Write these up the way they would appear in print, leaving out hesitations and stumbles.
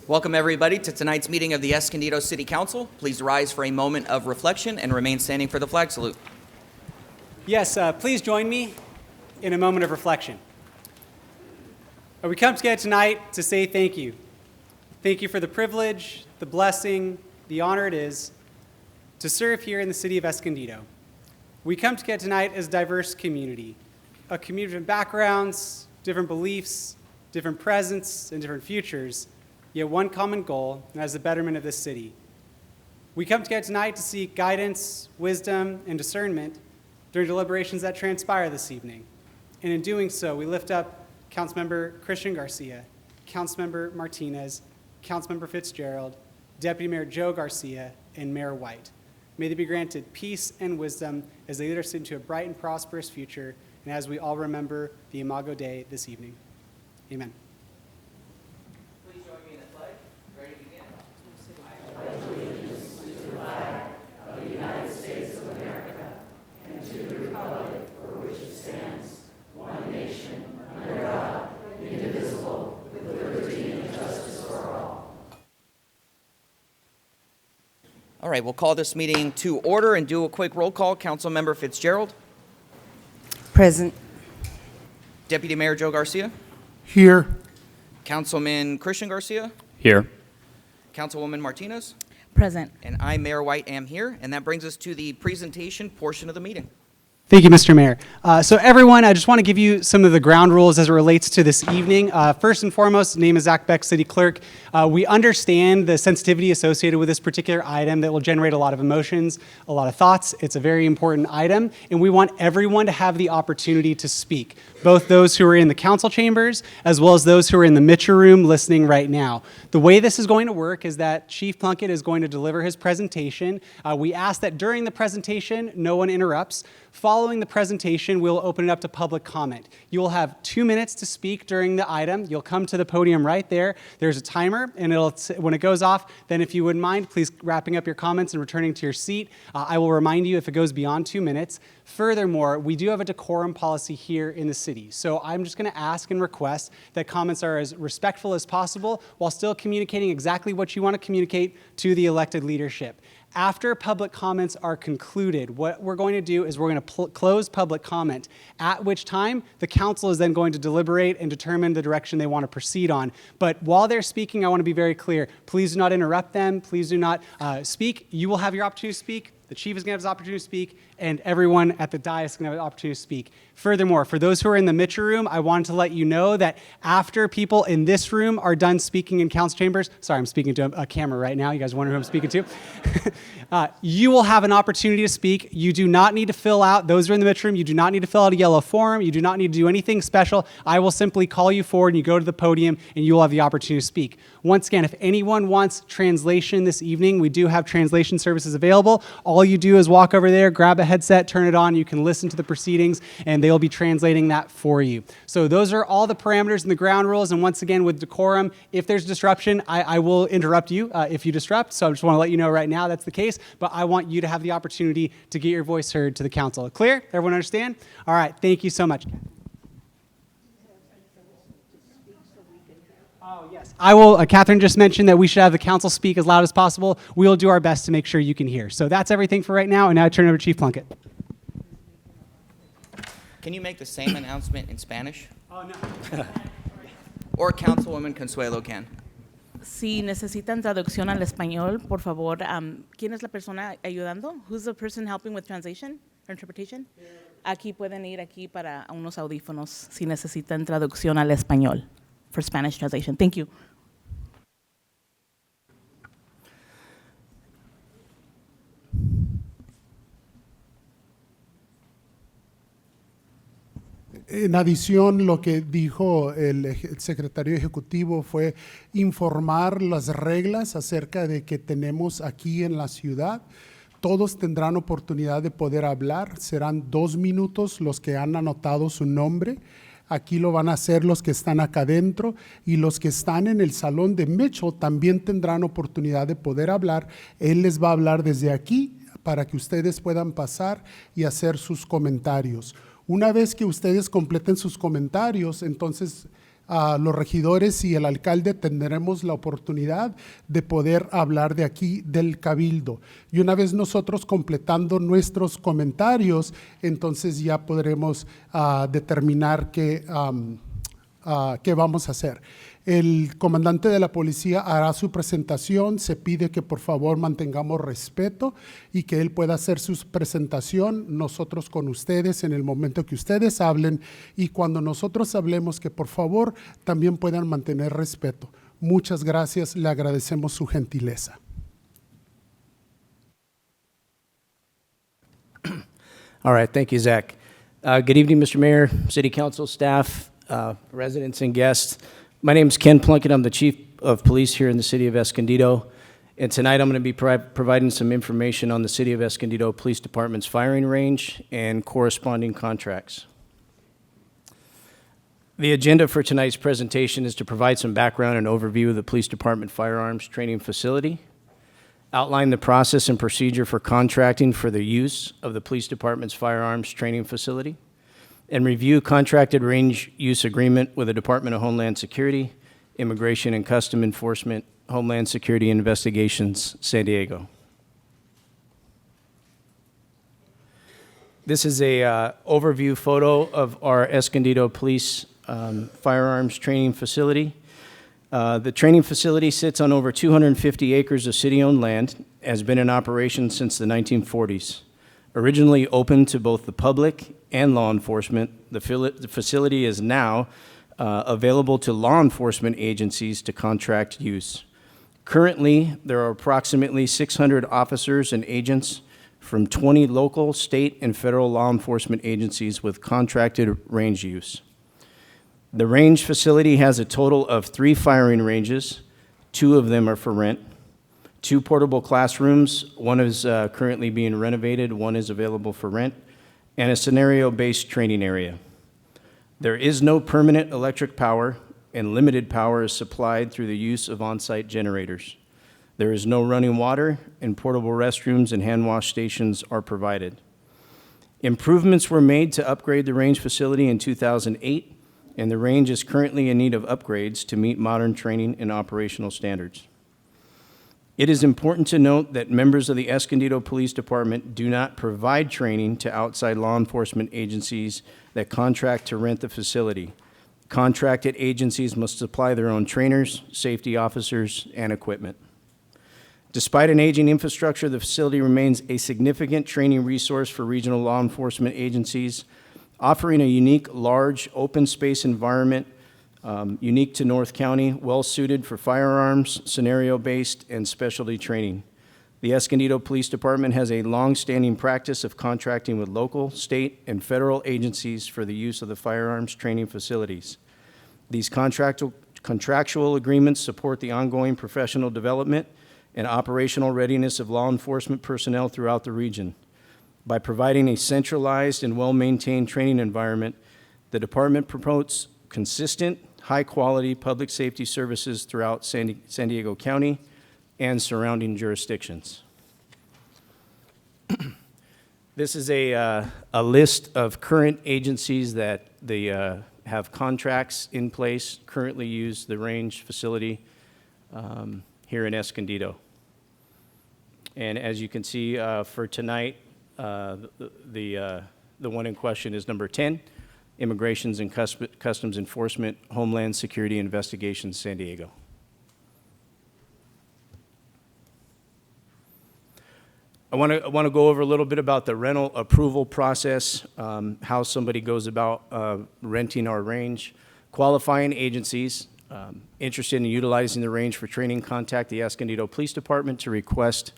Welcome everybody to tonight's meeting of the Escondido City Council. Please rise for a moment of reflection and remain standing for the flag salute. Yes, please join me in a moment of reflection. We come together tonight to say thank you. Thank you for the privilege, the blessing, the honor it is to serve here in the city of Escondido. We come together tonight as a diverse community, a community of backgrounds, different beliefs, different presents, and different futures, yet one common goal, and that is the betterment of this city. We come together tonight to seek guidance, wisdom, and discernment during deliberations that transpire this evening. And in doing so, we lift up Councilmember Christian Garcia, Councilmember Martinez, Councilmember Fitzgerald, Deputy Mayor Joe Garcia, and Mayor White. May they be granted peace and wisdom as they lead us into a bright and prosperous future, and as we all remember the Imago Dei this evening. Amen. Please join me in the flag. Ready to begin? I pledge allegiance to the flag of the United States of America and to the republic for which it stands, one nation, under God, indivisible, with liberty and justice for all. All right, we'll call this meeting to order and do a quick roll call. Councilmember Fitzgerald. Present. Deputy Mayor Joe Garcia. Here. Councilman Christian Garcia. Here. Councilwoman Martinez. Present. And I, Mayor White, am here. And that brings us to the presentation portion of the meeting. Thank you, Mr. Mayor. So everyone, I just want to give you some of the ground rules as it relates to this evening. First and foremost, name is Zach Beck, City Clerk. We understand the sensitivity associated with this particular item that will generate a lot of emotions, a lot of thoughts. It's a very important item, and we want everyone to have the opportunity to speak, both those who are in the council chambers as well as those who are in the Mitchell room listening right now. The way this is going to work is that Chief Plunkett is going to deliver his presentation. We ask that during the presentation, no one interrupts. Following the presentation, we'll open it up to public comment. You will have 2 minutes to speak during the item. You'll come to the podium right there. There's a timer, and when it goes off, then if you wouldn't mind, please wrapping up your comments and returning to your seat. I will remind you if it goes beyond 2 minutes. Furthermore, we do have a decorum policy here in the city. So I'm just going to ask and request that comments are as respectful as possible while still communicating exactly what you want to communicate to the elected leadership. After public comments are concluded, what we're going to do is we're going to close public comment, at which time the council is then going to deliberate and determine the direction they want to proceed on. But while they're speaking, I want to be very clear. Please do not interrupt them. Please do not speak. You will have your opportunity to speak. The chief is going to have his opportunity to speak, and everyone at the dais is going to have an opportunity to speak. Furthermore, for those who are in the Mitchell room, I wanted to let you know that after people in this room are done speaking in council chambers, sorry, I'm speaking to a camera right now. You guys wonder who I'm speaking to. You will have an opportunity to speak. You do not need to fill out, those who are in the Mitchell room, you do not need to fill out a yellow form. You do not need to do anything special. I will simply call you forward and you go to the podium and you will have the opportunity to speak. Once again, if anyone wants translation this evening, we do have translation services available. All you do is walk over there, grab a headset, turn it on, you can listen to the proceedings, and they'll be translating that for you. So those are all the parameters and the ground rules, and once again, with decorum, if there's disruption, I will interrupt you if you disrupt, so I just want to let you know right now that's the case, but I want you to have the opportunity to get your voice heard to the council. Clear? Everyone understand? All right, thank you so much. Oh, yes. I will, Catherine just mentioned that we should have the council speak as loud as possible. We'll do our best to make sure you can hear. So that's everything for right now, and now I turn it over to Chief Plunkett. Can you make the same announcement in Spanish? Oh, no. Or Councilwoman Consuelo can. Si necesitan traducción al español, por favor, ¿quién es la persona ayudando? Who's the person helping with translation or interpretation? Aquí pueden ir aquí para unos audífonos si necesitan traducción al español for Spanish translation. Thank you. En adición, lo que dijo el secretario ejecutivo fue informar las reglas acerca de que tenemos aquí en la ciudad. Todos tendrán oportunidad de poder hablar. Serán 2 minutos los que han anotado su nombre. Aquí lo van a hacer los que están acá adentro, y los que están en el salón de Mitchell también tendrán oportunidad de poder hablar. Él les va a hablar desde aquí para que ustedes puedan pasar y hacer sus comentarios. Una vez que ustedes completen sus comentarios, entonces los regidores y el alcalde tendremos la oportunidad de poder hablar de aquí del Cabildo. Y una vez nosotros completando nuestros comentarios, entonces ya podremos determinar qué vamos a hacer. El comandante de la policía hará su presentación. Se pide que por favor mantengamos respeto y que él pueda hacer su presentación, nosotros con ustedes en el momento que ustedes hablen, y cuando nosotros hablemos que por favor también puedan mantener respeto. Muchas gracias, le agradecemos su gentileza. All right, thank you, Zach. Good evening, Mr. Mayor, City Council staff, residents and guests. My name is Ken Plunkett. I'm the Chief of Police here in the City of Escondido. And tonight I'm going to be providing some information on the City of Escondido Police Department's firing range and corresponding contracts. The agenda for tonight's presentation is to provide some background and overview of the Police Department Firearms Training Facility, outline the process and procedure for contracting for the use of the Police Department's Firearms Training Facility, and review contracted range use agreement with the Department of Homeland Security, Immigration and Custom Enforcement, Homeland Security Investigations, San Diego. This is a overview photo of our Escondido Police Firearms Training Facility. The training facility sits on over 250 acres of city-owned land, has been in operation since the 1940s. Originally open to both the public and law enforcement, the facility is now available to law enforcement agencies to contract use. Currently, there are approximately 600 officers and agents from 20 local, state, and federal law enforcement agencies with contracted range use. The range facility has a total of 3 firing ranges. 2 of them are for rent. 2 portable classrooms, 1 is currently being renovated, 1 is available for rent, and a scenario-based training area. There is no permanent electric power, and limited power is supplied through the use of on-site generators. There is no running water, and portable restrooms and hand wash stations are provided. Improvements were made to upgrade the range facility in 2008, and the range is currently in need of upgrades to meet modern training and operational standards. It is important to note that members of the Escondido Police Department do not provide training to outside law enforcement agencies that contract to rent the facility. Contracted agencies must supply their own trainers, safety officers, and equipment. Despite an aging infrastructure, the facility remains a significant training resource for regional law enforcement agencies, offering a unique, large, open space environment unique to North County, well-suited for firearms, scenario-based, and specialty training. The Escondido Police Department has a long-standing practice of contracting with local, state, and federal agencies for the use of the firearms training facilities. These contractual agreements support the ongoing professional development and operational readiness of law enforcement personnel throughout the region. By providing a centralized and well-maintained training environment, the department promotes consistent, high-quality public safety services throughout San Diego County and surrounding jurisdictions. This is a list of current agencies that have contracts in place, currently use the range facility here in Escondido. And as you can see for tonight, the one in question is number 10, Immigrations and Customs Enforcement, Homeland Security Investigations, San Diego. I want to go over a little bit about the rental approval process, how somebody goes about renting our range. Qualifying agencies interested in utilizing the range for training contact the Escondido Police Department to request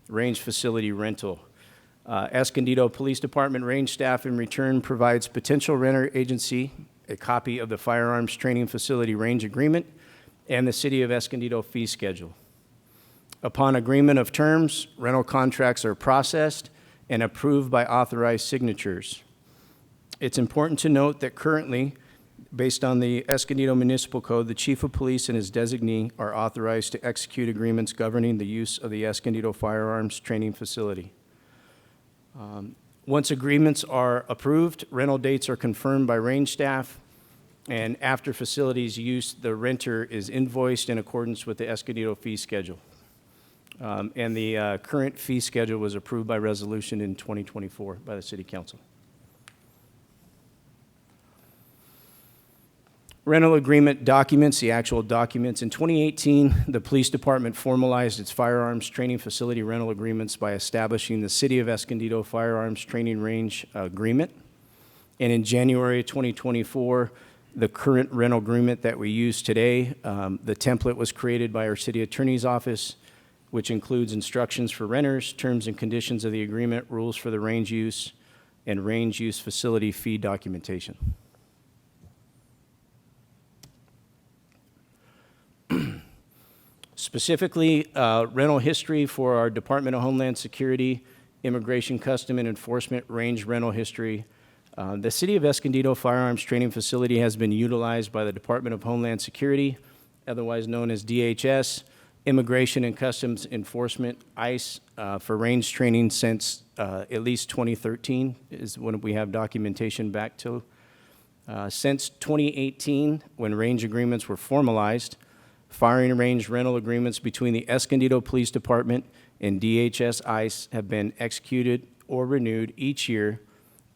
range facility rental. Escondido Police Department range staff in return provides potential renter agency a copy of the firearms training facility range agreement and the City of Escondido fee schedule. Upon agreement of terms, rental contracts are processed and approved by authorized signatures. It's important to note that currently, based on the Escondido Municipal Code, the Chief of Police and his designee are authorized to execute agreements governing the use of the Escondido Firearms Training Facility. Once agreements are approved, rental dates are confirmed by range staff, And after facilities use, the renter is invoiced in accordance with the Escondido fee schedule. And the current fee schedule was approved by resolution in 2024 by the City Council. Rental agreement documents, the actual documents. In 2018, the police department formalized its firearms training facility rental agreements by establishing the City of Escondido Firearms Training Range Agreement. And in January 2024, the current rental agreement that we use today, the template was created by our city attorney's office, which includes instructions for renters, terms and conditions of the agreement, rules for the range use, and range use facility fee documentation. Specifically, rental history for our Department of Homeland Security, Immigration, Custom, and Enforcement range rental history. The City of Escondido Firearms Training Facility has been utilized by the Department of Homeland Security, otherwise known as DHS, Immigration and Customs Enforcement, ICE, for range training since at least 2013 is when we have documentation back to. Since 2018, when range agreements were formalized, firing range rental agreements between the Escondido Police Department and DHS ICE have been executed or renewed each year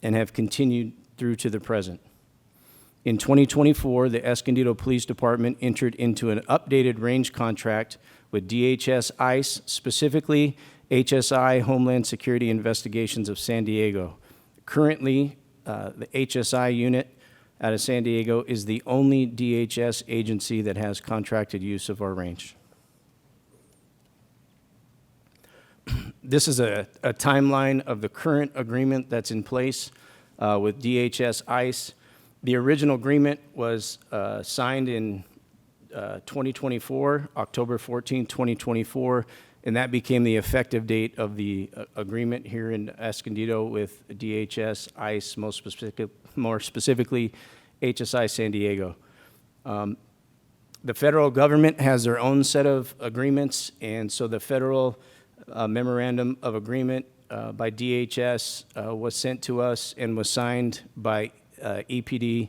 and have continued through to the present. In 2024, the Escondido Police Department entered into an updated range contract with DHS ICE, specifically HSI Homeland Security Investigations of San Diego. Currently, the HSI unit out of San Diego is the only DHS agency that has contracted use of our range. This is a timeline of the current agreement that's in place with DHS ICE. The original agreement was signed in 2024, October 14, 2024, and that became the effective date of the agreement here in Escondido with DHS ICE, more specifically HSI San Diego. The federal government has their own set of agreements, and so the federal memorandum of agreement by DHS was sent to us and was signed by EPD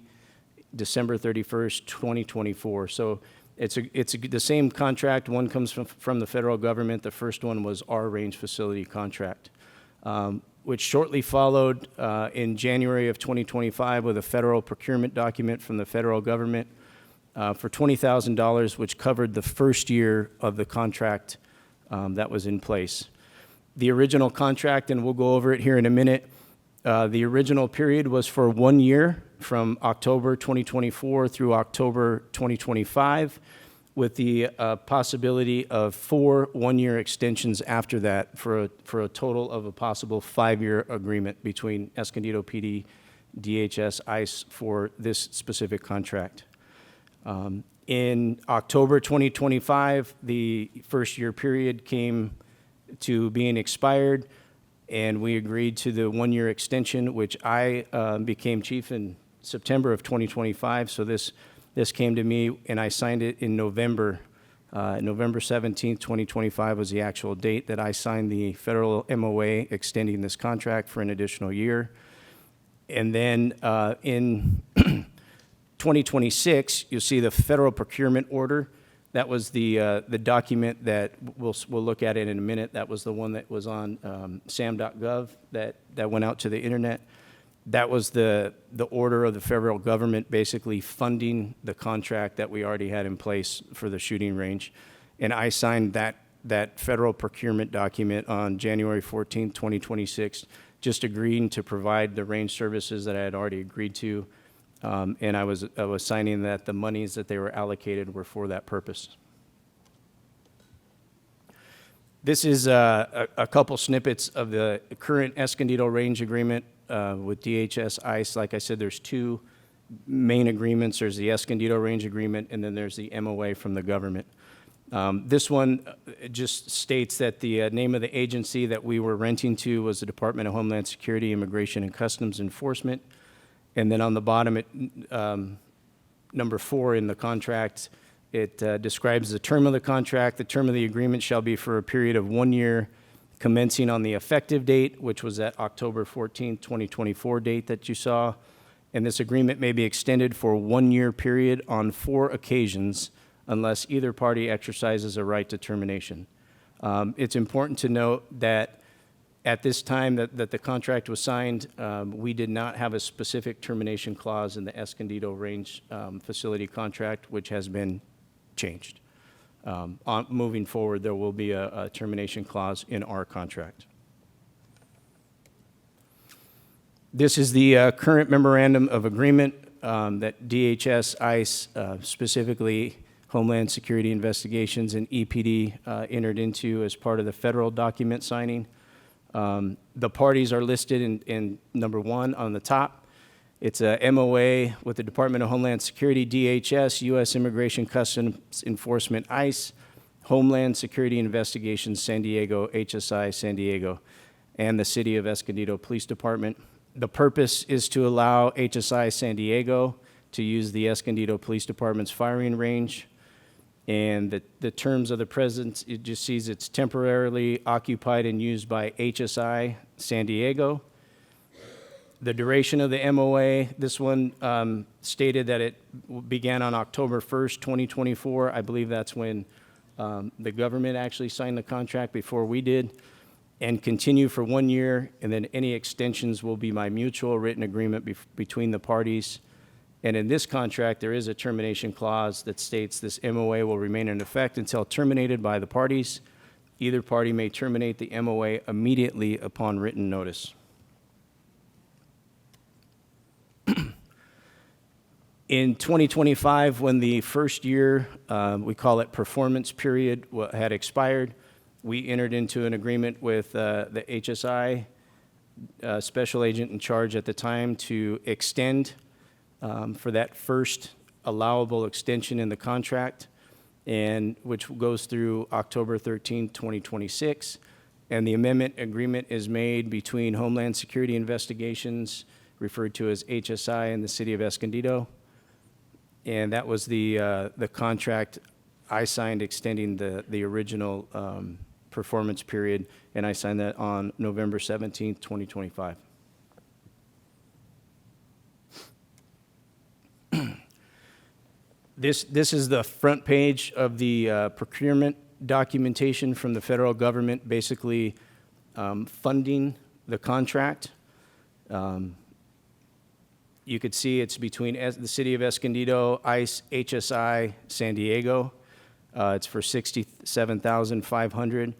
December 31st, 2024. So it's the same contract. One comes from the federal government. The first one was our range facility contract, which shortly followed in January of 2025 with a federal procurement document from the federal government for $20,000, which covered the first year of the contract that was in place. The original contract, and we'll go over it here in a minute, the original period was for 1 year from October 2024 through October 2025, with the possibility of 4 one-year extensions after that for a total of a possible 5-year agreement between Escondido PD, DHS, ICE for this specific contract. In October 2025, the first year period came to being expired, and we agreed to the 1-year extension, which I became chief in September of 2025. So this came to me, and I signed it in November. November 17th, 2025 was the actual date that I signed the federal MOA extending this contract for an additional year. And then in 2026, you'll see the federal procurement order. That was the document that we'll look at it in a minute. That was the one that was on sam.gov that went out to the internet. That was the order of the federal government basically funding the contract that we already had in place for the shooting range. And I signed that federal procurement document on January 14th, 2026, just agreeing to provide the range services that I had already agreed to. And I was signing that the monies that they were allocated were for that purpose. This is a couple snippets of the current Escondido range agreement with DHS ICE. Like I said, there's 2 main agreements. There's the Escondido range agreement, and then there's the MOA from the government. This one just states that the name of the agency that we were renting to was the Department of Homeland Security, Immigration, and Customs Enforcement. And then on the bottom, number 4 in the contract, it describes the term of the contract. The term of the agreement shall be for a period of 1 year, commencing on the effective date, which was that October 14th, 2024 date that you saw, and this agreement may be extended for a 1-year period on 4 occasions unless either party exercises a right to termination. It's important to note that at this time that the contract was signed, we did not have a specific termination clause in the Escondido Range facility contract, which has been changed. Moving forward, there will be a termination clause in our contract. This is the current memorandum of agreement that DHS, ICE, specifically Homeland Security Investigations, and EPD entered into as part of the federal document signing. The parties are listed in number 1 on the top. It's a MOA with the Department of Homeland Security, DHS, U.S. Immigration Customs Enforcement, ICE, Homeland Security Investigations, San Diego, HSI, San Diego, and the City of Escondido Police Department. The purpose is to allow HSI San Diego to use the Escondido Police Department's firing range. And the terms of the presence, it just sees it's temporarily occupied and used by HSI San Diego. The duration of the MOA, this one stated that it began on October 1st, 2024. I believe that's when the government actually signed the contract before we did, and continue for 1 year, and then any extensions will be by mutual written agreement between the parties. And in this contract, there is a termination clause that states this MOA will remain in effect until terminated by the parties. Either party may terminate the MOA immediately upon written notice. In 2025, when the first year, we call it performance period, had expired, we entered into an agreement with the HSI special agent in charge at the time to extend for that first allowable extension in the contract, and which goes through October 13, 2026. And the amendment agreement is made between Homeland Security Investigations, referred to as HSI, and the City of Escondido. And that was the contract I signed extending the original performance period, and I signed that on November 17, 2025. This is the front page of the procurement documentation from the federal government, basically funding the contract. You could see it's between the City of Escondido, ICE, HSI, San Diego. It's for $67,500.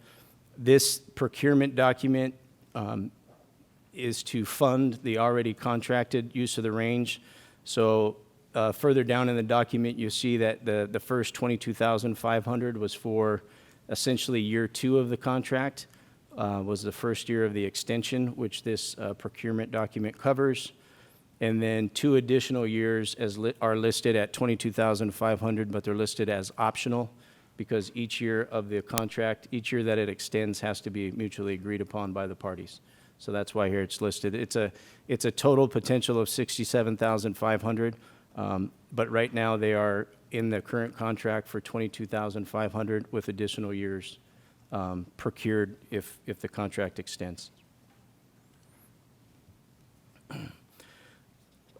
This procurement document is to fund the already contracted use of the range. So further down in the document, you see that the first $22,500 was for essentially year 2 of the contract, was the first year of the extension, which this procurement document covers. And then 2 additional years are listed at $22,500, but they're listed as optional because each year of the contract, each year that it extends has to be mutually agreed upon by the parties. So that's why here it's listed. It's a total potential of $67,500. But right now they are in the current contract for $22,500 with additional years procured if the contract extends.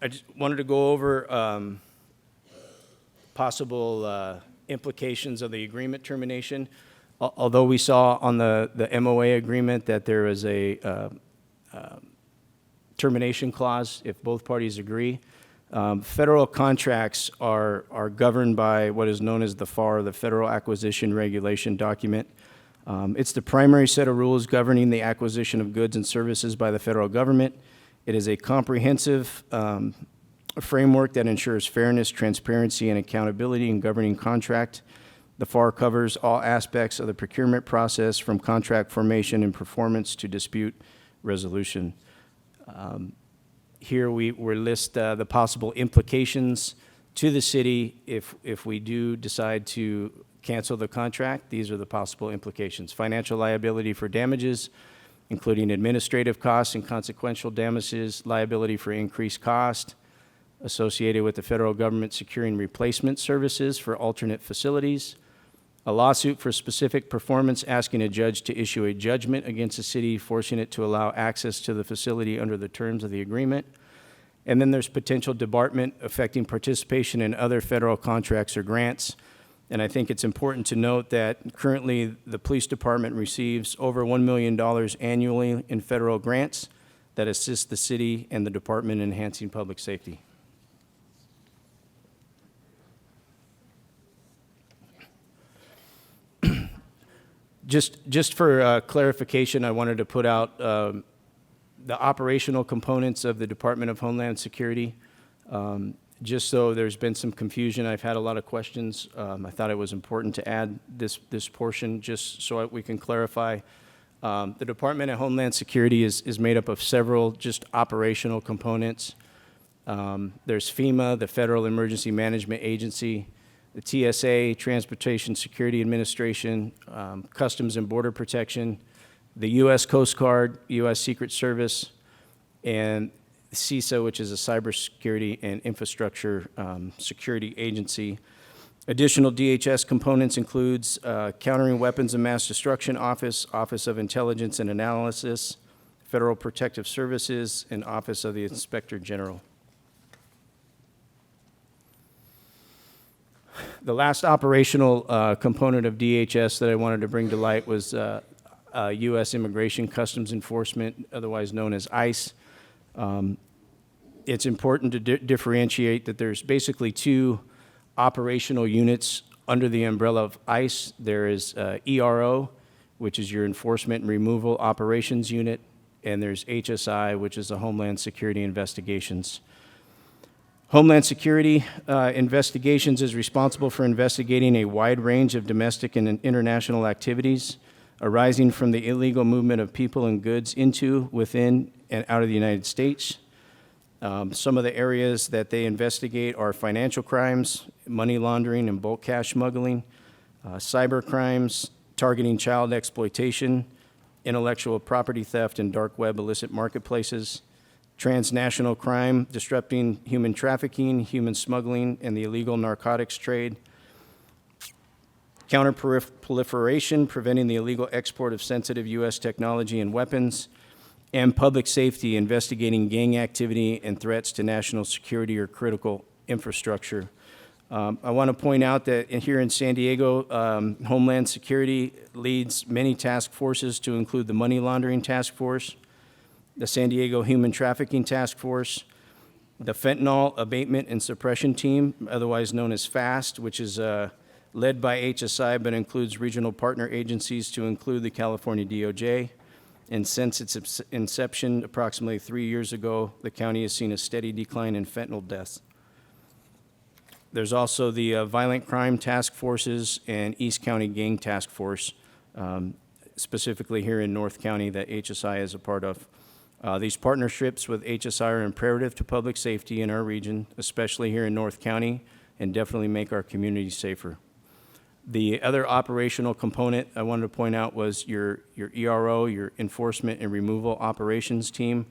I just wanted to go over possible implications of the agreement termination. Although we saw on the MOA agreement that there is a termination clause if both parties agree, federal contracts are governed by what is known as the FAR, the Federal Acquisition Regulation Document. It's the primary set of rules governing the acquisition of goods and services by the federal government. It is a comprehensive framework that ensures fairness, transparency, and accountability in governing contract. The FAR covers all aspects of the procurement process, from contract formation and performance to dispute resolution. Here we list the possible implications to the city if we do decide to cancel the contract. These are the possible implications: financial liability for damages, including administrative costs and consequential damages, liability for increased cost associated with the federal government securing replacement services for alternate facilities, a lawsuit for specific performance asking a judge to issue a judgment against the city, forcing it to allow access to the facility under the terms of the agreement, And then there's potential debarment affecting participation in other federal contracts or grants. And I think it's important to note that currently the police department receives over $1 million annually in federal grants that assist the city and the department in enhancing public safety. Just for clarification, I wanted to put out the operational components of the Department of Homeland Security. Just so there's been some confusion, I've had a lot of questions. I thought it was important to add this portion just so we can clarify. The Department of Homeland Security is made up of several just operational components. There's FEMA, the Federal Emergency Management Agency, the TSA, Transportation Security Administration, Customs and Border Protection, the U.S. Coast Guard, U.S. Secret Service, and CISA, which is a cybersecurity and infrastructure security agency. Additional DHS components includes Countering Weapons of Mass Destruction Office, Office of Intelligence and Analysis, Federal Protective Services, and Office of the Inspector General. The last operational component of DHS that I wanted to bring to light was U.S. Immigration Customs Enforcement, otherwise known as ICE. It's important to differentiate that there's basically two operational units under the umbrella of ICE. There is ERO, which is your Enforcement and Removal Operations Unit, and there's HSI, which is the Homeland Security Investigations. Homeland Security Investigations is responsible for investigating a wide range of domestic and international activities arising from the illegal movement of people and goods into, within, and out of the United States. Some of the areas that they investigate are financial crimes, money laundering and bulk cash smuggling, cyber crimes, targeting child exploitation, intellectual property theft and dark web illicit marketplaces, transnational crime, disrupting human trafficking, human smuggling, and the illegal narcotics trade, counter-proliferation, preventing the illegal export of sensitive U.S. technology and weapons, and public safety, investigating gang activity and threats to national security or critical infrastructure. I want to point out that here in San Diego, Homeland Security leads many task forces to include the Money Laundering Task Force, the San Diego Human Trafficking Task Force, the Fentanyl Abatement and Suppression Team, otherwise known as FAST, which is led by HSI but includes regional partner agencies to include the California DOJ. And since its inception approximately 3 years ago, the county has seen a steady decline in fentanyl deaths. There's also the Violent Crime Task Forces and East County Gang Task Force, specifically here in North County that HSI is a part of. These partnerships with HSI are imperative to public safety in our region, especially here in North County, and definitely make our community safer. The other operational component I wanted to point out was your ERO, your Enforcement and Removal Operations Team.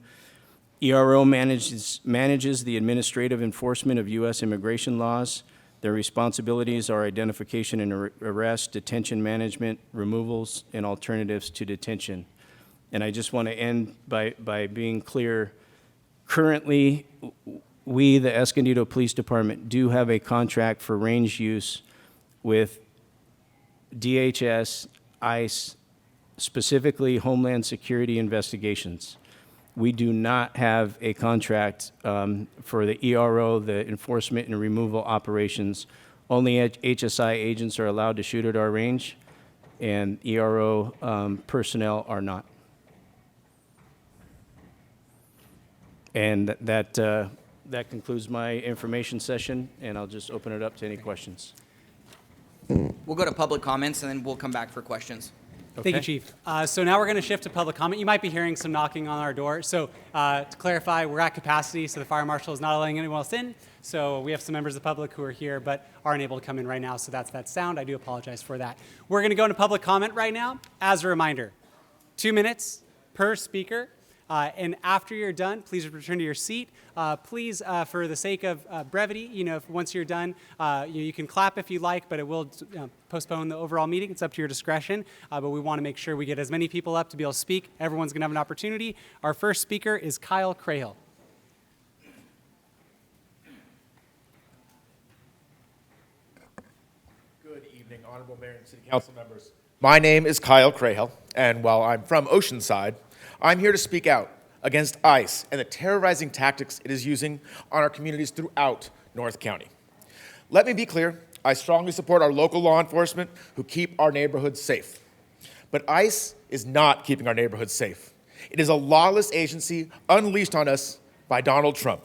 ERO manages the administrative enforcement of U.S. immigration laws. Their responsibilities are identification and arrest, detention management, removals, and alternatives to detention. And I just want to end by being clear. Currently, we, the Escondido Police Department, do have a contract for range use with DHS, ICE, specifically Homeland Security Investigations. We do not have a contract for the ERO, the Enforcement and Removal Operations. Only HSI agents are allowed to shoot at our range, and ERO personnel are not. And that concludes my information session, and I'll just open it up to any questions. We'll go to public comments, and then we'll come back for questions. Thank you, Okay. Chief. So now we're going to shift to public comment. You might be hearing some knocking on our door. So to clarify, we're at capacity, so the fire marshal is not allowing anyone else in. So we have some members of the public who are here but aren't able to come in right now, so that's that sound. I do apologize for that. We're going to go into public comment right now. As a reminder, 2 minutes per speaker. And after you're done, please return to your seat. Please, for the sake of brevity, if once you're done, you can clap if you like, but it will postpone the overall meeting. It's up to your discretion. But we want to make sure we get as many people up to be able to speak. Everyone's going to have an opportunity. Our first speaker is Kyle Crahill. Honorable Mayor and City Council members. My name is Kyle Crahell, and while I'm from Oceanside, I'm here to speak out against ICE and the terrorizing tactics it is using on our communities throughout North County. Let me be clear, I strongly support our local law enforcement who keep our neighborhoods safe. But ICE is not keeping our neighborhoods safe. It is a lawless agency unleashed on us by Donald Trump.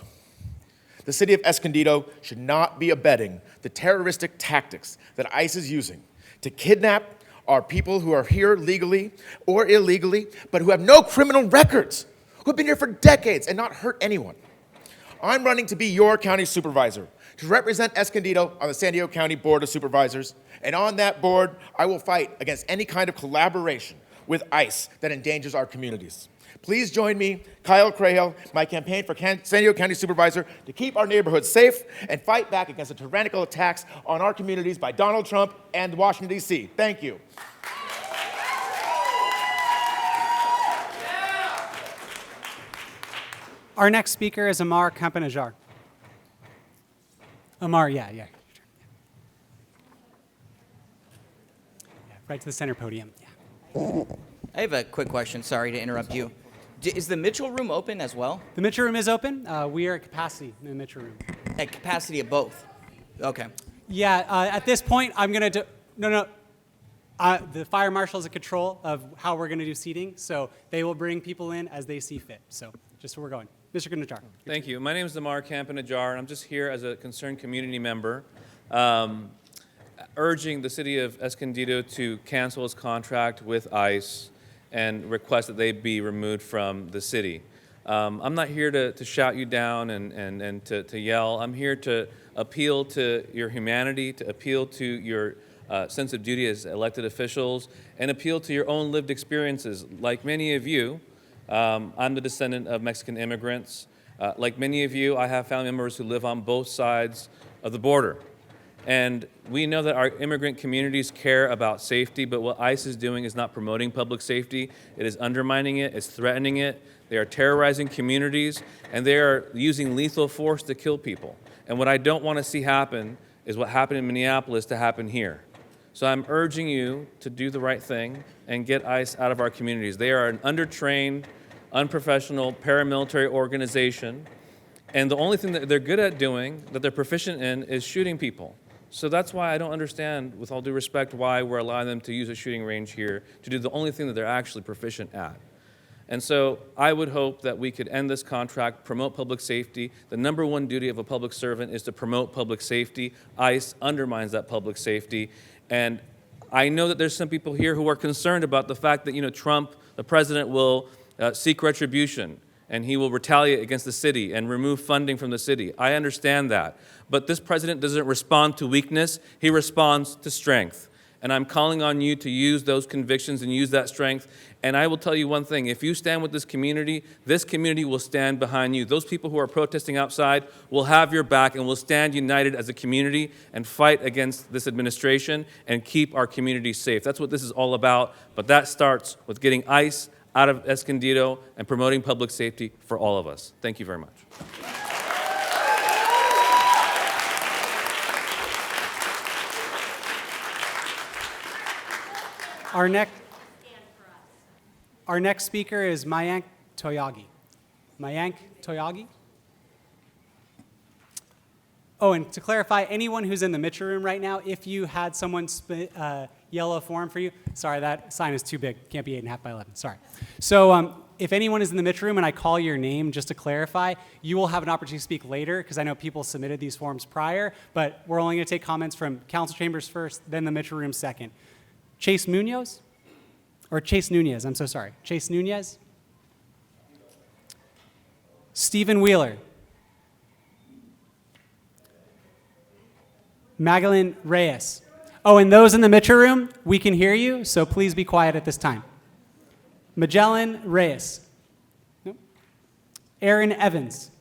The city of Escondido should not be abetting the terroristic tactics that ICE is using to kidnap our people who are here legally or illegally, but who have no criminal records, who have been here for decades and not hurt anyone. I'm running to be your county supervisor, to represent Escondido on the San Diego County Board of Supervisors, and on that board, I will fight against any kind of collaboration with ICE that endangers our communities. Please join me, Kyle Crahell, my campaign for San Diego County Supervisor, to keep our neighborhoods safe and fight back against the tyrannical attacks on our communities by Donald Trump and Washington, D.C. Thank you. Our next speaker is Amar Campanajar. Amar, yeah. Right to the center podium. Yeah. I have a quick question. Sorry to interrupt you. Is the Mitchell room open as well? The Mitchell room is open. We are at capacity in the Mitchell room. At capacity of both? Okay. Yeah, at this point, I'm going to do, no. The fire marshal is in control of how we're going to do seating, so they will bring people in as they see fit. So just where we're going. Mr. Gunajar. Thank you. My name is Amar Campanajar, and I'm just here as a concerned community member, urging the city of Escondido to cancel its contract with ICE and request that they be removed from the city. I'm not here to shout you down and to yell. I'm here to appeal to your humanity, to appeal to your sense of duty as elected officials, and appeal to your own lived experiences. Like many of you, I'm the descendant of Mexican immigrants. Like many of you, I have family members who live on both sides of the border. And we know that our immigrant communities care about safety, but what ICE is doing is not promoting public safety. It is undermining it, it's threatening it. They are terrorizing communities, and they are using lethal force to kill people. And what I don't want to see happen is what happened in Minneapolis to happen here. So I'm urging you to do the right thing and get ICE out of our communities. They are an undertrained, unprofessional paramilitary organization, and the only thing that they're good at doing, that they're proficient in, is shooting people. So that's why I don't understand, with all due respect, why we're allowing them to use a shooting range here to do the only thing that they're actually proficient at. And so I would hope that we could end this contract, promote public safety. The number one duty of a public servant is to promote public safety. ICE undermines that public safety. And I know that there's some people here who are concerned about the fact that, Trump, the president, will seek retribution, and he will retaliate against the city and remove funding from the city. I understand that. But this president doesn't respond to weakness, he responds to strength. And I'm calling on you to use those convictions and use that strength. And I will tell you one thing, if you stand with this community will stand behind you. Those people who are protesting outside will have your back and will stand united as a community and fight against this administration and keep our community safe. That's what this is all about. But that starts with getting ICE out of Escondido and promoting public safety for all of us. Thank you very much. Our next speaker is Mayank Toyagi. Mayank Toyagi? Oh, and to clarify, anyone who's in the Mitchell room right now, if you had someone yellow form for you, sorry, that sign is too big. Can't be 8.5 by 11, sorry. So if anyone is in the Mitchell room and I call your name, just to clarify, you will have an opportunity to speak later, because I know people submitted these forms prior, but we're only going to take comments from council chambers first, then the Mitchell room second. Chase Nunez? Or Chase Nunez, I'm so sorry. Chase Nunez? Stephen Wheeler? Magdalene Reyes? Oh, and those in the Mitchell room, we can hear you, so please be quiet at this time. Magellan Reyes? No? Aaron Evans?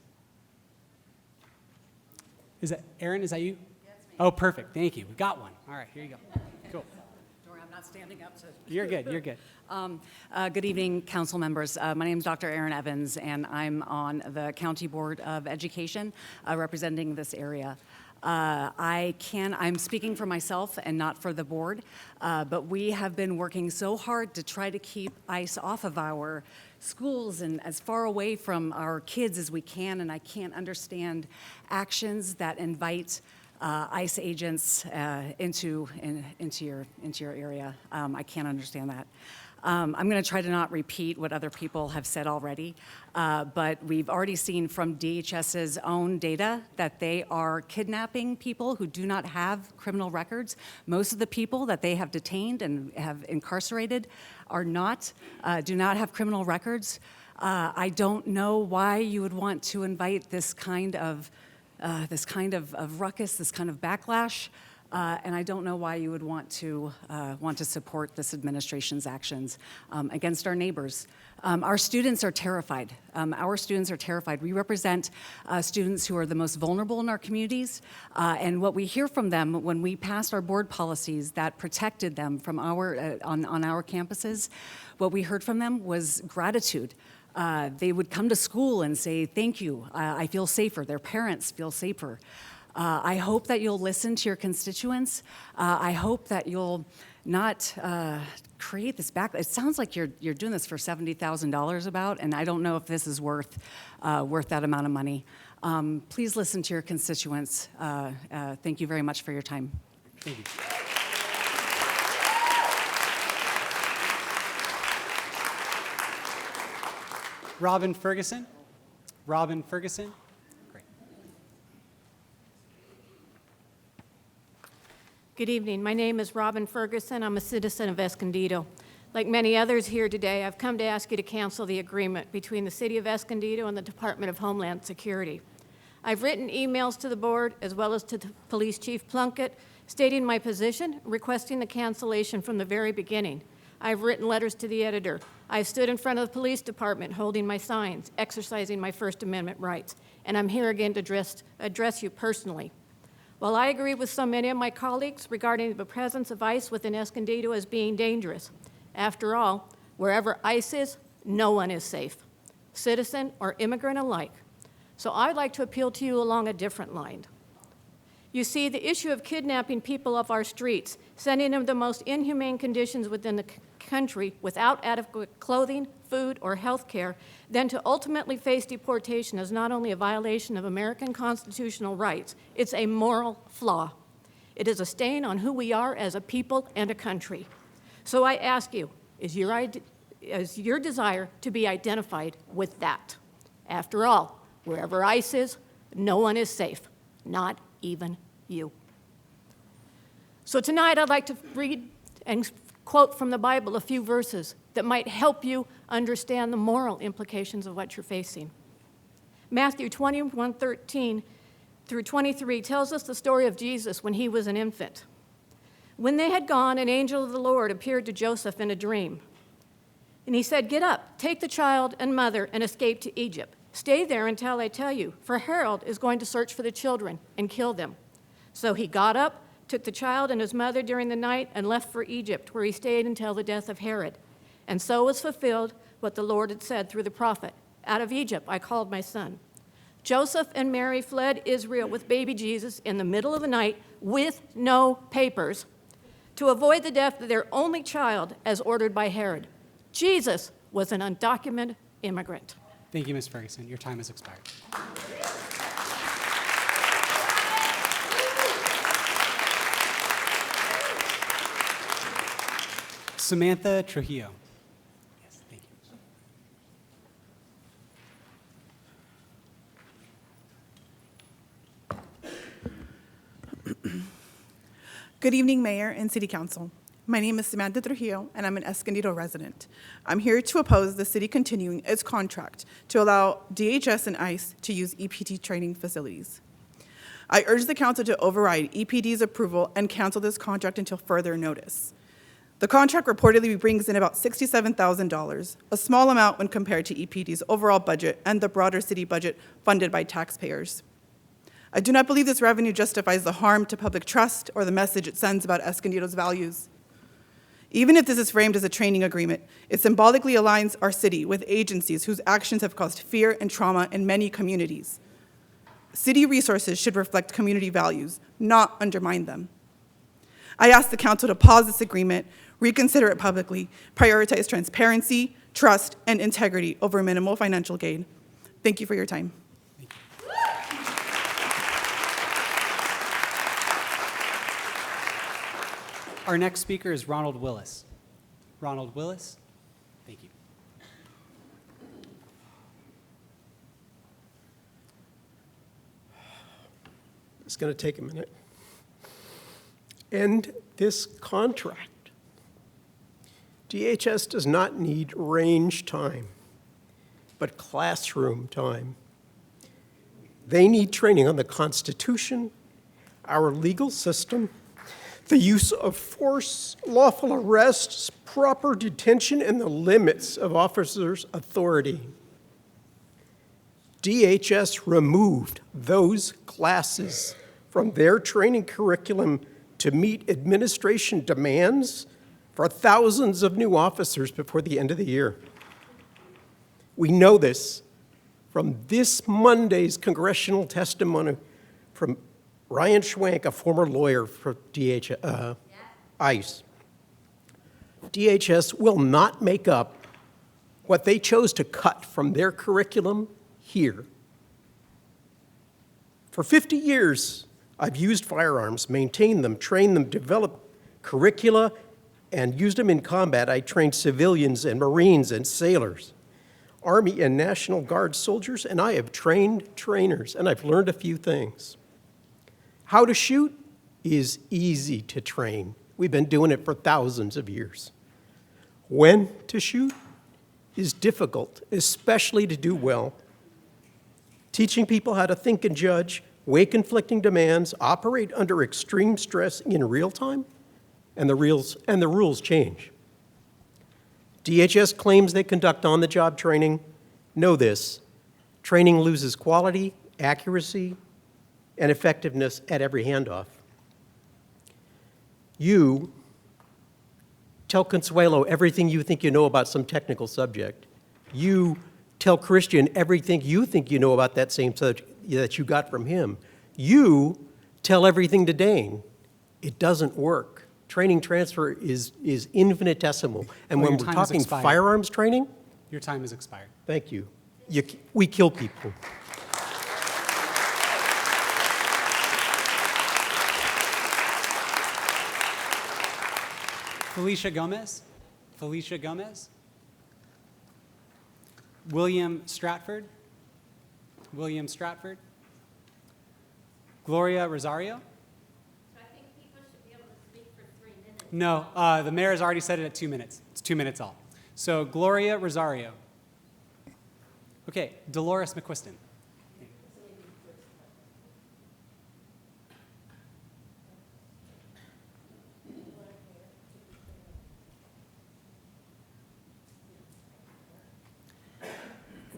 Is that Aaron, is that you? That's me. Oh, perfect, thank you. We got one. All right, here you go. Cool. I'm not standing up, so. You're good, you're good. Good evening, council members. My name is Dr. Erin Evans, and I'm on the County Board of Education representing this area. I'm speaking for myself and not for the board, but we have been working so hard to try to keep ICE off of our schools and as far away from our kids as we can, and I can't understand actions that invite ICE agents into your area. I can't understand that. I'm going to try to not repeat what other people have said already, but we've already seen from DHS's own data that they are kidnapping people who do not have criminal records. Most of the people that they have detained and have incarcerated do not have criminal records. I don't know why you would want to invite this kind of ruckus, this kind of backlash. And I don't know why you would want to support this administration's actions against our neighbors. Our students are terrified. We represent students who are the most vulnerable in our communities, and what we hear from them when we passed our board policies that protected them from on our campuses, what we heard from them was gratitude. They would come to school and say, "Thank you, I feel safer." Their parents feel safer. I hope that you'll listen to your constituents. I hope that you'll not create this back. It sounds like you're doing this for $70,000 about, and I don't know if this is worth that amount of money. Please listen to your constituents. Thank you very much for your time. Thank you. Robin Ferguson. Robin Ferguson. Great. Good evening. My name is Robin Ferguson. I'm a citizen of Escondido. Like many others here today, I've come to ask you to cancel the agreement between the City of Escondido and the Department of Homeland Security. I've written emails to the board as well as to the Police Chief Plunkett stating my position, requesting the cancellation from the very beginning. I've written letters to the editor. I've stood in front of the police department holding my signs, exercising my First Amendment rights, and I'm here again to address you personally. While I agree with so many of my colleagues regarding the presence of ICE within Escondido as being dangerous, after all, wherever ICE is, no one is safe, citizen or immigrant alike. So I'd like to appeal to you along a different line. You see, the issue of kidnapping people off our streets, sending them to the most inhumane conditions within the country without adequate clothing, food, or health care, then to ultimately face deportation is not only a violation of American constitutional rights, it's a moral flaw. It is a stain on who we are as a people and a country. So I ask you, is your desire to be identified with that? After all, wherever ICE is, no one is safe, not even you. So tonight I'd like to read and quote from the Bible a few verses that might help you understand the moral implications of what you're facing. Matthew 21:13 through 23 tells us the story of Jesus when he was an infant. When they had gone, an angel of the Lord appeared to Joseph in a dream. And he said, "Get up, take the child and mother, and escape to Egypt. Stay there until I tell you, for Herod is going to search for the children and kill them." So he got up, took the child and his mother during the night, and left for Egypt, where he stayed until the death of Herod. And so was fulfilled what the Lord had said through the prophet, "Out of Egypt I called my son." Joseph and Mary fled Israel with baby Jesus in the middle of the night with no papers to avoid the death of their only child as ordered by Herod. Jesus was an undocumented immigrant. Thank you, Ms. Ferguson. Your time has expired. Samantha Trujillo. Yes, thank you. Good evening, Mayor and City Council. My name is Samantha Trujillo, and I'm an Escondido resident. I'm here to oppose the city continuing its contract to allow DHS and ICE to use EPD training facilities. I urge the council to override EPD's approval and cancel this contract until further notice. The contract reportedly brings in about $67,000, a small amount when compared to EPD's overall budget and the broader city budget funded by taxpayers. I do not believe this revenue justifies the harm to public trust or the message it sends about Escondido's values. Even if this is framed as a training agreement, it symbolically aligns our city with agencies whose actions have caused fear and trauma in many communities. City resources should reflect community values, not undermine them. I ask the council to pause this agreement, reconsider it publicly, prioritize transparency, trust, and integrity over minimal financial gain. Thank you for your time. Our next speaker is Ronald Willis. Ronald Willis, thank you. It's going to take a minute. End this contract. DHS does not need range time, but classroom time. They need training on the Constitution, our legal system, the use of force, lawful arrests, proper detention, and the limits of officers' authority. DHS removed those classes from their training curriculum to meet administration demands for thousands of new officers before the end of the year. We know this from this Monday's congressional testimony from Ryan Schwank, a former lawyer for ICE. DHS will not make up what they chose to cut from their curriculum here. For 50 years, I've used firearms, maintained them, trained them, developed curricula, and used them in combat. I trained civilians and Marines and sailors, Army and National Guard soldiers, and I have trained trainers, and I've learned a few things. How to shoot is easy to train. We've been doing it for thousands of years. When to shoot is difficult, especially to do well. Teaching people how to think and judge, weigh conflicting demands, operate under extreme stress in real time, and the rules change. DHS claims they conduct on-the-job training. Know this, training loses quality, accuracy, and effectiveness at every handoff. You tell Consuelo everything you think you know about some technical subject. You tell Christian everything you think you know about that same subject that you got from him. You tell everything to Dane. It doesn't work. Training transfer is infinitesimal. And Well, when your we're time has talking expired. firearms training, Your time has expired. thank you. We kill people. Felicia Gomez. Felicia Gomez. William Stratford. William Stratford. Gloria Rosario. So I think people should be able to speak for 3 minutes. No, the mayor has already said it at 2 minutes. It's 2 minutes all. So Gloria Rosario. Okay, Dolores McQuiston.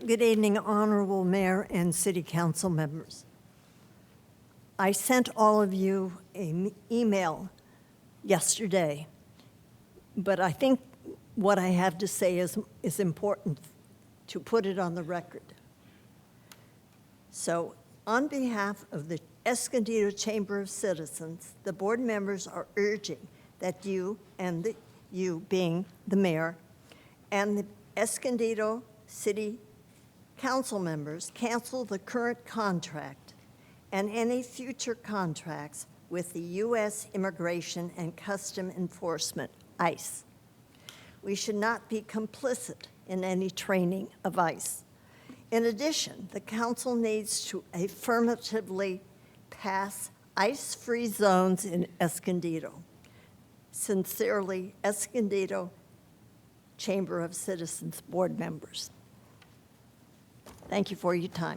Good evening, Honorable Mayor and City Council members. I sent all of you an email yesterday, but I think what I have to say is important to put it on the record. So, on behalf of the Escondido Chamber of Citizens, the board members are urging that you, and you being the mayor, and the Escondido City Council members cancel the current contract and any future contracts with the U.S. Immigration and Custom Enforcement, ICE. We should not be complicit in any training of ICE. In addition, the council needs to affirmatively pass ICE-free zones in Escondido. Sincerely, Escondido Chamber of Citizens board members. Thank you for your time.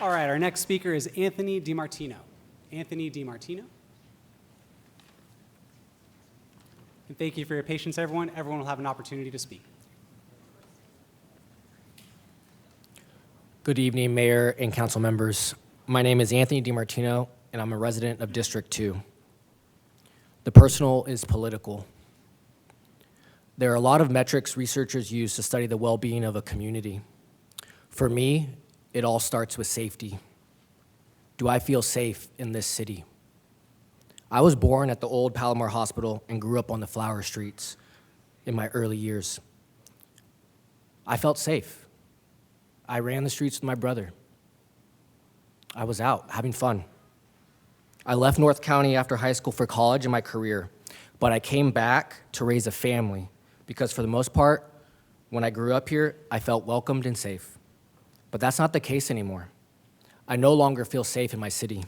All right, our next speaker is Anthony DiMartino. Anthony DiMartino. And thank you for your patience, everyone. Everyone will have an opportunity to speak. Good evening, Mayor and council members. My name is Anthony DiMartino, and I'm a resident of District 2. The personal is political. There are a lot of metrics researchers use to study the well-being of a community. For me, it all starts with safety. Do I feel safe in this city? I was born at the old Palomar Hospital and grew up on the flower streets in my early years. I felt safe. I ran the streets with my brother. I was out having fun. I left North County after high school for college and my career, but I came back to raise a family because for the most part, when I grew up here, I felt welcomed and safe. But that's not the case anymore. I no longer feel safe in my city.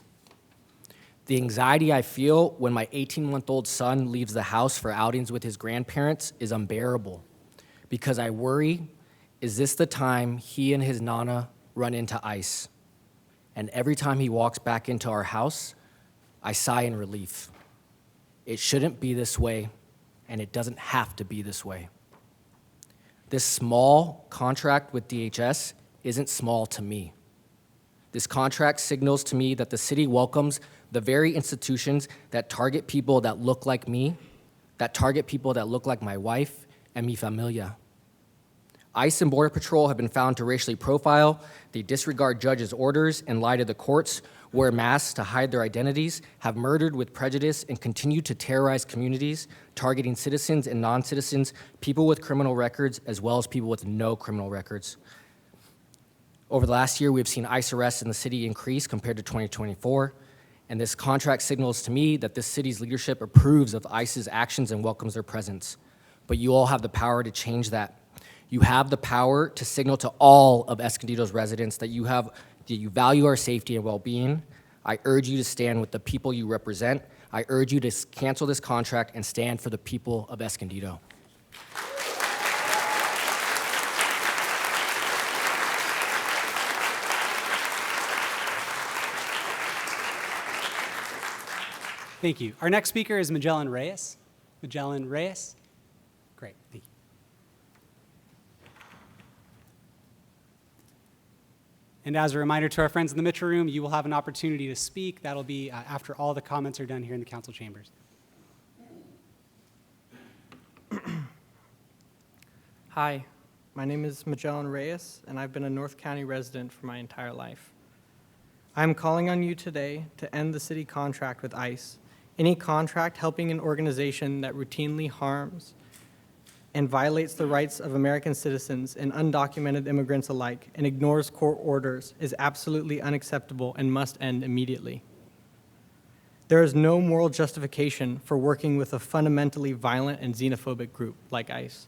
The anxiety I feel when my 18-month-old son leaves the house for outings with his grandparents is unbearable because I worry, is this the time he and his Nana run into ICE? And every time he walks back into our house, I sigh in relief. It shouldn't be this way, and it doesn't have to be this way. This small contract with DHS isn't small to me. This contract signals to me that the city welcomes the very institutions that target people that look like me, that target people that look like my wife and mi familia. ICE and Border Patrol have been found to racially profile, they disregard judges' orders and lie to the courts, wear masks to hide their identities, have murdered with prejudice, and continue to terrorize communities, targeting citizens and non-citizens, people with criminal records, as well as people with no criminal records. Over the last year, we've seen ICE arrests in the city increase compared to 2024, and this contract signals to me that this city's leadership approves of ICE's actions and welcomes their presence. But you all have the power to change that. You have the power to signal to all of Escondido's residents that you value our safety and well-being. I urge you to stand with the people you represent. I urge you to cancel this contract and stand for the people of Escondido. Thank you. Our next speaker is Magellan Reyes. Magellan Reyes? Great, thank you. And as a reminder to our friends in the Mitchell Room, you will have an opportunity to speak. That'll be after all the comments are done here in the council chambers. Hi, my name is Magellan Reyes, and I've been a North County resident for my entire life. I'm calling on you today to end the city contract with ICE, any contract helping an organization that routinely harms and violates the rights of American citizens and undocumented immigrants alike and ignores court orders is absolutely unacceptable and must end immediately. There is no moral justification for working with a fundamentally violent and xenophobic group like ICE.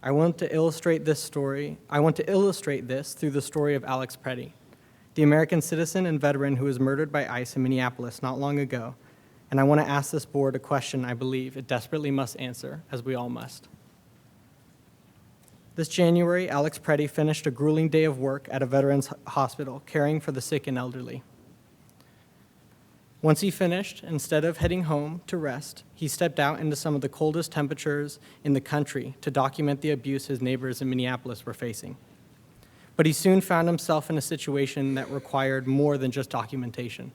I want to illustrate this through the story of Alex Preddy, the American citizen and veteran who was murdered by ICE in Minneapolis not long ago. And I want to ask this board a question I believe it desperately must answer, as we all must. This January, Alex Preddy finished a grueling day of work at a veterans hospital, caring for the sick and elderly. Once he finished, instead of heading home to rest, he stepped out into some of the coldest temperatures in the country to document the abuse his neighbors in Minneapolis were facing. But he soon found himself in a situation that required more than just documentation.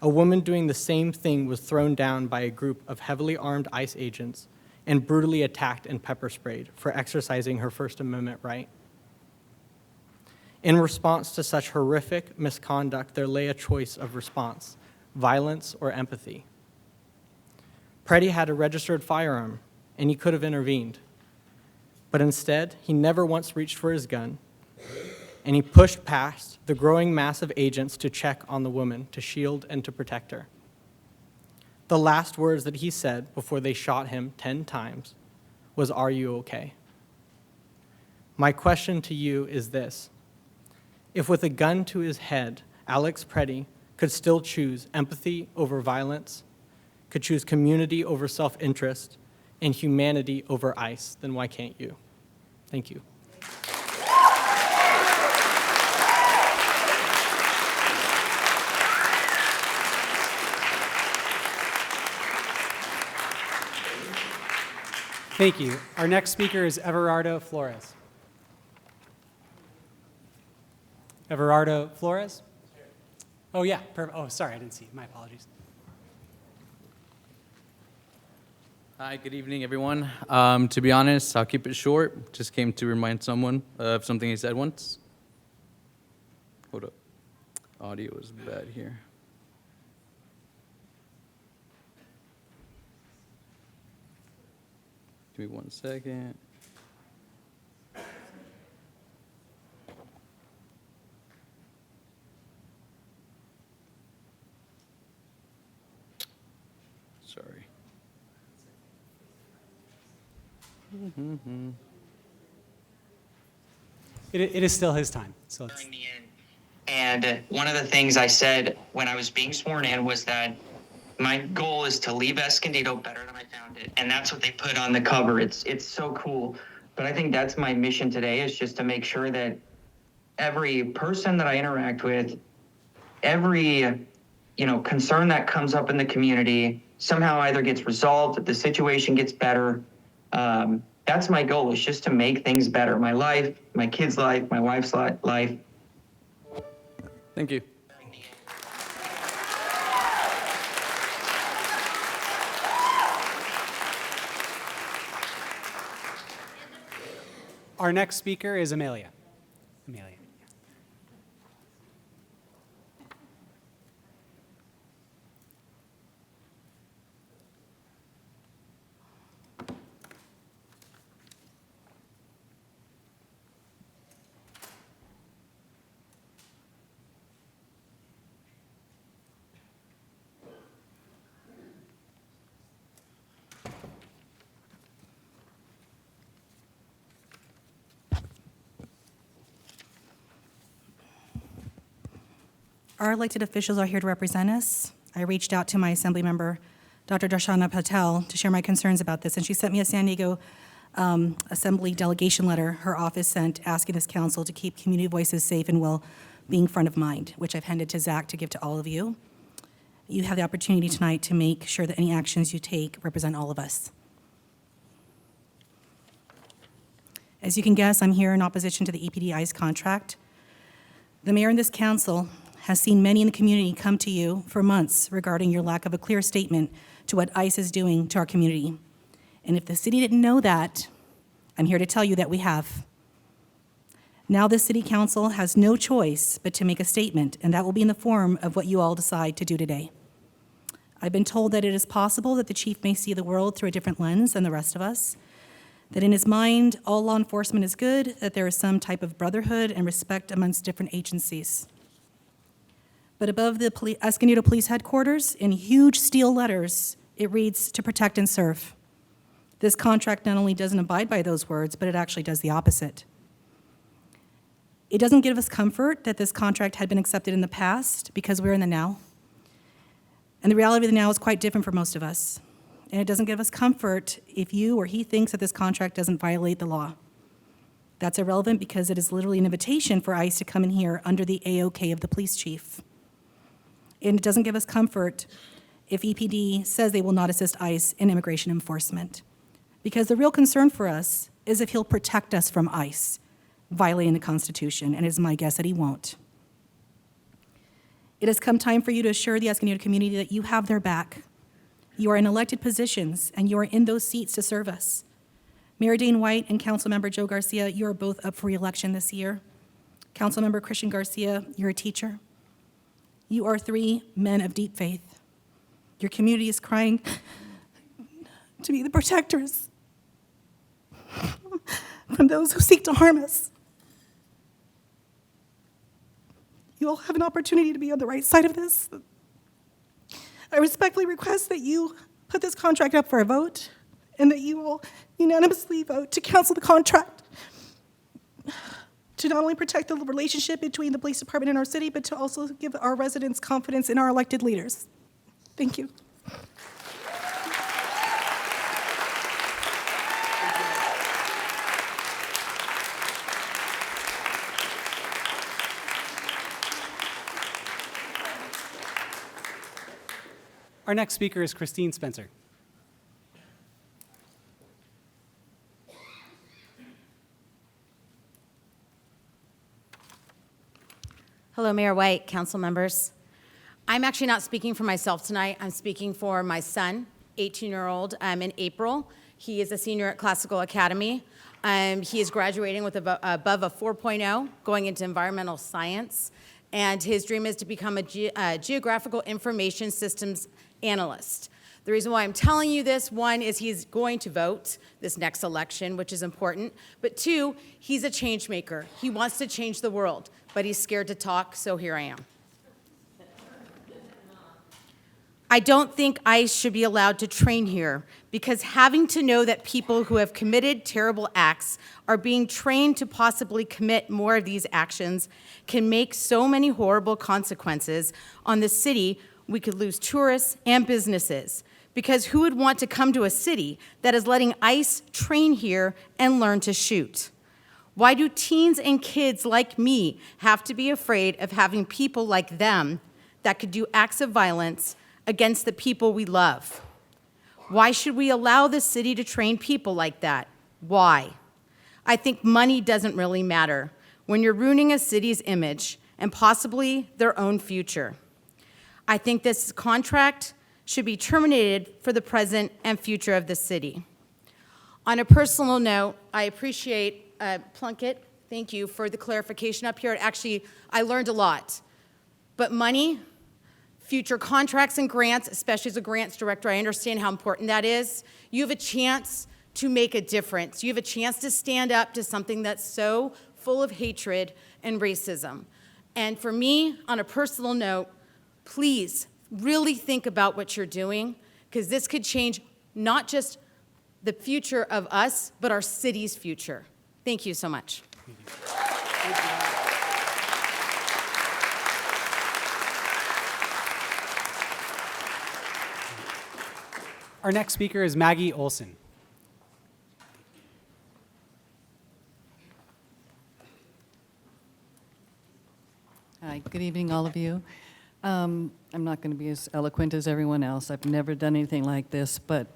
A woman doing the same thing was thrown down by a group of heavily armed ICE agents and brutally attacked and pepper sprayed for exercising her First Amendment right. In response to such horrific misconduct, there lay a choice of response: violence or empathy. Preddy had a registered firearm, and he could have intervened. But instead, he never once reached for his gun, and he pushed past the growing mass of agents to check on the woman, to shield and to protect her. The last words that he said before they shot him 10 times was, "Are you okay?" My question to you is this: if with a gun to his head, Alex Preddy could still choose empathy over violence, could choose community over self-interest, and humanity over ICE, then why can't you? Thank you. Thank you. Our next speaker is Everardo Flores. Everardo Flores? Oh, yeah. Oh, sorry, I didn't see. My apologies. Hi, good evening, everyone. To be honest, I'll keep it short. Just came to remind someone of something he said once. Hold up. Audio is bad here. Give me 1 second. Sorry. It is still his time. So it's, And one of the things I said when I was being sworn in was that my goal is to leave Escondido better than I found it. And that's what they put on the cover. It's so cool. But I think that's my mission today, is just to make sure that every person that I interact with, every concern that comes up in the community somehow either gets resolved, that the situation gets better. That's my goal, is just to make things better. My life, my kids' life, my wife's life. Thank you. our next speaker is Amelia. Amelia. Our elected officials are here to represent us. I reached out to my Assembly member, Dr. Darshana Patel, to share my concerns about this, and she sent me a San Diego Assembly delegation letter her office sent asking this council to keep community voices safe and well-being front of mind, which I've handed to Zach to give to all of you. You have the opportunity tonight to make sure that any actions you take represent all of us. As you can guess, I'm here in opposition to the EPD ICE contract. The mayor and this council has seen many in the community come to you for months regarding your lack of a clear statement to what ICE is doing to our community. And if the city didn't know that, I'm here to tell you that we have. Now the city council has no choice but to make a statement, and that will be in the form of what you all decide to do today. I've been told that it is possible that the chief may see the world through a different lens than the rest of us, that in his mind, all law enforcement is good, that there is some type of brotherhood and respect amongst different agencies. But above the Escondido Police Headquarters, in huge steel letters, it reads, "To protect and serve." This contract not only doesn't abide by those words, but it actually does the opposite. It doesn't give us comfort that this contract had been accepted in the past, because we're in the now. And the reality of the now is quite different for most of us. And it doesn't give us comfort if you or he thinks that this contract doesn't violate the law. That's irrelevant because it is literally an invitation for ICE to come in here under the AOK of the police chief. And it doesn't give us comfort if EPD says they will not assist ICE in immigration enforcement. Because the real concern for us is if he'll protect us from ICE violating the Constitution, and it is my guess that he won't. It has come time for you to assure the Escondido community that you have their back. You are in elected positions, and you are in those seats to serve us. Mayor Dane White and Councilmember Joe Garcia, you are both up for re-election this year. Councilmember Christian Garcia, you're a teacher. You are three men of deep faith. Your community is crying to be the protectors from those who seek to harm us. You all have an opportunity to be on the right side of this. I respectfully request that you put this contract up for a vote and that you will unanimously vote to cancel the contract, to not only protect the relationship between the police department and our city, but to also give our residents confidence in our elected leaders. Thank you. Our next speaker is Christine Spencer. Hello, Mayor White, council members. I'm actually not speaking for myself tonight. I'm speaking for my son, 18-year-old in April. He is a senior at Classical Academy. He is graduating with above a 4.0, going into environmental science. And his dream is to become a geographical information systems analyst. The reason why I'm telling you this, one, is he's going to vote this next election, which is important. But two, he's a change maker. He wants to change the world, but he's scared to talk, so here I am. I don't think ICE should be allowed to train here because having to know that people who have committed terrible acts are being trained to possibly commit more of these actions can make so many horrible consequences on the city. We could lose tourists and businesses because who would want to come to a city that is letting ICE train here and learn to shoot? Why do teens and kids like me have to be afraid of having people like them that could do acts of violence against the people we love? Why should we allow the city to train people like that? Why? I think money doesn't really matter when you're ruining a city's image and possibly their own future. I think this contract should be terminated for the present and future of the city. On a personal note, I appreciate Plunkett, thank you for the clarification up here. Actually, I learned a lot. But money, future contracts and grants, especially as a grants director, I understand how important that is. You have a chance to make a difference. You have a chance to stand up to something that's so full of hatred and racism. And for me, on a personal note, please really think about what you're doing, because this could change not just the future of us, but our city's future. Thank you so much. Our next speaker is Maggie Olson. Hi, good evening, all of you. I'm not going to be as eloquent as everyone else. I've never done anything like this, but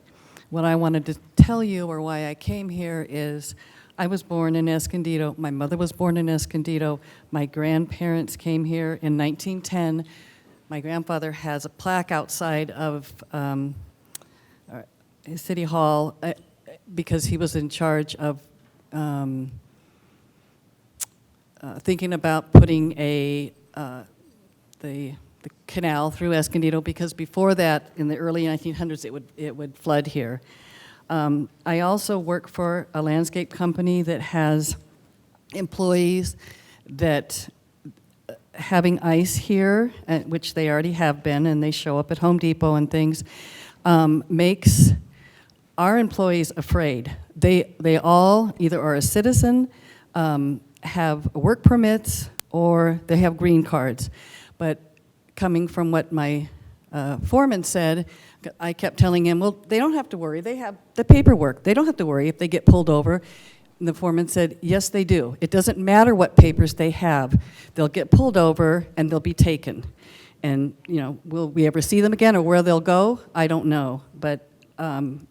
what I wanted to tell you, or why I came here, is I was born in Escondido. My mother was born in Escondido. My grandparents came here in 1910. My grandfather has a plaque outside of City Hall because he was in charge of thinking about putting the canal through Escondido, because before that, in the early 1900s, it would flood here. I also work for a landscape company that has employees that having ICE here, which they already have been, and they show up at Home Depot and things, makes our employees afraid. They all either are a citizen, have work permits, or they have green cards. But coming from what my foreman said, I kept telling him, well, they don't have to worry. They have the paperwork. They don't have to worry if they get pulled over. And the foreman said, yes, they do. It doesn't matter what papers they have. They'll get pulled over and they'll be taken. And, you know, will we ever see them again or where they'll go? I don't know. But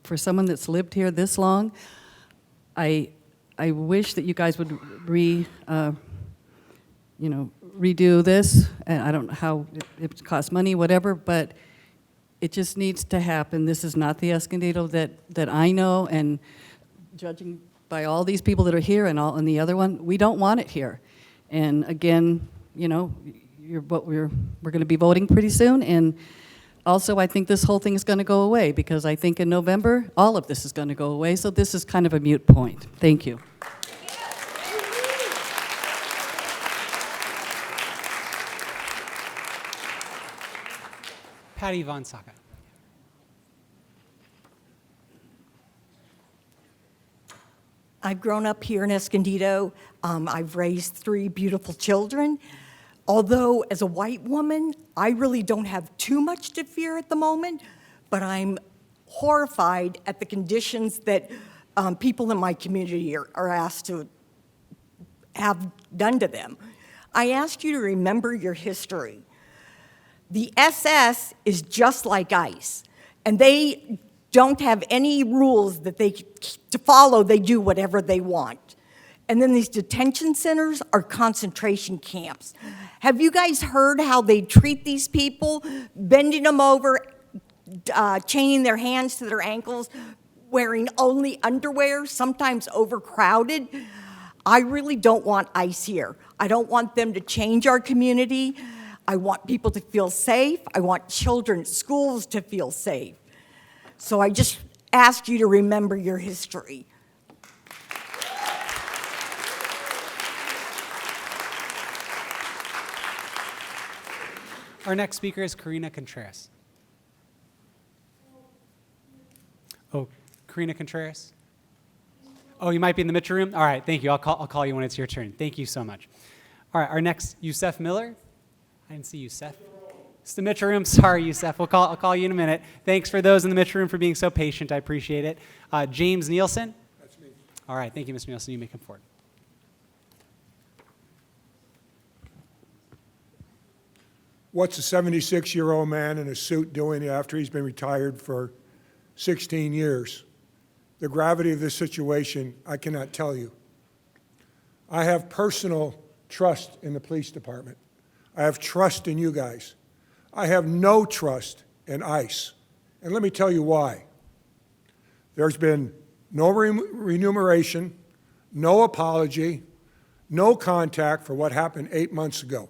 for someone that's lived here this long, I wish that you guys would redo this. And I don't know how it costs money, whatever, but it just needs to happen. This is not the Escondido that I know, and judging by all these people that are here and the other one, we don't want it here. And again, you know, we're going to be voting pretty soon, and also I think this whole thing is going to go away, because I think in November all of this is going to go away. So this is kind of a moot point. Thank you. Patty Von Saka. I've grown up here in Escondido. I've raised 3 beautiful children. Although, as a white woman, I really don't have too much to fear at the moment, but I'm horrified at the conditions that people in my community are asked to have done to them. I ask you to remember your history. The SS is just like ICE, and they don't have any rules that to follow. They do whatever they want. And then these detention centers are concentration camps. Have you guys heard how they treat these people, bending them over, chaining their hands to their ankles, wearing only underwear, sometimes overcrowded. I really don't want ICE here. I don't want them to change our community. I want people to feel safe. I want children at schools to feel safe. So I just ask you to remember your history. Our next speaker is Karina Contreras. Oh, Karina Contreras? Oh, you might be in the Mitchell room? All right, thank you. I'll call you when it's your turn. Thank you so much. All right, our next, Yusef Miller. I didn't see Yusef. It's the Mitchell room. Sorry, Yusef. I'll call you in a minute. Thanks for those in the Mitchell room for being so patient. I appreciate it. James Nielsen. That's me. All right, thank you, Mr. Nielsen. You may come forward. What's a 76-year-old man in a suit doing after he's been retired for 16 years? The gravity of this situation, I cannot tell you. I have personal trust in the police department. I have trust in you guys. I have no trust in ICE. And let me tell you why. There's been no remuneration, no apology, no contact for what happened 8 months ago.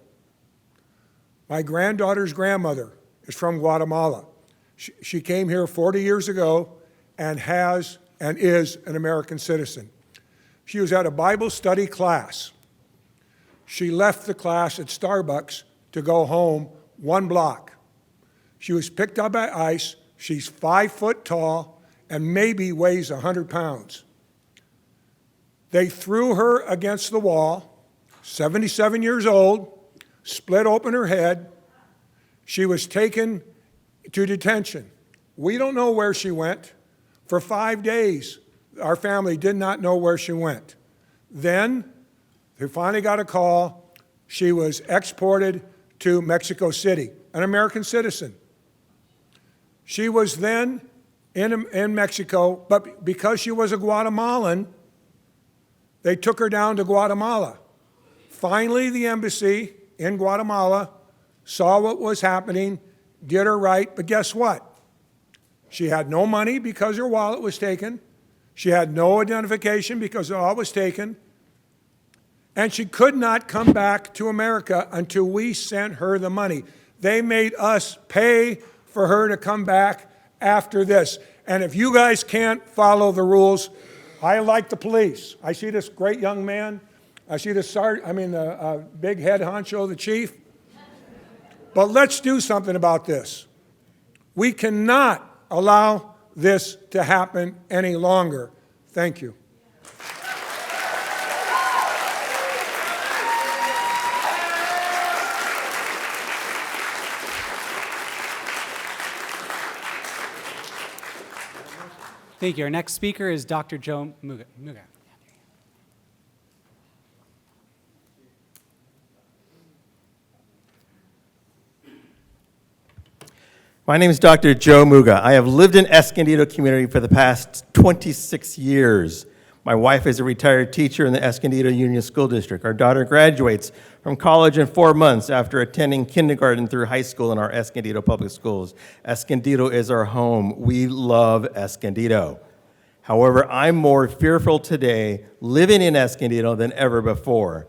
My granddaughter's grandmother is from Guatemala. She came here 40 years ago and is an American citizen. She was at a Bible study class. She left the class at Starbucks to go home 1 block. She was picked up by ICE. She's 5 foot tall and maybe weighs 100 pounds. They threw her against the wall, 77 years old, split open her head. She was taken to detention. We don't know where she went. For 5 days, our family did not know where she went. Then, they finally got a call. She was exported to Mexico City, an American citizen. She was then in Mexico, but because she was a Guatemalan, they took her down to Guatemala. Finally, the embassy in Guatemala saw what was happening, did her right, but guess what? She had no money because her wallet was taken. She had no identification because her wallet was taken. And she could not come back to America until we sent her the money. They made us pay for her to come back after this. And if you guys can't follow the rules, I like the police. I see this great young man. I see the big head honcho, the chief. But let's do something about this. We cannot allow this to happen any longer. Thank you. Thank you. Our next speaker is Dr. Joe Muga. My name is Dr. Joe Muga. I have lived in Escondido community for the past 26 years. My wife is a retired teacher in the Escondido Union School District. Our daughter graduates from college in 4 months after attending kindergarten through high school in our Escondido public schools. Escondido is our home. We love Escondido. However, I'm more fearful today living in Escondido than ever before.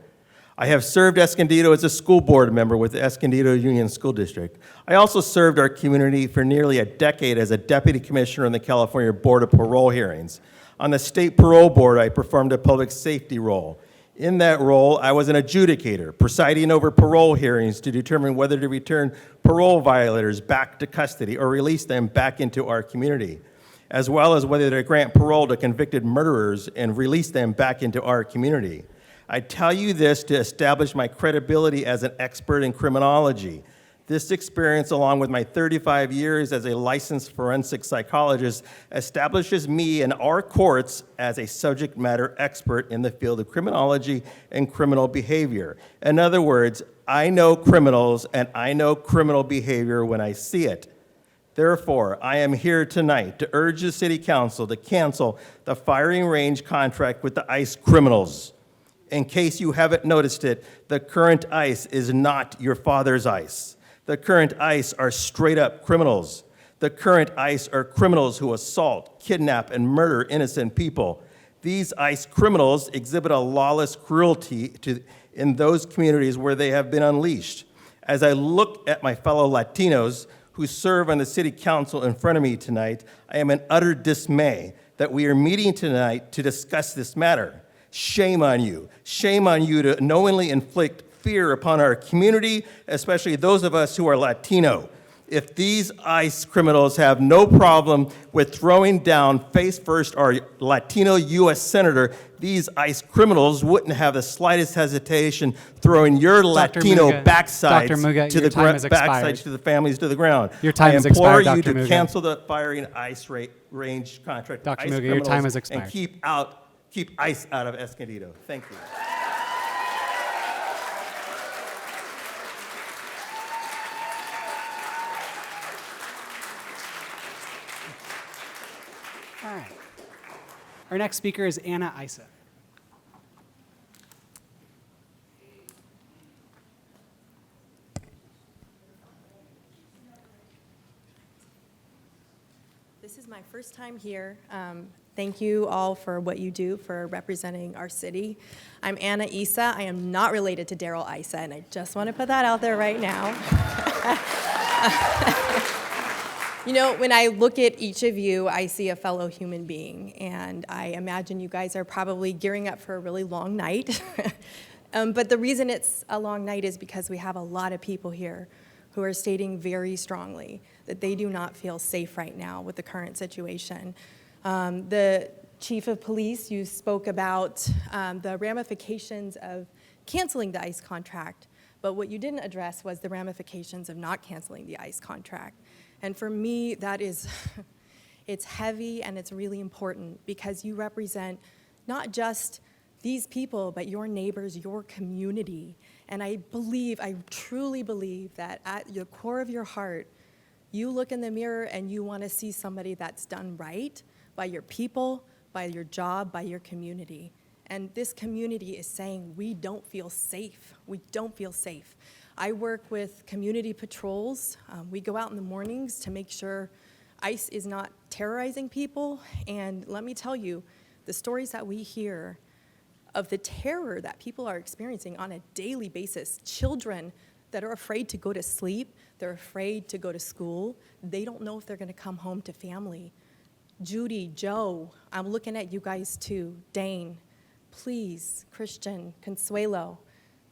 I have served Escondido as a school board member with the Escondido Union School District. I also served our community for nearly a decade as a deputy commissioner on the California Board of Parole Hearings. On the state parole board, I performed a public safety role. In that role, I was an adjudicator, presiding over parole hearings to determine whether to return parole violators back to custody or release them back into our community, as well as whether to grant parole to convicted murderers and release them back into our community. I tell you this to establish my credibility as an expert in criminology. This experience, along with my 35 years as a licensed forensic psychologist, establishes me and our courts as a subject matter expert in the field of criminology and criminal behavior. In other words, I know criminals and I know criminal behavior when I see it. Therefore, I am here tonight to urge the City Council to cancel the firing range contract with the ICE criminals. In case you haven't noticed it, the current ICE is not your father's ICE. The current ICE are straight-up criminals. The current ICE are criminals who assault, kidnap, and murder innocent people. These ICE criminals exhibit a lawless cruelty in those communities where they have been unleashed. As I look at my fellow Latinos who serve on the city council in front of me tonight, I am in utter dismay that we are meeting tonight to discuss this matter. Shame on you. Shame on you to knowingly inflict fear upon our community, especially those of us who are Latino. If these ICE criminals have no problem with throwing down face first our Latino U.S. Senator, these ICE criminals wouldn't have the slightest hesitation throwing your Latino backsides to the backsides to the families to the ground. Your time has expired, I implore you Dr. to Muga. cancel the firing ICE range contract. Dr. ICE Muga, your time has criminals expired. And keep ICE out of Escondido. Thank you. All right. Our next speaker is Anna Isa. This is my first time here. Thank you all for what you do for representing our city. I'm Anna Isa. I am not related to Daryl Isa, and I just want to put that out there right now. You know, when I look at each of you, I see a fellow human being, and I imagine you guys are probably gearing up for a really long night. But the reason it's a long night is because we have a lot of people here who are stating very strongly that they do not feel safe right now with the current situation. The chief of police, you spoke about the ramifications of canceling the ICE contract, but what you didn't address was the ramifications of not canceling the ICE contract. And for me, that is, it's heavy and it's really important because you represent not just these people, but your neighbors, your community. And I truly believe that at the core of your heart, you look in the mirror and you want to see somebody that's done right by your people, by your job, by your community. And this community is saying, we don't feel safe. We don't feel safe. I work with community patrols. We go out in the mornings to make sure ICE is not terrorizing people. And let me tell you, the stories that we hear of the terror that people are experiencing on a daily basis, children that are afraid to go to sleep, they're afraid to go to school, they don't know if they're gonna come home to family. Judy, Joe, I'm looking at you guys too, Dane, please, Christian, Consuelo,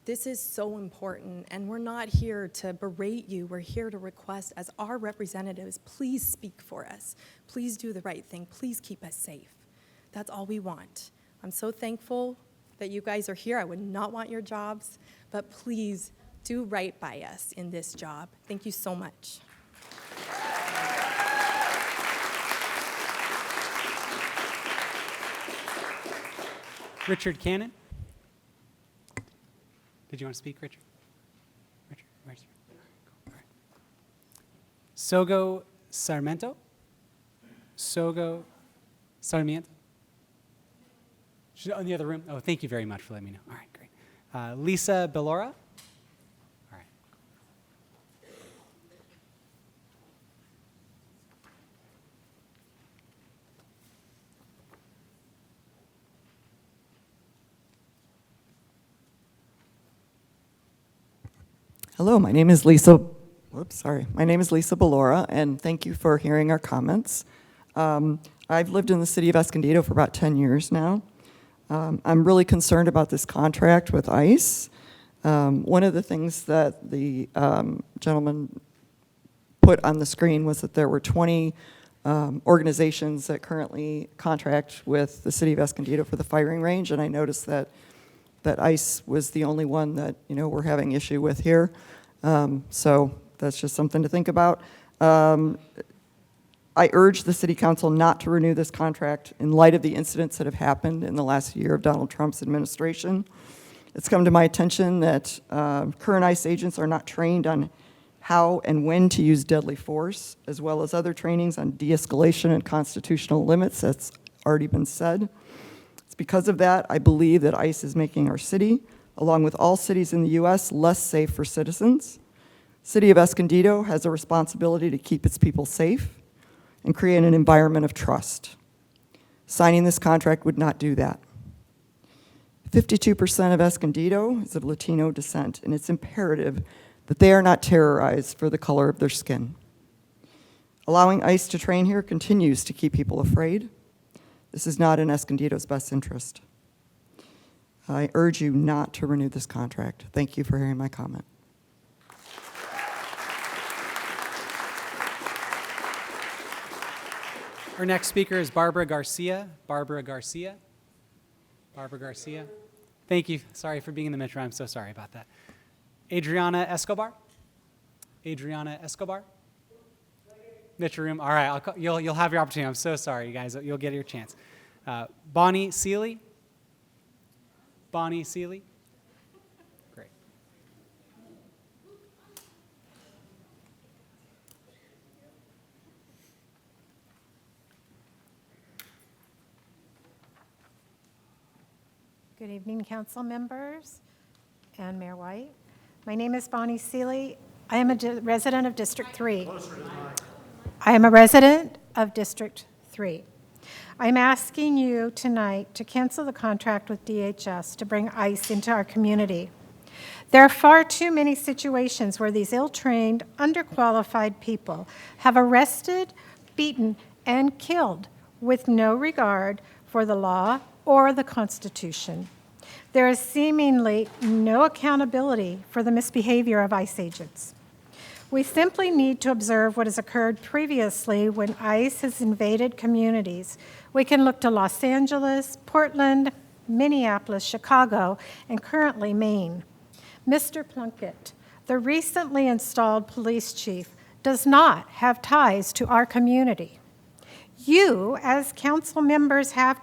this is so important, and we're not here to berate you. We're here to request, as our representatives, please speak for us. Please do the right thing. Please keep us safe. That's all we want. I'm so thankful that you guys are here. I would not want your jobs, but please do right by us in this job. Thank you so much. Richard Cannon. Did you want to speak, Richard? Richard, where's your... All right. Sogo Sarmiento? Sogo Sarmiento? She's in the other room? Oh, thank you very much for letting me know. All right, great. Lisa Bellora? All right. Hello, my name is Lisa. My name is Lisa Bellora, and thank you for hearing our comments. I've lived in the city of Escondido for about 10 years now. I'm really concerned about this contract with ICE. One of the things that the gentleman put on the screen was that there were 20 organizations that currently contract with the city of Escondido for the firing range, and I noticed that ICE was the only one that we're having issue with here. So that's just something to think about. I urge the City Council not to renew this contract in light of the incidents that have happened in the last year of Donald Trump's administration. It's come to my attention that current ICE agents are not trained on how and when to use deadly force, as well as other trainings on de-escalation and constitutional limits. That's already been said. It's because of that, I believe that ICE is making our city, along with all cities in the U.S., less safe for citizens. City of Escondido has a responsibility to keep its people safe. and create an environment of trust. Signing this contract would not do that. 52% of Escondido is of Latino descent, and it's imperative that they are not terrorized for the color of their skin. Allowing ICE to train here continues to keep people afraid. This is not in Escondido's best interest. I urge you not to renew this contract. Thank you for hearing my comment. Our next speaker is Barbara Garcia. Barbara Garcia. Barbara Garcia. Thank you. Sorry for being in the metro. I'm so sorry about that. Adriana Escobar. Adriana Escobar. Metro room. All right. You'll have your opportunity. I'm so sorry, you guys. You'll get your chance. Bonnie Seeley. Bonnie Seeley. Great. Good evening, council members and Mayor White. My name is Bonnie Seeley. I am a resident of District 3. I am a resident of District 3. I'm asking you tonight to cancel the contract with DHS to bring ICE into our community. There are far too many situations where these ill-trained, underqualified people have arrested, beaten, and killed with no regard for the law or the Constitution. There is seemingly no accountability for the misbehavior of ICE agents. We simply need to observe what has occurred previously when ICE has invaded communities. We can look to Los Angeles, Portland, Minneapolis, Chicago, and currently Maine. Mr. Plunkett, the recently installed police chief, does not have ties to our community. You, as council members, have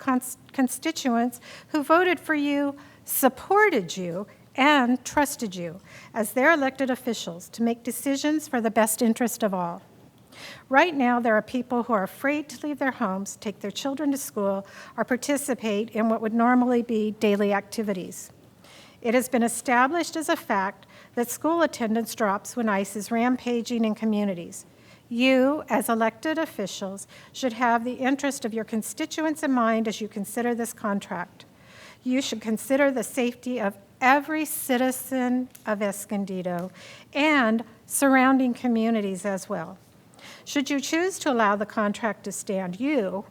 constituents who voted for you, supported you, and trusted you as their elected officials to make decisions for the best interest of all. Right now, there are people who are afraid to leave their homes, take their children to school, or participate in what would normally be daily activities. It has been established as a fact that school attendance drops when ICE is rampaging in communities. You, as elected officials, should have the interest of your constituents in mind as you consider this contract. You should consider the safety of every citizen of Escondido and surrounding communities as well. Should you choose to allow the contract to stand, you,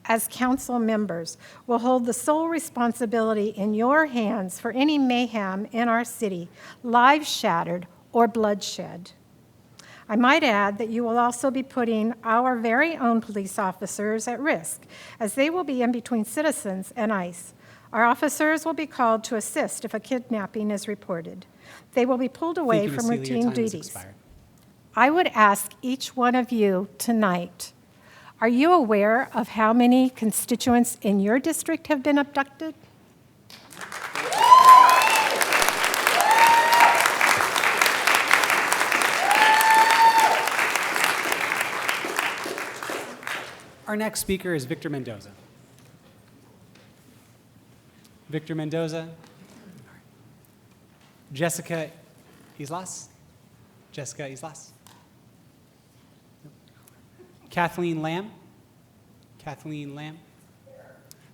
as council members, will hold the sole responsibility in your hands for any mayhem in our city, lives shattered or bloodshed. I might add that you will also be putting our very own police officers at risk, as they will be in between citizens and ICE. Our officers will be called to assist if a kidnapping is reported. They will be pulled away from routine duties. I would ask each one of you tonight, are you aware of how many constituents in your district have been abducted? Our next speaker is Victor Mendoza. Victor Mendoza. Jessica Islas. Jessica Islas. Kathleen Lamb. Kathleen Lamb.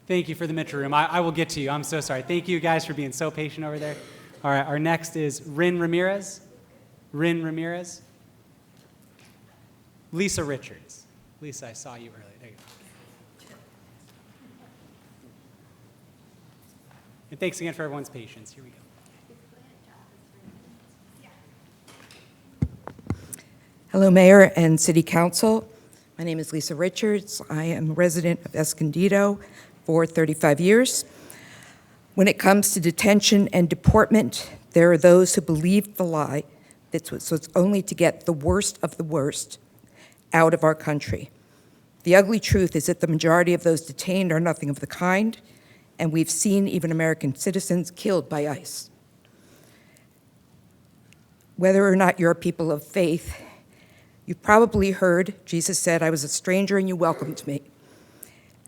Thank you for the metro room. I will get to you. I'm so sorry. Thank you guys for being so patient over there. All right, our next is Rin Ramirez. Rin Ramirez. Lisa Richards. Lisa, I saw you earlier. There you go. And thanks again for everyone's patience. Here we go. Hello, Mayor and City Council. My name is Lisa Richards. I am a resident of Escondido for 35 years. When it comes to detention and deportment, there are those who believe the lie that it's only to get the worst of the worst out of our country. The ugly truth is that the majority of those detained are nothing of the kind, and we've seen even American citizens killed by ICE. Whether or not you're a people of faith, you've probably heard Jesus said, "I was a stranger and you welcomed me,"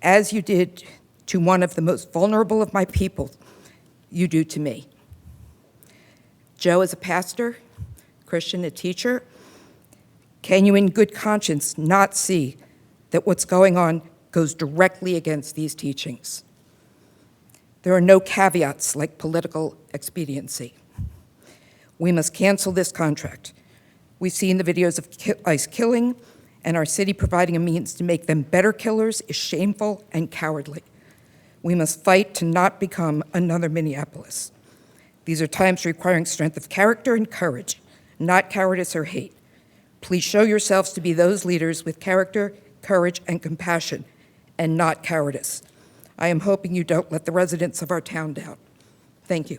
as you did to one of the most vulnerable of my people, you do to me. Joe is a pastor, Christian, a teacher. Can you in good conscience not see that what's going on goes directly against these teachings? There are no caveats like political expediency. We must cancel this contract. We've seen the videos of ICE killing, and our city providing a means to make them better killers is shameful and cowardly. We must fight to not become another Minneapolis. These are times requiring strength of character and courage, not cowardice or hate. Please show yourselves to be those leaders with character, courage, and compassion, and not cowardice. I am hoping you don't let the residents of our town down. Thank you.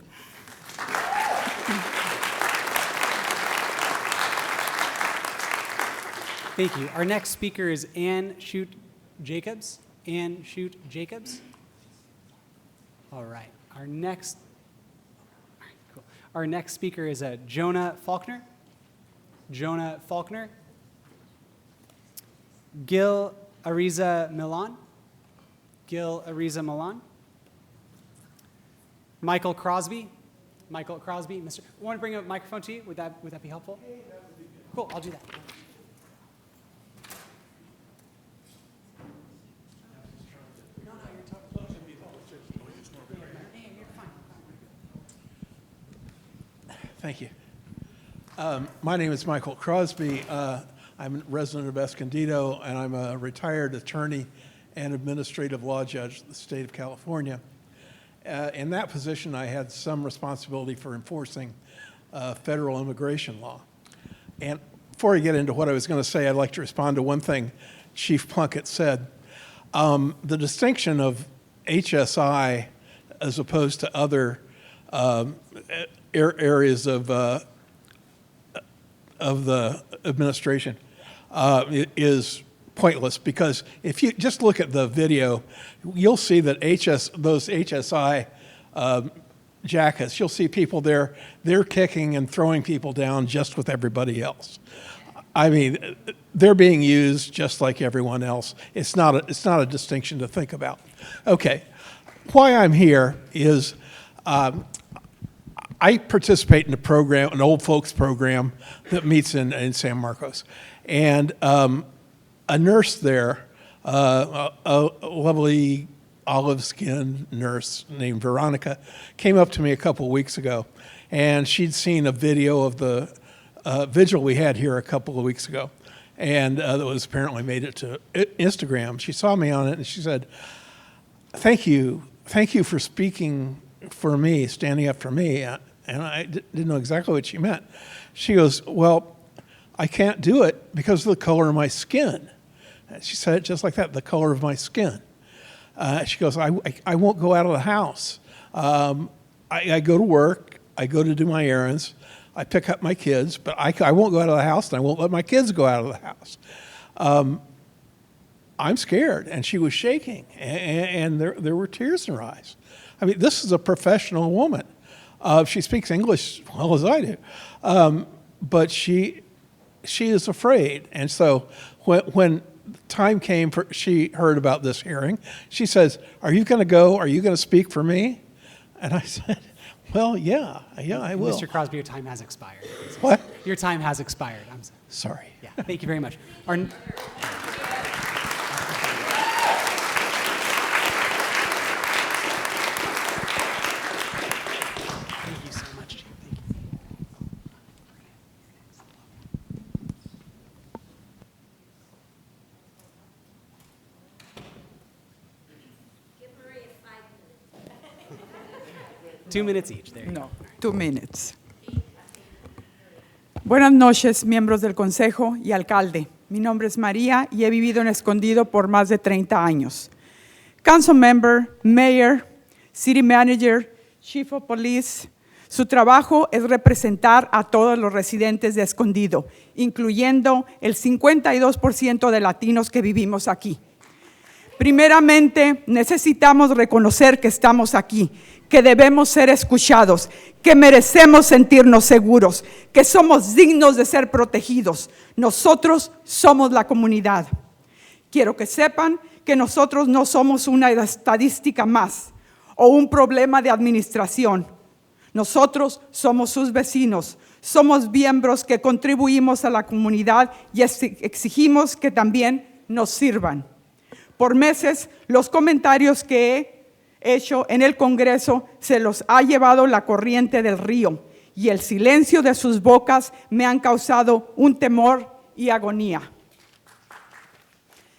Thank you. Our next speaker is Ann Shute-Jacobs. Ann Shute-Jacobs. All right. Our next speaker is Jonah Faulkner. Jonah Faulkner. Gil Ariza Milan. Gil Ariza Milan. Michael Crosby. Michael Crosby. Mr. Want to bring a microphone to you? Would that be helpful? Cool. I'll do that. Thank you. My name is Michael Crosby. I'm a resident of Escondido, and I'm a retired attorney and administrative law judge of the state of California. In that position, I had some responsibility for enforcing federal immigration law. And before I get into what I was going to say, I'd like to respond to one thing Chief Plunkett said. The distinction of HSI as opposed to other areas of the administration is pointless, because if you just look at the video, you'll see that those HSI jackets, you'll see people there, they're kicking and throwing people down just with everybody else. I mean, they're being used just like everyone else. It's not a distinction to think about. Okay, why I'm here is I participate in a program, an old folks program that meets in San Marcos. And a nurse there, a lovely olive-skinned nurse named Veronica, came up to me a couple weeks ago, and she'd seen a video of the vigil we had here a couple of weeks ago, and that was apparently made it to Instagram. She saw me on it, and she said, thank you for speaking for me, standing up for me. And I didn't know exactly what she meant. She goes, well, I can't do it because of the color of my skin. And she said it just like that, the color of my skin. She goes, I won't go out of the house. I go to work, I go to do my errands, I pick up my kids, but I won't go out of the house, and I won't let my kids go out of the house. I'm scared. And she was shaking, and there were tears in her eyes. I mean, this is a professional woman. She speaks English as well as I do, but she is afraid. And so when time came for, she heard about this hearing, she says, are you going to go? Are you going to speak for me? And I said, well, yeah, I will. Mr. Crosby, your time has expired. What? Your time has expired. I'm sorry. Yeah, thank you very much. Thank you so much, Chief. Thank you. 2 minutes each. There you No, 2 minutes. Buenas noches, miembros del Consejo y alcalde. Mi nombre es María y he vivido en Escondido por más de 30 años. Council member, mayor, city manager, chief of police, su trabajo es representar a todos los residentes de Escondido, incluyendo el 52% de latinos que vivimos aquí. Primeramente, necesitamos reconocer que estamos aquí, que debemos ser escuchados, que merecemos sentirnos seguros, que somos dignos de ser protegidos. Nosotros somos la comunidad. Quiero que sepan que nosotros no somos una estadística más o un problema de administración. Nosotros somos sus vecinos, Somos miembros que contribuimos a la comunidad y exigimos que también nos sirvan. Por meses, los comentarios que he hecho en el Congreso se los ha llevado la corriente del río y el silencio de sus bocas me han causado un temor y agonía.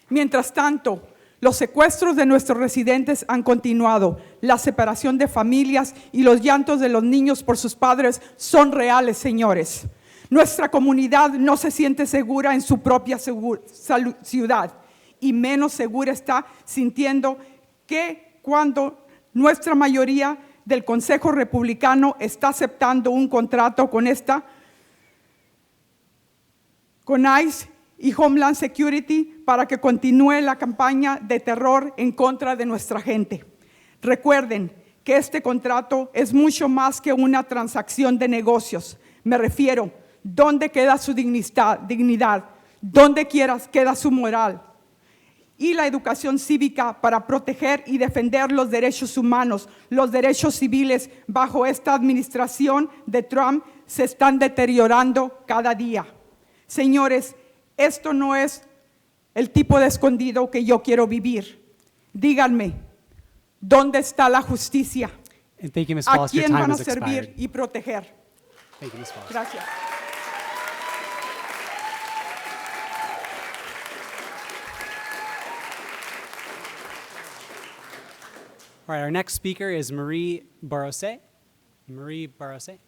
Mientras tanto, los secuestros de nuestros residentes han continuado, la separación de familias y los llantos de los niños por sus padres son reales, señores. Nuestra comunidad no se siente segura en su propia ciudad y menos segura está sintiendo que cuando nuestra mayoría del Consejo Republicano está aceptando un contrato con ICE y Homeland Security para que continúe la campaña de terror en contra de nuestra gente. Recuerden que este contrato es mucho más que una transacción de negocios. Me refiero, ¿dónde queda su dignidad? ¿Dónde queda su moral? Y la educación cívica para proteger y defender los derechos humanos, los derechos civiles bajo esta administración de Trump se están deteriorando cada día. Señores, esto no es el tipo de Escondido que yo quiero vivir. Díganme, ¿dónde está la justicia? Thank you, Ms. ¿A Wallace. Your quién time van a has servir expired. y proteger? Thank you, Ms. Wallace. Gracias. All right, our next speaker is Marie Barroset. Marie Barroset.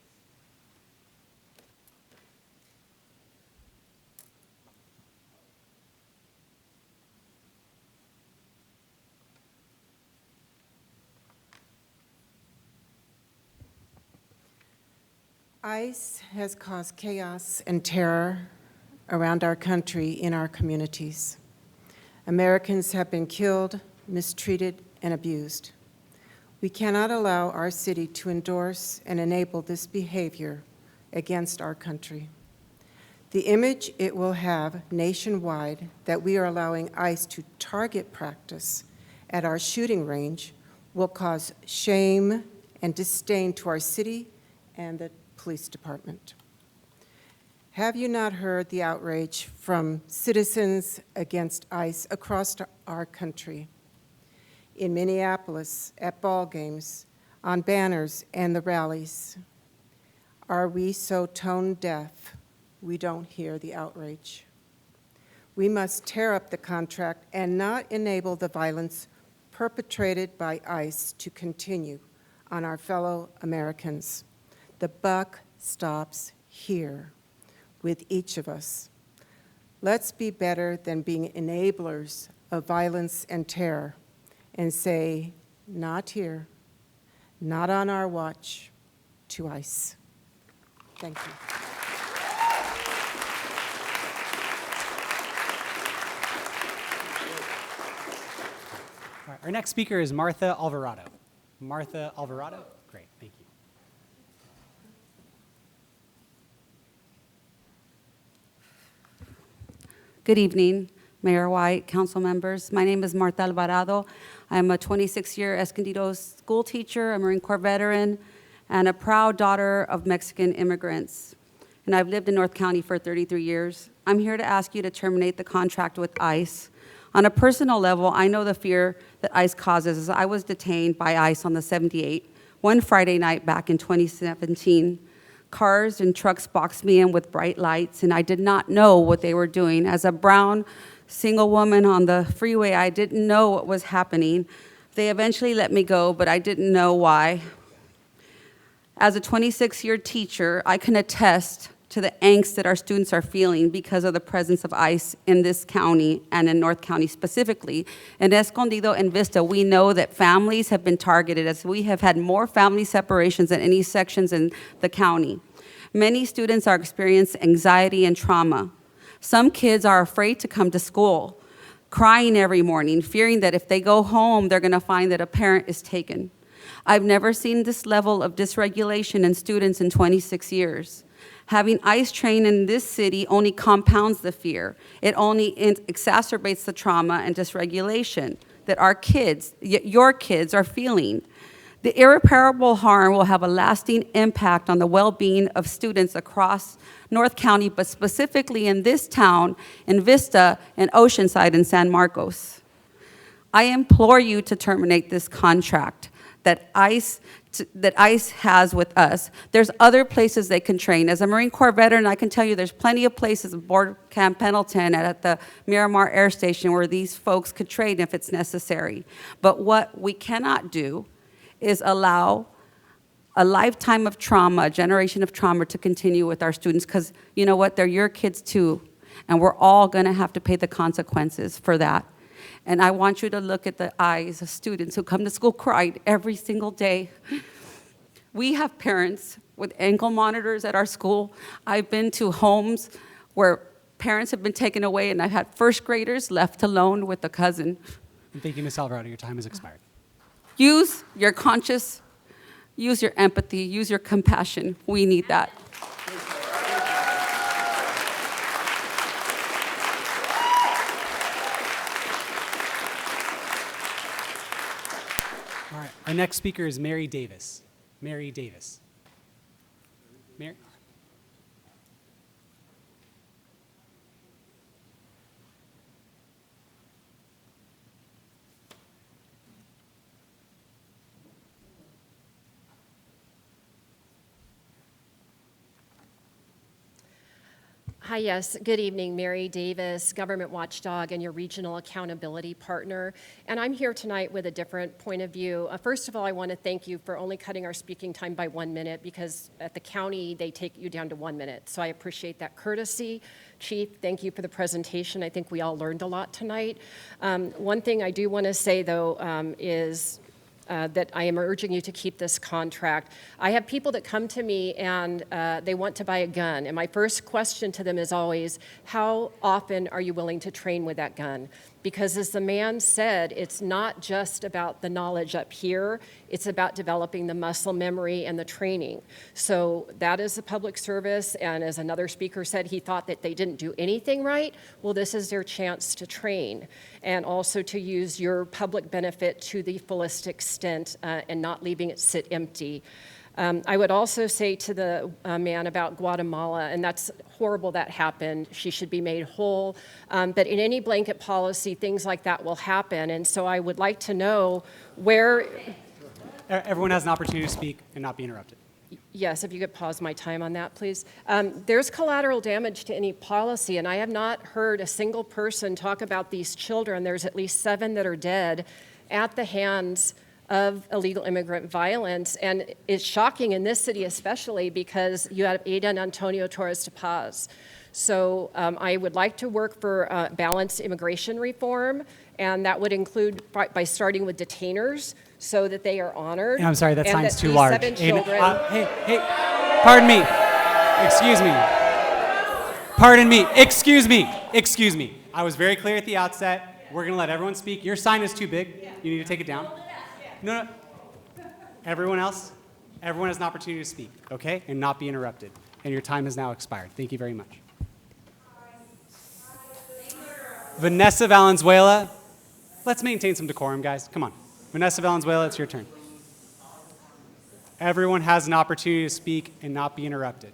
ICE has caused chaos and terror around our country in our communities. Americans have been killed, mistreated, and abused. We cannot allow our city to endorse and enable this behavior against our country. The image it will have nationwide that we are allowing ICE to target practice at our shooting range will cause shame and disdain to our city and the police department. Have you not heard the outrage from citizens against ICE across our country? In Minneapolis, at ball games, on banners and the rallies. Are we so tone deaf we don't hear the outrage? We must tear up the contract and not enable the violence perpetrated by ICE to continue on our fellow Americans. The buck stops here with each of us. Let's be better than being enablers of violence and terror and say, not here, not on our watch, to ICE. Thank you. All right, our next speaker is Martha Alvarado. Martha Alvarado? Great, thank you. Good evening, Mayor White, council members. My name is Martha Alvarado. I'm a 26-year Escondido school teacher, a Marine Corps veteran, and a proud daughter of Mexican immigrants. And I've lived in North County for 33 years. I'm here to ask you to terminate the contract with ICE. On a personal level, I know the fear that ICE causes as I was detained by ICE on the 78 one Friday night back in 2017. Cars and trucks boxed me in with bright lights, and I did not know what they were doing. As a brown single woman on the freeway, I didn't know what was happening. They eventually let me go, but I didn't know why. As a 26-year teacher, I can attest to the angst that our students are feeling because of the presence of ICE in this county and in North County specifically. In Escondido and Vista, we know that families have been targeted as we have had more family separations than any sections in the county. Many students are experiencing anxiety and trauma. Some kids are afraid to come to school, crying every morning, fearing that if they go home, they're gonna find that a parent is taken. I've never seen this level of dysregulation in students in 26 years. Having ICE trained in this city only compounds the fear. It only exacerbates the trauma and dysregulation that our kids, your kids, are feeling. The irreparable harm will have a lasting impact on the well-being of students across North County, but specifically in this town, in Vista, and Oceanside, and San Marcos. I implore you to terminate this contract that ICE has with us. There's other places they can train. As a Marine Corps veteran, I can tell you there's plenty of places aboard Camp Pendleton and at the Miramar Air Station where these folks could train if it's necessary. But what we cannot do is allow a lifetime of trauma, a generation of trauma to continue with our students, because you know what, they're your kids too, and we're all gonna have to pay the consequences for that. And I want you to look at the eyes of students who come to school crying every single day. We have parents with ankle monitors at our school. I've been to homes where parents have been taken away, and I've had first graders left alone with a cousin. And thank you, Ms. Alvarado. Your time has expired. Use your conscience, use your empathy, use your compassion. We need that. All right. Our next speaker is Mary Davis. Mary Davis. Mary? Hi, yes. Good evening. Mary Davis, Government Watchdog and your Regional Accountability Partner. And I'm here tonight with a different point of view. First of all, I want to thank you for only cutting our speaking time by 1 minute, because at the county, they take you down to 1 minute. So I appreciate that courtesy. Chief, thank you for the presentation. I think we all learned a lot tonight. One thing I do want to say, though, is that I am urging you to keep this contract. I have people that come to me and they want to buy a gun. And my first question to them is always, how often are you willing to train with that gun? Because as the man said, it's not just about the knowledge up here, it's about developing the muscle memory and the training. So that is a public service, and as another speaker said, he thought that they didn't do anything right. Well, this is their chance to train, and also to use your public benefit to the fullest extent and not leaving it sit empty. I would also say to the man about Guatemala, and that's horrible that happened, she should be made whole, but in any blanket policy, things like that will happen, and so I would like to know where... Everyone has an opportunity to speak and not be interrupted. Yes, if you could pause my time on that, please. There's collateral damage to any policy, and I have not heard a single person talk about these children. There's at least 7 that are dead at the hands of illegal immigrant violence, and it's shocking in this city especially because you have Ada and Antonio Torres de Paz. So I would like to work for balanced immigration reform, and that would include by starting with detainers so that they are honored. I'm sorry, that and sign's that too these large. 7 children, Hey, pardon me. Excuse me. Pardon me. Excuse me. I was very clear at the outset. We're going to let everyone speak. Your sign is too big. You need to take it down. No. Everyone else? Everyone has an opportunity to speak, okay? And not be interrupted. And your time has now expired. Thank you very much. Vanessa Valenzuela. Let's maintain some decorum, guys. Come on. Vanessa Valenzuela, it's your turn. Everyone has an opportunity to speak and not be interrupted.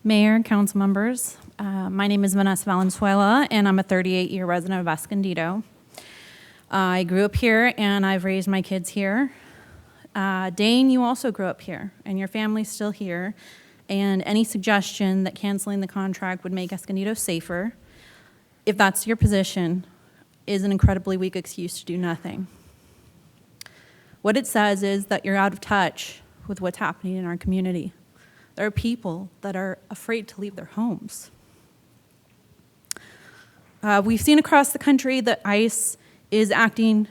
Mayor, council members, my name is Vanessa Valenzuela, and I'm a 38-year resident of Escondido. I grew up here, and I've raised my kids here. Dane, you also grew up here, and your family's still here, and any suggestion that canceling the contract would make Escondido safer, if that's your position, is an incredibly weak excuse to do nothing. What it says is that you're out of touch with what's happening in our community. There are people that are afraid to leave their homes. We've seen across the country that ICE is acting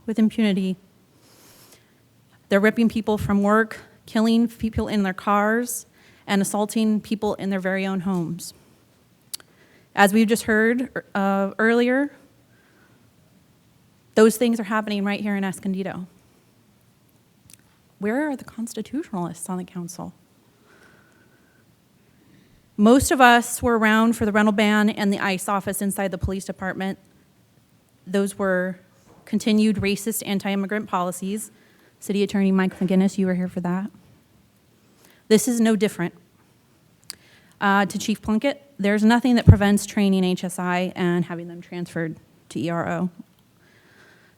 with impunity. They're ripping people from work, killing people in their cars, and assaulting people in their very own homes. As we've just heard earlier, those things are happening right here in Escondido. Where are the constitutionalists on the council? Most of us were around for the rental ban and the ICE office inside the police department. Those were continued racist anti-immigrant policies. City Attorney Mike McGinnis, you were here for that. This is no different. To Chief Plunkett, there's nothing that prevents training HSI and having them transferred to ERO.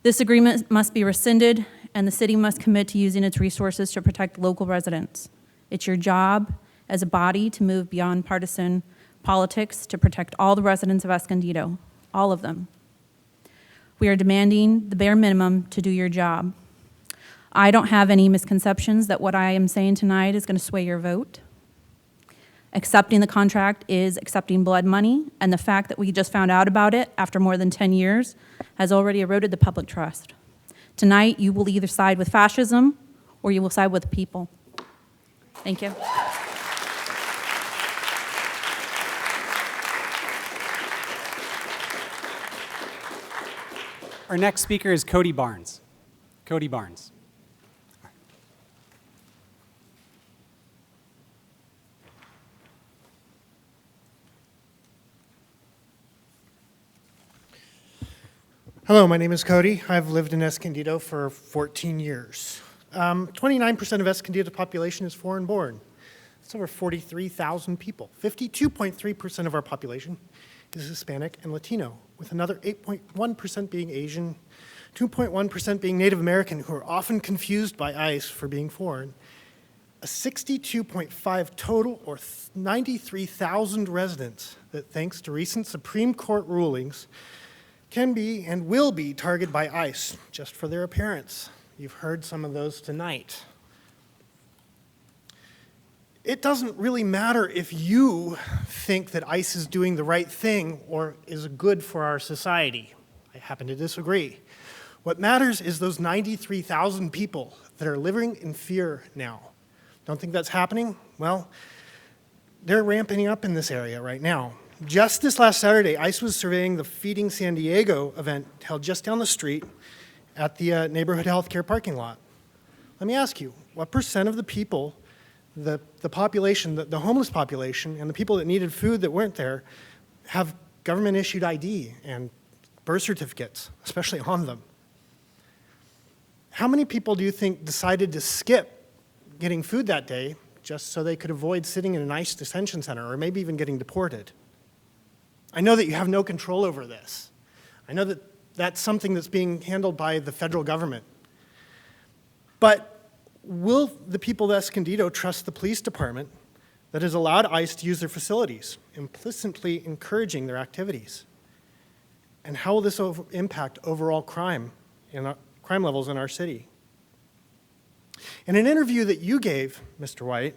This agreement must be rescinded, and the city must commit to using its resources to protect local residents. It's your job as a body to move beyond partisan politics to protect all the residents of Escondido, all of them. We are demanding the bare minimum to do your job. I don't have any misconceptions that what I am saying tonight is going to sway your vote. Accepting the contract is accepting blood money, and the fact that we just found out about it after more than 10 years has already eroded the public trust. Tonight, you will either side with fascism or you will side with the people. Thank you. Our next speaker is Cody Barnes. Cody Barnes. Hello, my name is Cody. I've lived in Escondido for 14 years. 29% of Escondido's population is foreign-born. That's over 43,000 people. 52.3% of our population is Hispanic and Latino, with another 8.1% being Asian, 2.1% being Native American, who are often confused by ICE for being foreign, a 62.5 total, or 93,000 residents that, thanks to recent Supreme Court rulings, can be and will be targeted by ICE just for their appearance. You've heard some of those tonight. It doesn't really matter if you think that ICE is doing the right thing or is good for our society. I happen to disagree. What matters is those 93,000 people that are living in fear now. Don't think that's happening? Well, they're ramping up in this area right now. Just this last Saturday, ICE was surveying the Feeding San Diego event held just down the street at the neighborhood healthcare parking lot. Let me ask you, what percent of the people, the population, the homeless population, and the people that needed food that weren't there have government-issued ID and birth certificates, especially on them? How many people do you think decided to skip getting food that day just so they could avoid sitting in an ICE detention center or maybe even getting deported? I know that you have no control over this. I know that that's something that's being handled by the federal government. But will the people of Escondido trust the police department that has allowed ICE to use their facilities, implicitly encouraging their activities? And how will this impact overall crime levels in our city? In an interview that you gave, Mr. White,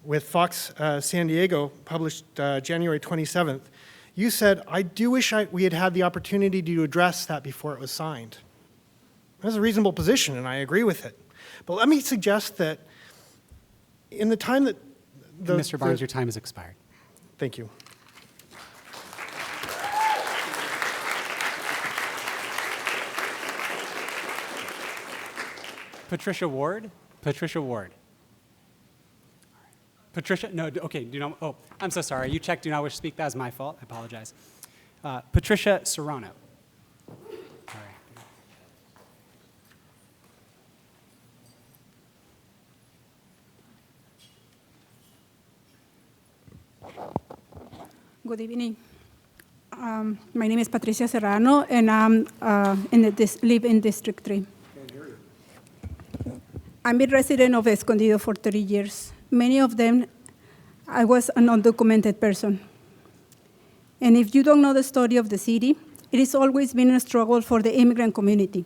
with Fox San Diego, published January 27th, you said, "I do wish we had had the opportunity to address that before it was signed." That's a reasonable position, and I agree with it. But let me suggest that in the time that Mr. Barnes, your time has expired. Thank you. Patricia Ward? Patricia Ward. Patricia, no, okay, do not, oh, I'm so sorry. You checked do not wish to speak. That was my fault. I apologize. Patricia Serrano. All right. Good evening. My name is Patricia Serrano, and I'm live in District 3. I'm a resident of Escondido for 30 years. Many of them, I was an undocumented person. And if you don't know the story of the city, it has always been a struggle for the immigrant community.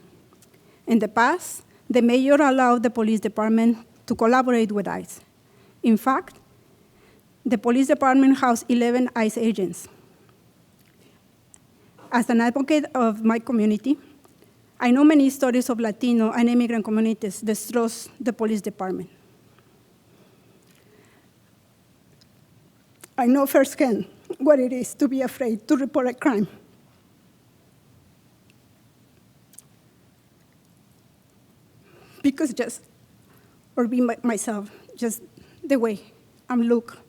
In the past, the mayor allowed the police department to collaborate with ICE. In fact, the police department housed 11 ICE agents. As an advocate of my community, I know many stories of Latino and immigrant communities distrust the police department. I know firsthand what it is to be afraid to report a crime. Because or be myself, just the way I'm look.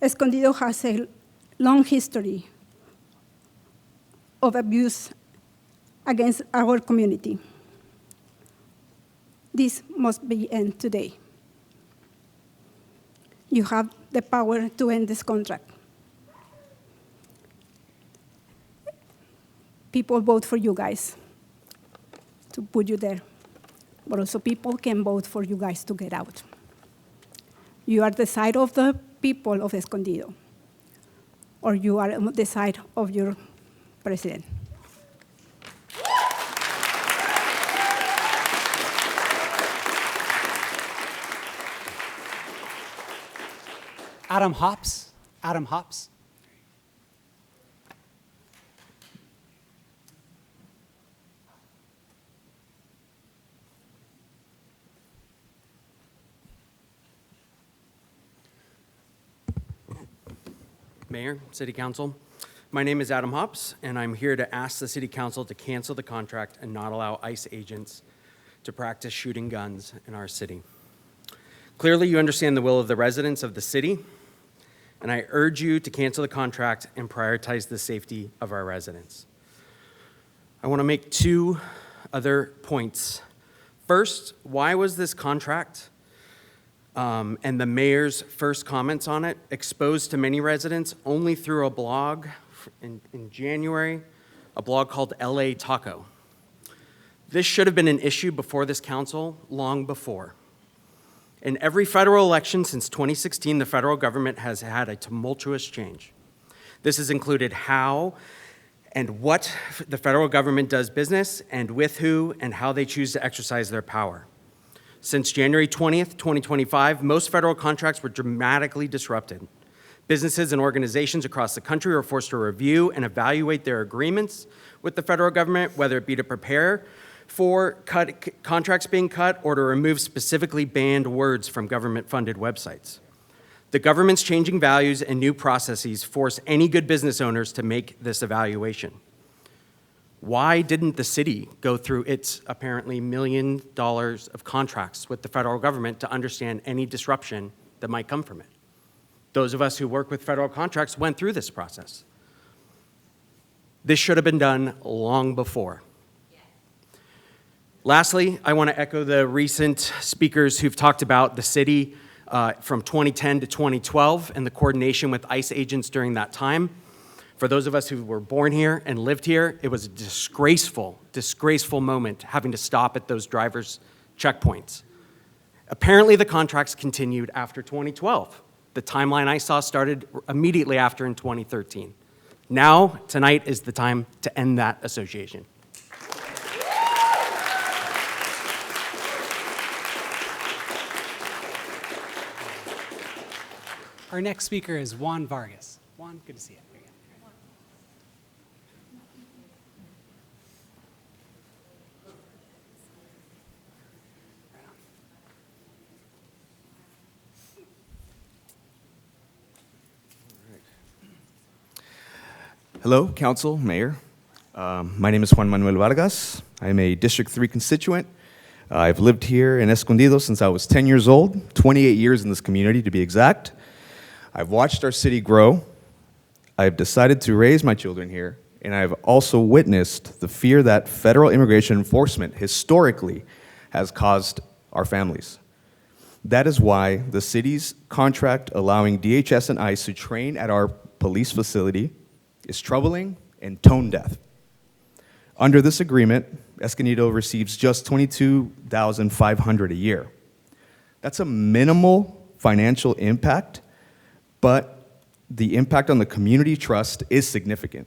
Escondido has a long history of abuse against our community. This must be end today. You have the power to end this contract. People vote for you guys to put you there, but also people can vote for you guys to get out. You are the side of the people of Escondido, or you are on the side of your president. Adam Hops. Adam Hops. Mayor, City Council, my name is Adam Hops, and I'm here to ask the City Council to cancel the contract and not allow ICE agents to practice shooting guns in our city. Clearly, you understand the will of the residents of the city, and I urge you to cancel the contract and prioritize the safety of our residents. I want to make two other points. First, why was this contract and the mayor's first comments on it exposed to many residents only through a blog in January, a blog called LA Taco? This should have been an issue before this council long before. In every federal election since 2016, the federal government has had a tumultuous change. This has included how and what the federal government does business and with who and how they choose to exercise their power. Since January 20th, 2025, most federal contracts were dramatically disrupted. Businesses and organizations across the country were forced to review and evaluate their agreements with the federal government, whether it be to prepare for contracts being cut or to remove specifically banned words from government-funded websites. The government's changing values and new processes force any good business owners to make this evaluation. Why didn't the city go through its apparently $1 million of contracts with the federal government to understand any disruption that might come from it? Those of us who work with federal contracts went through this process. This should have been done long before. Lastly, I want to echo the recent speakers who've talked about the city from 2010 to 2012 and the coordination with ICE agents during that time. For those of us who were born here and lived here, it was a disgraceful moment having to stop at those drivers' checkpoints. Apparently, the contracts continued after 2012. The timeline I saw started immediately after in 2013. Now, tonight is the time to end that association. Our next speaker is Juan Vargas. Juan, good to see you. Hello, Council, Mayor. My name is Juan Manuel Vargas. I'm a District 3 constituent. I've lived here in Escondido since I was 10 years old, 28 years in this community to be exact. I've watched our city grow. I've decided to raise my children here, and I've also witnessed the fear that federal immigration enforcement historically has caused our families. That is why the city's contract allowing DHS and ICE to train at our police facility is troubling and tone deaf. Under this agreement, Escondido receives just $22,500 a year. That's a minimal financial impact, but the impact on the community trust is significant.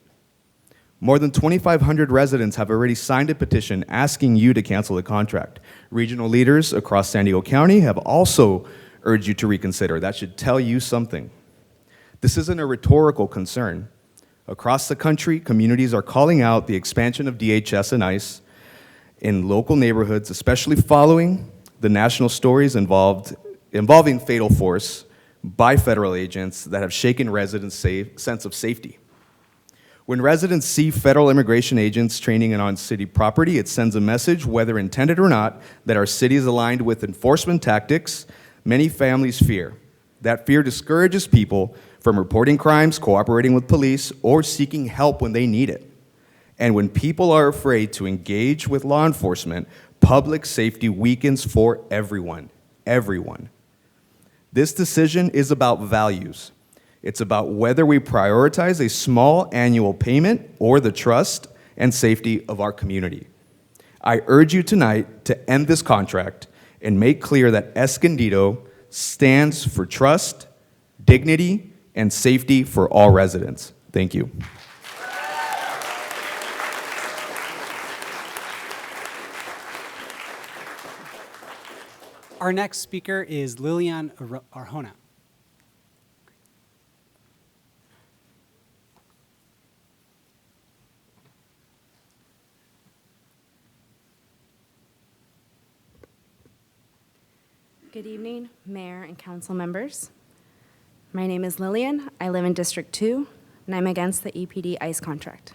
More than 2,500 residents have already signed a petition asking you to cancel the contract. Regional leaders across San Diego County have also urged you to reconsider. That should tell you something. This isn't a rhetorical concern. Across the country, communities are calling out the expansion of DHS and ICE in local neighborhoods, especially following the national stories involving fatal force by federal agents that have shaken residents' sense of safety. When residents see federal immigration agents training on city property, it sends a message, whether intended or not, that our city is aligned with enforcement tactics many families fear. That fear discourages people from reporting crimes, cooperating with police, or seeking help when they need it. And when people are afraid to engage with law enforcement, public safety weakens for everyone. Everyone. This decision is about values. It's about whether we prioritize a small annual payment or the trust and safety of our community. I urge you tonight to end this contract and make clear that Escondido stands for trust, dignity, and safety for all residents. Thank you. Our next speaker is Lilian Arjona. Good evening, Mayor and Council members. My name is Lillian. I live in District 2, and I'm against the EPD ICE contract.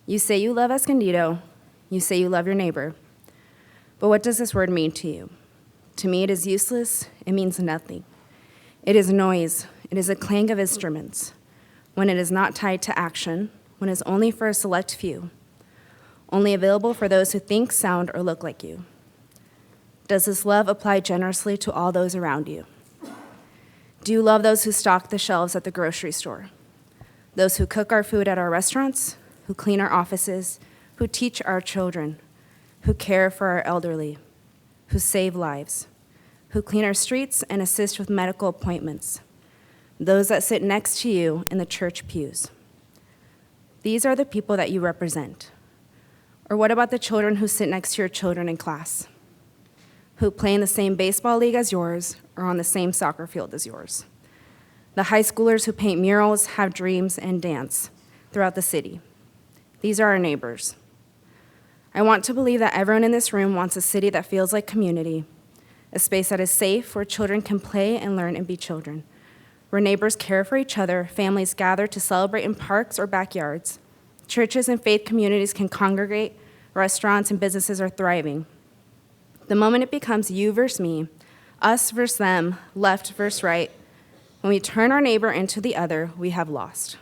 You say you love Escondido. You say you love your neighbor. But what does this word mean to you? To me, it is useless. It means nothing. It is noise. It is a clang of instruments. When it is not tied to action, when it is only for a select few, only available for those who think, sound, or look like you. Does this love apply generously to all those around you? Do you love those who stock the shelves at the grocery store? Those who cook our food at our restaurants, who clean our offices, who teach our children, who care for our elderly, who save lives, who clean our streets and assist with medical appointments, those that sit next to you in the church pews? These are the people that you represent. Or what about the children who sit next to your children in class, who play in the same baseball league as yours or on the same soccer field as yours? The high schoolers who paint murals, have dreams, and dance throughout the city. These are our neighbors. I want to believe that everyone in this room wants a city that feels like community, a space that is safe where children can play and learn and be children, where neighbors care for each other, families gather to celebrate in parks or backyards, churches and faith communities can congregate, restaurants and businesses are thriving. The moment it becomes you versus me, us versus them, left versus right, when we turn our neighbor into the other, we have lost.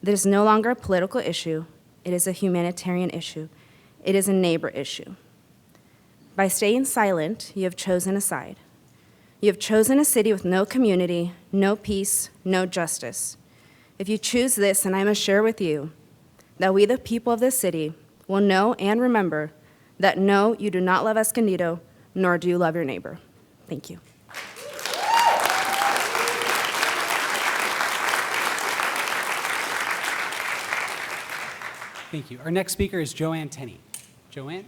This is no longer a political issue. It is a humanitarian issue. It is a neighbor issue. By staying silent, you have chosen a side. You have chosen a city with no community, no peace, no justice. If you choose this, and I must share with you, that we, the people of this city, will know and remember that no, you do not love Escondido, nor do you love your neighbor. Thank you. Thank you. Our next speaker is Joanne Tenney. Joanne?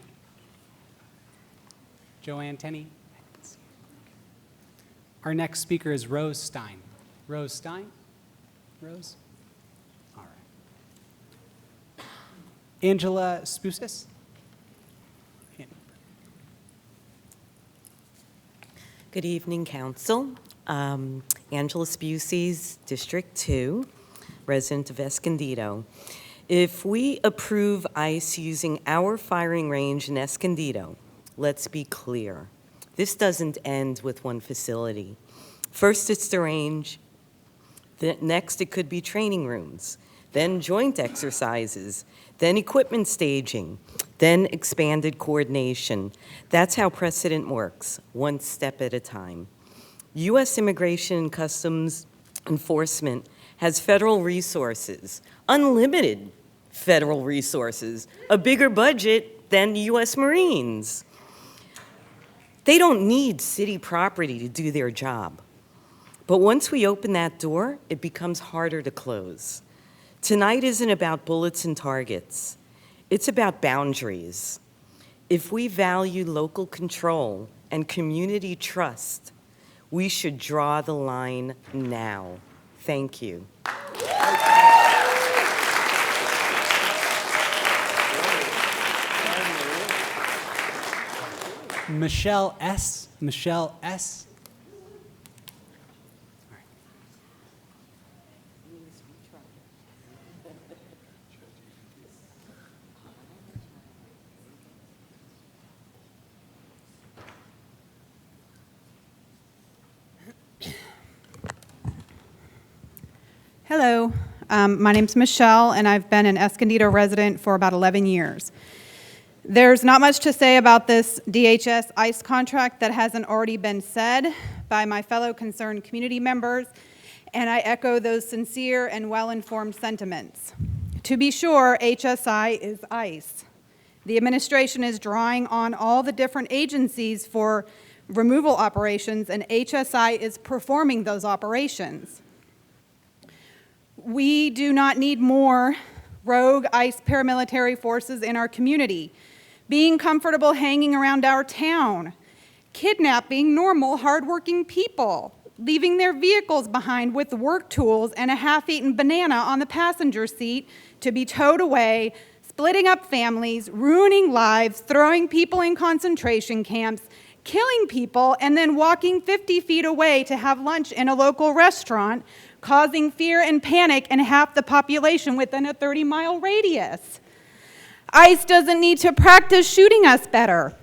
Joanne Tenney? Our next speaker is Rose Stein. Rose Stein? Rose? All right. Angela Spoussis? Good evening, Council. Angela Spoussis, District 2, resident of Escondido. If we approve ICE using our firing range in Escondido, let's be clear, this doesn't end with one facility. First, it's the range. Next, it could be training rooms, then joint exercises, then equipment staging, then expanded coordination. That's how precedent works, one step at a time. U.S. Immigration and Customs Enforcement has federal resources, unlimited federal resources, a bigger budget than U.S. Marines. They don't need city property to do their job. But once we open that door, it becomes harder to close. Tonight isn't about bullets and targets. It's about boundaries. If we value local control and community trust, we should draw the line now. Thank you. Michelle S. Michelle S. Hello, my name's Michelle, and I've been an Escondido resident for about 11 years. There's not much to say about this DHS ICE contract that hasn't already been said by my fellow concerned community members, and I echo those sincere and well-informed sentiments. To be sure, HSI is ICE. The administration is drawing on all the different agencies for removal operations, and HSI is performing those operations. We do not need more rogue ICE paramilitary forces in our community, being comfortable hanging around our town, kidnapping normal, hardworking people, leaving their vehicles behind with work tools and a half-eaten banana on the passenger seat to be towed away, splitting up families, ruining lives, throwing people in concentration camps, killing people, and then walking 50 feet away to have lunch in a local restaurant, causing fear and panic in half the population within a 30-mile radius. ICE doesn't need to practice shooting us better.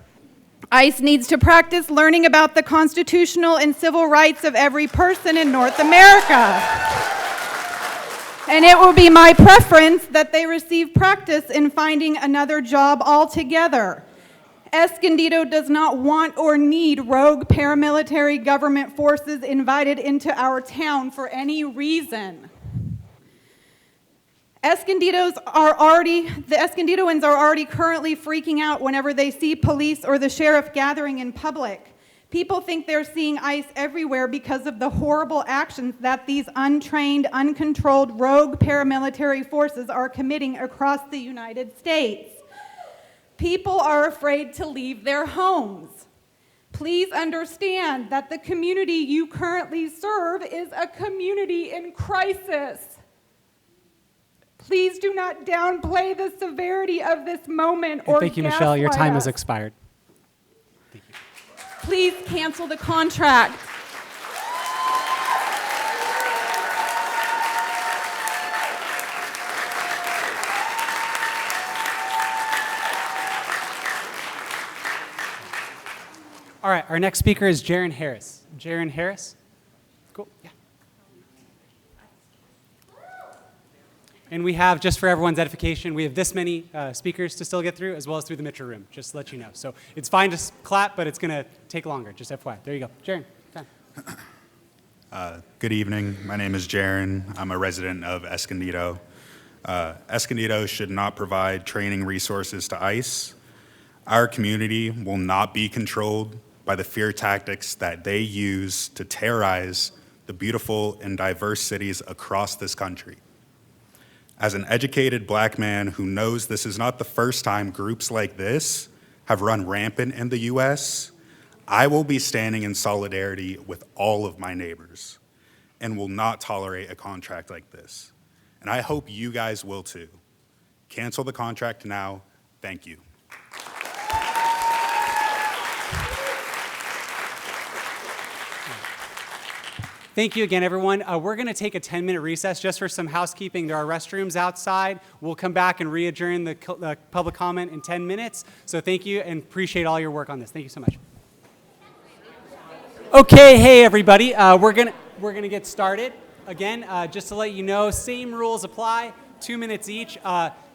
ICE needs to practice learning about the constitutional and civil rights of every person in North America. And it will be my preference that they receive practice in finding another job altogether. Escondido does not want or need rogue paramilitary government forces invited into our town for any reason. The Escondidoans are already currently freaking out whenever they see police or the sheriff gathering in public. People think they're seeing ICE everywhere because of the horrible actions that these untrained, uncontrolled, rogue paramilitary forces are committing across the United States. People are afraid to leave their homes. Please understand that the community you currently serve is a community in crisis. Please do not downplay the severity of this moment or Thank you, Michelle. Your gaslight time has us. expired. Please cancel the contract. All right, our next speaker is Jaron Harris. Jaron Harris? Cool, yeah. And we have, just for everyone's edification, we have this many speakers to still get through, as well as through the Mitchell room, just to let you know. So it's fine to clap, but it's going to take longer, just FYI. There you go. Jaron, time. Good evening. My name is Jaron. I'm a resident of Escondido. Escondido should not provide training resources to ICE. Our community will not be controlled by the fear tactics that they use to terrorize the beautiful and diverse cities across this country. As an educated black man who knows this is not the first time groups like this have run rampant in the US, I will be standing in solidarity with all of my neighbors and will not tolerate a contract like this. And I hope you guys will too. Cancel the contract now. Thank you. Thank you again, everyone. We're going to take a 10-minute recess just for some housekeeping. There are restrooms outside. We'll come back and re-adjourn the public comment in 10 minutes. So thank you and appreciate all your work on this. Thank you so much. Okay, hey, everybody. We're gonna get started. Again, just to let you know, same rules apply, 2 minutes each.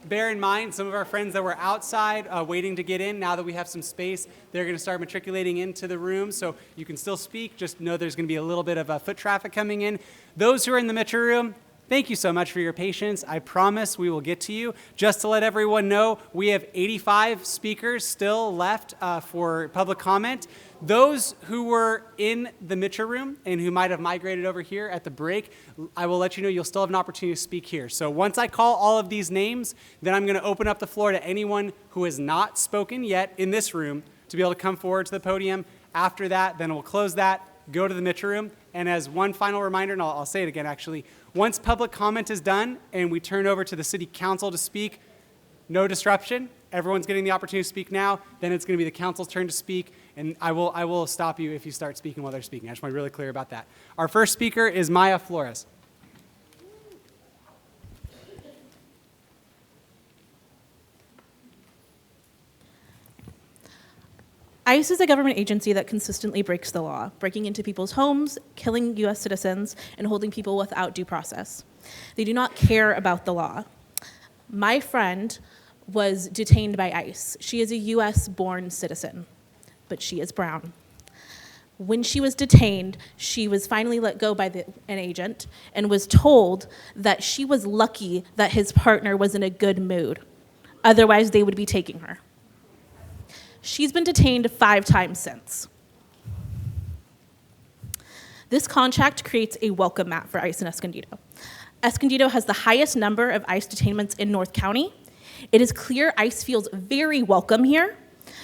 Bear in mind, some of our friends that were outside waiting to get in, now that we have some space, they're going to start matriculating into the room, so you can still speak. Just know there's going to be a little bit of foot traffic coming in. Those who are in the metro room, thank you so much for your patience. I promise we will get to you. Just to let everyone know, we have 85 speakers still left for public comment. Those who were in the Mitchell room and who might have migrated over here at the break, I will let you know you'll still have an opportunity to speak here. So once I call all of these names, then I'm going to open up the floor to anyone who has not spoken yet in this room to be able to come forward to the podium. After that, then we'll close that, go to the Mitchell room, and as one final reminder, and I'll say it again actually, once public comment is done and we turn over to the city council to speak, no disruption. Everyone's getting the opportunity to speak now. Then it's going to be the council's turn to speak, and I will stop you if you start speaking while they're speaking. I just want to be really clear about that. Our first speaker is Maya Flores. ICE is a government agency that consistently breaks the law, breaking into people's homes, killing U.S. citizens, and holding people without due process. They do not care about the law. My friend was detained by ICE. She is a US-born citizen, but she is brown. When she was detained, she was finally let go by an agent and was told that she was lucky that his partner was in a good mood. Otherwise, they would be taking her. She's been detained 5 times since. This contract creates a welcome mat for ICE in Escondido. Escondido has the highest number of ICE detainments in North County. It is clear ICE feels very welcome here,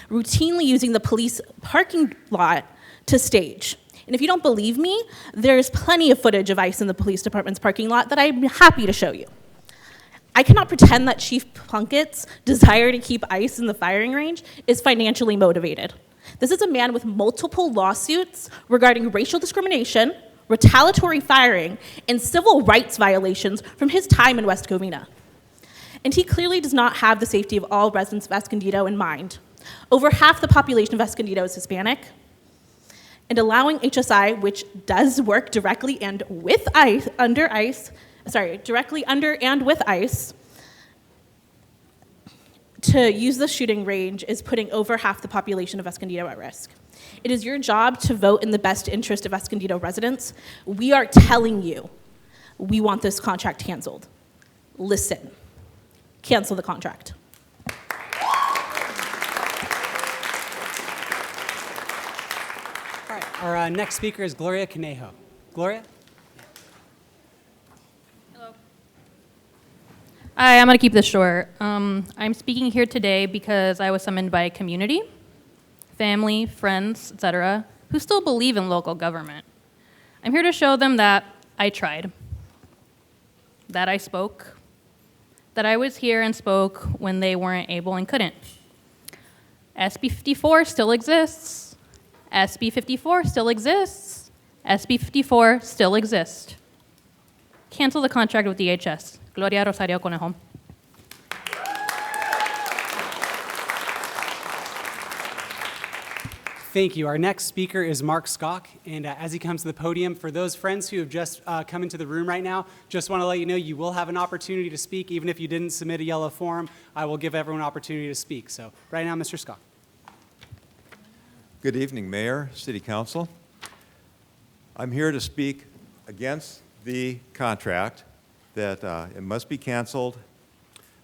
routinely using the police parking lot to stage. And if you don't believe me, there's plenty of footage of ICE in the police department's parking lot that I'm happy to show you. I cannot pretend that Chief Plunkett's desire to keep ICE in the firing range is financially motivated. This is a man with multiple lawsuits regarding racial discrimination, retaliatory firing, and civil rights violations from his time in West Covina. And he clearly does not have the safety of all residents of Escondido in mind. Over half the population of Escondido is Hispanic, and allowing HSI, which does work directly and with ICE, directly under and with ICE, to use the shooting range is putting over half the population of Escondido at risk. It is your job to vote in the best interest of Escondido residents. We are telling you, we want this contract canceled. Listen, cancel the contract. All right, our next speaker is Gloria Conejo. Gloria? Hi, I'm going to keep this short. I'm speaking here today because I was summoned by a community, family, friends, etc., who still believe in local government. I'm here to show them that I tried, that I spoke, that I was here and spoke when they weren't able and couldn't. SB 54 still exists. SB 54 still exists. SB 54 still exists. Cancel the contract with DHS. Gloria Rosario Conejo. Thank you. Our next speaker is Mark Skok, and as he comes to the podium, for those friends who have just come into the room right now, just want to let you know you will have an opportunity to speak. Even if you didn't submit a yellow form, I will give everyone an opportunity to speak. So right now, Mr. Skok. Good evening, Mayor, City Council. I'm here to speak against the contract, that it must be canceled.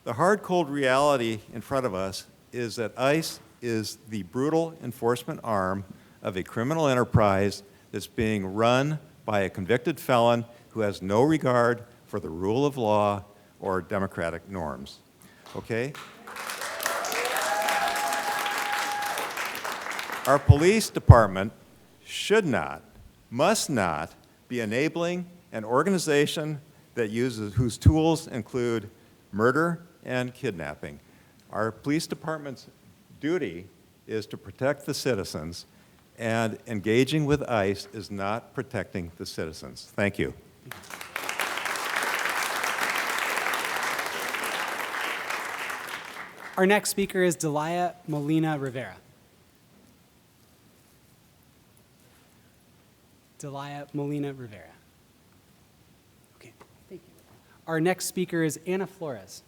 The hard, cold reality in front of us is that ICE is the brutal enforcement arm of a criminal enterprise that's being run by a convicted felon who has no regard for the rule of law or democratic norms. Okay? Our police department should not, must not be enabling an organization that whose tools include murder and kidnapping. Our police department's duty is to protect the citizens, and engaging with ICE is not protecting the citizens. Thank you. Our next speaker is Delia Molina Rivera. Delia Molina Rivera. Okay, thank you. Our next speaker is Ana Flores.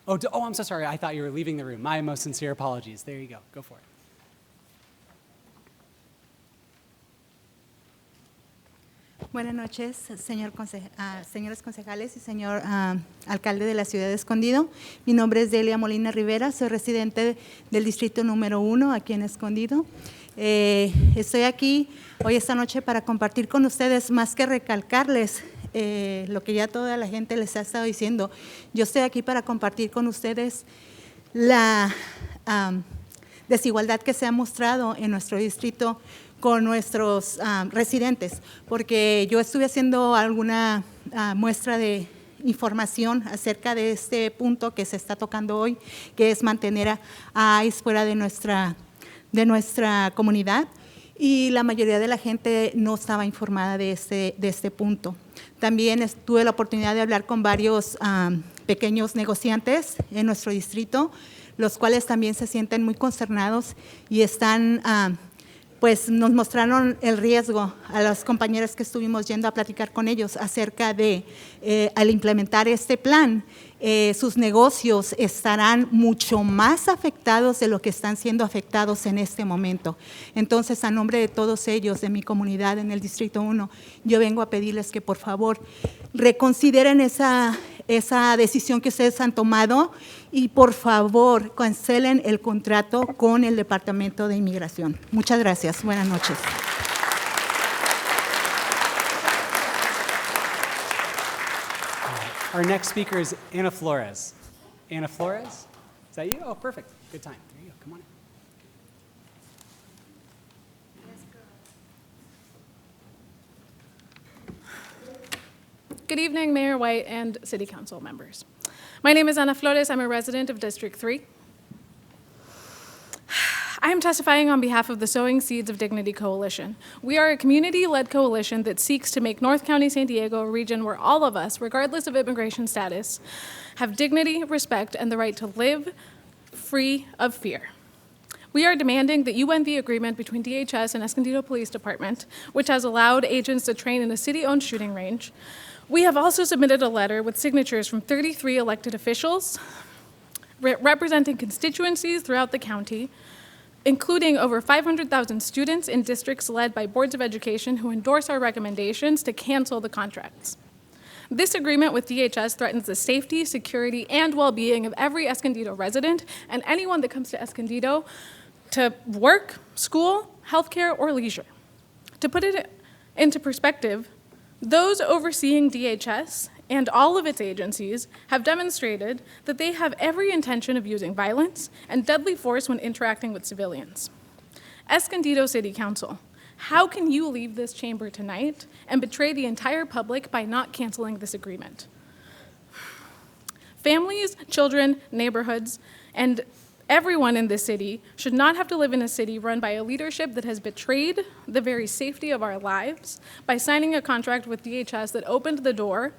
Oh, I'm so sorry. I thought you were leaving the room. My most sincere apologies. There you go. Go for it. Buenas noches, señores concejales y señor alcalde de la ciudad de Escondido. Mi nombre es Delia Molina Rivera, soy residente del distrito número 1 aquí en Escondido. Estoy aquí hoy esta noche para compartir con ustedes, más que recalcarles lo que ya toda la gente les ha estado diciendo. Yo estoy aquí para compartir con ustedes la desigualdad que se ha mostrado en nuestro distrito con nuestros residentes, porque yo estuve haciendo alguna muestra de información acerca de este punto que se está tocando hoy, que es mantener a ICE fuera de nuestra comunidad, y la mayoría de la gente no estaba informada de este punto. También tuve la oportunidad de hablar con varios pequeños negociantes en nuestro distrito, los cuales también se sienten muy consternados y están pues nos mostraron el riesgo a las compañeras que estuvimos yendo a platicar con ellos acerca de, al implementar este plan, sus negocios estarán mucho más afectados de lo que están siendo afectados en este momento. Entonces, a nombre de todos ellos, de mi comunidad en el Distrito 1, yo vengo a pedirles que por favor reconsideren esa decisión que ustedes han tomado y por favor cancelen el contrato con el Departamento de Inmigración. Muchas gracias. Buenas noches. Our next speaker is Ana Flores. Ana Flores? Is that you? Oh, perfect. Good time. There you go. Come on in. Good evening, Mayor White and City Council members. My name is Ana Flores. I'm a resident of District 3. I am testifying on behalf of the Sowing Seeds of Dignity Coalition. We are a community-led coalition that seeks to make North County, San Diego a region where all of us, regardless of immigration status, have dignity, respect, and the right to live free of fear. We are demanding that you end the agreement between DHS and Escondido Police Department, which has allowed agents to train in a city-owned shooting range. We have also submitted a letter with signatures from 33 elected officials representing constituencies throughout the county, including over 500,000 students in districts led by boards of education who endorse our recommendations to cancel the contracts. This agreement with DHS threatens the safety, security, and well-being of every Escondido resident and anyone that comes to Escondido to work, school, healthcare, or leisure. To put it into perspective, those overseeing DHS and all of its agencies have demonstrated that they have every intention of using violence and deadly force when interacting with civilians. Escondido City Council, how can you leave this chamber tonight and betray the entire public by not canceling this agreement? Families, children, neighborhoods, and everyone in this city should not have to live in a city run by a leadership that has betrayed the very safety of our lives by signing a contract with DHS that opened the door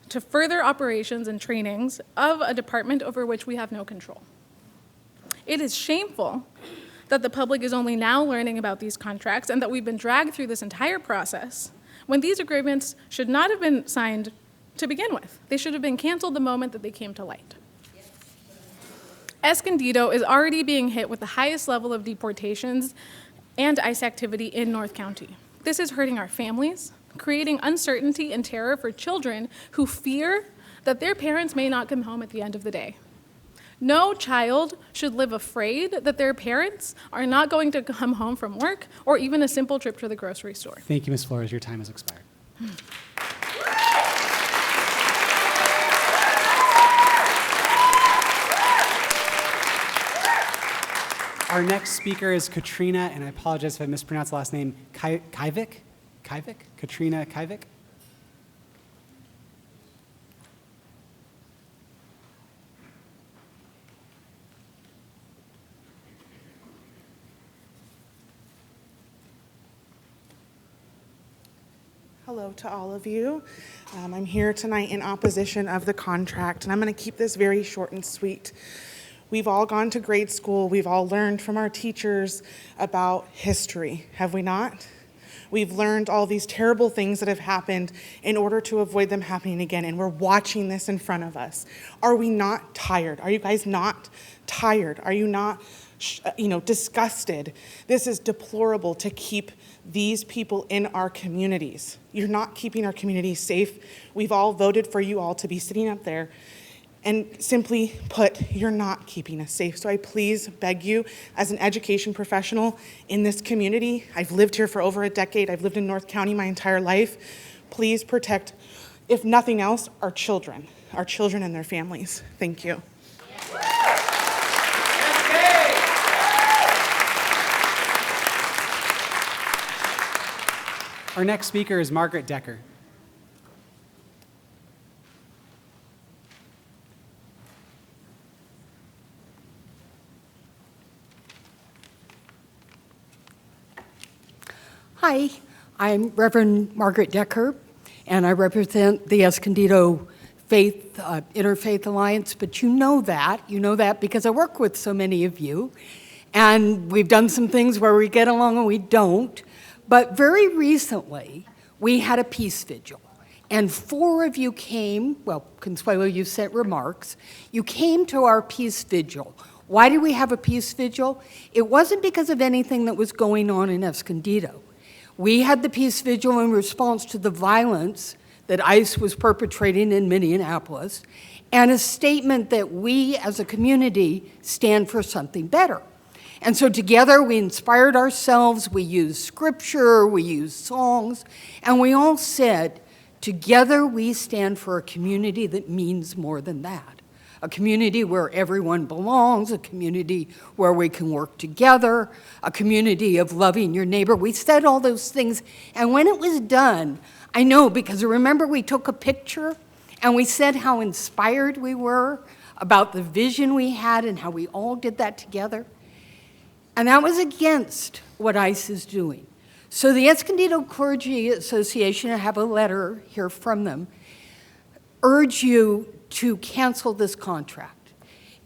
to further operations and trainings of a department over which we have no control. It is shameful that the public is only now learning about these contracts and that we've been dragged through this entire process when these agreements should not have been signed to begin with. They should have been canceled the moment that they came to light. Escondido is already being hit with the highest level of deportations and ICE activity in North County. This is hurting our families, creating uncertainty and terror for children who fear that their parents may not come home at the end of the day. No child should live afraid that their parents are not going to come home from work or even a simple trip to the grocery store. Thank you, Ms. Flores. Your time has expired. Our next speaker is Katrina, and I apologize if I mispronounced the last name, Kivik? Katrina Kivik? Hello to all of you. I'm here tonight in opposition of the contract, and I'm going to keep this very short and sweet. We've all gone to grade school. We've all learned from our teachers about history, have we not? We've learned all these terrible things that have happened in order to avoid them happening again, and we're watching this in front of us. Are we not tired? Are you guys not tired? Are you not, disgusted? This is deplorable to keep these people in our communities. You're not keeping our communities safe. We've all voted for you all to be sitting up there. And simply put, you're not keeping us safe. So I please beg you, as an education professional in this community, I've lived here for over a decade, I've lived in North County my entire life, please protect, if nothing else, our children and their families. Thank you. Our next speaker is Margaret Decker. Hi, I'm Reverend Margaret Decker, and I represent the Escondido Interfaith Alliance, but you know that because I work with so many of you. And we've done some things where we get along and we don't. But very recently, we had a peace vigil. And 4 of you came, well, Consuelo, you sent remarks. You came to our peace vigil. Why did we have a peace vigil? It wasn't because of anything that was going on in Escondido. We had the peace vigil in response to the violence that ICE was perpetrating in Minneapolis, and a statement that we as a community stand for something better. And so together we inspired ourselves, we used scripture, we used songs, and we all said, together we stand for a community that means more than that. A community where everyone belongs, a community where we can work together, a community of loving your neighbor. We said all those things, and when it was done, I know, because remember we took a picture and we said how inspired we were about the vision we had and how we all did that together. And that was against what ICE is doing. So the Escondido Clergy Association, I have a letter here from them, urge you to cancel this contract.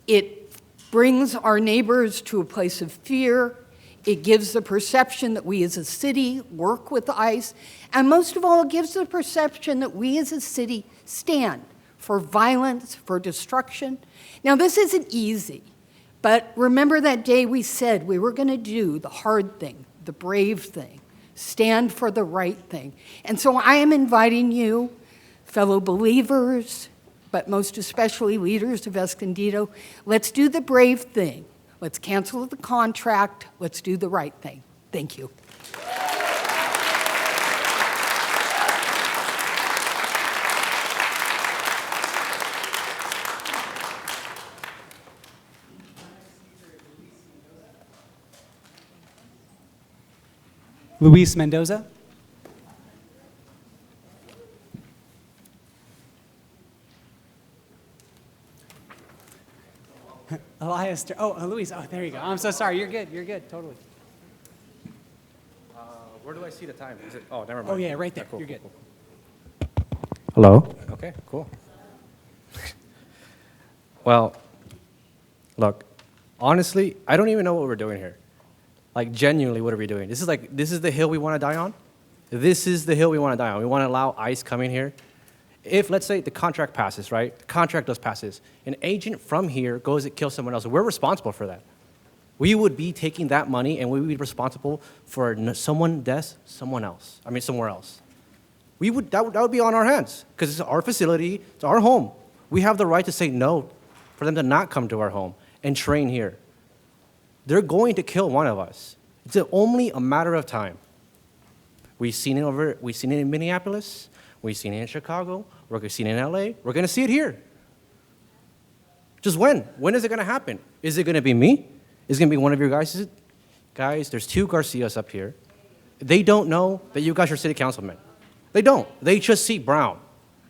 It brings our neighbors to a place of fear. It gives the perception that we as a city work with ICE. And most of all, it gives the perception that we as a city stand for violence, for destruction. Now, this isn't easy. But remember that day we said we were going to do the hard thing, the brave thing, stand for the right thing. And so I am inviting you, fellow believers, but most especially leaders of Escondido, let's do the brave thing. Let's cancel the contract. Let's do the right thing. Thank you. Luis Mendoza. Elias, Luis, there you go. I'm so sorry, you're good, totally. Where do I see the time? Is it? Oh, never mind. Oh yeah, right there, Cool, you're good. cool, cool. Hello? Okay, cool. Well, look, honestly, I don't even know what we're doing here. Like, genuinely, what are we doing? This is the hill we want to die on? This is the hill we want to die on. We want to allow ICE coming here. If, let's say, the contract passes, right? The contract does passes. An agent from here goes and kills someone else. We're responsible for that. We would be taking that money and we would be responsible for someone death, somewhere else. That would be on our hands because it's our facility, it's our home. We have the right to say no for them to not come to our home and train here. They're going to kill one of us. It's only a matter of time. We've seen it in Minneapolis. We've seen it in Chicago. We're seen it in LA. We're going to see it here. Just when? When is it going to happen? Is it going to be me? Is it going to be one of your guys? Guys, there's 2 Garcias up here. They don't know that you guys are city councilmen. They don't. They just see brown.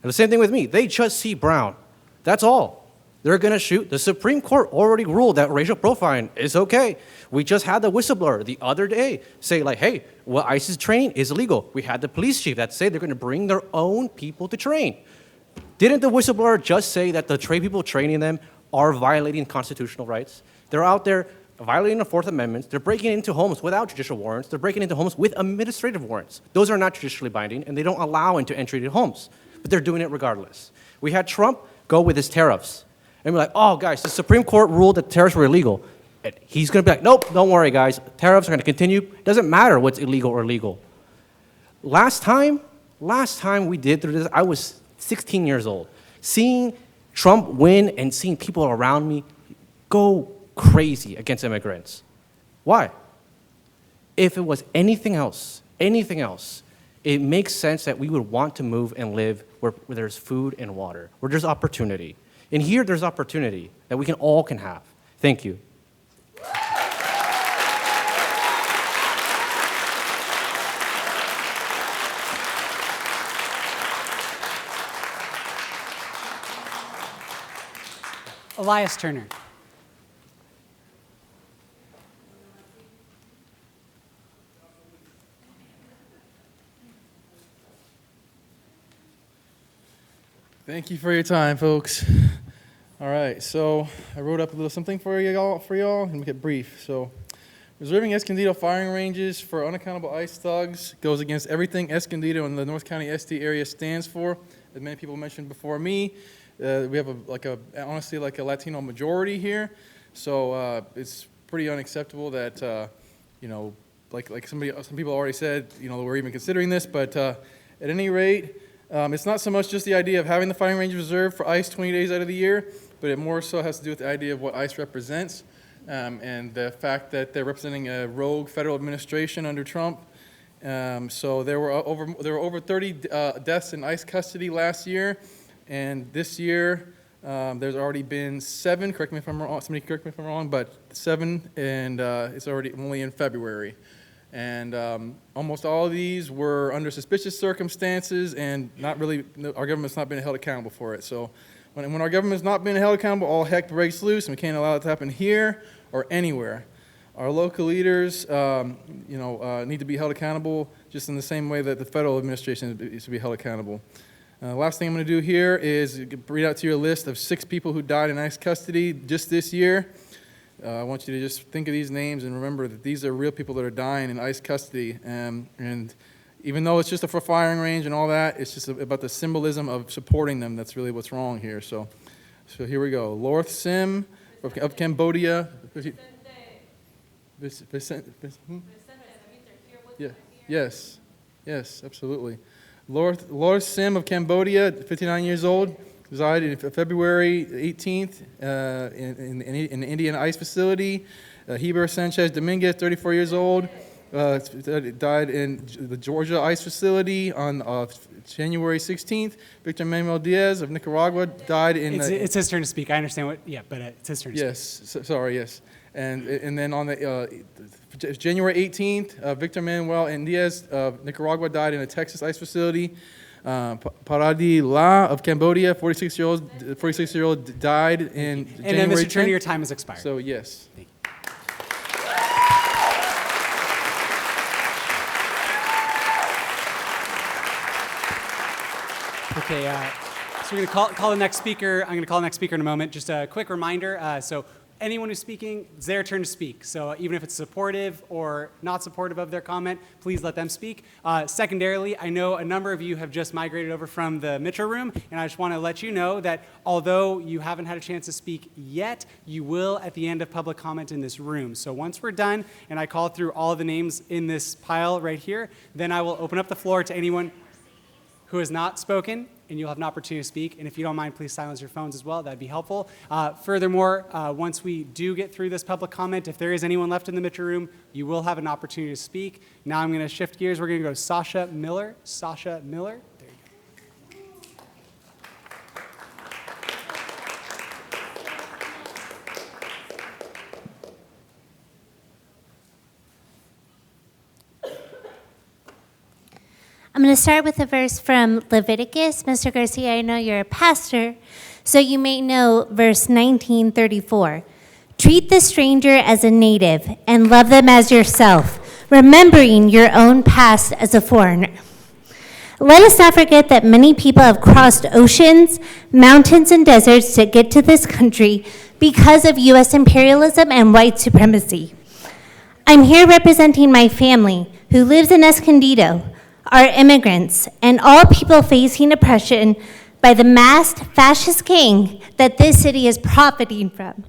And the same thing with me. They just see brown. That's all. They're going to shoot. The Supreme Court already ruled that racial profiling is okay. We just had the whistleblower the other day say, like, hey, what ICE is training is illegal. We had the police chief that said they're going to bring their own people to train. Didn't the whistleblower just say that the people training them are violating constitutional rights? They're out there violating the 4th Amendment. They're breaking into homes without judicial warrants. They're breaking into homes with administrative warrants. Those are not judicially binding, and they don't allow into entry to homes. But they're doing it regardless. We had Trump go with his tariffs. And we're like, oh, guys, the Supreme Court ruled that tariffs were illegal. And he's going to be like, nope, don't worry, guys. Tariffs are going to continue. It doesn't matter what's illegal or legal. Last time we did through this, I was 16 years old. Seeing Trump win and seeing people around me go crazy against immigrants. Why? If it was anything else, it makes sense that we would want to move and live where there's food and water, where there's opportunity. And here, there's opportunity that we all can have. Thank you. Elias Turner. Thank you for your time, folks. All right, so I wrote up a little something for y'all, and make it brief. So Reserving Escondido firing ranges for unaccountable ICE thugs goes against everything Escondido and the North County SD area stands for. As many people mentioned before me, we have honestly like a Latino majority here, so it's pretty unacceptable that like some people already said, we're even considering this. But at any rate, it's not so much just the idea of having the firing range reserved for ICE 20 days out of the year, but it more so has to do with the idea of what ICE represents. And the fact that they're representing a rogue federal administration under Trump. So there were over 30 deaths in ICE custody last year, and this year there's already been 7. Correct me if I'm wrong. Somebody correct me if I'm wrong, but 7, and it's already only in February. And almost all of these were under suspicious circumstances, and not really. Our government's not been held accountable for it. So. When our government's not being held accountable, all heck breaks loose, and we can't allow it to happen here or anywhere. Our local leaders, need to be held accountable just in the same way that the federal administration needs to be held accountable. Last thing I'm going to do here is read out to you a list of 6 people who died in ICE custody just this year. I want you to just think of these names and remember that these are real people that are dying in ICE custody. And even though it's just a firing range and all that, it's just about the symbolism of supporting them. That's really what's wrong here. So here we go. Lorth Sim of Cambodia. Yes, absolutely. Lorth Sim of Cambodia, 59 years old, resided February 18th in an Indian ICE facility. Heber Sanchez Dominguez, 34 years old. Died in the Georgia ICE facility on January 16th. Victor Manuel Diaz of Nicaragua died in... It's his turn to speak. I understand what... Yeah, but it's his turn to speak. Yes. And then on the January 18th, Victor Manuel Diaz of Nicaragua died in a Texas ICE facility. Paradi La of Cambodia, 46-year-old died in January 10th. And then, Mr. Turner, your time has expired. So, yes. Thank you. Okay, so we're going to call the next speaker. I'm going to call the next speaker in a moment. Just a quick reminder. So anyone who's speaking, it's their turn to speak. So even if it's supportive or not supportive of their comment, please let them speak. Secondarily, I know a number of you have just migrated over from the Mitchell room, and I just want to let you know that although you haven't had a chance to speak yet, you will at the end of public comment in this room. So once we're done and I call through all the names in this pile right here, then I will open up the floor to anyone who has not spoken, and you'll have an opportunity to speak. And if you don't mind, please silence your phones as well. That'd be helpful. Furthermore, once we do get through this public comment, if there is anyone left in the Mitchell room, you will have an opportunity to speak. Now I'm going to shift gears. We're going to go to Sasha Miller. Sasha Miller. There you I'm going to start with a verse from Leviticus. Mr. Garcia, I know you're a pastor, so you may know verse 19:34. Treat the stranger as a native and love them as yourself, remembering your own past as a foreigner. Let us not forget that many people have crossed oceans, mountains, and deserts to get to this country because of U.S. imperialism and white supremacy. I'm here representing my family who lives in Escondido, are immigrants, and all people facing oppression by the masked fascist gang that this city is profiting from.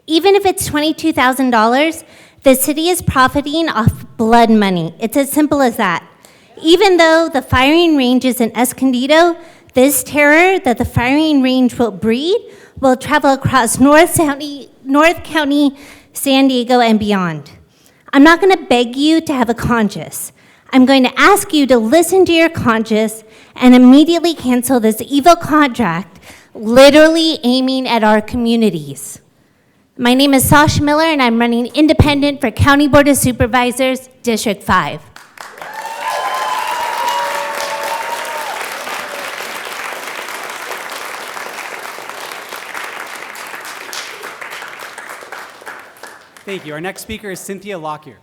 Even if it's $22,000, the city is profiting off blood money. It's as simple as that. Even though the firing range is in Escondido, this terror that the firing range will breed will travel across North County, San Diego, and beyond. I'm not going to beg you to have a conscience. I'm going to ask you to listen to your conscience and immediately cancel this evil contract, literally aiming at our communities. My name is Sasha Miller, and I'm running independent for County Board of Supervisors, District 5. Thank you. Our next speaker is Cynthia Lockyer.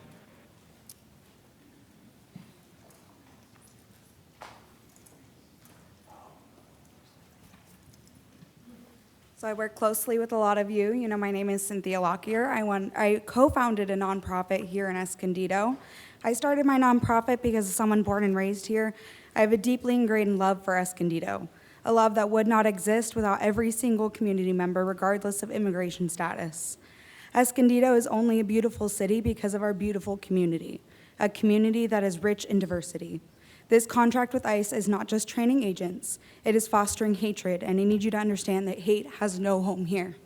So I work closely with a lot of you. You know, my name is Cynthia Lockyer. I co-founded a nonprofit here in Escondido. I started my nonprofit because as someone born and raised here, I have a deeply ingrained love for Escondido, a love that would not exist without every single community member, regardless of immigration status. Escondido is only a beautiful city because of our beautiful community, a community that is rich in diversity. This contract with ICE is not just training agents, it is fostering hatred, and I need you to understand that hate has no home here.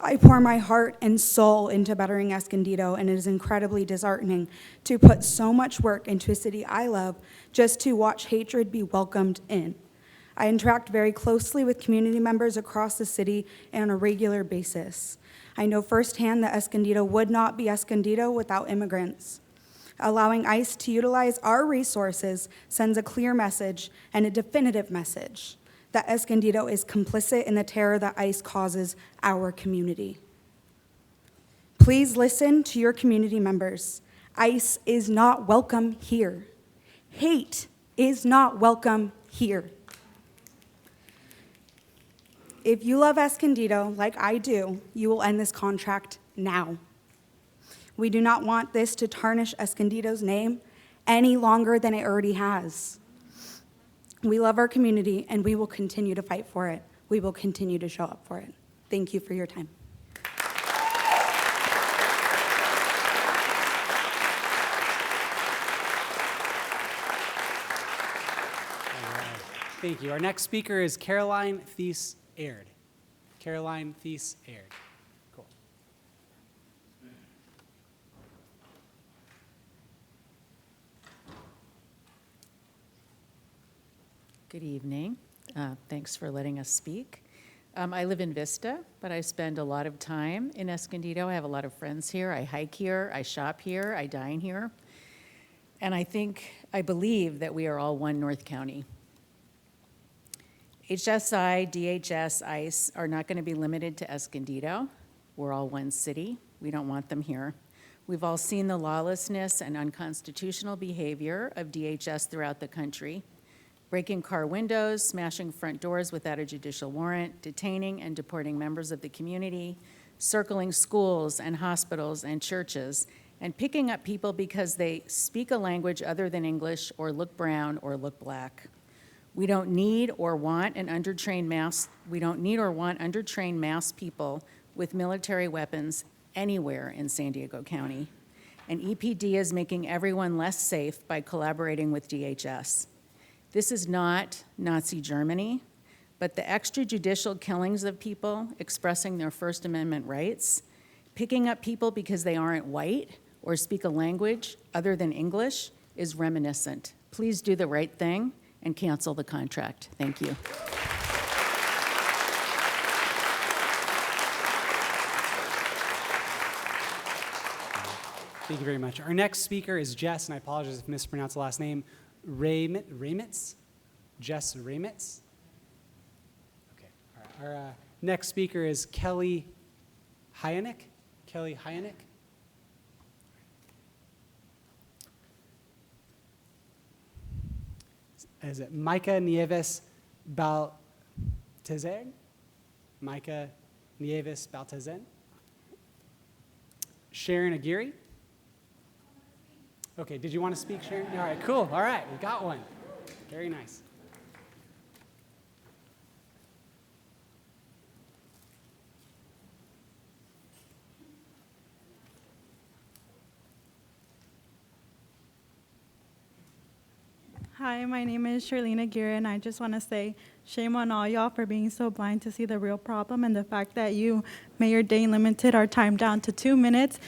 I pour my heart and soul into bettering Escondido, and it is incredibly disheartening to put so much work into a city I love just to watch hatred be welcomed in. I interact very closely with community members across the city on a regular basis. I know firsthand that Escondido would not be Escondido without immigrants. Allowing ICE to utilize our resources sends a clear message and a definitive message that Escondido is complicit in the terror that ICE causes our community. Please listen to your community members. ICE is not welcome here. Hate is not welcome here. If you love Escondido like I do, you will end this contract now. We do not want this to tarnish Escondido's name any longer than it already has. We love our community, and we will continue to fight for it. We will continue to show up for it. Thank you for your time. Thank you. Our next speaker is Caroline Thies-Aird. Caroline Thies-Aird. Cool. Good evening. Thanks for letting us speak. I live in Vista, but I spend a lot of time in Escondido. I have a lot of friends here. I hike here, I shop here, I dine here. And I believe that we are all one North County. HSI, DHS, ICE are not going to be limited to Escondido. We're all one city. We don't want them here. We've all seen the lawlessness and unconstitutional behavior of DHS throughout the country. Breaking car windows, smashing front doors without a judicial warrant, detaining and deporting members of the community, circling schools and hospitals and churches, and picking up people because they speak a language other than English or look brown or look black. We don't need or want undertrained mass people with military weapons anywhere in San Diego County. And EPD is making everyone less safe by collaborating with DHS. This is not Nazi Germany, but the extrajudicial killings of people expressing their First Amendment rights, picking up people because they aren't white or speak a language other than English is reminiscent. Please do the right thing and cancel the contract. Thank you. Thank you very much. Our next speaker is Jess, and I apologize if I mispronounced the last name, Ramitz? Jess Ramitz? Okay. All right. Our next speaker is Kelly Hyanek. Kelly Hyanek. Is it Micah Nieves Baltazar? Micah Nieves Baltazar? Sharon Aguirre? Okay, did you want to speak, Sharon? All right, cool. All right, we got one. Very nice. Hi, my name is Charlene Aguirre, and I just want to say shame on all y'all for being so blind to see the real problem, and the fact that you, Mayor Dane, limited our time down to 2 minutes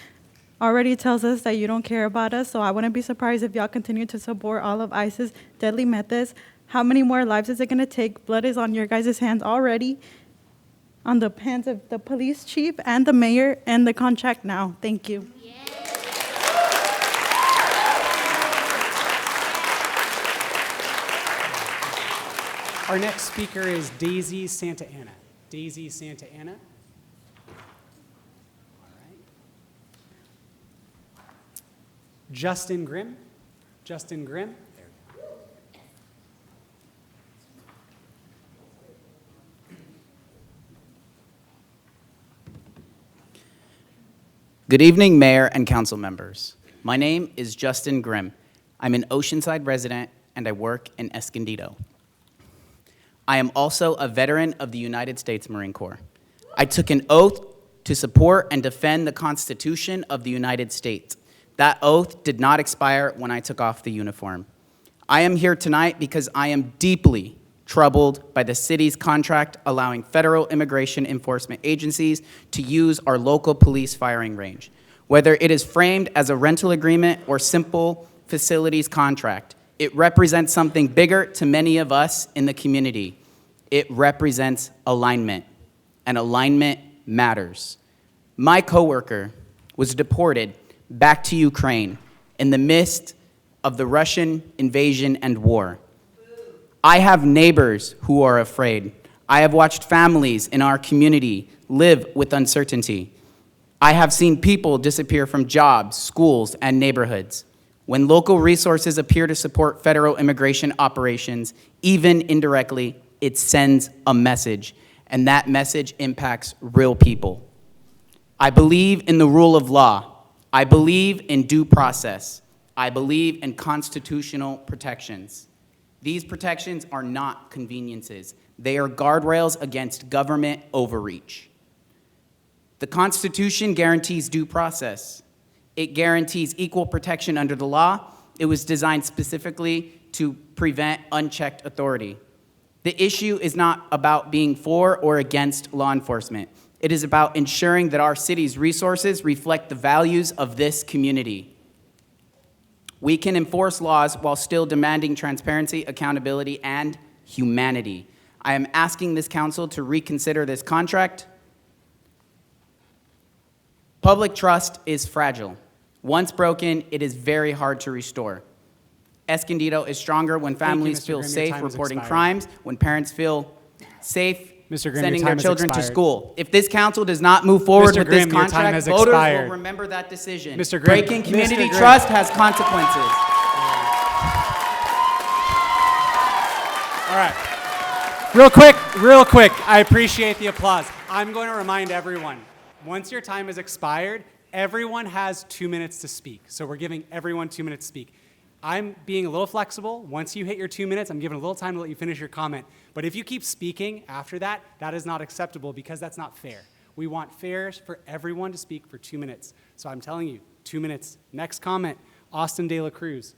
already tells us that you don't care about us. So I wouldn't be surprised if y'all continue to support all of ICE's deadly methods. How many more lives is it going to take? Blood is on your guys' hands already, on the hands of the police chief and the mayor and the contract now. Thank you. Our next speaker is Daisy Santa Ana. Daisy Santa Ana. All right. Justin Grimm. Justin Grimm. Good evening, Mayor and council members. My name is Justin Grimm. I'm an Oceanside resident and I work in Escondido. I am also a veteran of the United States Marine Corps. I took an oath to support and defend the Constitution of the United States. That oath did not expire when I took off the uniform. I am here tonight because I am deeply troubled by the city's contract allowing federal immigration enforcement agencies to use our local police firing range. Whether it is framed as a rental agreement or simple facilities contract, it represents something bigger to many of us in the community. It represents alignment, and alignment matters. My coworker was deported back to Ukraine in the midst of the Russian invasion and war. I have neighbors who are afraid. I have watched families in our community live with uncertainty. I have seen people disappear from jobs, schools, and neighborhoods. When local resources appear to support federal immigration operations, even indirectly, it sends a message, and that message impacts real people. I believe in the rule of law. I believe in due process. I believe in constitutional protections. These protections are not conveniences. They are guardrails against government overreach. The Constitution guarantees due process. It guarantees equal protection under the law. It was designed specifically to prevent unchecked authority. The issue is not about being for or against law enforcement. It is about ensuring that our city's resources reflect the values of this community. We can enforce laws while still demanding transparency, accountability, and humanity. I am asking this council to reconsider this contract. Public trust is fragile. Once broken, it is very hard to restore. Escondido is stronger when families feel safe reporting crimes, when parents feel safe sending their children to school. If this council does not move forward with this contract, voters will remember that decision. Breaking community trust has consequences. All right. Real quick, I appreciate the applause. I'm going to remind everyone, once your time has expired, everyone has 2 minutes to speak. So we're giving everyone 2 minutes to speak. I'm being a little flexible. Once you hit your 2 minutes, I'm giving a little time to let you finish your comment. But if you keep speaking after that, that is not acceptable because that's not fair. We want fair for everyone to speak for 2 minutes. So I'm telling you, 2 minutes. Next comment, Austin De La Cruz.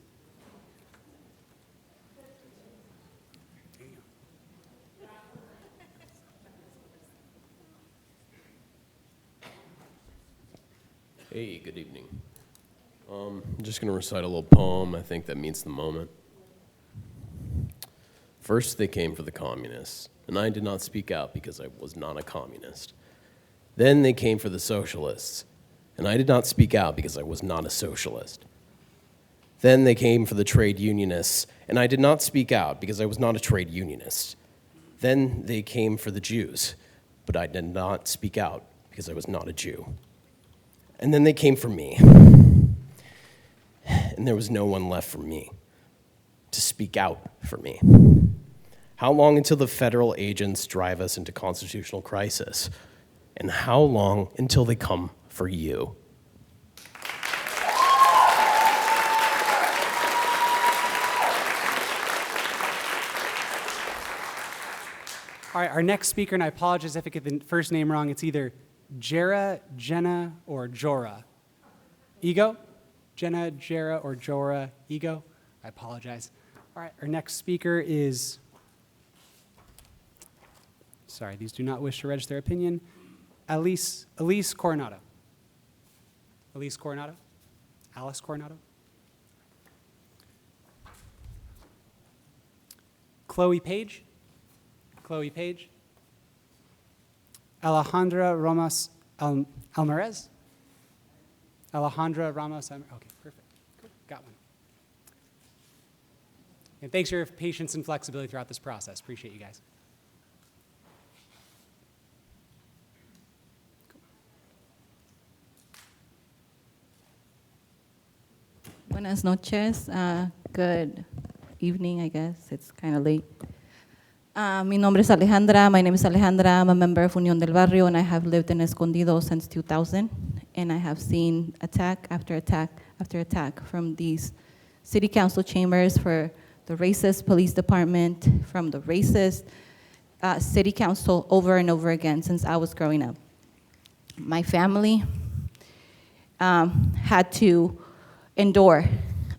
Hey, good evening. I'm just going to recite a little poem, I think that meets the moment. First, they came for the communists, and I did not speak out because I was not a communist. Then they came for the socialists, and I did not speak out because I was not a socialist. Then they came for the trade unionists, and I did not speak out because I was not a trade unionist. Then they came for the Jews, but I did not speak out because I was not a Jew. And then they came for me. And there was no one left for me to speak out for me. How long until the federal agents drive us into constitutional crisis? And how long until they come for you? All right, our next speaker, and I apologize if I get the first name wrong, it's either Jera, Jenna, or Jora. Ego? Jenna, Jera, or Jora, Ego? I apologize. All right, our next speaker is, sorry, these do not wish to register their opinion, Elise Coronado. Elise Coronado? Alice Coronado? Chloe Page? Chloe Page? Alejandra Ramos Almarez? Alejandra Ramos Almarez? Okay, perfect. Cool. Got one. And thanks for your patience and flexibility throughout this process. Appreciate you guys. Buenas noches. Good evening, I guess. It's kind of late. Mi nombre es Alejandra. My name is Alejandra. I'm a member of Unión del Barrio, and I have lived in Escondido since 2000. and I have seen attack after attack after attack from these city council chambers, for the racist police department, from the racist city council over and over again since I was growing up. My family had to endure,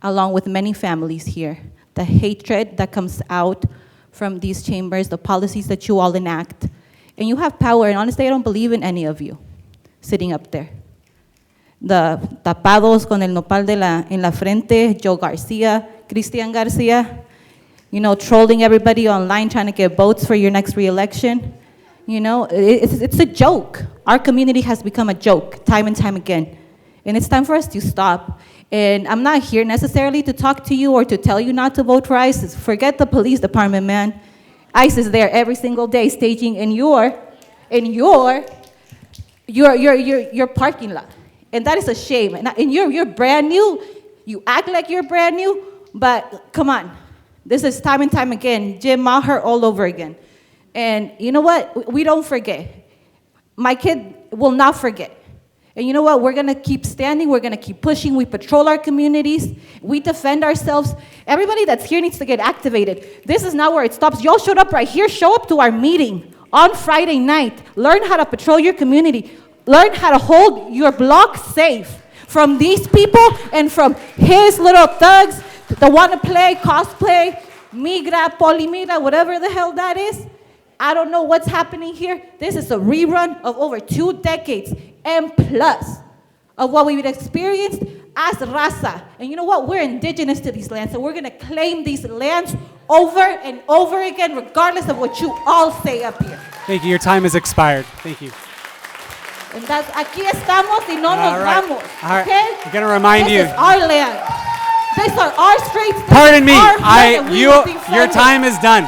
along with many families here, the hatred that comes out from these chambers, the policies that you all enact. And you have power, and honestly, I don't believe in any of you sitting up there. The tapados con el nopal en la frente, Joe Garcia, Cristian Garcia, you know, trolling everybody online, trying to get votes for your next re-election. You know, it's a joke. Our community has become a joke time and time again. And it's time for us to stop. And I'm not here necessarily to talk to you or to tell you not to vote for ICE. Forget the police department, man. ICE is there every single day staging in your parking lot. And that is a shame. And you're brand new. You act like you're brand new, but come on. This is time and time again, Jim Maher all over again. And you know what? We don't forget. My kid will not forget. And you know what? We're going to keep standing. We're going to keep pushing. We patrol our communities. We defend ourselves. Everybody that's here needs to get activated. This is not where it stops. Y'all showed up right here. Show up to our meeting on Friday night. Learn how to patrol your community. Learn how to hold your block safe from these people and from his little thugs that want to play, cosplay, migra, polimigra, whatever the hell that is. I don't know what's happening here. This is a rerun of over 2 decades and plus of what we've experienced as raza. And you know what? We're indigenous to these lands, so we're going to claim these lands over and over again, regardless of what you all say up here. Thank you. Your time has expired. Thank you. And that's, aquí estamos y no nos vamos. All right. Okay? I'm going to remind you. This is our land. These are our streets. This Pardon is me. our land, and we will Your defend it. time is done.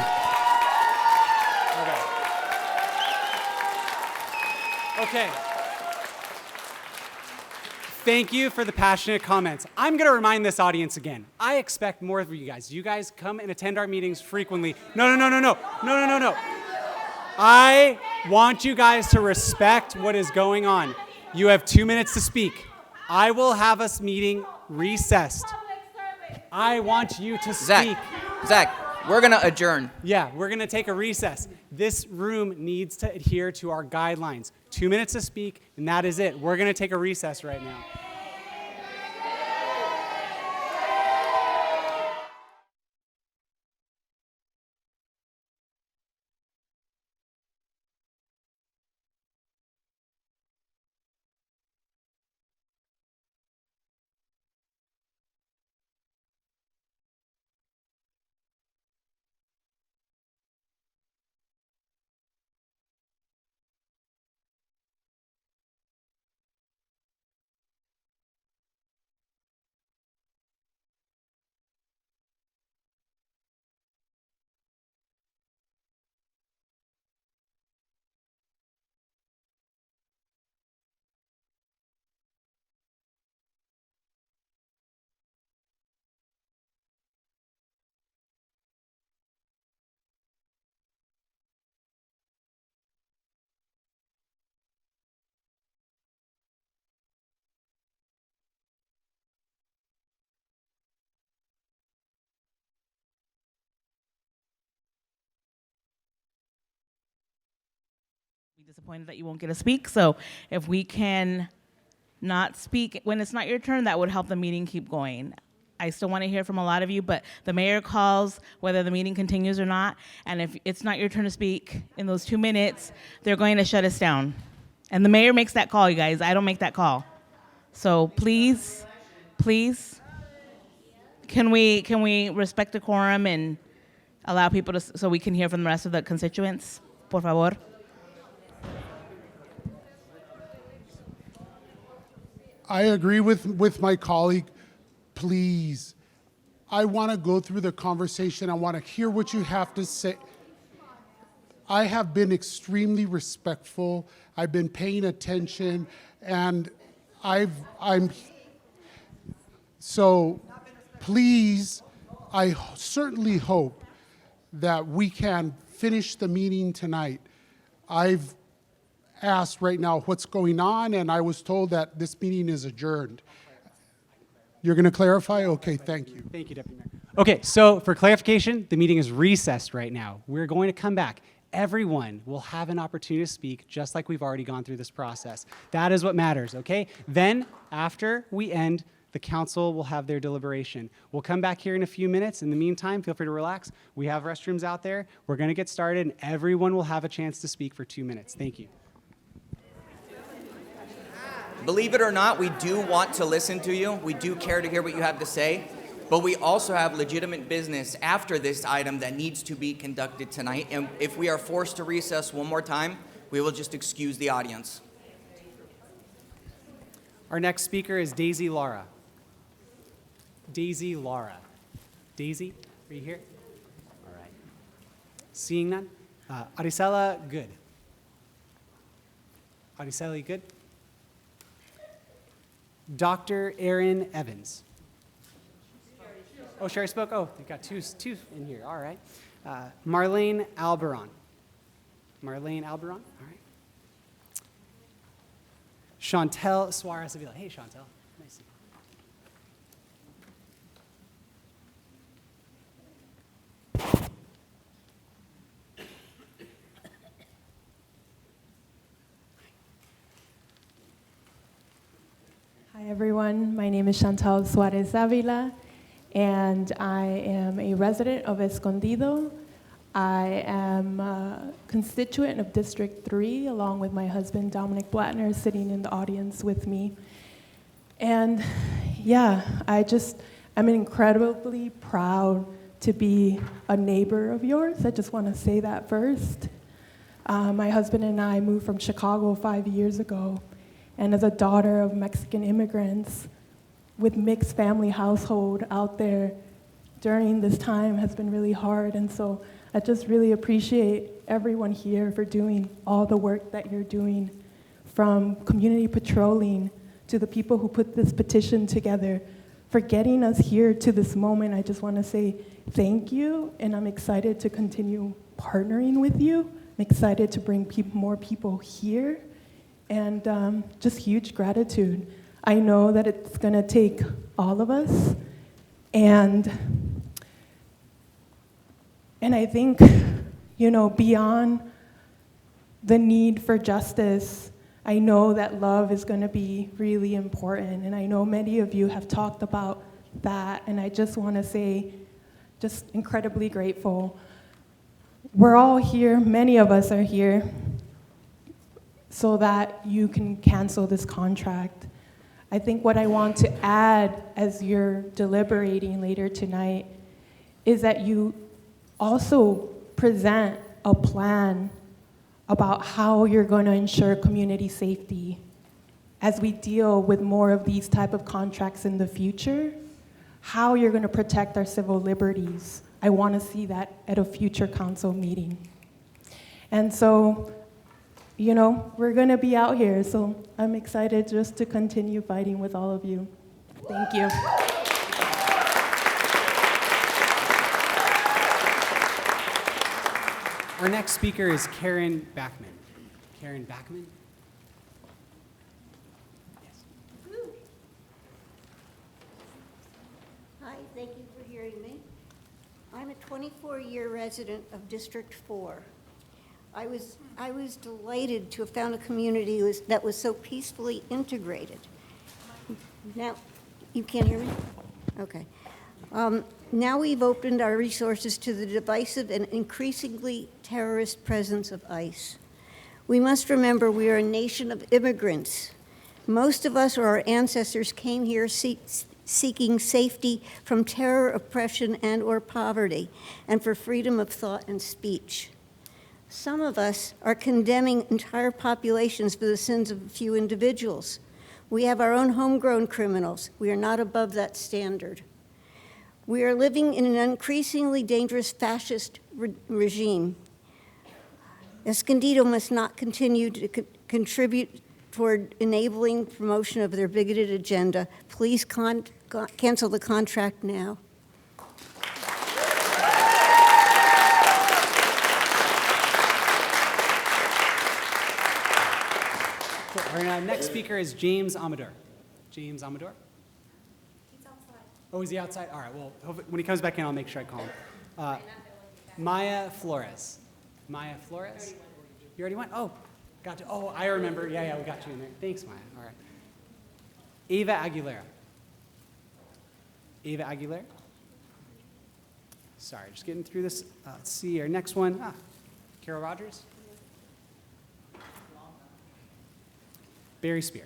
Okay. Thank you for the passionate comments. I'm going to remind this audience again. I expect more of you guys. You guys come and attend our meetings frequently. No. I want you guys to respect what is going on. You have 2 minutes to speak. I will have us meeting recessed. I want you to speak. Zach, we're going to adjourn. Yeah, we're going to take a recess. This room needs to adhere to our guidelines. 2 minutes to speak, and that is it. We're going to take a recess right now. Disappointed that you won't get to speak. So if we can not speak when it's not your turn, that would help the meeting keep going. I still want to hear from a lot of you, but the mayor calls whether the meeting continues or not. And if it's not your turn to speak in those 2 minutes, they're going to shut us down. And the mayor makes that call, you guys. I don't make that call. So please, can we respect the quorum and allow people to, so we can hear from the rest of the constituents? Por favor. I agree with my colleague. Please, I want to go through the conversation. I want to hear what you have to say. I have been extremely respectful. I've been paying attention, and so please, I certainly hope that we can finish the meeting tonight. I've asked right now what's going on, and I was told that this meeting is adjourned. You're going to clarify? Okay, thank you. Thank you, Deputy Mayor. Okay, so for clarification, the meeting is recessed right now. We're going to come back. Everyone will have an opportunity to speak, just like we've already gone through this process. That is what matters, okay? Then, after we end, the council will have their deliberation. We'll come back here in a few minutes. In the meantime, feel free to relax. We have restrooms out there. We're going to get started, and everyone will have a chance to speak for 2 minutes. Thank you. Believe it or not, we do want to listen to you. We do care to hear what you have to say. But we also have legitimate business after this item that needs to be conducted tonight. And if we are forced to recess one more time, we will just excuse the audience. Our next speaker is Daisy Lara. Daisy Lara. Daisy, are you here? All right. Seeing none. Arisela, good. Arisela, you good? Dr. Erin Evans. Oh, Sherry spoke? Oh, you got two in here. All right. Marlene Alberon. Marlene Alberon. All right. Chantel Suarez Avila. Hey, Chantel. Nice. Hi, everyone. My name is Chantal Suarez Avila, and I am a resident of Escondido. I am a constituent of District 3, along with my husband, Dominic Blattner, sitting in the audience with me. And yeah, I'm incredibly proud to be a neighbor of yours. I just want to say that first. My husband and I moved from Chicago 5 years ago. And as a daughter of Mexican immigrants with mixed family household out there during this time has been really hard. And so I just really appreciate everyone here for doing all the work that you're doing, from community patrolling to the people who put this petition together, for getting us here to this moment. I just want to say thank you, and I'm excited to continue partnering with you. I'm excited to bring more people here. And just huge gratitude. I know that it's going to take all of us. And I think, beyond the need for justice, I know that love is going to be really important. And I know many of you have talked about that. And I just want to say, just incredibly grateful. We're all here, many of us are here, so that you can cancel this contract. I think what I want to add as you're deliberating later tonight is that you also present a plan about how you're going to ensure community safety as we deal with more of these type of contracts in the future, how you're going to protect our civil liberties. I want to see that at a future council meeting. And so, we're going to be out here, so I'm excited just to continue fighting with all of you. Thank you. Our next speaker is Karen Backman. Karen Backman? Yes. Hi, thank you for hearing me. I'm a 24-year resident of District 4. I was delighted to have found a community that was so peacefully integrated. Now, you can't hear me? Okay. Now we've opened our resources to the divisive and increasingly terrorist presence of ICE. We must remember we are a nation of immigrants. Most of us or our ancestors came here seeking safety from terror, oppression, and/or poverty, and for freedom of thought and speech. Some of us are condemning entire populations for the sins of a few individuals. We have our own homegrown criminals. We are not above that standard. We are living in an increasingly dangerous fascist regime. Escondido must not continue to contribute toward enabling promotion of their bigoted agenda. Please cancel the contract now. Cool. Our next speaker is James Amador. James Amador? He's outside. Oh, is he outside? All right, well, when he comes back in, I'll make sure I call him. Maya Flores. Maya Flores? You already went? Oh, got you. Oh, I remember. Yeah, we got you in there. Thanks, Maya. All right. Ava Aguilera. Ava Aguilera? Sorry, just getting through this. Let's see our next one. Carol Rogers. Barry Spear.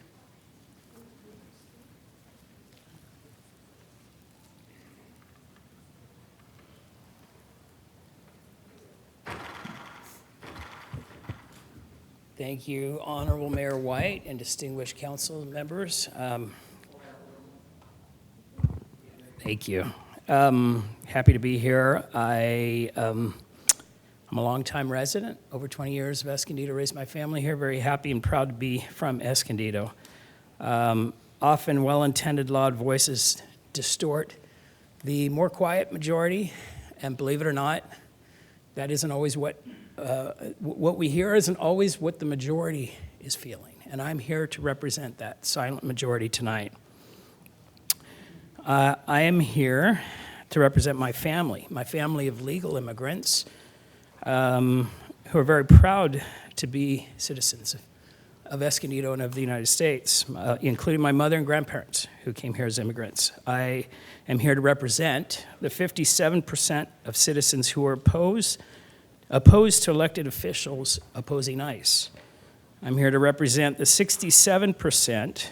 Thank you, Honorable Mayor White and distinguished council members. Thank you. Happy to be here. I'm a longtime resident, over 20 years of Escondido, raised my family here, very happy and proud to be from Escondido. Often well-intended loud voices distort the more quiet majority, and believe it or not, that isn't always what we hear isn't always what the majority is feeling, and I'm here to represent that silent majority tonight. I am here to represent my family of legal immigrants who are very proud to be citizens of Escondido and of the United States, including my mother and grandparents who came here as immigrants. I am here to represent the 57% of citizens who are opposed to elected officials opposing ICE. I'm here to represent the 67%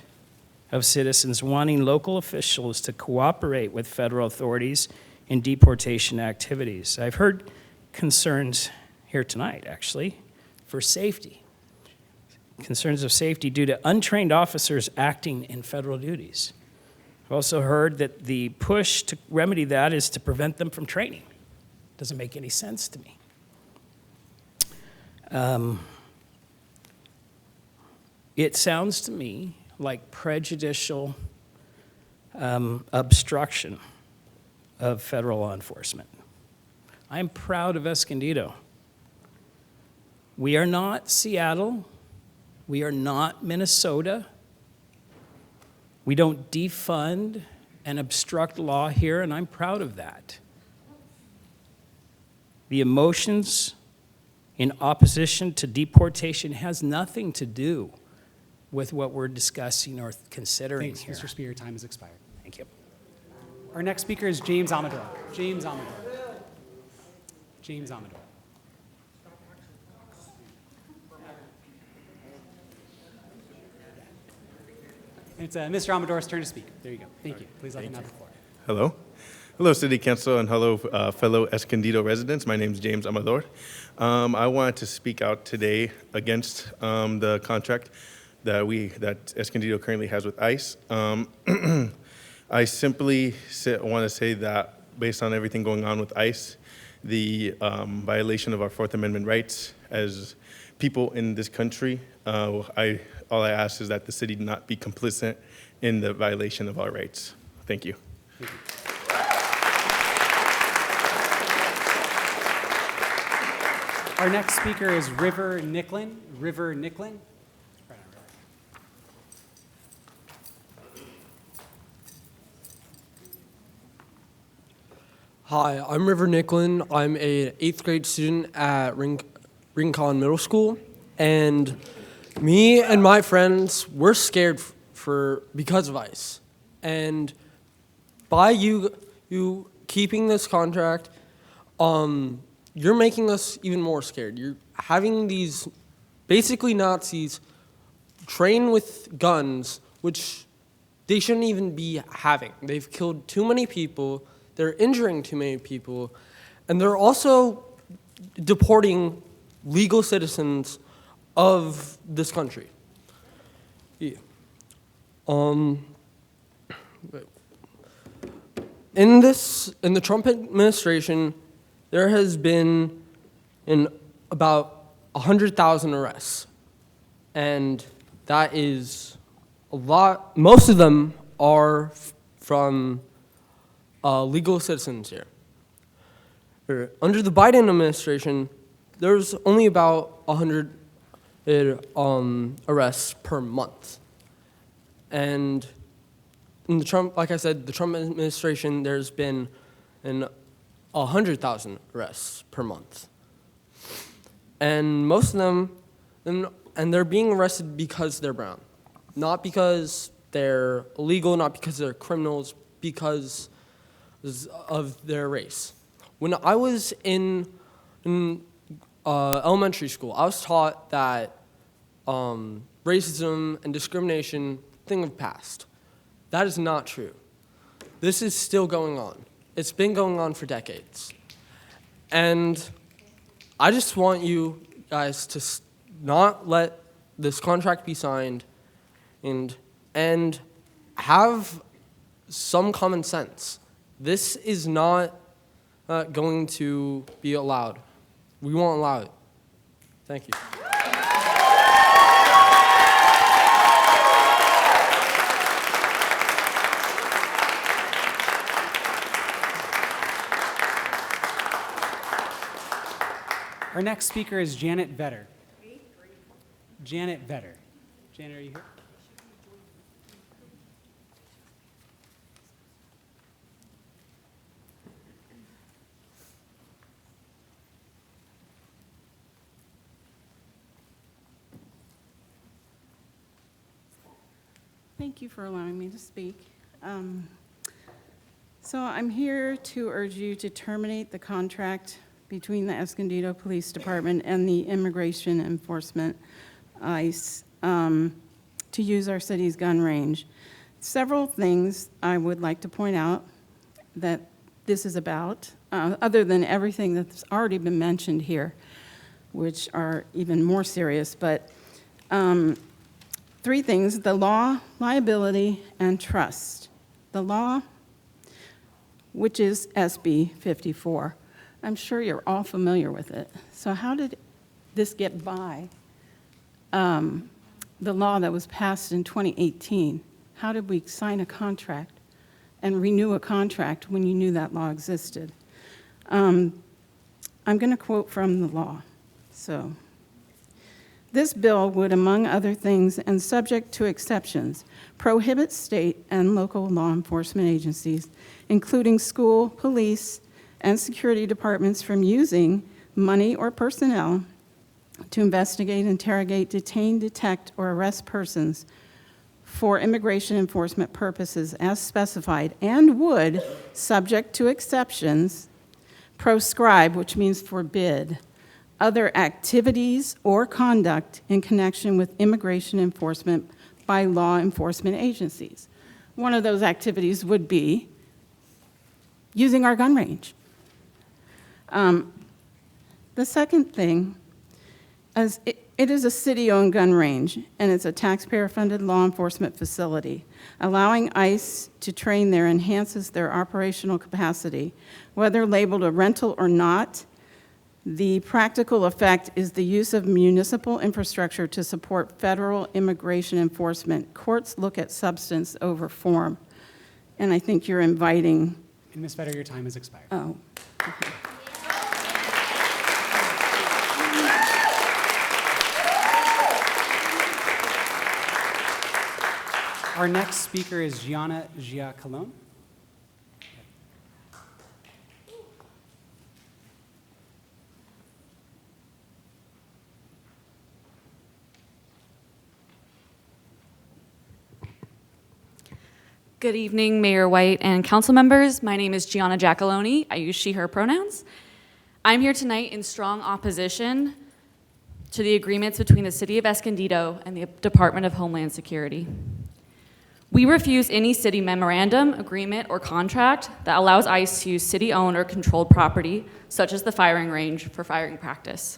of citizens wanting local officials to cooperate with federal authorities in deportation activities. I've heard concerns here tonight, actually, for safety. Concerns of safety due to untrained officers acting in federal duties. I've also heard that the push to remedy that is to prevent them from training. Doesn't make any sense to me. It sounds to me like prejudicial obstruction of federal law enforcement. I'm proud of Escondido. We are not Seattle. We are not Minnesota. We don't defund and obstruct law here, and I'm proud of that. The emotions in opposition to deportation has nothing to do with what we're discussing or considering Thanks, here. Mr. Spear, your time has expired. Thank you. Our next speaker is James Amador. James Amador. James Amador. It's Mr. Amador's turn to speak. There you go. Thank you. Please let him have the floor. Hello. Hello, City Council, and hello, fellow Escondido residents. My name is James Amador. I wanted to speak out today against the contract that Escondido currently has with ICE. I simply want to say that based on everything going on with ICE, the violation of our Fourth Amendment rights as people in this country, all I ask is that the city not be complicit in the violation of our rights. Thank you. Thank you. Our next speaker is River Nicklin. River Nicklin. Hi, I'm River Nicklin. I'm an 8th grade student at Rincon Middle School, and me and my friends, we're scared because of ICE. And by you keeping this contract, you're making us even more scared. You're having these basically Nazis train with guns, which they shouldn't even be having. They've killed too many people. They're injuring too many people, and they're also deporting legal citizens of this country. Yeah. In the Trump administration, there has been about 100,000 arrests, and that is a lot. Most of them are from legal citizens here. Under the Biden administration, there's only about 100 arrests per month. And in the Trump, like I said, the Trump administration, there's been 100,000 arrests per month. And most of them, and they're being arrested because they're brown. Not because they're illegal, not because they're criminals, because of their race. When I was in elementary school, I was taught that racism and discrimination, thing of the past. That is not true. This is still going on. It's been going on for decades. And I just want you guys to not let this contract be signed and have some common sense. This is not going to be allowed. We won't allow it. Thank you. Our next speaker is Janet Vetter. Janet Vetter. Janet, are you here? Thank you for allowing me to speak. So I'm here to urge you to terminate the contract between the Escondido Police Department and the Immigration Enforcement, ICE, to use our city's gun range. Several things I would like to point out that this is about, other than everything that's already been mentioned here, which are even more serious, but three things: the law, liability, and trust. The law, which is SB 54. I'm sure you're all familiar with it. So how did this get by the law that was passed in 2018? How did we sign a contract and renew a contract when you knew that law existed? I'm going to quote from the law. So, this bill would, among other things, and subject to exceptions, prohibit state and local law enforcement agencies, including school, police, and security departments, from using money or personnel to investigate, interrogate, detain, detect, or arrest persons for immigration enforcement purposes as specified, and would, subject to exceptions, proscribe, which means forbid, other activities or conduct in connection with immigration enforcement by law enforcement agencies. One of those activities would be using our gun range. The second thing, as it is a city-owned gun range, and it's a taxpayer-funded law enforcement facility. Allowing ICE to train there enhances their operational capacity. Whether labeled a rental or not, the practical effect is the use of municipal infrastructure to support federal immigration enforcement. Courts look at substance over form, and I think you're inviting... And Ms. Vetter, your time has expired. Oh. Okay. Our next speaker is Gianna Giacalone. Good evening, Mayor White and council members. My name is Gianna Giacalone. I use she, her pronouns. I'm here tonight in strong opposition to the agreements between the City of Escondido and the Department of Homeland Security. We refuse any city memorandum, agreement, or contract that allows ICE to use city-owned or controlled property, such as the firing range, for firing practice.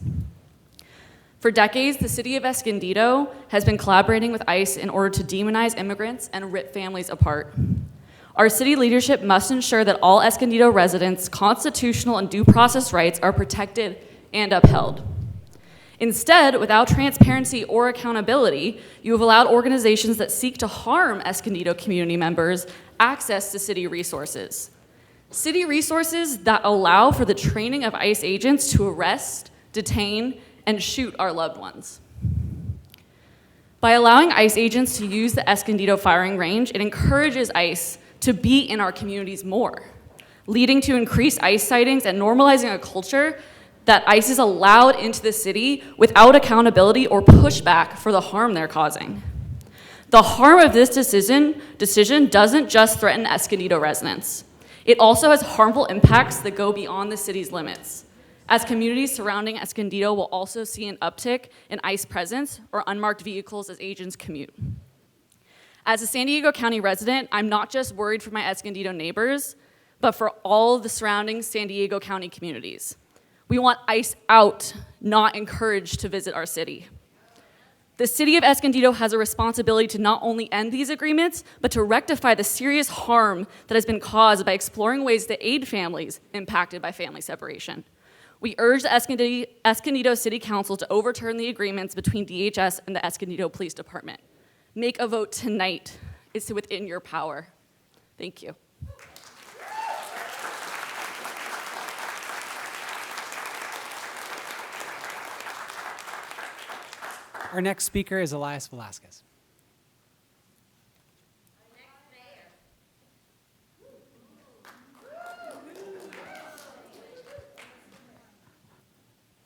For decades, the City of Escondido has been collaborating with ICE in order to demonize immigrants and rip families apart. Our city leadership must ensure that all Escondido residents' constitutional and due process rights are protected and upheld. Instead, without transparency or accountability, you have allowed organizations that seek to harm Escondido community members access to city resources. City resources that allow for the training of ICE agents to arrest, detain, and shoot our loved ones. By allowing ICE agents to use the Escondido firing range, it encourages ICE to be in our communities more, leading to increased ICE sightings and normalizing a culture that ICE is allowed into the city without accountability or pushback for the harm they're causing. The harm of this decision doesn't just threaten Escondido residents. It also has harmful impacts that go beyond the city's limits, as communities surrounding Escondido will also see an uptick in ICE presence or unmarked vehicles as agents commute. As a San Diego County resident, I'm not just worried for my Escondido neighbors, but for all the surrounding San Diego County communities. We want ICE out, not encouraged to visit our city. The city of Escondido has a responsibility to not only end these agreements, but to rectify the serious harm that has been caused by exploring ways to aid families impacted by family separation. We urge the Escondido City Council to overturn the agreements between DHS and the Escondido Police Department. Make a vote tonight. It's within your power. Thank you. Our next speaker is Elias Velasquez.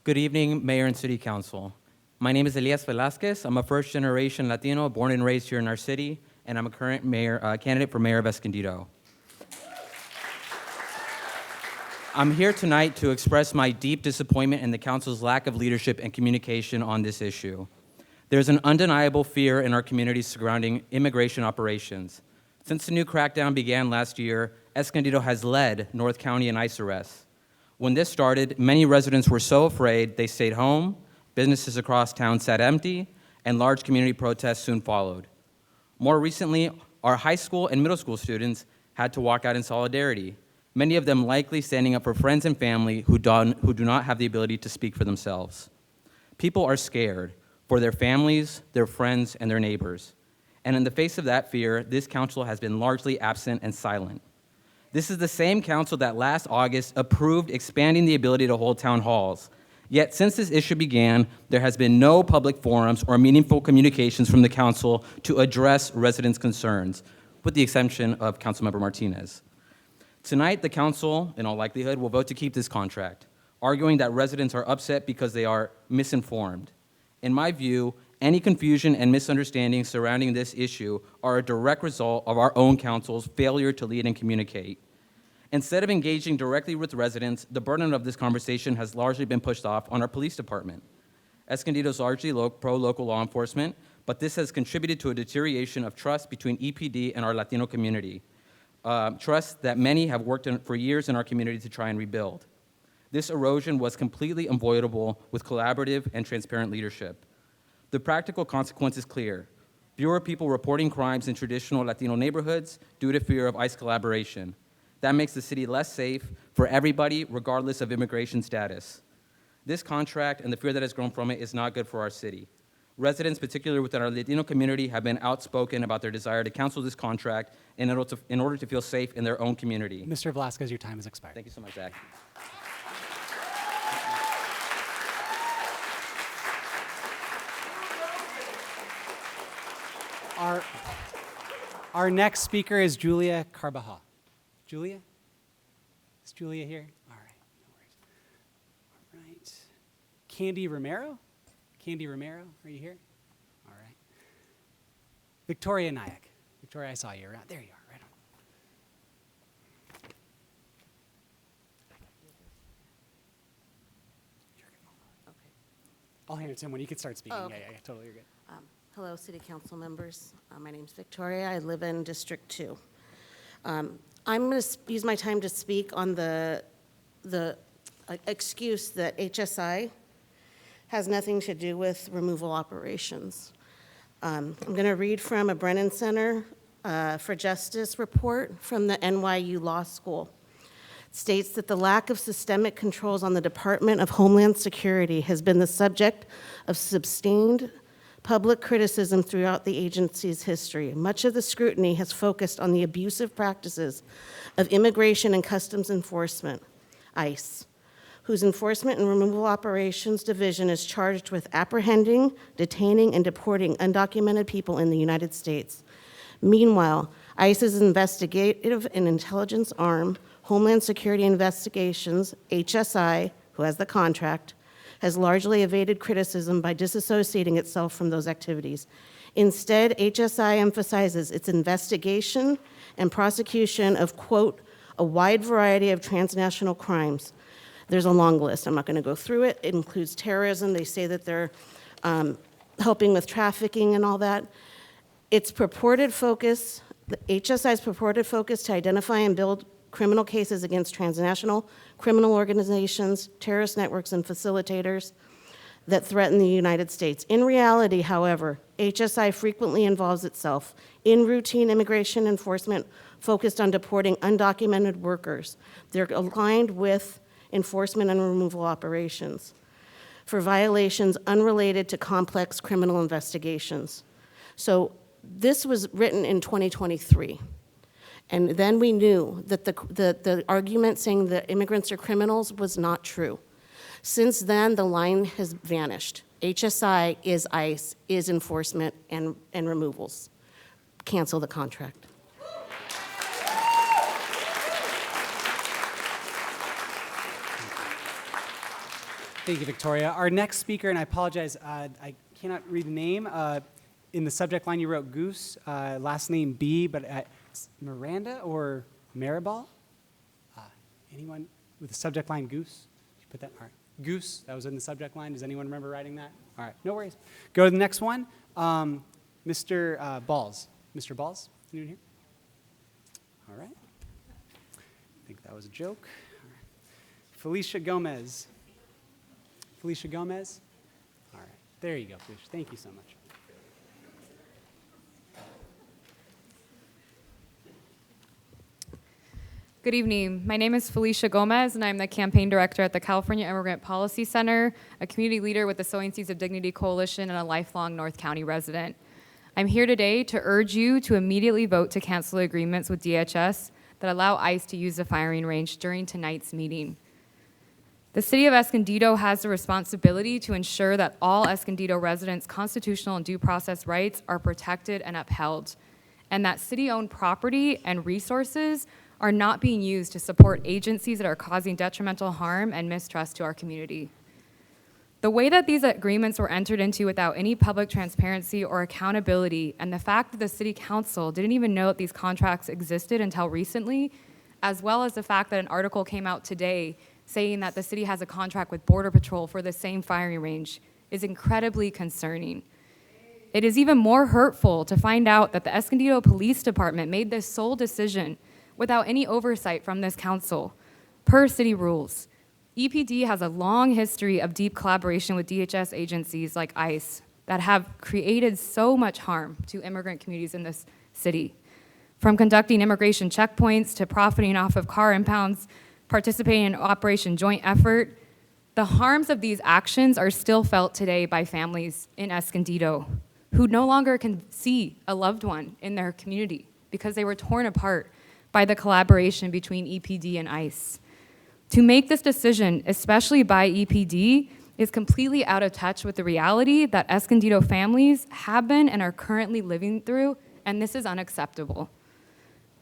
Good evening, Mayor and City Council. My name is Elias Velasquez. I'm a first-generation Latino born and raised here in our city, and I'm a current candidate for mayor of Escondido. I'm here tonight to express my deep disappointment in the council's lack of leadership and communication on this issue. There's an undeniable fear in our community surrounding immigration operations. Since the new crackdown began last year, Escondido has led North County in ICE arrests. When this started, many residents were so afraid they stayed home, businesses across town sat empty, and large community protests soon followed. More recently, our high school and middle school students had to walk out in solidarity, many of them likely standing up for friends and family who do not have the ability to speak for themselves. People are scared for their families, their friends, and their neighbors. And in the face of that fear, this council has been largely absent and silent. This is the same council that last August approved expanding the ability to hold town halls. Yet since this issue began, there has been no public forums or meaningful communications from the council to address residents' concerns, with the exception of Councilmember Martinez. Tonight, the council, in all likelihood, will vote to keep this contract, arguing that residents are upset because they are misinformed. In my view, any confusion and misunderstanding surrounding this issue are a direct result of our own council's failure to lead and communicate. Instead of engaging directly with residents, the burden of this conversation has largely been pushed off on our police department. Escondido is largely pro-local law enforcement, but this has contributed to a deterioration of trust between EPD and our Latino community, trust that many have worked for years in our community to try and rebuild. This erosion was completely avoidable with collaborative and transparent leadership. The practical consequence is clear. Fewer people reporting crimes in traditional Latino neighborhoods due to fear of ICE collaboration. That makes the city less safe for everybody, regardless of immigration status. This contract and the fear that has grown from it is not good for our city. Residents, particularly within our Latino community, have been outspoken about their desire to cancel this contract in order to feel safe in their own community. Mr. Velasquez, your time has expired. Thank you so much, Zach. Our next speaker is Julia Carvajal. Julia? Is Julia here? All right, no worries. All right. Candy Romero? Candy Romero, are you here? All right. Victoria Nayak. Victoria, I saw you around. There you are, right on. I'll hand it to him when you can start speaking. Oh, okay. Yeah, totally, you're good. Hello, City Council members. My name's Victoria. I live in District 2. I'm going to use my time to speak on the excuse that HSI has nothing to do with removal operations. I'm going to read from a Brennan Center for Justice report from the NYU Law School. It states that the lack of systemic controls on the Department of Homeland Security has been the subject of sustained public criticism throughout the agency's history. Much of the scrutiny has focused on the abusive practices of Immigration and Customs Enforcement, ICE. whose Enforcement and Removal Operations Division is charged with apprehending, detaining, and deporting undocumented people in the United States. Meanwhile, ICE's investigative and intelligence arm, Homeland Security Investigations, HSI, who has the contract, has largely evaded criticism by disassociating itself from those activities. Instead, HSI emphasizes its investigation and prosecution of, quote, a wide variety of transnational crimes. There's a long list. I'm not going to go through it. It includes terrorism. They say that they're helping with trafficking and all that. Its purported focus, the HSI's purported focus to identify and build criminal cases against transnational criminal organizations, terrorist networks, and facilitators that threaten the United States. In reality, however, HSI frequently involves itself in routine immigration enforcement focused on deporting undocumented workers. They're aligned with enforcement and removal operations for violations unrelated to complex criminal investigations. So this was written in 2023. And then we knew that the argument saying that immigrants are criminals was not true. Since then, the line has vanished. HSI is ICE, is enforcement and removals. Cancel the contract. Thank you, Victoria. Our next speaker, and I apologize, I cannot read the name. In the subject line, you wrote Goose, last name B, but it's Miranda or Maribel? Anyone with the subject line Goose? Did you put that? All right. Goose, that was in the subject line. Does anyone remember writing that? All right, no worries. Go to the next one. Mr. Balls. Mr. Balls, anyone here? All right. I think that was a joke. All right. Felicia Gomez. Felicia Gomez? All right, there you go, Felicia. Thank you so much. Good evening. My name is Felicia Gomez, and I'm the campaign director at the California Immigrant Policy Center, a community leader with the Sowing Seeds of Dignity Coalition, and a lifelong North County resident. I'm here today to urge you to immediately vote to cancel the agreements with DHS that allow ICE to use the firing range during tonight's meeting. The City of Escondido has the responsibility to ensure that all Escondido residents' constitutional and due process rights are protected and upheld, and that city-owned property and resources are not being used to support agencies that are causing detrimental harm and mistrust to our community. The way that these agreements were entered into without any public transparency or accountability, and the fact that the City Council didn't even know that these contracts existed until recently, as well as the fact that an article came out today saying that the city has a contract with Border Patrol for the same firing range, is incredibly concerning. It is even more hurtful to find out that the Escondido Police Department made this sole decision without any oversight from this council, per city rules. EPD has a long history of deep collaboration with DHS agencies like ICE that have created so much harm to immigrant communities in this city. From conducting immigration checkpoints to profiting off of car impounds, participating in Operation Joint Effort, the harms of these actions are still felt today by families in Escondido who no longer can see a loved one in their community because they were torn apart by the collaboration between EPD and ICE. To make this decision, especially by EPD, is completely out of touch with the reality that Escondido families have been and are currently living through, and this is unacceptable.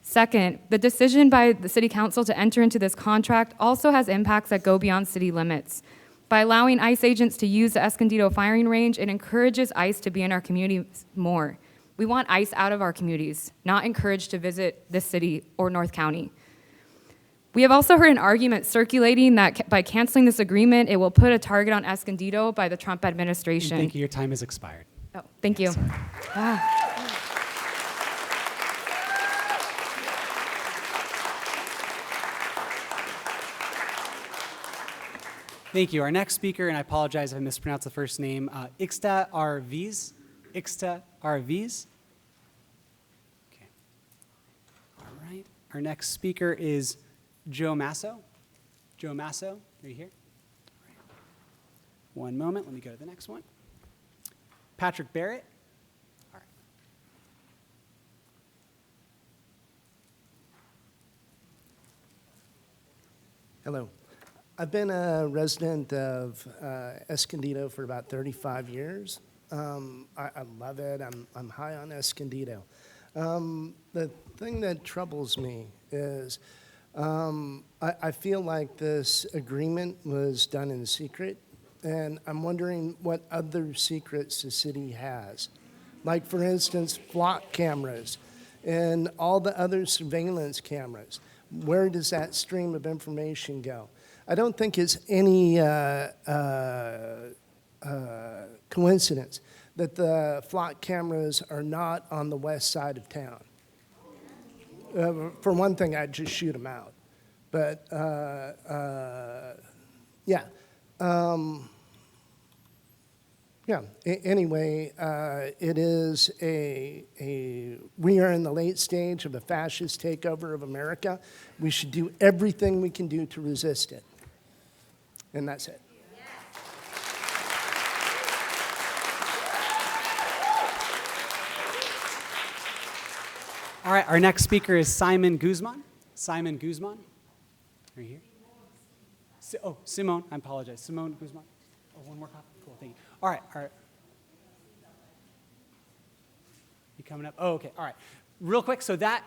Second, the decision by the City Council to enter into this contract also has impacts that go beyond city limits. By allowing ICE agents to use the Escondido firing range, it encourages ICE to be in our communities more. We want ICE out of our communities, not encouraged to visit this city or North County. We have also heard an argument circulating that by canceling this agreement, it will put a target on Escondido by the Trump administration. Thank you, your time has expired. Oh, thank you. Thank you. Our next speaker, and I apologize if I mispronounced the first name, Ixta Arviz. Ixta Arviz. Okay. All right. Our next speaker is Joe Masso. Joe Masso, are you here? All right. One moment. Let me go to the next one. Patrick Barrett. All right. Hello. I've been a resident of Escondido for about 35 years. I love it. I'm high on Escondido. The thing that troubles me is I feel like this agreement was done in secret, and I'm wondering what other secrets the city has. Like, for instance, flock cameras and all the other surveillance cameras. Where does that stream of information go? I don't think it's any coincidence that the flock cameras are not on the west side of town. For one thing, I'd just shoot them out. But, yeah. Anyway, it is we are in the late stage of a fascist takeover of America. We should do everything we can do to resist it. And that's it. All right, our next speaker is Simon Guzman. Simon Guzman, are you here? Simone, I apologize. Simone Guzman. Oh, one more copy. Cool, thank you. All right. You coming up? Oh, okay, all right. Real quick, so that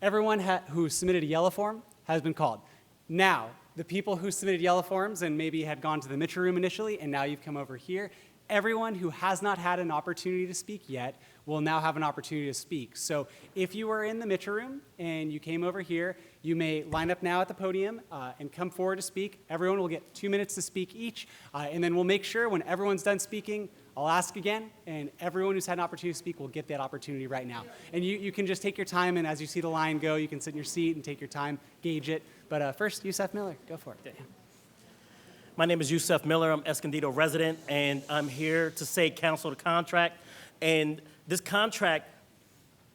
everyone who submitted a yellow form has been called. Now, the people who submitted yellow forms and maybe had gone to the Mitchell room initially, and now you've come over here, everyone who has not had an opportunity to speak yet will now have an opportunity to speak. So if you were in the Mitchell room and you came over here, you may line up now at the podium and come forward to speak. Everyone will get 2 minutes to speak each, and then we'll make sure when everyone's done speaking, I'll ask again, and everyone who's had an opportunity to speak will get that opportunity right now. And you can just take your time, and as you see the line go, you can sit in your seat and take your time, gauge it. But first, Yusef Miller, go for it. My name is Yusef Miller. I'm Escondido resident, and I'm here to say cancel the contract. And this contract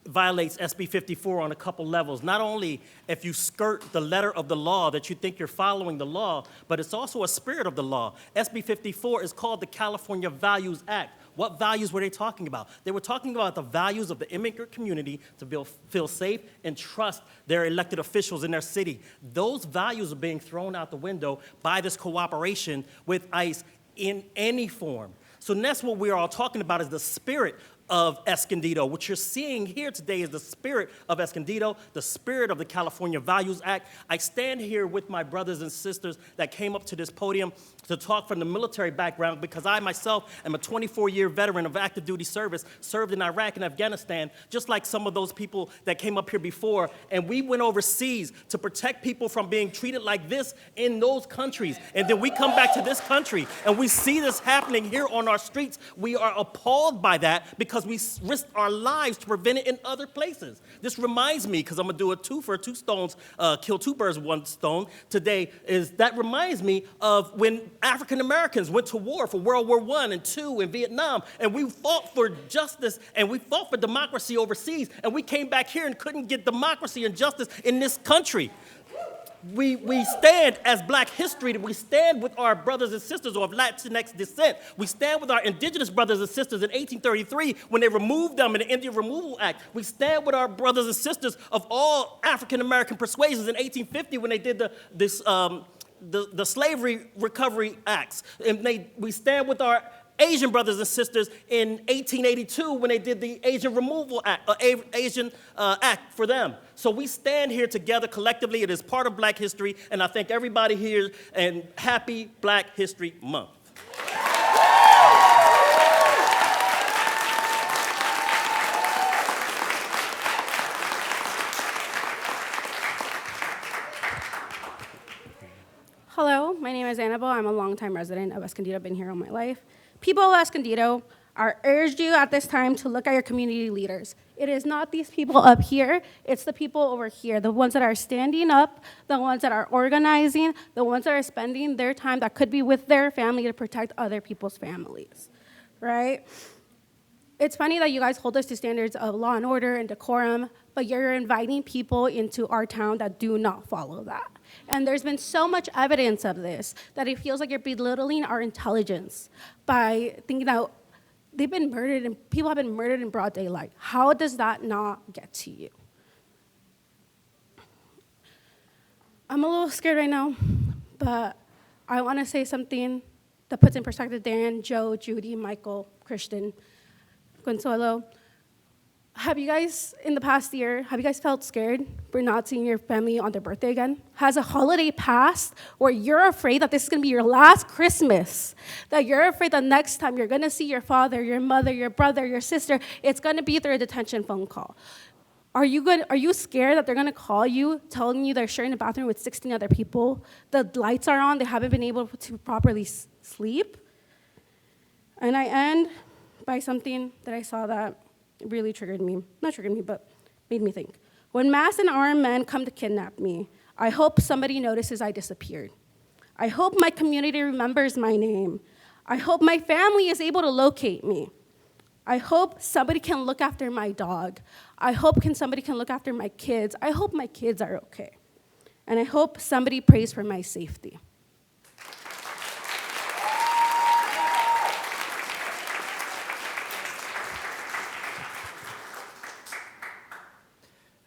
violates SB 54 on a couple levels. Not only if you skirt the letter of the law that you think you're following the law, but it's also a spirit of the law. SB 54 is called the California Values Act. What values were they talking about? They were talking about the values of the immigrant community to feel safe and trust their elected officials in their city. Those values are being thrown out the window by this cooperation with ICE in any form. So that's what we're all talking about, is the spirit of Escondido. What you're seeing here today is the spirit of Escondido, the spirit of the California Values Act. I stand here with my brothers and sisters that came up to this podium to talk from the military background, because I myself am a 24-year veteran of active duty service, served in Iraq and Afghanistan, just like some of those people that came up here before. And we went overseas to protect people from being treated like this in those countries. And then we come back to this country and we see this happening here on our streets. We are appalled by that because we risked our lives to prevent it in other places. This reminds me, because I'm gonna do a two stones, kill two birds with one stone today, is that reminds me of when African Americans went to war for World War I and II in Vietnam, and we fought for justice and we fought for democracy overseas, and we came back here and couldn't get democracy and justice in this country. We stand as Black history, we stand with our brothers and sisters of Latinx descent. We stand with our indigenous brothers and sisters in 1833 when they removed them in the Indian Removal Act. We stand with our brothers and sisters of all African American persuasions in 1850 when they did the Slavery Recovery Acts. And we stand with our Asian brothers and sisters in 1882 when they did the Asian Removal Act, Asian Act for them. So we stand here together collectively. It is part of Black history, and I thank everybody here, and happy Black History Month. Hello, my name is Annabelle. I'm a longtime resident of Escondido. I've been here all my life. People of Escondido are urged you at this time to look at your community leaders. It is not these people up here, it's the people over here, the ones that are standing up, the ones that are organizing, the ones that are spending their time that could be with their family to protect other people's families, right? It's funny that you guys hold us to standards of law and order and decorum, but you're inviting people into our town that do not follow that. And there's been so much evidence of this that it feels like you're belittling our intelligence by thinking that they've been murdered and people have been murdered in broad daylight. How does that not get to you? I'm a little scared right now, but I want to say something that puts in perspective Dan, Joe, Judy, Michael, Christian, Consuelo. Have you guys, in the past year, have you guys felt scared for not seeing your family on their birthday again? Has a holiday passed where you're afraid that this is going to be your last Christmas? That you're afraid that next time you're going to see your father, your mother, your brother, your sister, it's going to be through a detention phone call? Are you scared that they're going to call you, telling you they're sharing a bathroom with 16 other people? The lights are on, they haven't been able to properly sleep? And I end by something that I saw that really triggered me. Not triggered me, but made me think. When masked and armed men come to kidnap me, I hope somebody notices I disappeared. I hope my community remembers my name. I hope my family is able to locate me. I hope somebody can look after my dog. I hope somebody can look after my kids. I hope my kids are okay. And I hope somebody prays for my safety.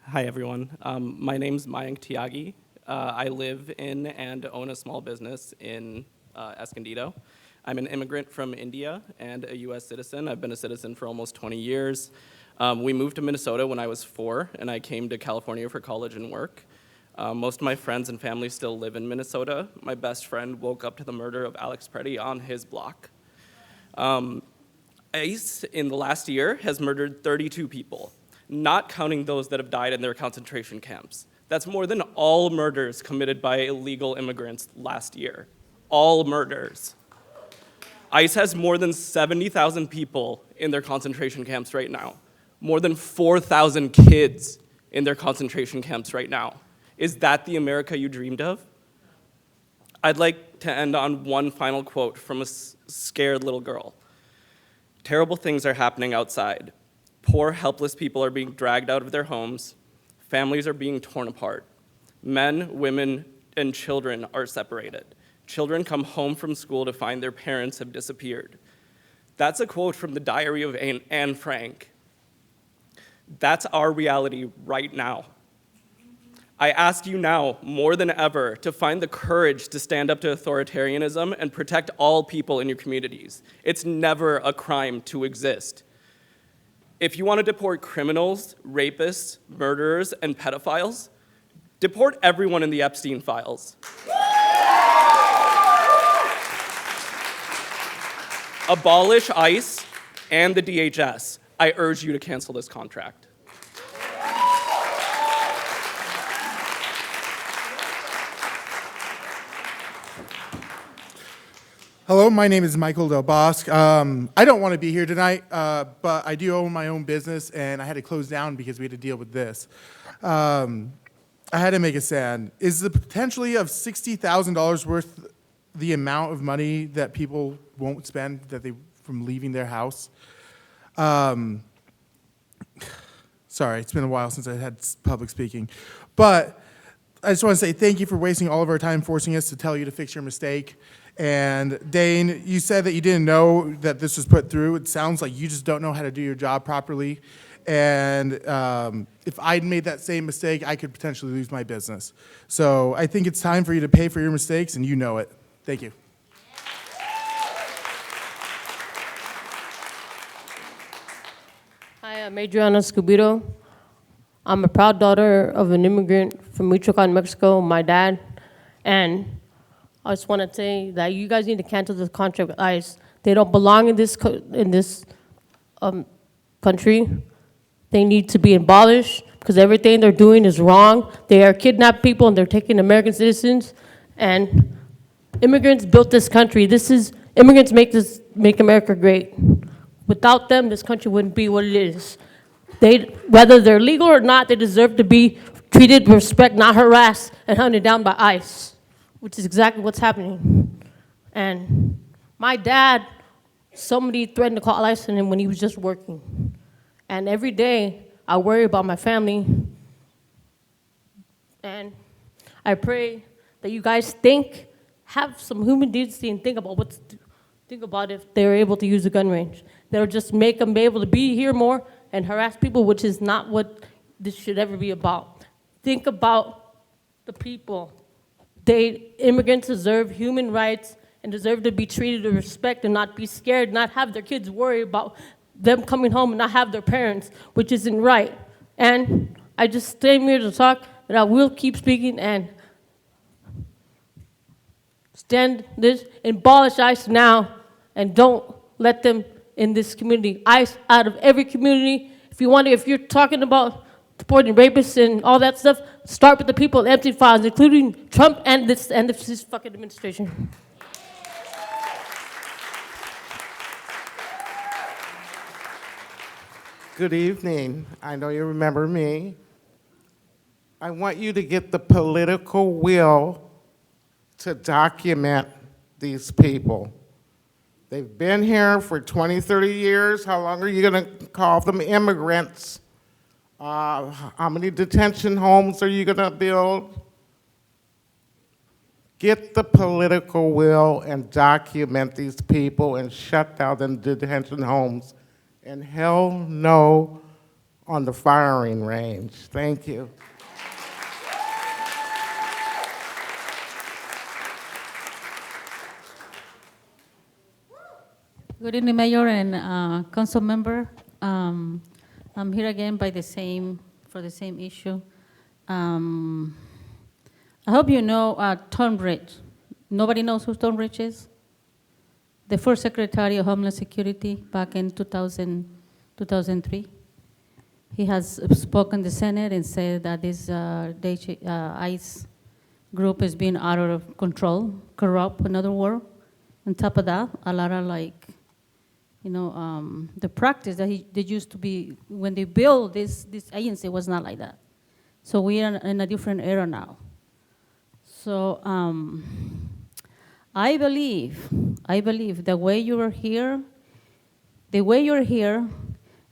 Hi, everyone. My name's Mayank Tiagi. I live in and own a small business in Escondido. I'm an immigrant from India and a U.S. citizen. I've been a citizen for almost 20 years. We moved to Minnesota when I was 4, and I came to California for college and work. Most of my friends and family still live in Minnesota. My best friend woke up to the murder of Alex Preddy on his block. ICE, in the last year, has murdered 32 people, not counting those that have died in their concentration camps. That's more than all murders committed by illegal immigrants last year. All murders. ICE has more than 70,000 people in their concentration camps right now. More than 4,000 kids in their concentration camps right now. Is that the America you dreamed of? I'd like to end on one final quote from a scared little girl. Terrible things are happening outside. Poor, helpless people are being dragged out of their homes. Families are being torn apart. Men, women, and children are separated. Children come home from school to find their parents have disappeared. That's a quote from the diary of Anne Frank. That's our reality right now. I ask you now, more than ever, to find the courage to stand up to authoritarianism and protect all people in your communities. It's never a crime to exist. If you want to deport criminals, rapists, murderers, and pedophiles, deport everyone in the Epstein files. Abolish ICE and the DHS. I urge you to cancel this contract. Hello, my name is Michael Del Bosque. I don't want to be here tonight, but I do own my own business, and I had to close down because we had to deal with this. I had to make a stand. Is the potentially of $60,000 worth the amount of money that people won't spend from leaving their house? Sorry, it's been a while since I had public speaking. But I just want to say thank you for wasting all of our time forcing us to tell you to fix your mistake. And Dane, you said that you didn't know that this was put through. It sounds like you just don't know how to do your job properly. And if I'd made that same mistake, I could potentially lose my business. So I think it's time for you to pay for your mistakes, and you know it. Thank you. Hi, I'm Adriana Escobedo. I'm a proud daughter of an immigrant from Michoacan, Mexico, my dad. And I just want to say that you guys need to cancel this contract with ICE. They don't belong in this country. They need to be abolished because everything they're doing is wrong. They are kidnapping people and they're taking American citizens. And immigrants built this country. Immigrants make America great. Without them, this country wouldn't be what it is. Whether they're legal or not, they deserve to be treated with respect, not harassed and hunted down by ICE, which is exactly what's happening. And my dad, somebody threatened to call ICE on him when he was just working. And every day, I worry about my family. And I pray that you guys have some human decency and think about if they're able to use a gun range. That'll just make them be able to be here more and harass people, which is not what this should ever be about. Think about the people. Immigrants deserve human rights and deserve to be treated with respect and not be scared, not have their kids worry about them coming home and not have their parents, which isn't right. And I just came here to talk, and I will keep speaking and stand this, abolish ICE now, and don't let them in this community. ICE out of every community. If you're talking about supporting rapists and all that stuff, start with the people empty files, including Trump and this fucking administration. Good evening. I know you remember me. I want you to get the political will to document these people. They've been here for 20, 30 years. How long are you going to call them immigrants? How many detention homes are you going to build? Get the political will and document these people and shut down the detention homes. And hell no on the firing range. Thank you. Good evening, Mayor and Council Member. I'm here again for the same issue. I hope you know Tom Rich. Nobody knows who Tom Rich is? The first Secretary of Homeland Security back in 2003. He has spoken in the Senate and said that this ICE group is being out of control, corrupt, another word. On top of that, a lot of the practice that they used to be, when they built this agency was not like that. So we are in a different era now. So I believe the way you're here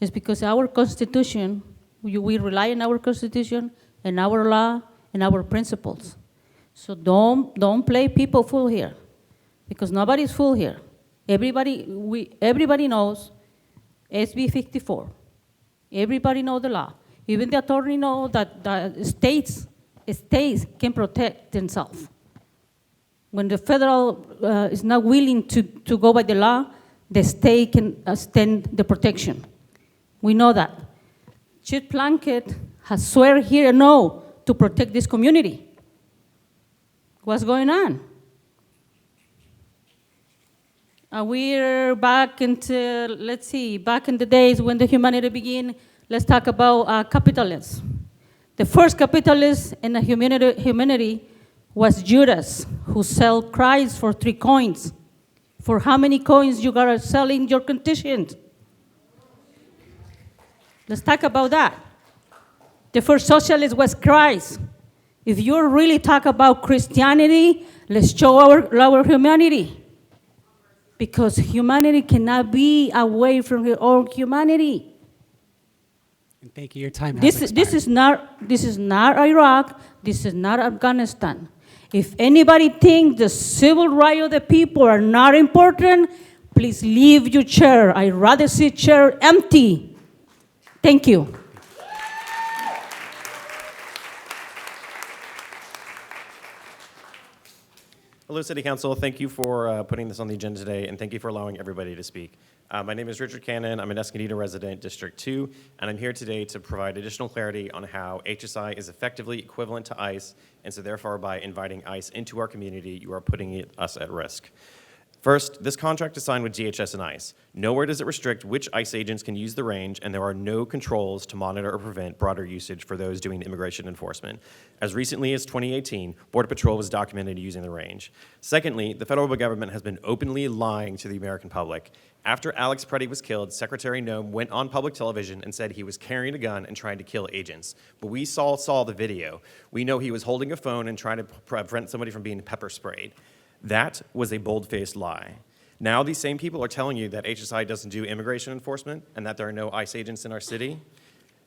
is because our Constitution, we rely on our Constitution and our law and our principles. So don't play people fool here, because nobody's fool here. Everybody knows SB 54. Everybody knows the law. Even the attorney knows that the states can protect themselves. When the federal is not willing to go by the law, the state can extend the protection. We know that. Chief Plunkett has swear here no to protect this community. What's going on? We're back into, back in the days when the humanity began. Let's talk about capitalism. The first capitalist in the humanity was Judas, who sold Christ for 3 coins. For how many coins you are selling your conditions? Let's talk about that. The first socialist was Christ. If you really talk about Christianity, let's show our humanity. Because humanity cannot be away from her own humanity. And thank you. Your time has This is not Iraq. This is not Afghanistan. If anybody thinks the civil rights of the people are not important, please leave your chair. I'd rather see chair empty. Thank you. Hello, City Council. Thank you for putting this on the agenda today, and thank you for allowing everybody to speak. My name is Richard Cannon. I'm an Escondido resident, District 2, and I'm here today to provide additional clarity on how HSI is effectively equivalent to ICE, and so therefore by inviting ICE into our community, you are putting us at risk. First, this contract is signed with DHS and ICE. Nowhere does it restrict which ICE agents can use the range, and there are no controls to monitor or prevent broader usage for those doing immigration enforcement. As recently as 2018, Border Patrol was documented using the range. Secondly, the federal government has been openly lying to the American public. After Alex Preddy was killed, Secretary Noem went on public television and said he was carrying a gun and trying to kill agents. But we saw the video. We know he was holding a phone and trying to prevent somebody from being pepper sprayed. That was a bold-faced lie. Now these same people are telling you that HSI doesn't do immigration enforcement and that there are no ICE agents in our city.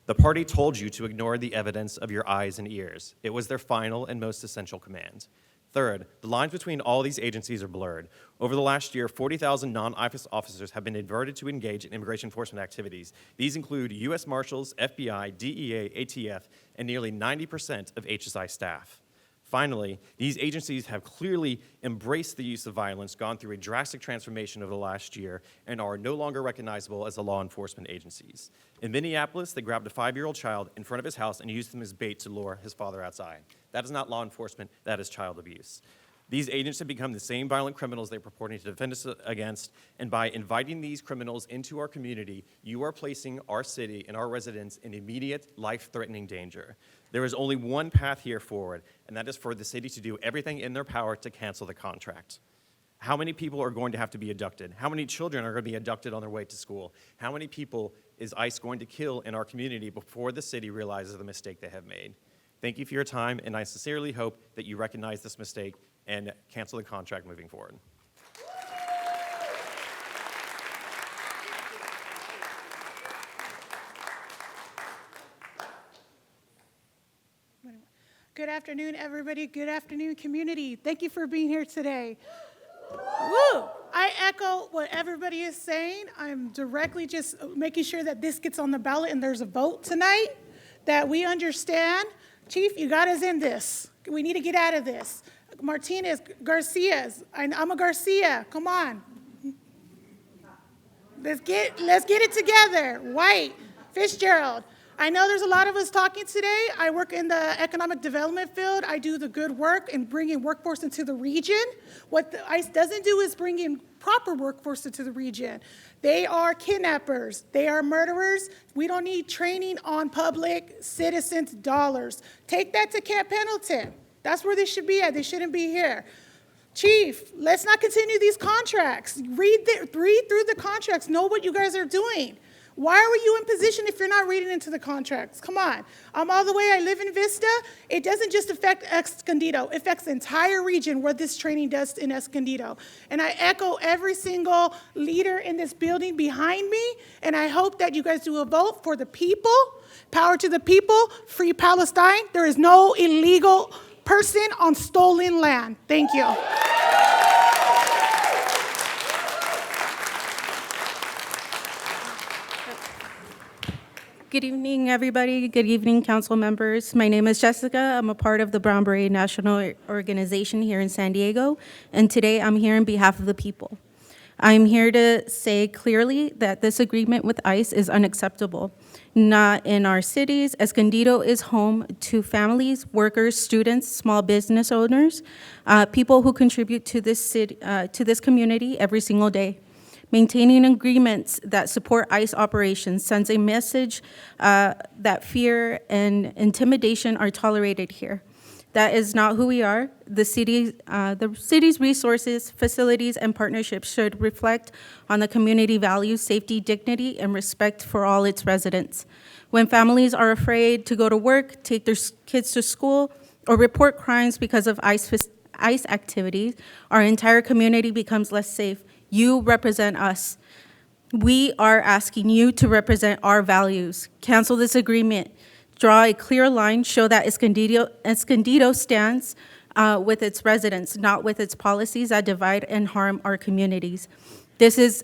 The party told you to ignore the evidence of your eyes and ears. It was their final and most essential command. Third, the lines between all these agencies are blurred. Over the last year, 40,000 non-ICE officers have been diverted to engage in immigration enforcement activities. These include U.S. Marshals, FBI, DEA, ATF, and nearly 90% of HSI staff. Finally, these agencies have clearly embraced the use of violence, gone through a drastic transformation over the last year, and are no longer recognizable as the law enforcement agencies. In Minneapolis, they grabbed a 5-year-old child in front of his house and used him as bait to lure his father outside. That is not law enforcement, that is child abuse. These agents have become the same violent criminals they're purporting to defend us against, and by inviting these criminals into our community, you are placing our city and our residents in immediate, life-threatening danger. There is only one path here forward, and that is for the city to do everything in their power to cancel the contract. How many people are going to have to be abducted? How many children are going to be abducted on their way to school? How many people is ICE going to kill in our community before the city realizes the mistake they have made? Thank you for your time, and I sincerely hope that you recognize this mistake and cancel the contract moving forward. Good afternoon, everybody. Good afternoon, community. Thank you for being here today. Woo! I echo what everybody is saying. I'm directly just making sure that this gets on the ballot and there's a vote tonight, that we understand. Chief, you got us in this. We need to get out of this. Martinez, Garcia's. I'm a Garcia. Come on. Let's get it together. White, Fitzgerald. I know there's a lot of us talking today. I work in the economic development field. I do the good work in bringing workforce into the region. What the ICE doesn't do is bring in proper workforce into the region. They are kidnappers. They are murderers. We don't need training on public citizens' dollars. Take that to Camp Pendleton. That's where they should be at. They shouldn't be here. Chief, let's not continue these contracts. Read through the contracts. Know what you guys are doing. Why are you in position if you're not reading into the contracts? Come on. I'm all the way. I live in Vista. It doesn't just affect Escondido. It affects the entire region where this training does in Escondido. And I echo every single leader in this building behind me, and I hope that you guys do a vote for the people. Power to the people. Free Palestine. There is no illegal person on stolen land. Thank you. Good evening, everybody. Good evening, council members. My name is Jessica. I'm a part of the Brown Beret National Organization here in San Diego, and today I'm here on behalf of the people. I'm here to say clearly that this agreement with ICE is unacceptable. Not in our cities. Escondido is home to families, workers, students, small business owners, people who contribute to this city, to this community every single day. Maintaining agreements that support ICE operations sends a message that fear and intimidation are tolerated here. That is not who we are. The city's resources, facilities, and partnerships should reflect on the community values, safety, dignity, and respect for all its residents. When families are afraid to go to work, take their kids to school, or report crimes because of ICE activities, our entire community becomes less safe. You represent us. We are asking you to represent our values. Cancel this agreement. Draw a clear line, show that Escondido stands with its residents, not with its policies that divide and harm our communities. This is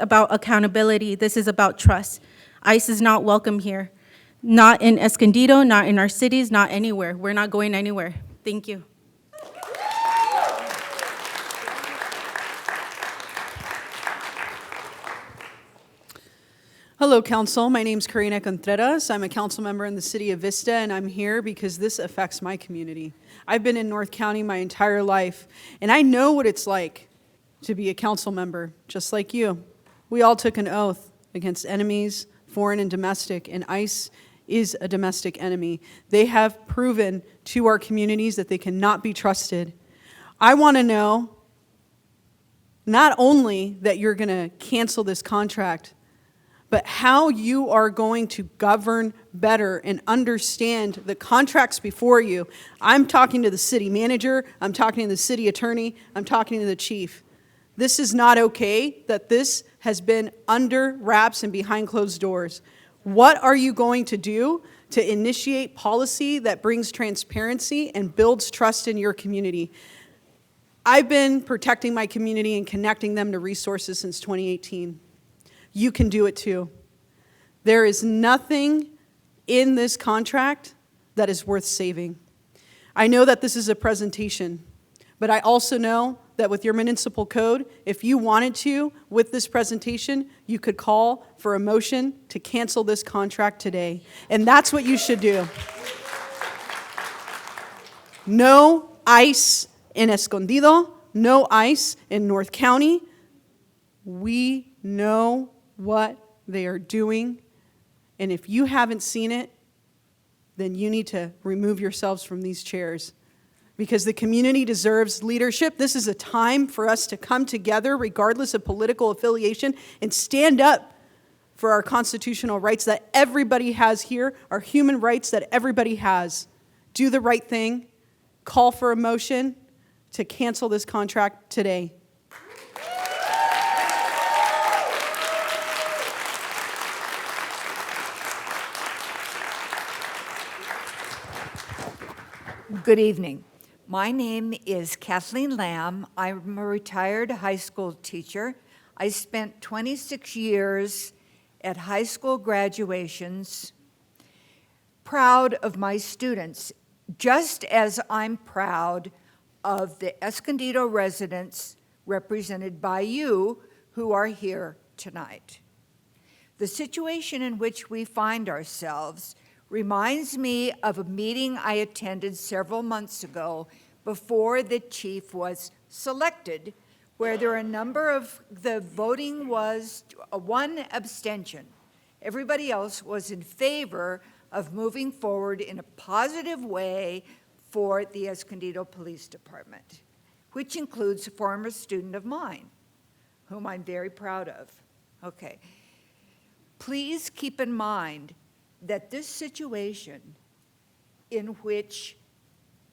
about accountability. This is about trust. ICE is not welcome here. Not in Escondido, not in our cities, not anywhere. We're not going anywhere. Thank you. Hello, Council. My name is Karina Contreras. I'm a council member in the city of Vista, and I'm here because this affects my community. I've been in North County my entire life, and I know what it's like to be a council member, just like you. We all took an oath against enemies, foreign and domestic, and ICE is a domestic enemy. They have proven to our communities that they cannot be trusted. I want to know not only that you're going to cancel this contract, but how you are going to govern better and understand the contracts before you. I'm talking to the city manager, I'm talking to the city attorney, I'm talking to the chief. This is not okay that this has been under wraps and behind closed doors. What are you going to do to initiate policy that brings transparency and builds trust in your community? I've been protecting my community and connecting them to resources since 2018. You can do it too. There is nothing in this contract that is worth saving. I know that this is a presentation, but I also know that with your municipal code, if you wanted to, with this presentation, you could call for a motion to cancel this contract today. And that's what you should do. No ICE in Escondido, no ICE in North County. We know what they are doing. And if you haven't seen it, then you need to remove yourselves from these chairs, because the community deserves leadership. This is a time for us to come together, regardless of political affiliation, and stand up for our constitutional rights that everybody has here, our human rights that everybody has. Do the right thing. Call for a motion to cancel this contract today. Good evening. My name is Kathleen Lamb. I'm a retired high school teacher. I spent 26 years at high school graduations, proud of my students, just as I'm proud of the Escondido residents represented by you who are here tonight. The situation in which we find ourselves reminds me of a meeting I attended several months ago before the chief was selected, where there were a number of, the voting was one abstention. Everybody else was in favor of moving forward in a positive way for the Escondido Police Department, which includes a former student of mine, whom I'm very proud of. Okay. Please keep in mind that this situation in which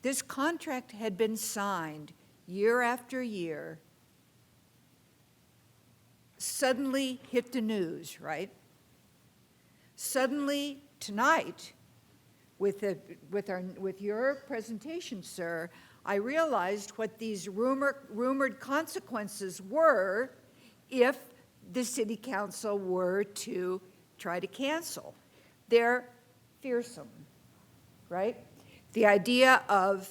this contract had been signed year after year suddenly hit the news, right? Suddenly tonight, with your presentation, sir, I realized what these rumored consequences were if the city council were to try to cancel. They're fearsome, right? The idea of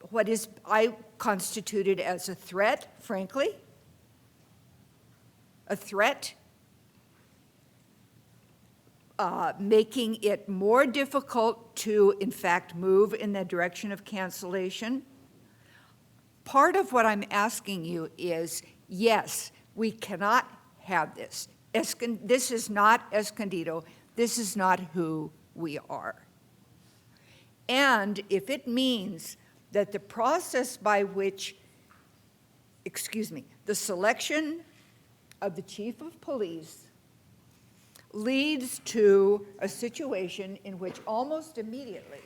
what is I constituted as a threat, frankly, a threat, making it more difficult to, in fact, move in the direction of cancellation. Part of what I'm asking you is, yes, we cannot have this. This is not Escondido. This is not who we are. And if it means that the process by which, the selection of the chief of police leads to a situation in which almost immediately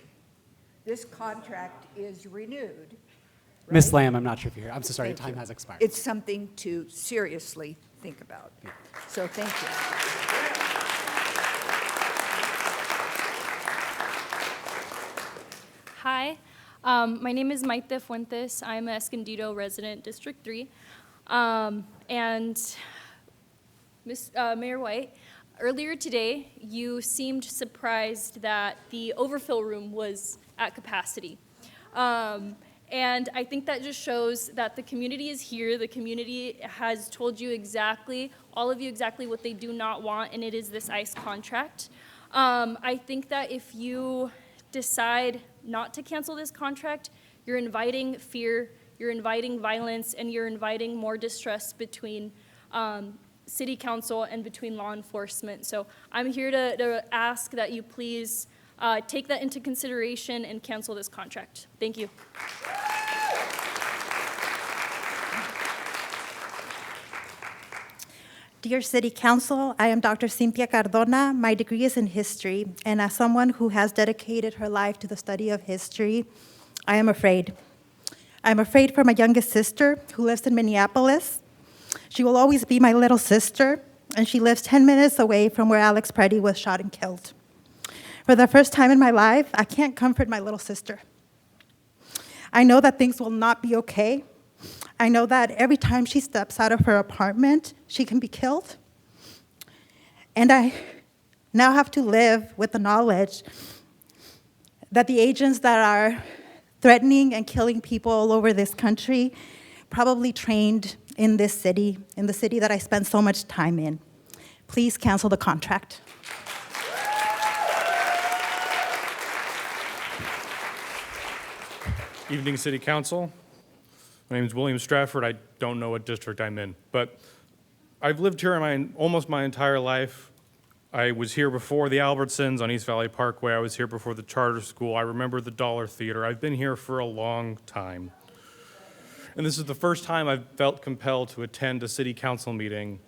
this contract is renewed. Ms. Lamb, I'm not sure if you're here. I'm so sorry, Thank time you. has expired. It's something to seriously think about. So thank you. Hi, my name is Maite Fuentes. I'm an Escondido resident, District 3. And Mayor White, earlier today, you seemed surprised that the overfill room was at capacity. And I think that just shows that the community is here. The community has told you exactly, all of you exactly what they do not want, and it is this ICE contract. I think that if you decide not to cancel this contract, you're inviting fear, you're inviting violence, and you're inviting more distrust between city council and between law enforcement. So I'm here to ask that you please take that into consideration and cancel this contract. Thank you. Dear City Council, I am Dr. Cynthia Cardona. My degree is in history, and as someone who has dedicated her life to the study of history, I am afraid. I'm afraid for my youngest sister, who lives in Minneapolis. She will always be my little sister, and she lives 10 minutes away from where Alex Preddy was shot and killed. For the first time in my life, I can't comfort my little sister. I know that things will not be okay. I know that every time she steps out of her apartment, she can be killed. And I now have to live with the knowledge that the agents that are threatening and killing people all over this country probably trained in this city, in the city that I spent so much time in. Please cancel the contract. Evening, City Council. My name is William Stratford. I don't know what district I'm in, but I've lived here almost my entire life. I was here before the Albertsons on East Valley Parkway. I was here before the charter school. I remember the Dollar Theater. I've been here for a long time. And this is the first time I've felt compelled to attend a city council meeting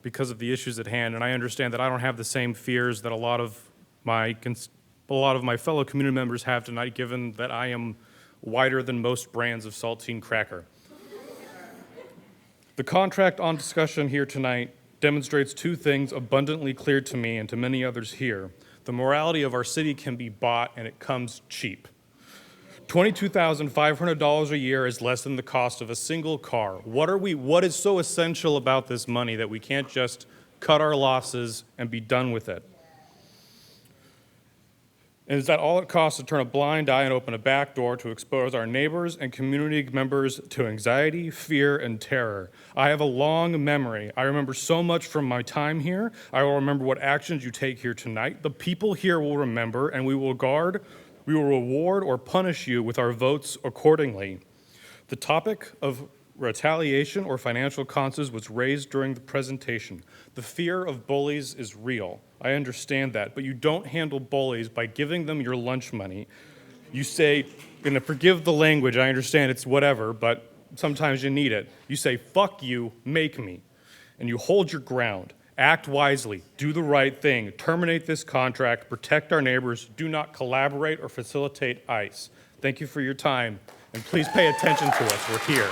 because of the issues at hand. And I understand that I don't have the same fears that a lot of my fellow community members have tonight, given that I am wider than most brands of saltine cracker. The contract on discussion here tonight demonstrates two things abundantly clear to me and to many others here. The morality of our city can be bought, and it comes cheap. $22,500 a year is less than the cost of a single car. What is so essential about this money that we can't just cut our losses and be done with it? And is that all it costs to turn a blind eye and open a back door to expose our neighbors and community members to anxiety, fear, and terror? I have a long memory. I remember so much from my time here. I will remember what actions you take here tonight. The people here will remember, and we will reward or punish you with our votes accordingly. The topic of retaliation or financial consequences was raised during the presentation. The fear of bullies is real. I understand that, but you don't handle bullies by giving them your lunch money. You say, and forgive the language, I understand it's whatever, but sometimes you need it. You say, fuck you, make me. And you hold your ground. Act wisely, do the right thing, terminate this contract, protect our neighbors, do not collaborate or facilitate ICE. Thank you for your time, and please pay attention to us, we're here.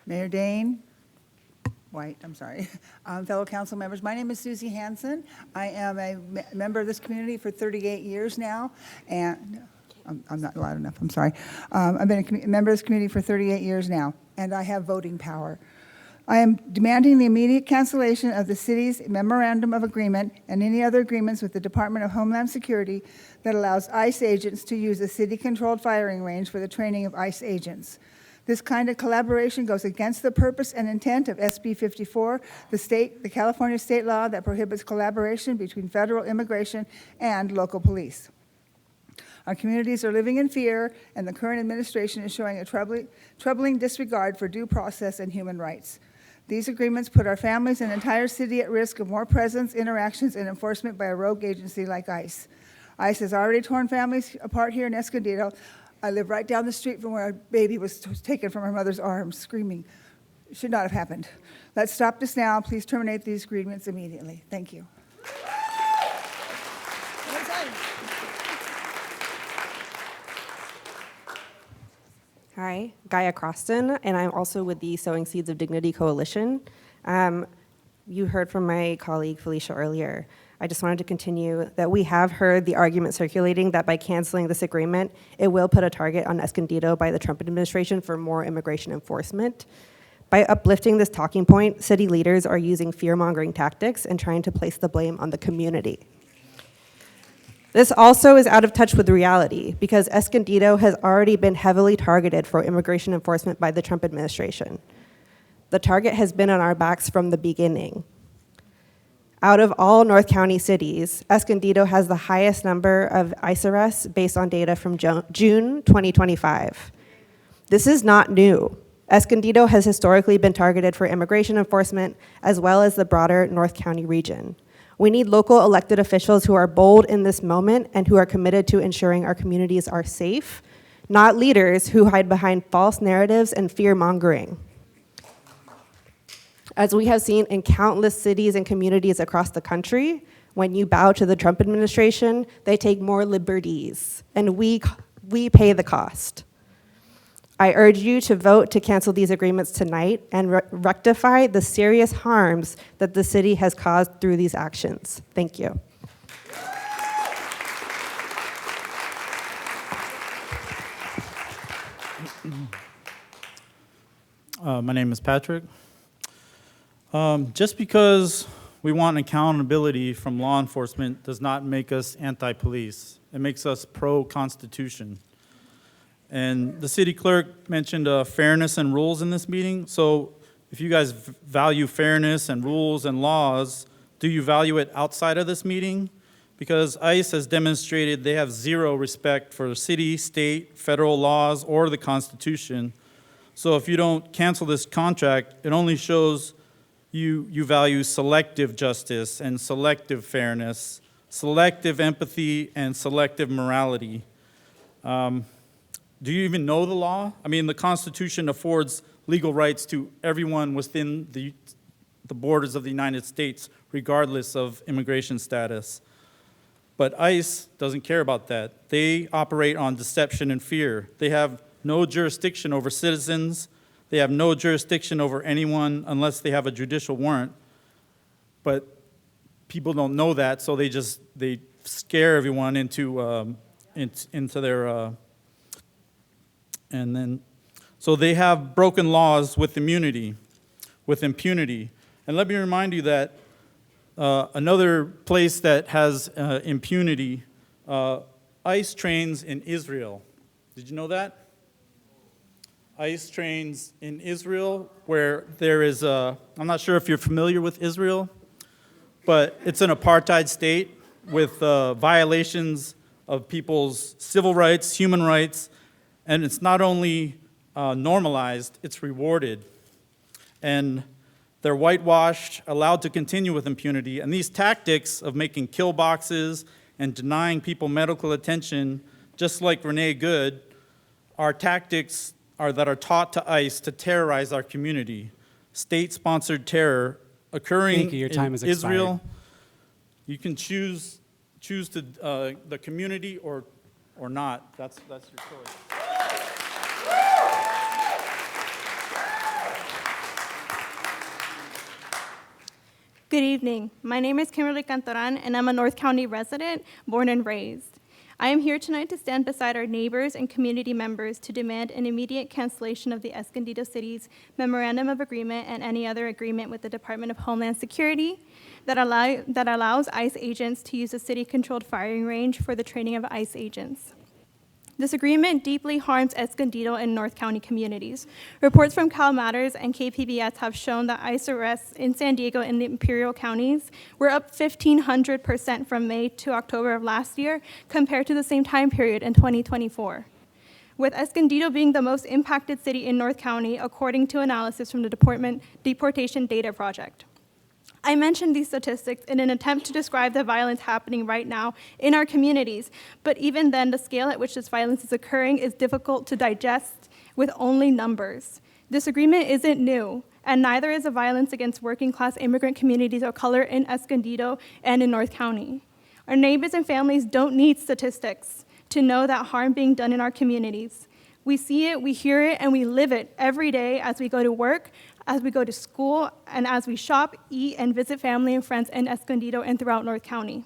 Mayor Dane, White, I'm sorry, fellow council members. My name is Susie Hansen. I am a member of this community for 38 years now, and I'm not loud enough, I'm sorry. I've been a member of this community for 38 years now, and I have voting power. I am demanding the immediate cancellation of the city's memorandum of agreement and any other agreements with the Department of Homeland Security that allows ICE agents to use a city-controlled firing range for the training of ICE agents. This kind of collaboration goes against the purpose and intent of SB 54, the California state law that prohibits collaboration between federal immigration and local police. Our communities are living in fear, and the current administration is showing a troubling disregard for due process and human rights. These agreements put our families and entire city at risk of more presence, interactions, and enforcement by a rogue agency like ICE. ICE has already torn families apart here in Escondido. I live right down the street from where our baby was taken from her mother's arms, screaming. It should not have happened. Let's stop this now. Please terminate these agreements immediately. Thank you. Hi, Gaia Croston, and I'm also with the Sowing Seeds of Dignity Coalition. You heard from my colleague Felicia earlier. I just wanted to continue that we have heard the argument circulating that by canceling this agreement, it will put a target on Escondido by the Trump administration for more immigration enforcement. By uplifting this talking point, city leaders are using fear-mongering tactics and trying to place the blame on the community. This also is out of touch with reality because Escondido has already been heavily targeted for immigration enforcement by the Trump administration. The target has been on our backs from the beginning. Out of all North County cities, Escondido has the highest number of ICE arrests based on data from June 2025. This is not new. Escondido has historically been targeted for immigration enforcement as well as the broader North County region. We need local elected officials who are bold in this moment and who are committed to ensuring our communities are safe, not leaders who hide behind false narratives and fear-mongering. As we have seen in countless cities and communities across the country, when you bow to the Trump administration, they take more liberties, and we pay the cost. I urge you to vote to cancel these agreements tonight and rectify the serious harms that the city has caused through these actions. Thank you. My name is Patrick. Just because we want accountability from law enforcement does not make us anti-police. It makes us pro-Constitution. And the city clerk mentioned fairness and rules in this meeting. So if you guys value fairness and rules and laws, do you value it outside of this meeting? Because ICE has demonstrated they have zero respect for city, state, federal laws, or the Constitution. So if you don't cancel this contract, it only shows you value selective justice and selective fairness, selective empathy and selective morality. Do you even know the law? I mean, the Constitution affords legal rights to everyone within the borders of the United States, regardless of immigration status. But ICE doesn't care about that. They operate on deception and fear. They have no jurisdiction over citizens. They have no jurisdiction over anyone unless they have a judicial warrant. But people don't know that, so they scare everyone into their and then so they have broken laws with immunity, with impunity. And let me remind you that another place that has impunity, ICE trains in Israel. Did you know that? ICE trains in Israel where there is I'm not sure if you're familiar with Israel, but it's an apartheid state with violations of people's civil rights, human rights, and it's not only normalized, it's rewarded. And they're whitewashed, allowed to continue with impunity. And these tactics of making kill boxes and denying people medical attention, just like Renee Good, are tactics that are taught to ICE to terrorize our community. State-sponsored terror occurring Thank you. Your time in has Israel. expired. You can choose to the community or not. That's your choice. Good evening. My name is Kimberly Cantoran, and I'm a North County resident, born and raised. I am here tonight to stand beside our neighbors and community members to demand an immediate cancellation of the Escondido City's Memorandum of Agreement and any other agreement with the Department of Homeland Security that allows ICE agents to use a city-controlled firing range for the training of ICE agents. This agreement deeply harms Escondido and North County communities. Reports from Cal Matters and KPBS have shown that ICE arrests in San Diego and the Imperial counties were up 1,500% from May to October of last year compared to the same time period in 2024. With Escondido being the most impacted city in North County, according to analysis from the Deportation Data Project. I mentioned these statistics in an attempt to describe the violence happening right now in our communities, but even then, the scale at which this violence is occurring is difficult to digest with only numbers. This agreement isn't new, and neither is the violence against working-class immigrant communities of color in Escondido and in North County. Our neighbors and families don't need statistics to know that harm being done in our communities. We see it, we hear it, and we live it every day as we go to work, as we go to school, and as we shop, eat, and visit family and friends in Escondido and throughout North County.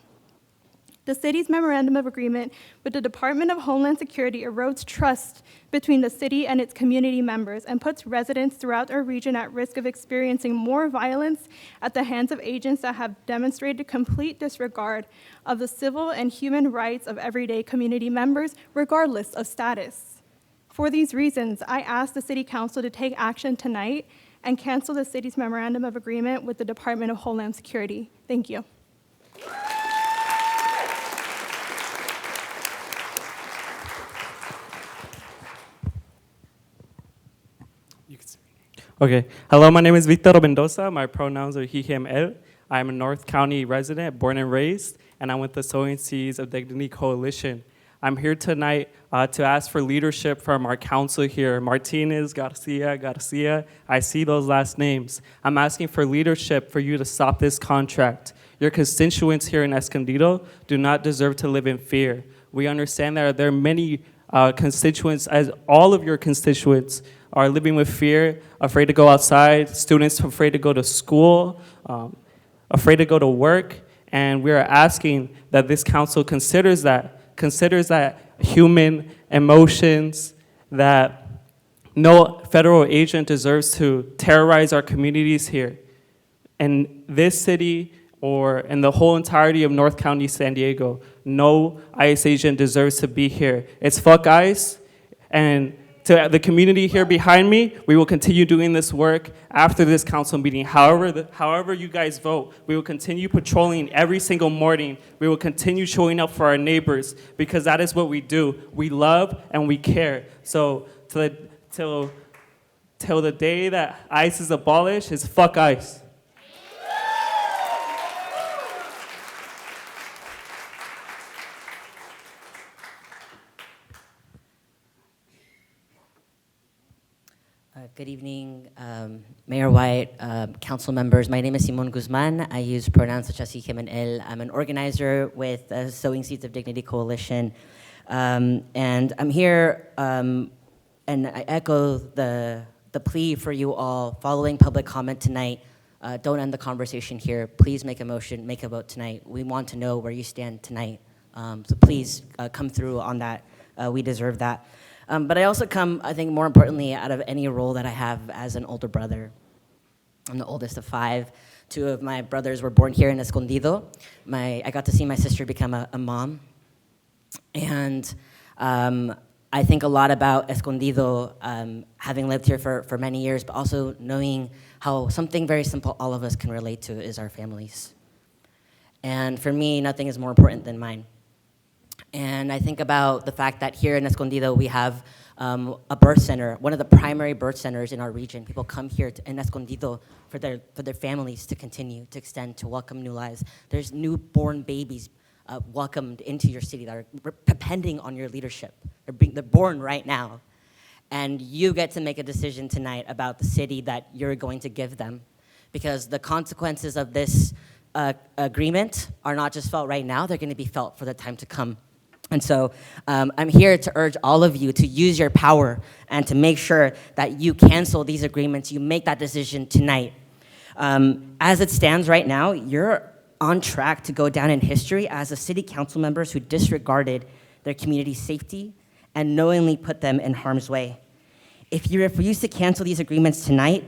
The city's memorandum of agreement with the Department of Homeland Security erodes trust between the city and its community members and puts residents throughout our region at risk of experiencing more violence at the hands of agents that have demonstrated complete disregard of the civil and human rights of everyday community members, regardless of status. For these reasons, I ask the City Council to take action tonight and cancel the city's memorandum of agreement with the Department of Homeland Security. Thank you. Okay. Hello, my name is Victor Mendoza. My pronouns are he, him, él. I'm a North County resident, born and raised, and I'm with the Sowing Seeds of Dignity Coalition. I'm here tonight to ask for leadership from our council here, Martinez, Garcia. I see those last names. I'm asking for leadership for you to stop this contract. Your constituents here in Escondido do not deserve to live in fear. We understand that there are many constituents, as all of your constituents are living with fear, afraid to go outside, students afraid to go to school, afraid to go to work, and we are asking that this council considers that human emotions, that no federal agent deserves to terrorize our communities here. in this city or in the whole entirety of North County, San Diego, no ICE agent deserves to be here. It's fuck ICE, and to the community here behind me, we will continue doing this work after this council meeting. However you guys vote, we will continue patrolling every single morning. We will continue showing up for our neighbors because that is what we do. We love and we care. So till the day that ICE is abolished is fuck ICE. Good evening, Mayor White, council members. My name is Simon Guzman. I use pronouns such as he, him, and él. I'm an organizer with the Sowing Seeds of Dignity Coalition. And I'm here, and I echo the plea for you all following public comment tonight. Don't end the conversation here. Please make a motion, make a vote tonight. We want to know where you stand tonight. So please come through on that. We deserve that. But I also come, I think more importantly, out of any role that I have as an older brother. I'm the oldest of 5. 2 of my brothers were born here in Escondido. I got to see my sister become a mom. And I think a lot about Escondido, having lived here for many years, but also knowing how something very simple all of us can relate to is our families. And for me, nothing is more important than mine. And I think about the fact that here in Escondido, we have a birth center, one of the primary birth centers in our region. People come here in Escondido for their families to continue, to extend, to welcome new lives. There's newborn babies welcomed into your city that are depending on your leadership. They're born right now. And you get to make a decision tonight about the city that you're going to give them. Because the consequences of this agreement are not just felt right now, they're gonna be felt for the time to come. And so I'm here to urge all of you to use your power and to make sure that you cancel these agreements, you make that decision tonight. As it stands right now, you're on track to go down in history as the city council members who disregarded their community's safety and knowingly put them in harm's way. If you refuse to cancel these agreements tonight,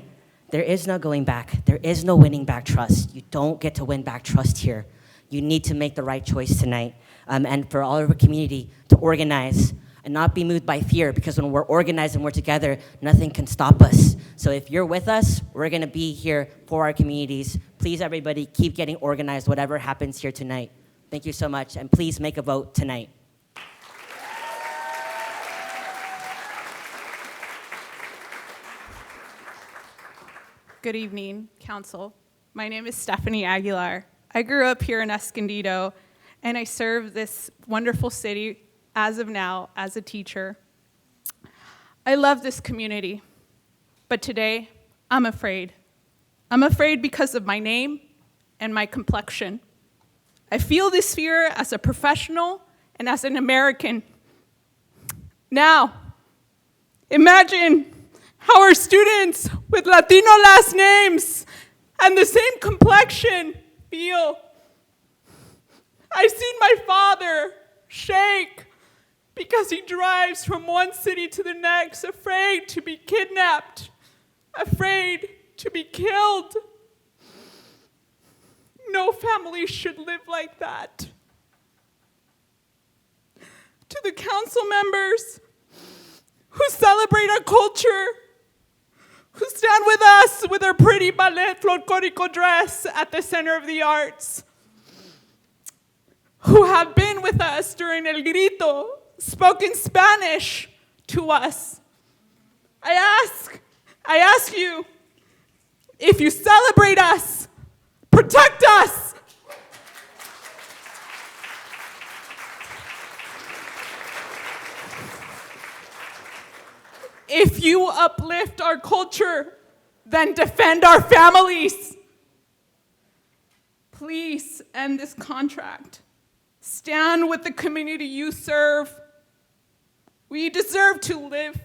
there is no going back. There is no winning back trust. You don't get to win back trust here. You need to make the right choice tonight. And for all of our community to organize and not be moved by fear, because when we're organized and we're together, nothing can stop us. So if you're with us, we're gonna be here for our communities. Please, everybody, keep getting organized, whatever happens here tonight. Thank you so much, and please make a vote tonight. Good evening, Council. My name is Stephanie Aguilar. I grew up here in Escondido, and I serve this wonderful city as of now as a teacher. I love this community, but today I'm afraid. I'm afraid because of my name and my complexion. I feel this fear as a professional and as an American. Now, imagine how our students with Latino last names and the same complexion feel. I've seen my father shake because he drives from one city to the next, afraid to be kidnapped, afraid to be killed. No family should live like that. To the council members who celebrate our culture, who stand with us with our pretty ballet folklorico dress at the Center of the Arts, who have been with us during El Grito, spoken Spanish to us. I ask you, if you celebrate us, protect us. If you uplift our culture, then defend our families. Please end this contract. Stand with the community you serve. We deserve to live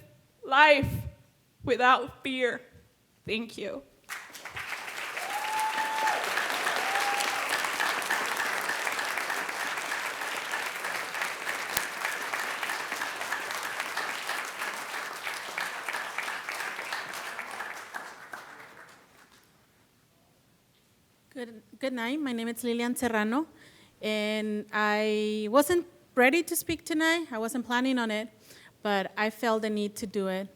life without fear. Thank you. Good night. My name is Lilian Serrano, and I wasn't ready to speak tonight. I wasn't planning on it, but I felt the need to do it.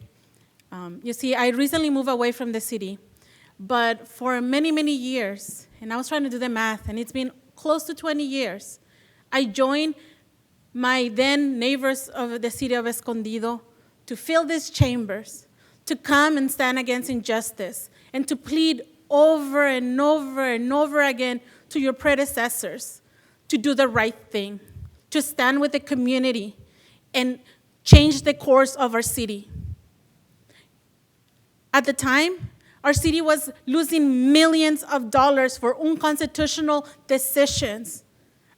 You see, I recently moved away from the city, but for many, many years, and I was trying to do the math, and it's been close to 20 years, I joined my then neighbors of the city of Escondido to fill these chambers, to come and stand against injustice, and to plead over and over and over again to your predecessors to do the right thing, to stand with the community and change the course of our city. At the time, our city was losing millions of dollars for unconstitutional decisions,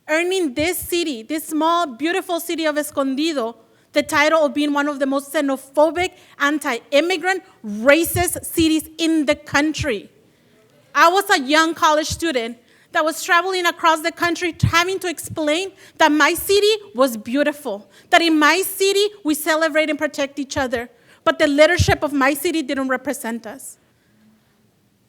earning this city, this small, beautiful city of Escondido, the title of being one of the most xenophobic, anti-immigrant, racist cities in the country. I was a young college student that was traveling across the country having to explain that my city was beautiful, that in my city we celebrate and protect each other, but the leadership of my city didn't represent us.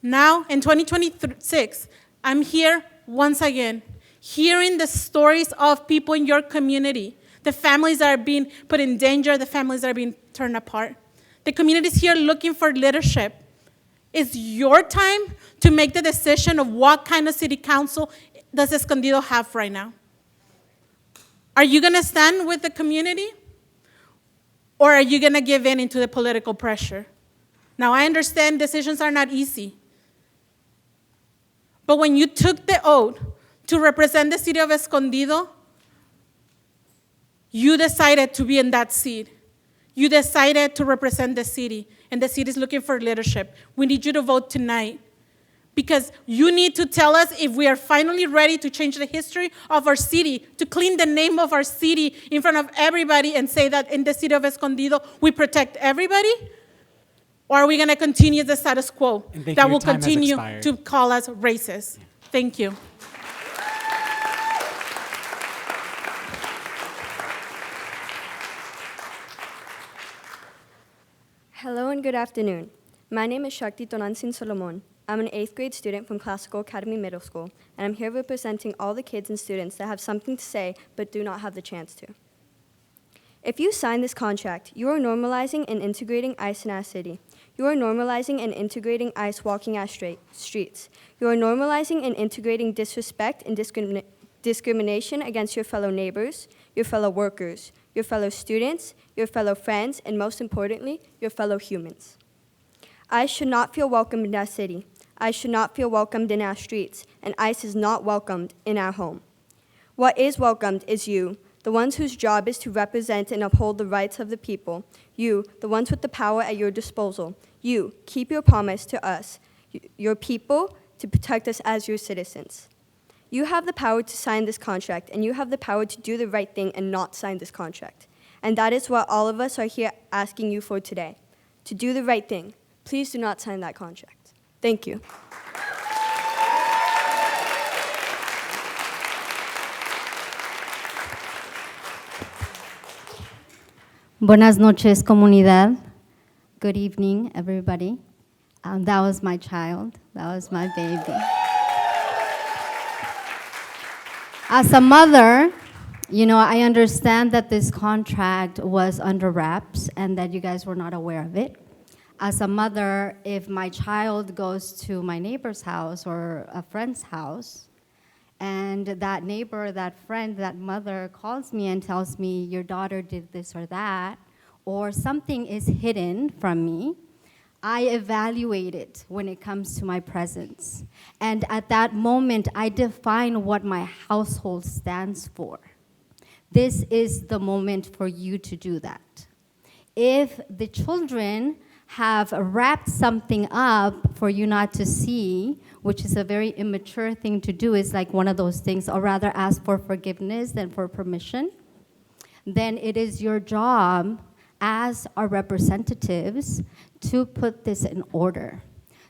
Now, in 2026, I'm here once again, hearing the stories of people in your community, the families that are being put in danger, the families that are being torn apart. The community is here looking for leadership. It's your time to make the decision of what kind of city council does Escondido have right now. Are you going to stand with the community? Or are you going to give in into the political pressure? Now, I understand decisions are not easy. But when you took the oath to represent the city of Escondido, you decided to be in that seat. You decided to represent the city, and the city is looking for leadership. We need you to vote tonight because you need to tell us if we are finally ready to change the history of our city, to clean the name of our city in front of everybody and say that in the city of Escondido, we protect everybody, or are we going to continue the status quo that will continue to call us racist? Thank you. Hello and good afternoon. My name is Shakti Tonansin Solomon. I'm an 8th grade student from Classical Academy Middle School, and I'm here representing all the kids and students that have something to say but do not have the chance to. If you sign this contract, you are normalizing and integrating ICE in our city. You are normalizing and integrating ICE walking our streets. You are normalizing and integrating disrespect and discrimination against your fellow neighbors, your fellow workers, your fellow students, your fellow friends, and most importantly, your fellow humans. ICE should not feel welcome in our city. ICE should not feel welcomed in our streets, and ICE is not welcomed in our home. What is welcomed is you, the ones whose job is to represent and uphold the rights of the people. You, the ones with the power at your disposal. You, keep your promise to us, your people, to protect us as your citizens. You have the power to sign this contract, and you have the power to do the right thing and not sign this contract. And that is what all of us are here asking you for today, to do the right thing. Please do not sign that contract. Thank you. Buenas noches, comunidad. Good evening, everybody. That was my child. That was my baby. As a mother, I understand that this contract was under wraps and that you guys were not aware of it. As a mother, if my child goes to my neighbor's house or a friend's house, and that neighbor, that friend, that mother calls me and tells me, your daughter did this or that, or something is hidden from me, I evaluate it when it comes to my presence. And at that moment, I define what my household stands for. This is the moment for you to do that. If the children have wrapped something up for you not to see, which is a very immature thing to do, is like one of those things, or rather ask for forgiveness than for permission, then it is your job as our representatives to put this in order.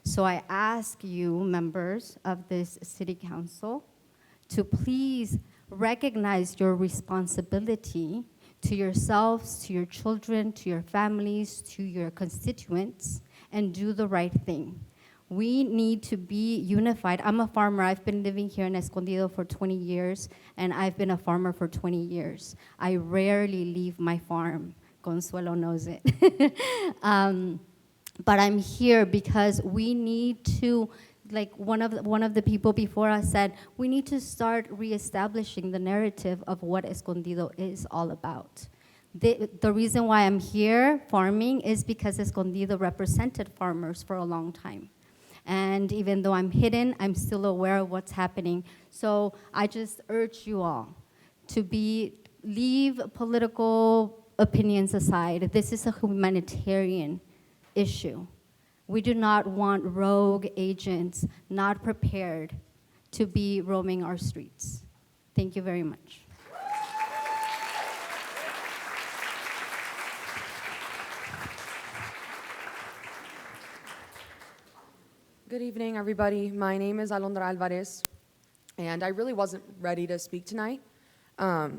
So I ask you, members of this city council, to please recognize your responsibility to yourselves, to your children, to your families, to your constituents, and do the right thing. We need to be unified. I'm a farmer. I've been living here in Escondido for 20 years, and I've been a farmer for 20 years. I rarely leave my farm. Consuelo knows it. But I'm here because we need to, like one of the people before us said, we need to start reestablishing the narrative of what Escondido is all about. The reason why I'm here farming is because Escondido represented farmers for a long time. And even though I'm hidden, I'm still aware of what's happening. So I just urge you all to leave political opinions aside. This is a humanitarian issue. We do not want rogue agents not prepared to be roaming our streets. Thank you very much. Good evening, everybody. My name is Alondra Alvarez, and I really wasn't ready to speak tonight. I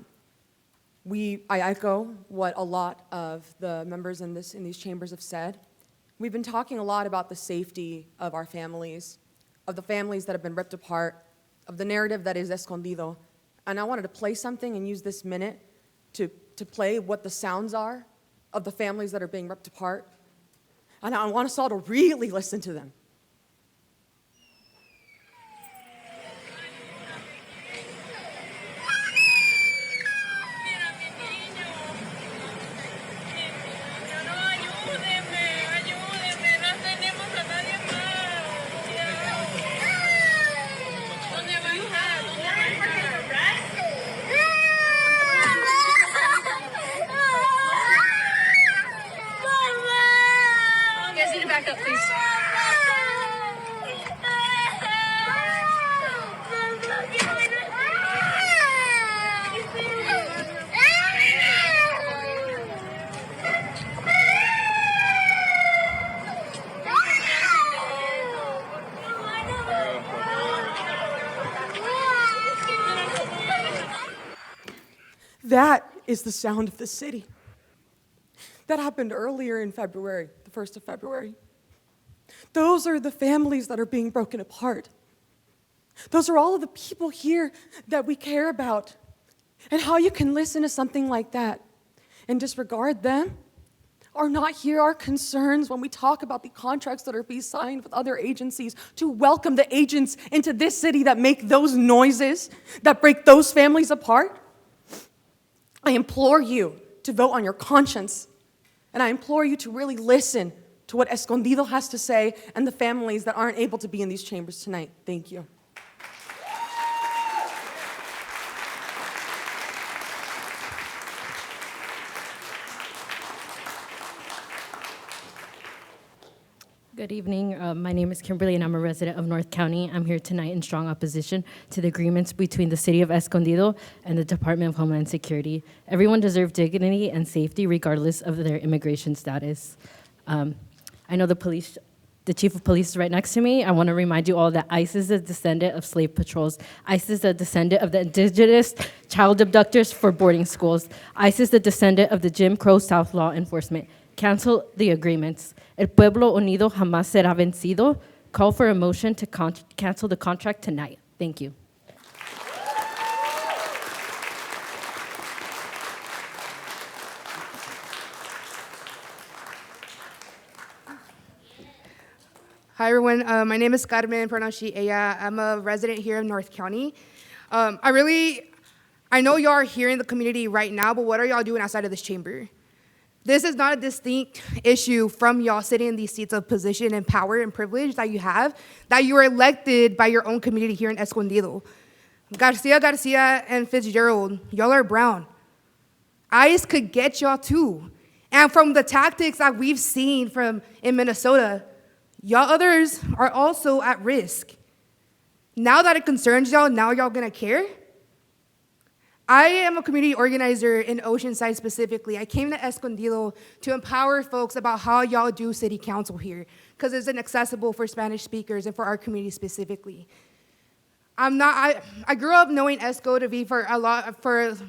echo what a lot of the members in these chambers have said. We've been talking a lot about the safety of our families, of the families that have been ripped apart, of the narrative that is Escondido. And I wanted to play something and use this minute to play what the sounds are of the families that are being ripped apart. And I want us all to really listen to them. Back up, please. That is the sound of the city. That happened earlier in February, the 1st of February. Those are the families that are being broken apart. Those are all of the people here that we care about. And how you can listen to something like that and disregard them or not hear our concerns when we talk about the contracts that are being signed with other agencies to welcome the agents into this city that make those noises, that break those families apart. I implore you to vote on your conscience. And I implore you to really listen to what Escondido has to say and the families that aren't able to be in these chambers tonight. Thank you. Good evening. My name is Kimberly, and I'm a resident of North County. I'm here tonight in strong opposition to the agreements between the City of Escondido and the Department of Homeland Security. Everyone deserves dignity and safety regardless of their immigration status. I know the chief of police is right next to me. I want to remind you all that ICE is a descendant of slave patrols. ICE is a descendant of the indigenous child abductors for boarding schools. ICE is the descendant of the Jim Crow South law enforcement. Cancel the agreements. El pueblo unido jamás será vencido. Call for a motion to cancel the contract tonight. Thank you. Hi, everyone. My name is Carmen, pronounced she, ella. I'm a resident here in North County. I know y'all are here in the community right now, but what are y'all doing outside of this chamber? This is not a distinct issue from y'all sitting in these seats of position and power and privilege that you have, that you were elected by your own community here in Escondido. Garcia, and Fitzgerald, y'all are brown. ICE could get y'all too. And from the tactics that we've seen in Minnesota, y'all others are also at risk. Now that it concerns y'all, now y'all gonna care? I am a community organizer in Oceanside specifically. I came to Escondido to empower folks about how y'all do city council here, because it's inaccessible for Spanish speakers and for our community specifically. I grew up knowing Esco to be for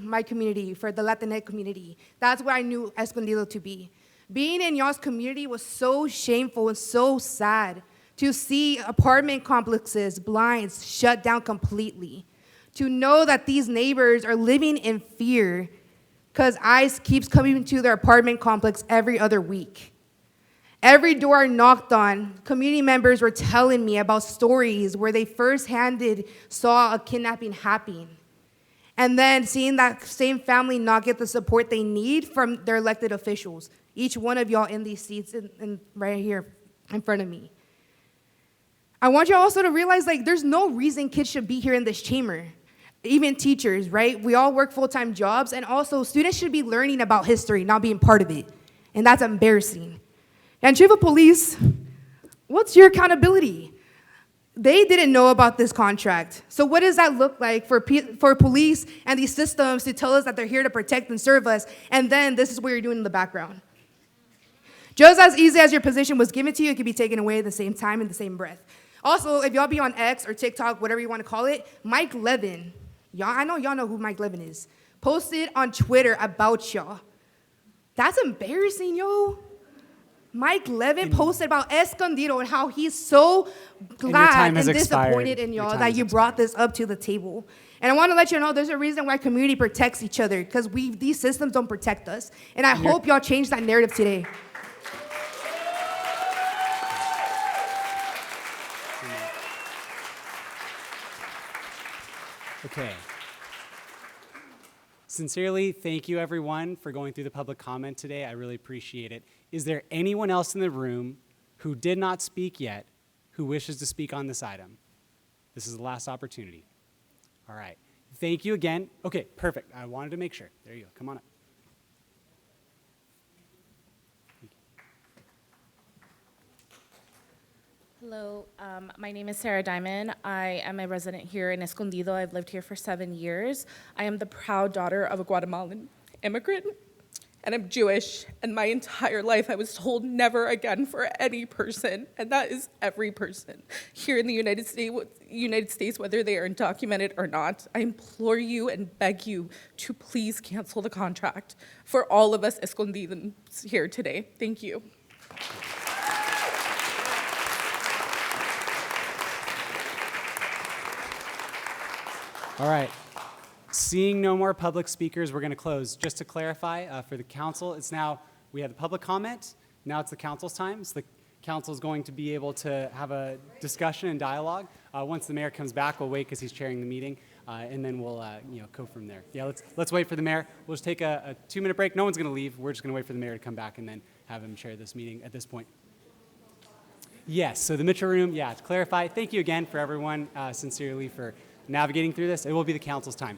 my community, for the Latinx community. That's what I knew Escondido to be. Being in y'all's community was so shameful and so sad to see apartment complexes, blinds shut down completely, to know that these neighbors are living in fear because ICE keeps coming to their apartment complex every other week. Every door I knocked on, community members were telling me about stories where they first-handed saw a kidnapping happen. And then seeing that same family not get the support they need from their elected officials. Each one of y'all in these seats right here in front of me. I want you also to realize, like, there's no reason kids should be here in this chamber. Even teachers, right? We all work full-time jobs, and also students should be learning about history, not being part of it. And that's embarrassing. And Chief of Police, what's your accountability? They didn't know about this contract. So what does that look like for police and these systems to tell us that they're here to protect and serve us, and then this is what you're doing in the background? Just as easy as your position was given to you, it could be taken away at the same time in the same breath. Also, if y'all be on X or TikTok, whatever you want to call it, Mike Levin, I know y'all know who Mike Levin is, posted on Twitter about y'all. That's embarrassing, yo. Mike Levin posted about Escondido and how he's so glad and disappointed in y'all that you brought this up to the table. And I want to let you know there's a reason why community protects each other, because these systems don't protect us. And I hope y'all change that narrative today. Okay. Sincerely, thank you everyone for going through the public comment today. I really appreciate it. Is there anyone else in the room who did not speak yet who wishes to speak on this item? This is the last opportunity. All right. Thank you again. Okay, perfect. I wanted to make sure. There you go. Come on up. Hello, my name is Sarah Diamond. I am a resident here in Escondido. I've lived here for 7 years. I am the proud daughter of a Guatemalan immigrant, and I'm Jewish, and my entire life I was told never again for any person, and that is every person here in the United States, whether they are undocumented or not. I implore you and beg you to please cancel the contract for all of us Escondidans here today. Thank you. All right. Seeing no more public speakers, we're going to close. Just to clarify, for the council, we have the public comment. Now it's the council's time. So the council is going to be able to have a discussion and dialogue. Once the mayor comes back, we'll wait because he's chairing the meeting, and then we'll go from there. Yeah, let's wait for the mayor. We'll just take a 2-minute break. No one's going to leave. We're just going to wait for the mayor to come back and then have him chair this meeting at this point. Yes, so the Mitchell Room, to clarify, thank you again for everyone, sincerely, for navigating through this. It will be the council's time.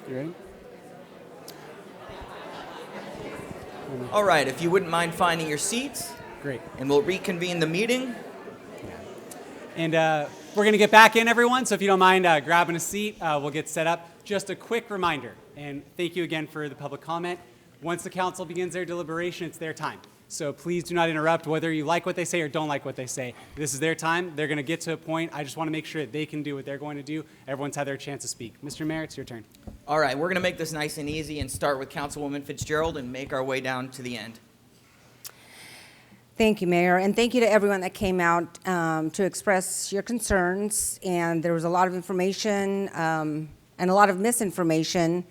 You ready? All right, if you wouldn't mind finding your seats. Great. And we'll reconvene the meeting. And we're going to get back in, everyone. So if you don't mind grabbing a seat, we'll get set up. Just a quick reminder, and thank you again for the public comment. Once the council begins their deliberation, it's their time. So please do not interrupt, whether you like what they say or don't like what they say. This is their time. They're going to get to a point. I just want to make sure that they can do what they're going to do. Everyone's had their chance to speak. Mr. Mayor, it's your turn. All right, we're going to make this nice and easy and start with Councilwoman Fitzgerald and make our way down to the end. Thank you, Mayor, and thank you to everyone that came out to express your concerns. And there was a lot of information and a lot of misinformation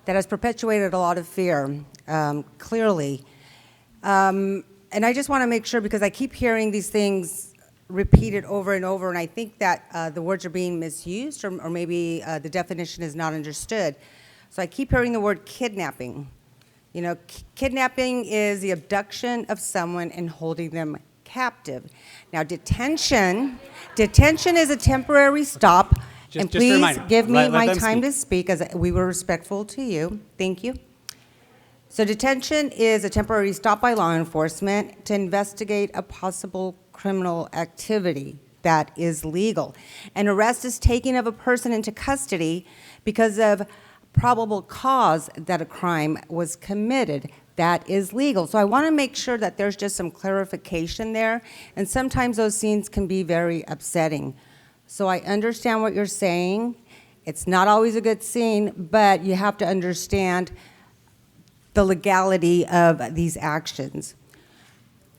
that has perpetuated a lot of fear, clearly. And I just want to make sure, because I keep hearing these things repeated over and over, and I think that the words are being misused, or maybe the definition is not understood. So I keep hearing the word kidnapping. You know, kidnapping is the abduction of someone and holding them captive. Now, detention is a temporary stop. And please give me my time to speak, as we were respectful to you. Thank you. So detention is a temporary stop by law enforcement to investigate a possible criminal activity that is legal. An arrest is taking of a person into custody because of probable cause that a crime was committed. That is legal. So I want to make sure that there's just some clarification there, and sometimes those scenes can be very upsetting. So I understand what you're saying. It's not always a good scene, but you have to understand the legality of these actions.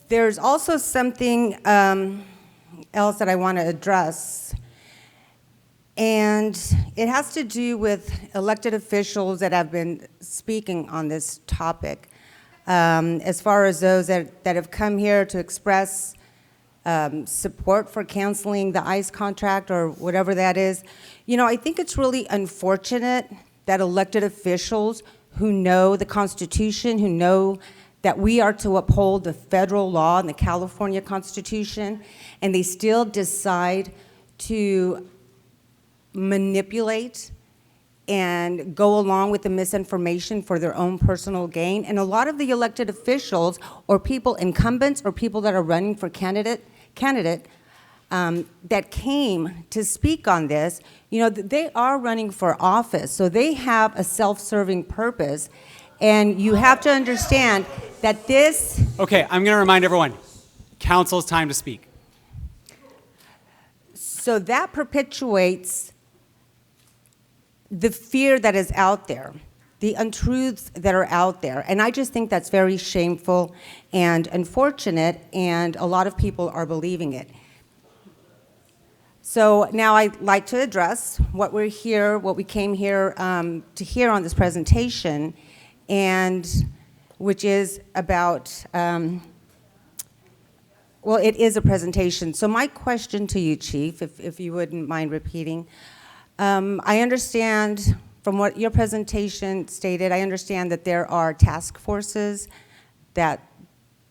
There's also something else that I want to address, and it has to do with elected officials that have been speaking on this topic. As far as those that have come here to express support for canceling the ICE contract or whatever that is, you know, I think it's really unfortunate that elected officials who know the Constitution, who know that we are to uphold the federal law and the California Constitution, and they still decide to manipulate and go along with the misinformation for their own personal gain. And a lot of the elected officials or people, incumbents or people that are running for candidate that came to speak on this, you know, they are running for office, so they have a self-serving purpose. And you have to understand that this... Okay, I'm going to remind everyone, council's time to speak. So that perpetuates the fear that is out there, the untruths that are out there. And I just think that's very shameful and unfortunate, and a lot of people are believing it. So now I'd like to address what we came here to hear on this presentation, and which is about, well, it is a presentation. So my question to you, Chief, if you wouldn't mind repeating, I understand from what your presentation stated, I understand that there are task forces that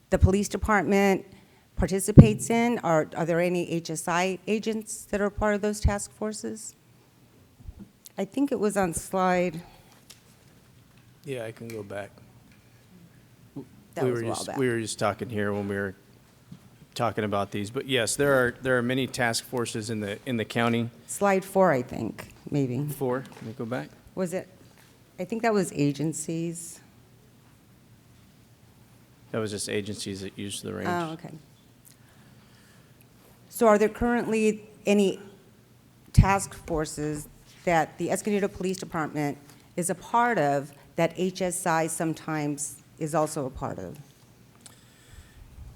the police department participates in. Are there any HSI agents that are part of those task forces? I think it was on slide. Yeah, I can go back. That was a while back. We were just talking here when we were talking about these, but yes, there are many task forces in the county. Slide 4, I think, maybe. 4. Let me go back. Was it? I think that was agencies. That was just agencies that use the range. Oh, okay. So are there currently any task forces that the Escondido Police Department is a part of that HSI sometimes is also a part of?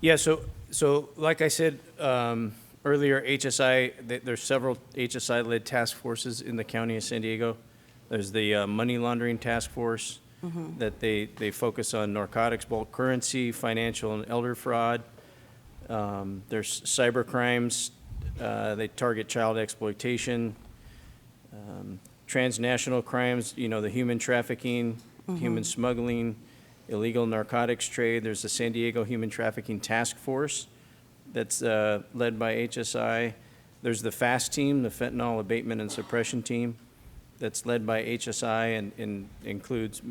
Yeah, so like I said earlier, HSI, there's several HSI-led task forces in the county of San Diego. There's the money laundering task force that they focus on narcotics, bulk currency, financial and elder fraud. There's cyber crimes. They target child exploitation, transnational crimes, you know, the human trafficking, human smuggling, illegal narcotics trade. There's the San Diego Human Trafficking Task Force that's led by HSI. There's the FAST team, the Fentanyl Abatement and Suppression Team. that's led by HSI and includes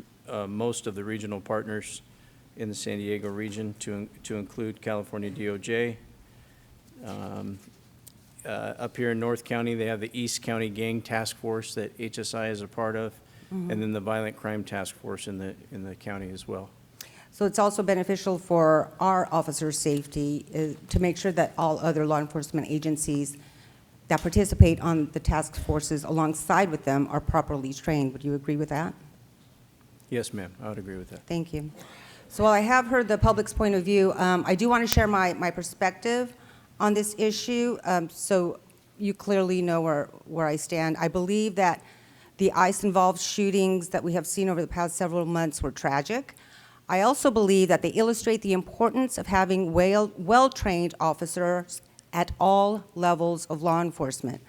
most of the regional partners in the San Diego region, to include California DOJ. Up here in North County, they have the East County Gang Task Force that HSI is a part of, and then the Violent Crime Task Force in the county as well. So it's also beneficial for our officers' safety to make sure that all other law enforcement agencies that participate on the task forces alongside with them are properly trained. Would you agree with that? Yes, ma'am, I would agree with that. Thank you. So while I have heard the public's point of view, I do want to share my perspective on this issue, so you clearly know where I stand. I believe that the ICE-involved shootings that we have seen over the past several months were tragic. I also believe that they illustrate the importance of having well-trained officers at all levels of law enforcement.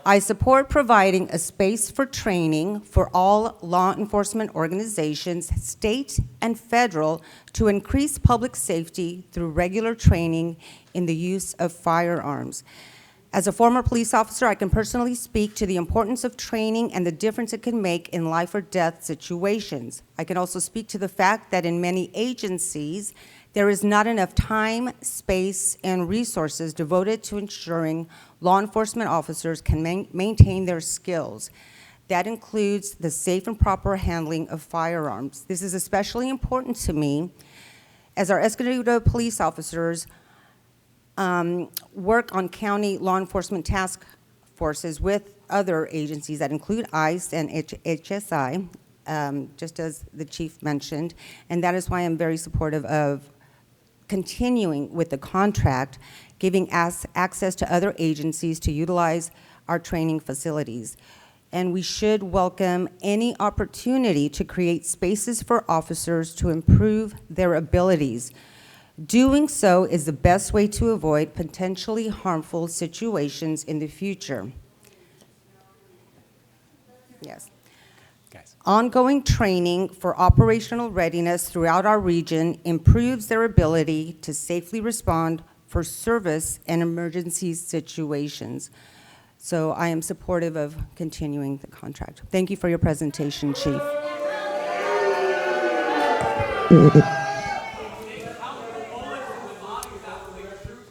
I support providing a space for training for all law enforcement organizations, state and federal, to increase public safety through regular training in the use of firearms. As a former police officer, I can personally speak to the importance of training and the difference it can make in life or death situations. I can also speak to the fact that in many agencies, there is not enough time, space, and resources devoted to ensuring law enforcement officers can maintain their skills. That includes the safe and proper handling of firearms. This is especially important to me as our Escondido police officers work on county law enforcement task forces with other agencies that include ICE and HSI, just as the chief mentioned, and that is why I'm very supportive of continuing with the contract, giving us access to other agencies to utilize our training facilities. And we should welcome any opportunity to create spaces for officers to improve their abilities. Doing so is the best way to avoid potentially harmful situations in the future. Yes. Ongoing training for operational readiness throughout our region improves their ability to safely respond for service and emergency situations. So I am supportive of continuing the contract. Thank you for your presentation, Chief.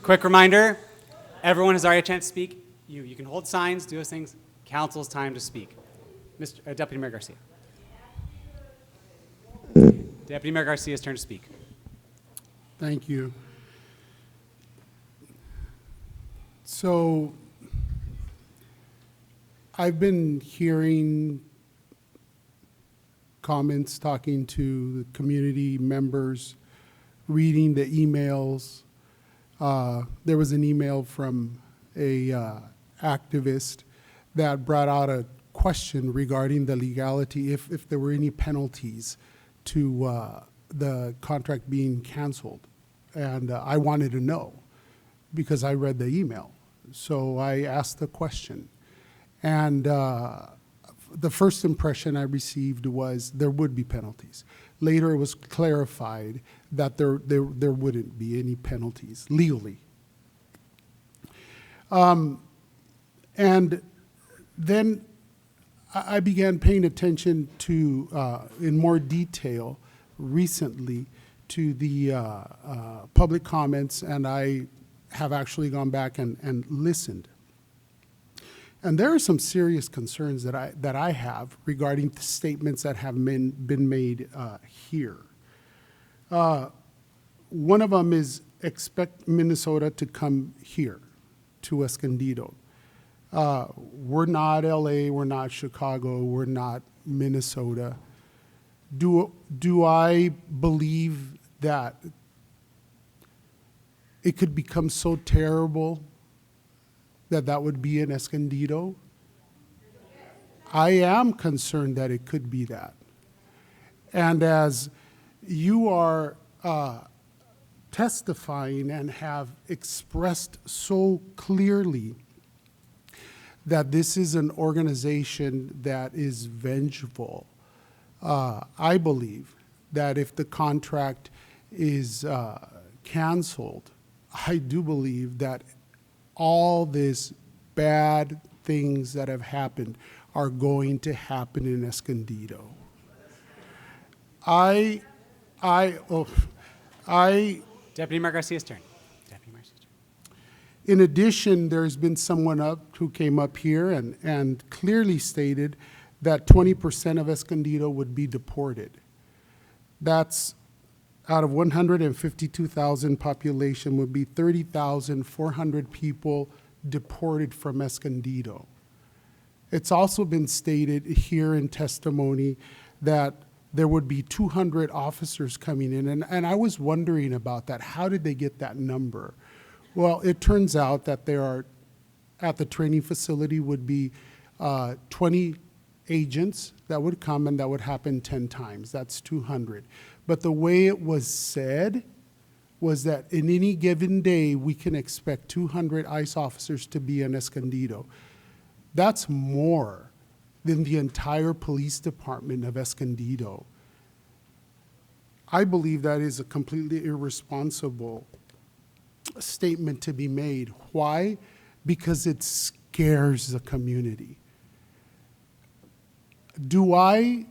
Quick reminder, everyone has already had a chance to speak. You can hold signs, do those things. Council's time to speak. Deputy Mayor Garcia. Deputy Mayor Garcia's turn to speak. Thank you. So I've been hearing comments, talking to the community members, reading the emails. There was an email from a activist that brought out a question regarding the legality, if there were any penalties to the contract being canceled. And I wanted to know because I read the email. So I asked the question. And the first impression I received was there would be penalties. Later it was clarified that there wouldn't be any penalties legally. And then I began paying attention to, in more detail recently, to the public comments, and I have actually gone back and listened. And there are some serious concerns that I have regarding the statements that have been made here. One of them is expect Minnesota to come here, to Escondido. We're not LA, we're not Chicago, we're not Minnesota. Do I believe that it could become so terrible that would be in Escondido? I am concerned that it could be that. And as you are testifying and have expressed so clearly that this is an organization that is vengeful, I believe that if the contract is canceled, I do believe that all these bad things that have happened are going to happen in Escondido. I Deputy Mayor Garcia's turn. In addition, there's been someone who came up here and clearly stated that 20% of Escondido would be deported. That's out of 152,000 population would be 30,400 people deported from Escondido. It's also been stated here in testimony that there would be 200 officers coming in, and I was wondering about that. How did they get that number? Well, it turns out that there are, at the training facility would be 20 agents that would come, and that would happen 10 times. That's 200. But the way it was said was that in any given day, we can expect 200 ICE officers to be in Escondido. That's more than the entire police department of Escondido. I believe that is a completely irresponsible statement to be made. Why? Because it scares the community. I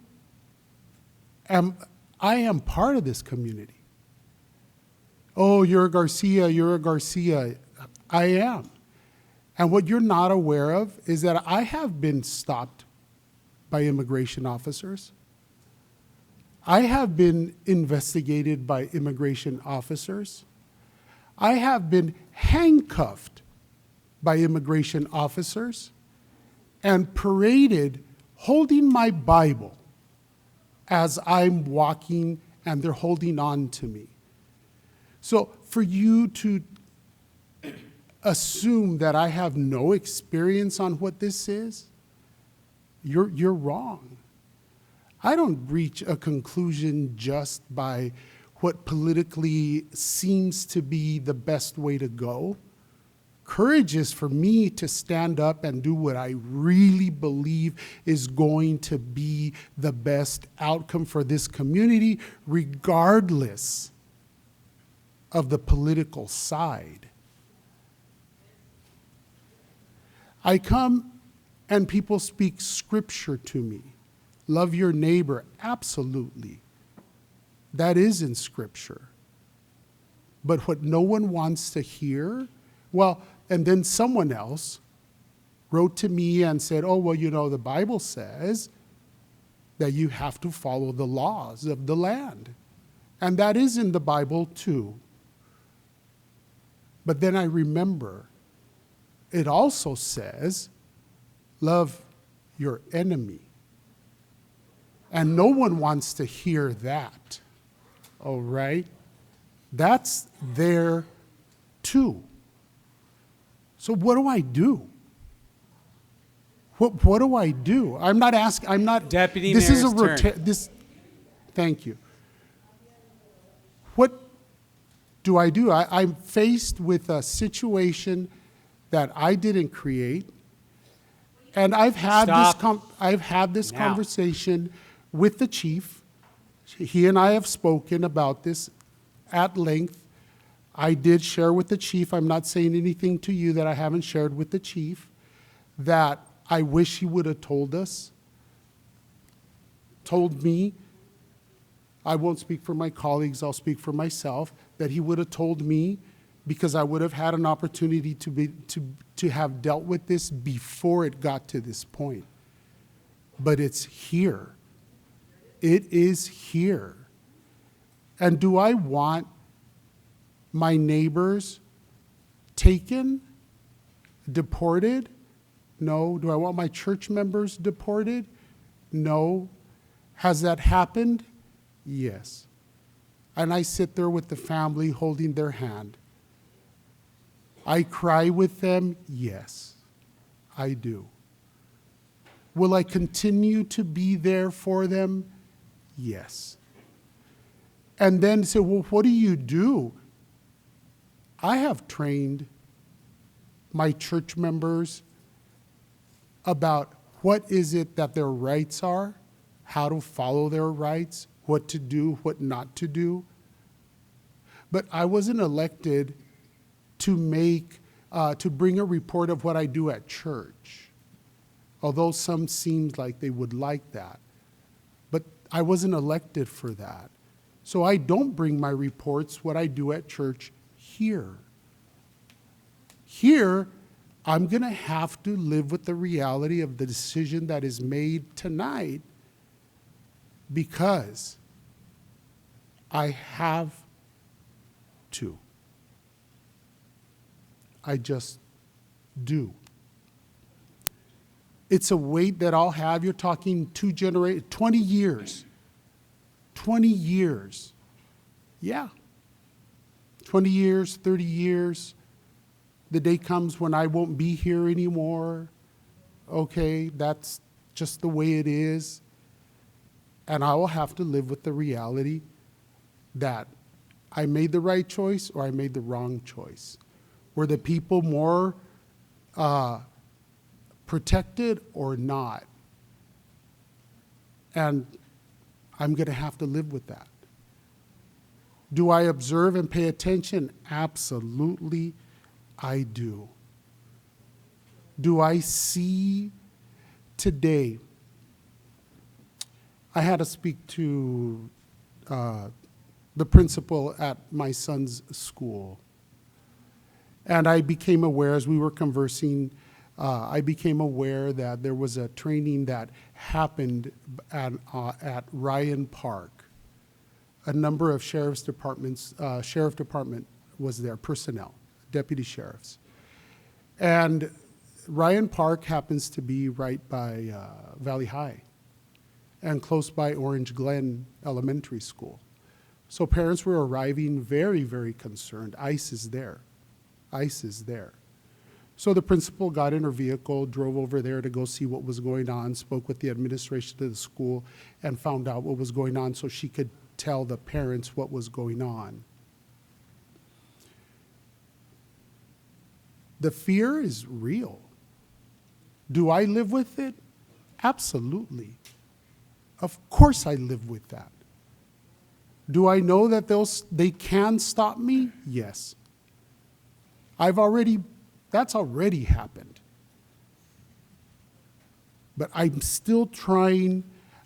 am part of this community. Oh, you're a Garcia, you're a Garcia. I am. And what you're not aware of is that I have been stopped by immigration officers. I have been investigated by immigration officers. I have been handcuffed by immigration officers and paraded holding my Bible as I'm walking and they're holding on to me. So for you to assume that I have no experience on what this is, you're wrong. I don't reach a conclusion just by what politically seems to be the best way to go. Courage is for me to stand up and do what I really believe is going to be the best outcome for this community, regardless of the political side. I come and people speak scripture to me. Love your neighbor, absolutely. That is in scripture. But what no one wants to hear, well, and then someone else wrote to me and said, oh, well, you know, the Bible says that you have to follow the laws of the land. And that is in the Bible too. But then I remember, it also says, love your enemy. And no one wants to hear that, all right? That's there too. So what do I do? What do I do? I'm not asking, I'm not. Deputy this Mayor's is a turn. Thank you. What do I do? I'm faced with a situation that I didn't create, and I've had this conversation with the chief. He and I have spoken about this at length. I did share with the chief, I'm not saying anything to you that I haven't shared with the chief, that I wish he would have told me, I won't speak for my colleagues, I'll speak for myself, that he would have told me, because I would have had an opportunity to have dealt with this before it got to this point. But it's here. It is here. And do I want my neighbors taken, deported? No. Do I want my church members deported? No. Has that happened? Yes. And I sit there with the family holding their hand. I cry with them? Yes, I do. Will I continue to be there for them? Yes. And then say, well, what do you do? I have trained my church members about what is it that their rights are, how to follow their rights, what to do, what not to do. But I wasn't elected to bring a report of what I do at church. although some seemed like they would like that. But I wasn't elected for that. So I don't bring my reports, what I do at church, here. Here, I'm going to have to live with the reality of the decision that is made tonight because I have to. I just do. It's a weight that I'll have. You're talking 20 years. 20 years. Yeah. 20 years, 30 years. The day comes when I won't be here anymore. Okay, that's just the way it is. And I will have to live with the reality that I made the right choice or I made the wrong choice. Were the people more protected or not? And I'm going to have to live with that. Do I observe and pay attention? Absolutely, I do. Do I see today? I had to speak to the principal at my son's school. And I became aware, as we were conversing, I became aware that there was a training that happened at Ryan Park. A number of sheriff department was there, personnel, deputy sheriffs. And Ryan Park happens to be right by Valley High and close by Orange Glen Elementary School. So parents were arriving very, very concerned. ICE is there. ICE is there. So the principal got in her vehicle, drove over there to go see what was going on, spoke with the administration of the school, and found out what was going on so she could tell the parents what was going on. The fear is real. Do I live with it? Absolutely. Of course I live with that. Do I know that they can stop me? Yes. That's already happened. But I'm still trying,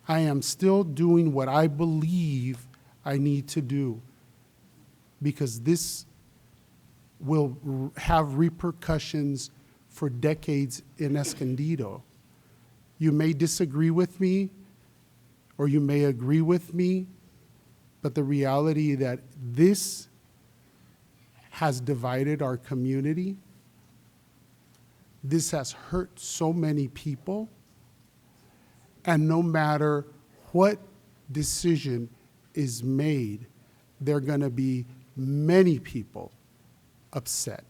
I am still doing what I believe I need to do because this will have repercussions for decades in Escondido. You may disagree with me or you may agree with me, but the reality that this has divided our community. This has hurt so many people. And no matter what decision is made, there are going to be many people upset,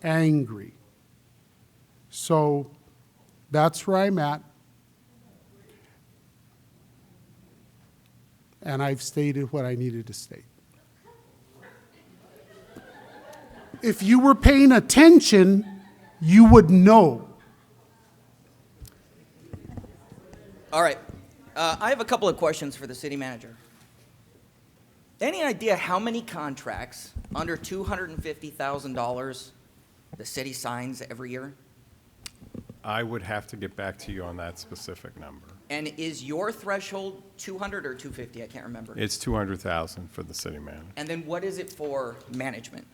angry. So that's where I'm at. And I've stated what I needed to state. If you were paying attention, you would know. All right. I have a couple of questions for the city manager. Any idea how many contracts under $250,000 the city signs every year? I would have to get back to you on that specific number. And is your threshold 200 or 250? I can't remember. It's 200,000 for the city manager. And then what is it for management?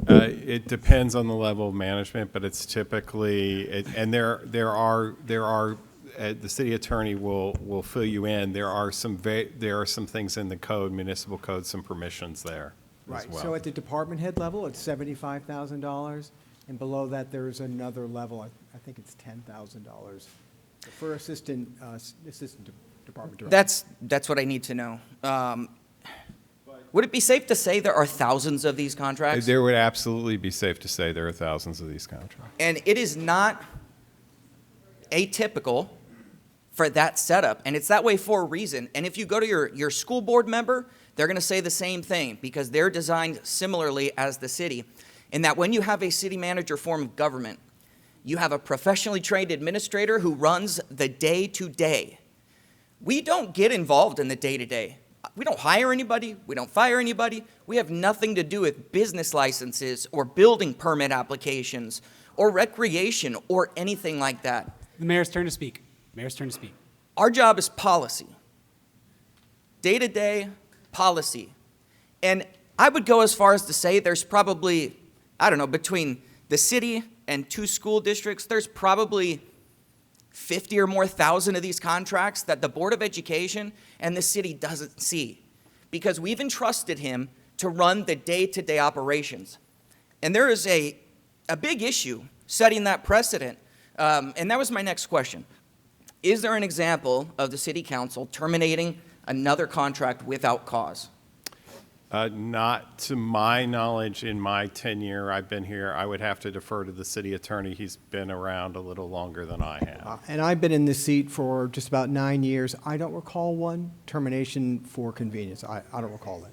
It depends on the level of management, but it's typically, and there are the city attorney will fill you in. There are some things in the code, municipal code, some permissions there as well. So at the department head level, it's $75,000, and below that there's another level. I think it's $10,000 for assistant department director. That's what I need to know. Would it be safe to say there are thousands of these contracts? There would absolutely be safe to say there are thousands of these contracts. And it is not atypical for that setup, and it's that way for a reason. And if you go to your school board member, they're going to say the same thing because they're designed similarly as the city, in that when you have a city manager form of government, you have a professionally trained administrator who runs the day-to-day. We don't get involved in the day-to-day. We don't hire anybody. We don't fire anybody. We have nothing to do with business licenses or building permit applications or recreation or anything like that. The mayor's turn to speak. Mayor's turn to speak. Our job is policy. Day-to-day policy. And I would go as far as to say there's probably, I don't know, between the city and 2 school districts, there's probably 50 or more thousand of these contracts that the Board of Education and the city doesn't see because we've entrusted him to run the day-to-day operations. And there is a big issue setting that precedent. And that was my next question. Is there an example of the city council terminating another contract without cause? Not to my knowledge in my tenure I've been here. I would have to defer to the city attorney. He's been around a little longer than I have. And I've been in this seat for just about 9 years. I don't recall one termination for convenience. I don't recall that.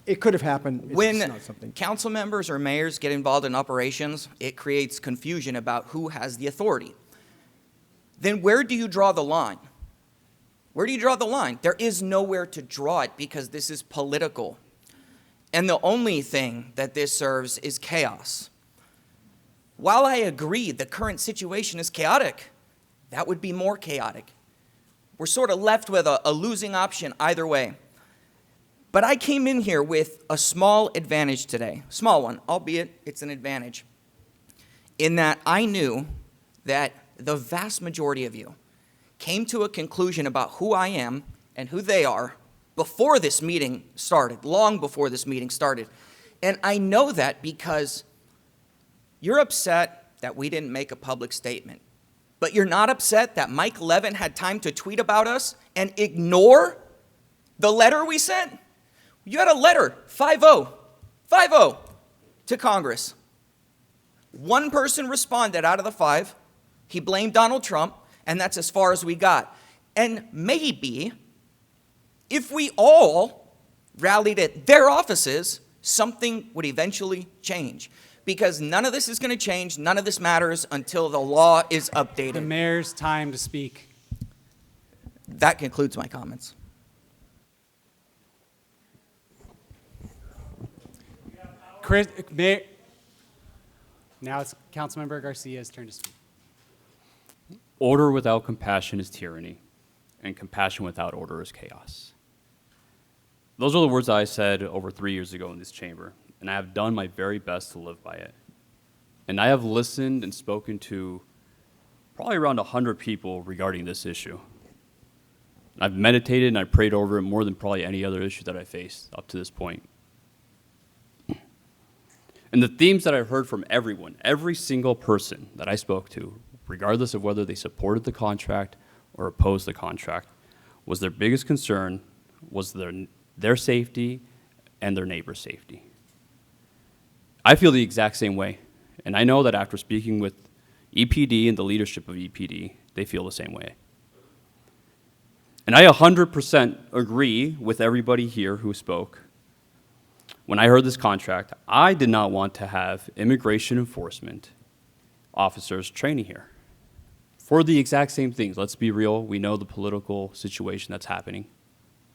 It could have happened. It's When not something. council members or mayors get involved in operations, it creates confusion about who has the authority. Then where do you draw the line? Where do you draw the line? There is nowhere to draw it because this is political. And the only thing that this serves is chaos. While I agree the current situation is chaotic, that would be more chaotic. We're sort of left with a losing option either way. But I came in here with a small advantage today. Small one, albeit it's an advantage. In that I knew that the vast majority of you came to a conclusion about who I am and who they are before this meeting started, long before this meeting started. And I know that because you're upset that we didn't make a public statement. But you're not upset that Mike Levin had time to tweet about us and ignore the letter we sent? You had a letter, 5-0, to Congress. One person responded out of the 5. He blamed Donald Trump, and that's as far as we got. And maybe if we all rallied at their offices, something would eventually change. Because none of this is going to change, none of this matters until the law is updated. The mayor's time to speak. That concludes my comments. Now it's Councilmember Garcia's turn to speak. Order without compassion is tyranny, and compassion without order is chaos. Those are the words I said over 3 years ago in this chamber, and I have done my very best to live by it. And I have listened and spoken to probably around 100 people regarding this issue. I've meditated and I prayed over it more than probably any other issue that I faced up to this point. And the themes that I've heard from everyone, every single person that I spoke to, regardless of whether they supported the contract or opposed the contract, was their biggest concern was their safety and their neighbor's safety. I feel the exact same way, and I know that after speaking with EPD and the leadership of EPD, they feel the same way. And I 100% agree with everybody here who spoke. When I heard this contract, I did not want to have immigration enforcement officers training here for the exact same things. Let's be real. We know the political situation that's happening.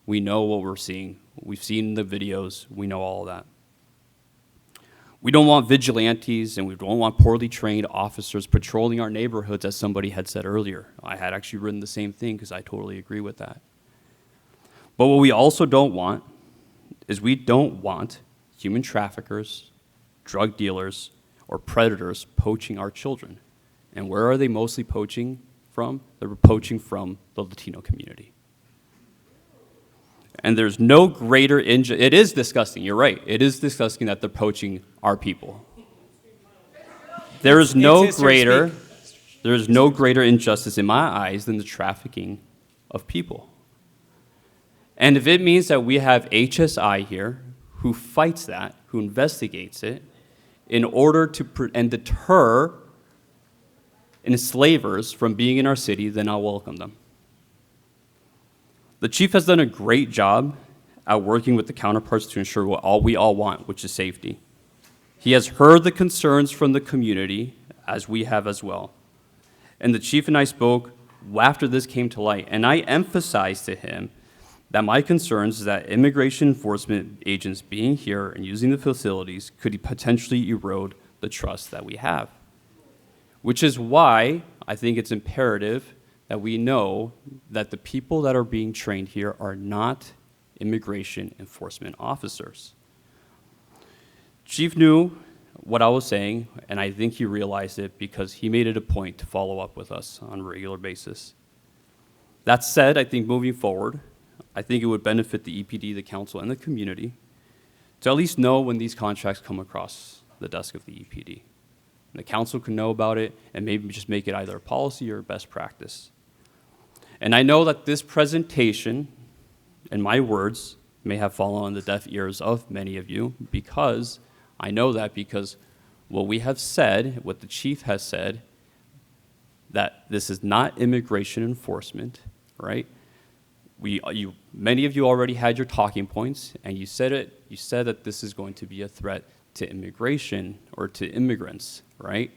We know what we're seeing. We've seen the videos. We know all of that. We don't want vigilantes, and we don't want poorly trained officers patrolling our neighborhoods, as somebody had said earlier. I had actually written the same thing because I totally agree with that. But what we also don't want is we don't want human traffickers, drug dealers, or predators poaching our children. And where are they mostly poaching from? They're poaching from the Latino community. And there's no greater it is disgusting, you're right. It is disgusting that they're poaching our people. There is no greater injustice in my eyes than the trafficking of people. And if it means that we have HSI here who fights that, who investigates it, in order to and deter enslavers from being in our city, then I'll welcome them. The chief has done a great job at working with the counterparts to ensure what we all want, which is safety. He has heard the concerns from the community, as we have as well. And the chief and I spoke after this came to light, and I emphasized to him that my concerns is that immigration enforcement agents being here and using the facilities could potentially erode the trust that we have. Which is why I think it's imperative that we know that the people that are being trained here are not immigration enforcement officers. Chief knew what I was saying, and I think he realized it because he made it a point to follow up with us on a regular basis. That said, I think moving forward, I think it would benefit the EPD, the council, and the community to at least know when these contracts come across the desk of the EPD. The council can know about it and maybe just make it either a policy or a best practice. And I know that this presentation, and my words, may have fallen on the deaf ears of many of you because I know that because what we have said, what the chief has said, that this is not immigration enforcement, right? Many of you already had your talking points, and you said it. You said that this is going to be a threat to immigration or to immigrants, right?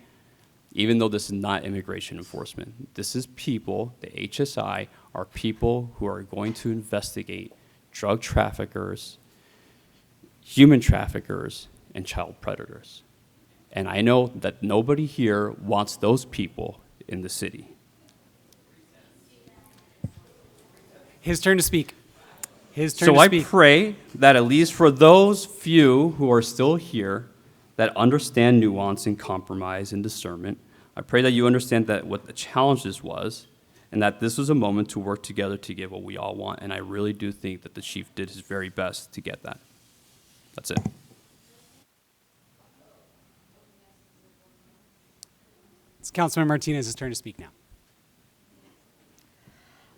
Even though this is not immigration enforcement. This is people, the HSI, are people who are going to investigate drug traffickers, human traffickers, and child predators. And I know that nobody here wants those people in the city. His turn to speak. His turn to So I speak. pray that at least for those few who are still here that understand nuance and compromise and discernment, I pray that you understand that what the challenge this was and that this was a moment to work together to get what we all want. And I really do think that the chief did his very best to get that. That's it. It's Councilman Martinez's turn to speak now.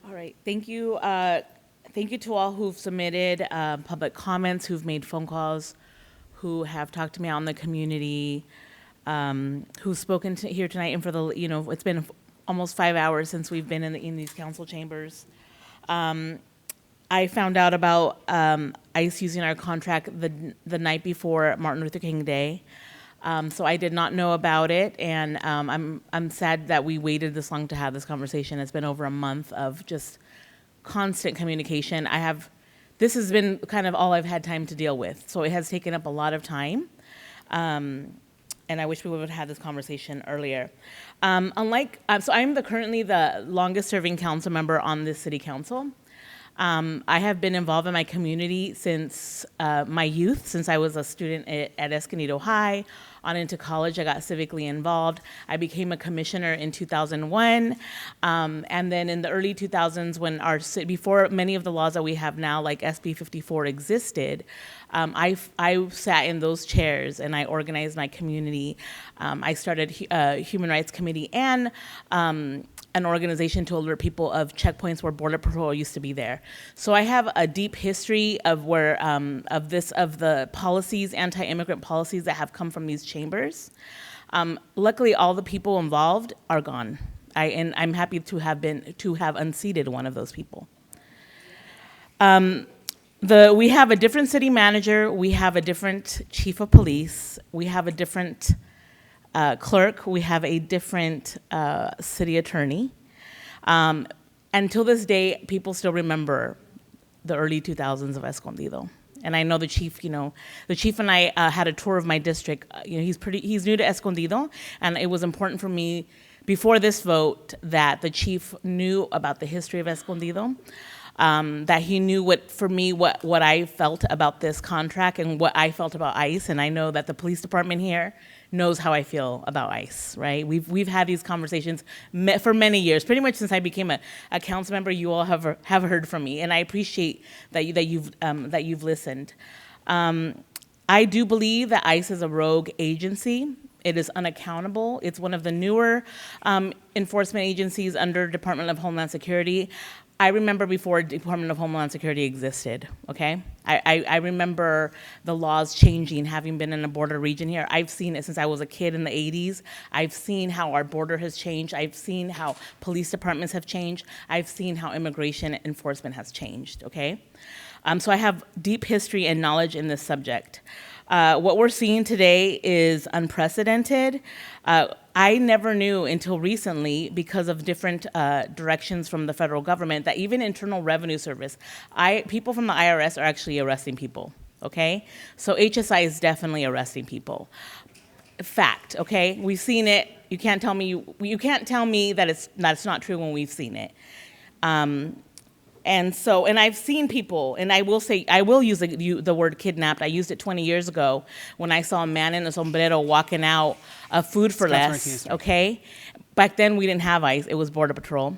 All right, thank you. Thank you to all who've submitted public comments, who've made phone calls, who have talked to me out in the community, who've spoken here tonight, and for the, it's been almost 5 hours since we've been in these council chambers. I found out about ICE using our contract the night before Martin Luther King Day. So I did not know about it, and I'm sad that we waited this long to have this conversation. It's been over a month of just constant communication. This has been kind of all I've had time to deal with, so it has taken up a lot of time, and I wish we would have had this conversation earlier. So I'm currently the longest serving council member on this city council. I have been involved in my community since my youth, since I was a student at Escondido High. On into college, I got civically involved. I became a commissioner in 2001. And then in the early 2000s, before many of the laws that we have now, like SB 54 existed, I sat in those chairs and I organized my community. I started a human rights committee and an organization to alert people of checkpoints where Border Patrol used to be there. So I have a deep history of of the policies, anti-immigrant policies that have come from these chambers. Luckily, all the people involved are gone. And I'm happy to have unseated one of those people. We have a different city manager, we have a different chief of police, we have a different clerk, we have a different city attorney. Until this day, people still remember the early 2000s of Escondido. And I know the chief and I had a tour of my district. He's new to Escondido, and it was important for me before this vote that the chief knew about the history of Escondido, that he knew what I felt about this contract and what I felt about ICE. And I know that the police department here knows how I feel about ICE, right? We've had these conversations for many years, pretty much since I became a council member. You all have heard from me, and I appreciate that you've listened. I do believe that ICE is a rogue agency. It is unaccountable. It's one of the newer enforcement agencies under Department of Homeland Security. I remember before Department of Homeland Security existed, okay? I remember the laws changing, having been in a border region here. I've seen it since I was a kid in the 80s. I've seen how our border has changed. I've seen how police departments have changed. I've seen how immigration enforcement has changed, okay? So I have deep history and knowledge in this subject. What we're seeing today is unprecedented. I never knew until recently, because of different directions from the federal government, that even Internal Revenue Service, people from the IRS are actually arresting people, okay? So HSI is definitely arresting people. fact, okay? We've seen it. You can't tell me that it's not true when we've seen it. And I've seen people, and I will use the word kidnapped. I used it 20 years ago when I saw a man in a sombrero walking out of Food for Less, okay? Back then, we didn't have ICE. It was Border Patrol.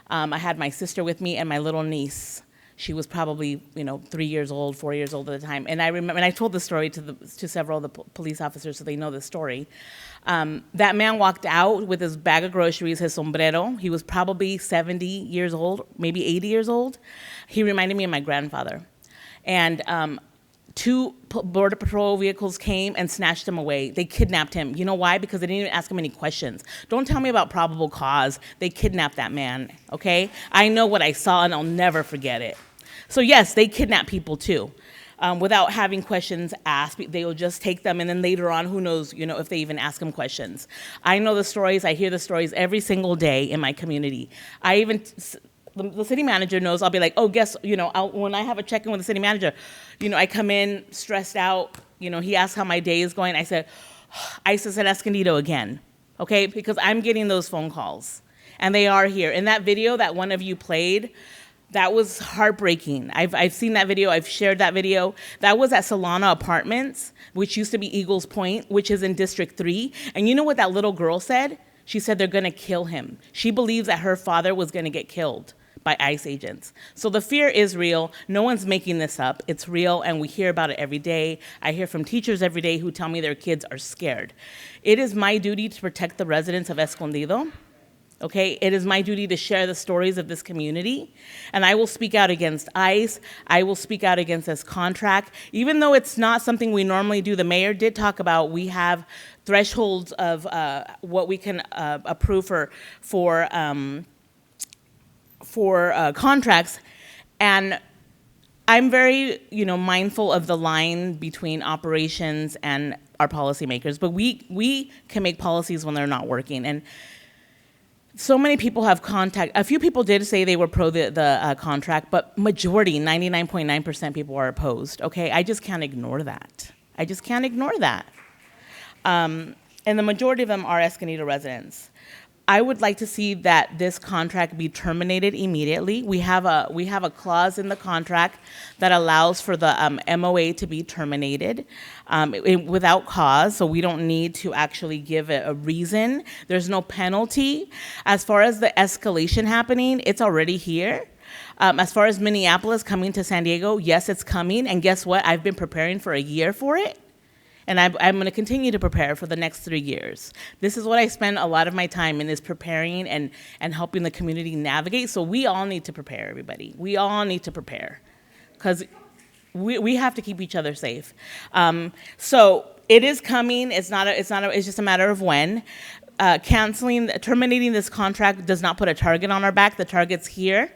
I had my sister with me and my little niece. She was probably, 3 years old, 4 years old at the time. And I remember, and I told this story to several of the police officers, so they know this story. That man walked out with his bag of groceries, his sombrero. He was probably 70 years old, maybe 80 years old. He reminded me of my grandfather. And 2 Border Patrol vehicles came and snatched him away. They kidnapped him. You know why? Because they didn't even ask him any questions. Don't tell me about probable cause. They kidnapped that man, okay? I know what I saw, and I'll never forget it. So yes, they kidnap people too. Without having questions asked, they will just take them, and then later on, who knows, if they even ask them questions. I know the stories. I hear the stories every single day in my community. The city manager knows. I'll be like, oh, when I have a check-in with the city manager, I come in stressed out. He asks how my day is going. I said, ISIS at Escondido again, okay? Because I'm getting those phone calls, and they are here. In that video that one of you played, that was heartbreaking. I've seen that video. I've shared that video. That was at Solana Apartments, which used to be Eagles Point, which is in District 3. And you know what that little girl said? She said they're going to kill him. She believes that her father was going to get killed by ICE agents. So the fear is real. No one's making this up. It's real, and we hear about it every day. I hear from teachers every day who tell me their kids are scared. It is my duty to protect the residents of Escondido. Okay, it is my duty to share the stories of this community, and I will speak out against ICE. I will speak out against this contract. Even though it's not something we normally do, the mayor did talk about we have thresholds of what we can approve for contracts, and I'm very mindful of the line between operations and our policymakers, but we can make policies when they're not working. And so many people have a few people did say they were pro the contract, but majority, 99.9% people are opposed, okay? I just can't ignore that. And the majority of them are Escondido residents. I would like to see that this contract be terminated immediately. We have a clause in the contract that allows for the MOA to be terminated without cause, so we don't need to actually give it a reason. There's no penalty. As far as the escalation happening, it's already here. As far as Minneapolis coming to San Diego, yes, it's coming, and guess what? I've been preparing for a year for it. And I'm going to continue to prepare for the next 3 years. This is what I spend a lot of my time in, is preparing and helping the community navigate. So we all need to prepare, everybody. We all need to prepare, because we have to keep each other safe. So it is coming. It's just a matter of when. Terminating this contract does not put a target on our back. The target's here.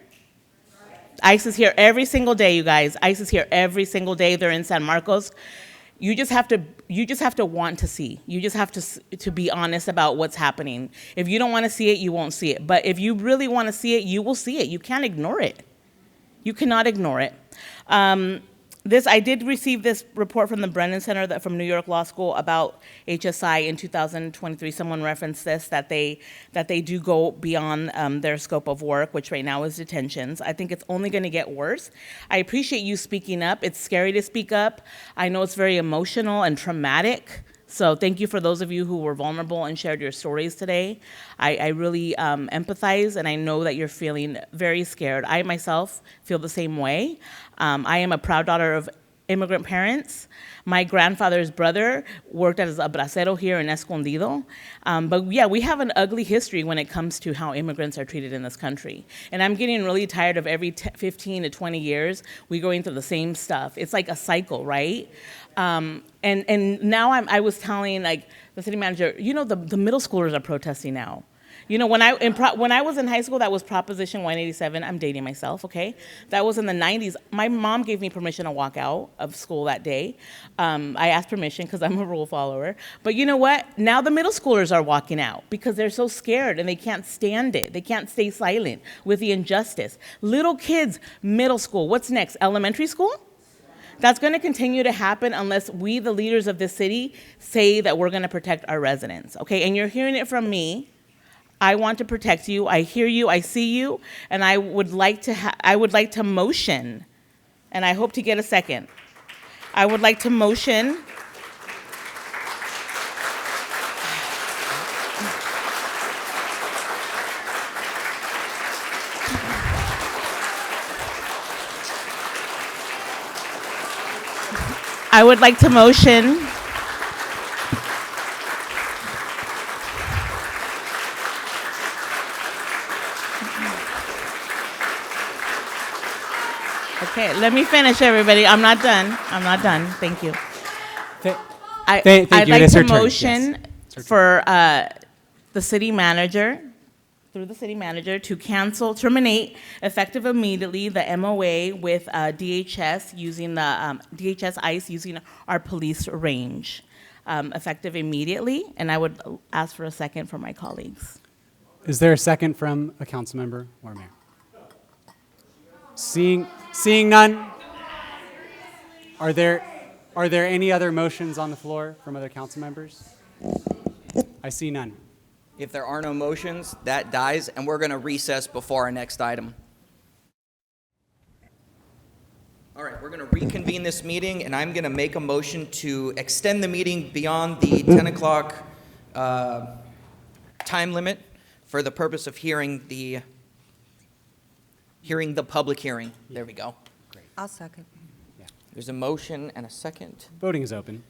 ICE is here every single day, you guys. ICE is here every single day. They're in San Marcos. You just have to want to see. You just have to be honest about what's happening. If you don't want to see it, you won't see it. But if you really want to see it, you will see it. You can't ignore it. You cannot ignore it. I did receive this report from the Brennan Center from New York Law School about HSI in 2023. Someone referenced this, that they do go beyond their scope of work, which right now is detentions. I think it's only going to get worse. I appreciate you speaking up. It's scary to speak up. I know it's very emotional and traumatic. So thank you for those of you who were vulnerable and shared your stories today. I really empathize, and I know that you're feeling very scared. I myself feel the same way. I am a proud daughter of immigrant parents. My grandfather's brother worked as a bracero here in Escondido. But yeah, we have an ugly history when it comes to how immigrants are treated in this country. And I'm getting really tired of every 15 to 20 years, we're going through the same stuff. It's like a cycle, right? And now I was telling the city manager, the middle schoolers are protesting now. When I was in high school, that was Proposition 187. I'm dating myself, okay? That was in the 90s. My mom gave me permission to walk out of school that day. I asked permission because I'm a rule follower. But you know what? Now the middle schoolers are walking out because they're so scared and they can't stand it. They can't stay silent with the injustice. Little kids, middle school. What's next? Elementary school? That's going to continue to happen unless we, the leaders of this city, say that we're going to protect our residents, okay? And you're hearing it from me. I want to protect you. I hear you. I see you. And I would like to motion, and I hope to get a second. I would like to motion I would like to motion Okay, let me finish, everybody. I'm not done. I'm not done. Thank you. I'd like to motion for the city manager, through the city manager, to terminate, effective immediately, the MOA with DHS using the DHS ICE using our police range, effective immediately. And I would ask for a second from my colleagues. Is there a second from a council member or mayor? Seeing none, are there any other motions on the floor from other council members? I see none. If there are no motions, that dies, and we're going to recess before our next item. All right, we're going to reconvene this meeting, and I'm going to make a motion to extend the meeting beyond the 10 o'clock time limit for the purpose of hearing the public hearing. There we go. Great. I'll second. Yeah. There's a motion and a second. Voting is open.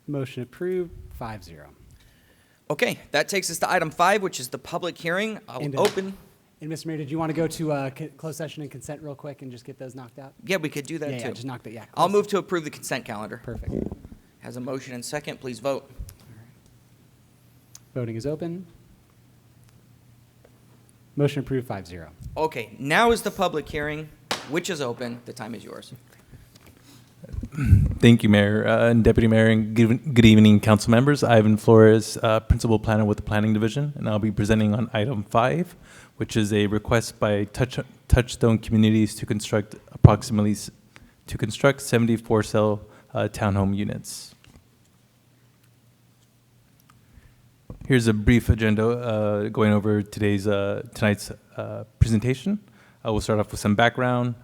Motion approved, 5-0. Okay, that takes us to item 5, which is the public hearing. I'll open. And Mr. Mayor, did you want to go to closed session and consent real quick and just get those knocked out? Yeah, we could do that too. Yeah, just knock that. Yeah. I'll move to approve the consent calendar. Perfect. Has a motion and second. Please vote. Voting is open. Motion approved, 5-0. Okay, now is the public hearing, which is open. The time is yours. Thank you, Mayor and Deputy Mayor, and good evening, council members. Ivan Flores, Principal Planner with the Planning Division, and I'll be presenting on item 5, which is a request by Touchstone Communities to construct 74 cell townhome units. Here's a brief agenda going over tonight's presentation. We'll start off with some background,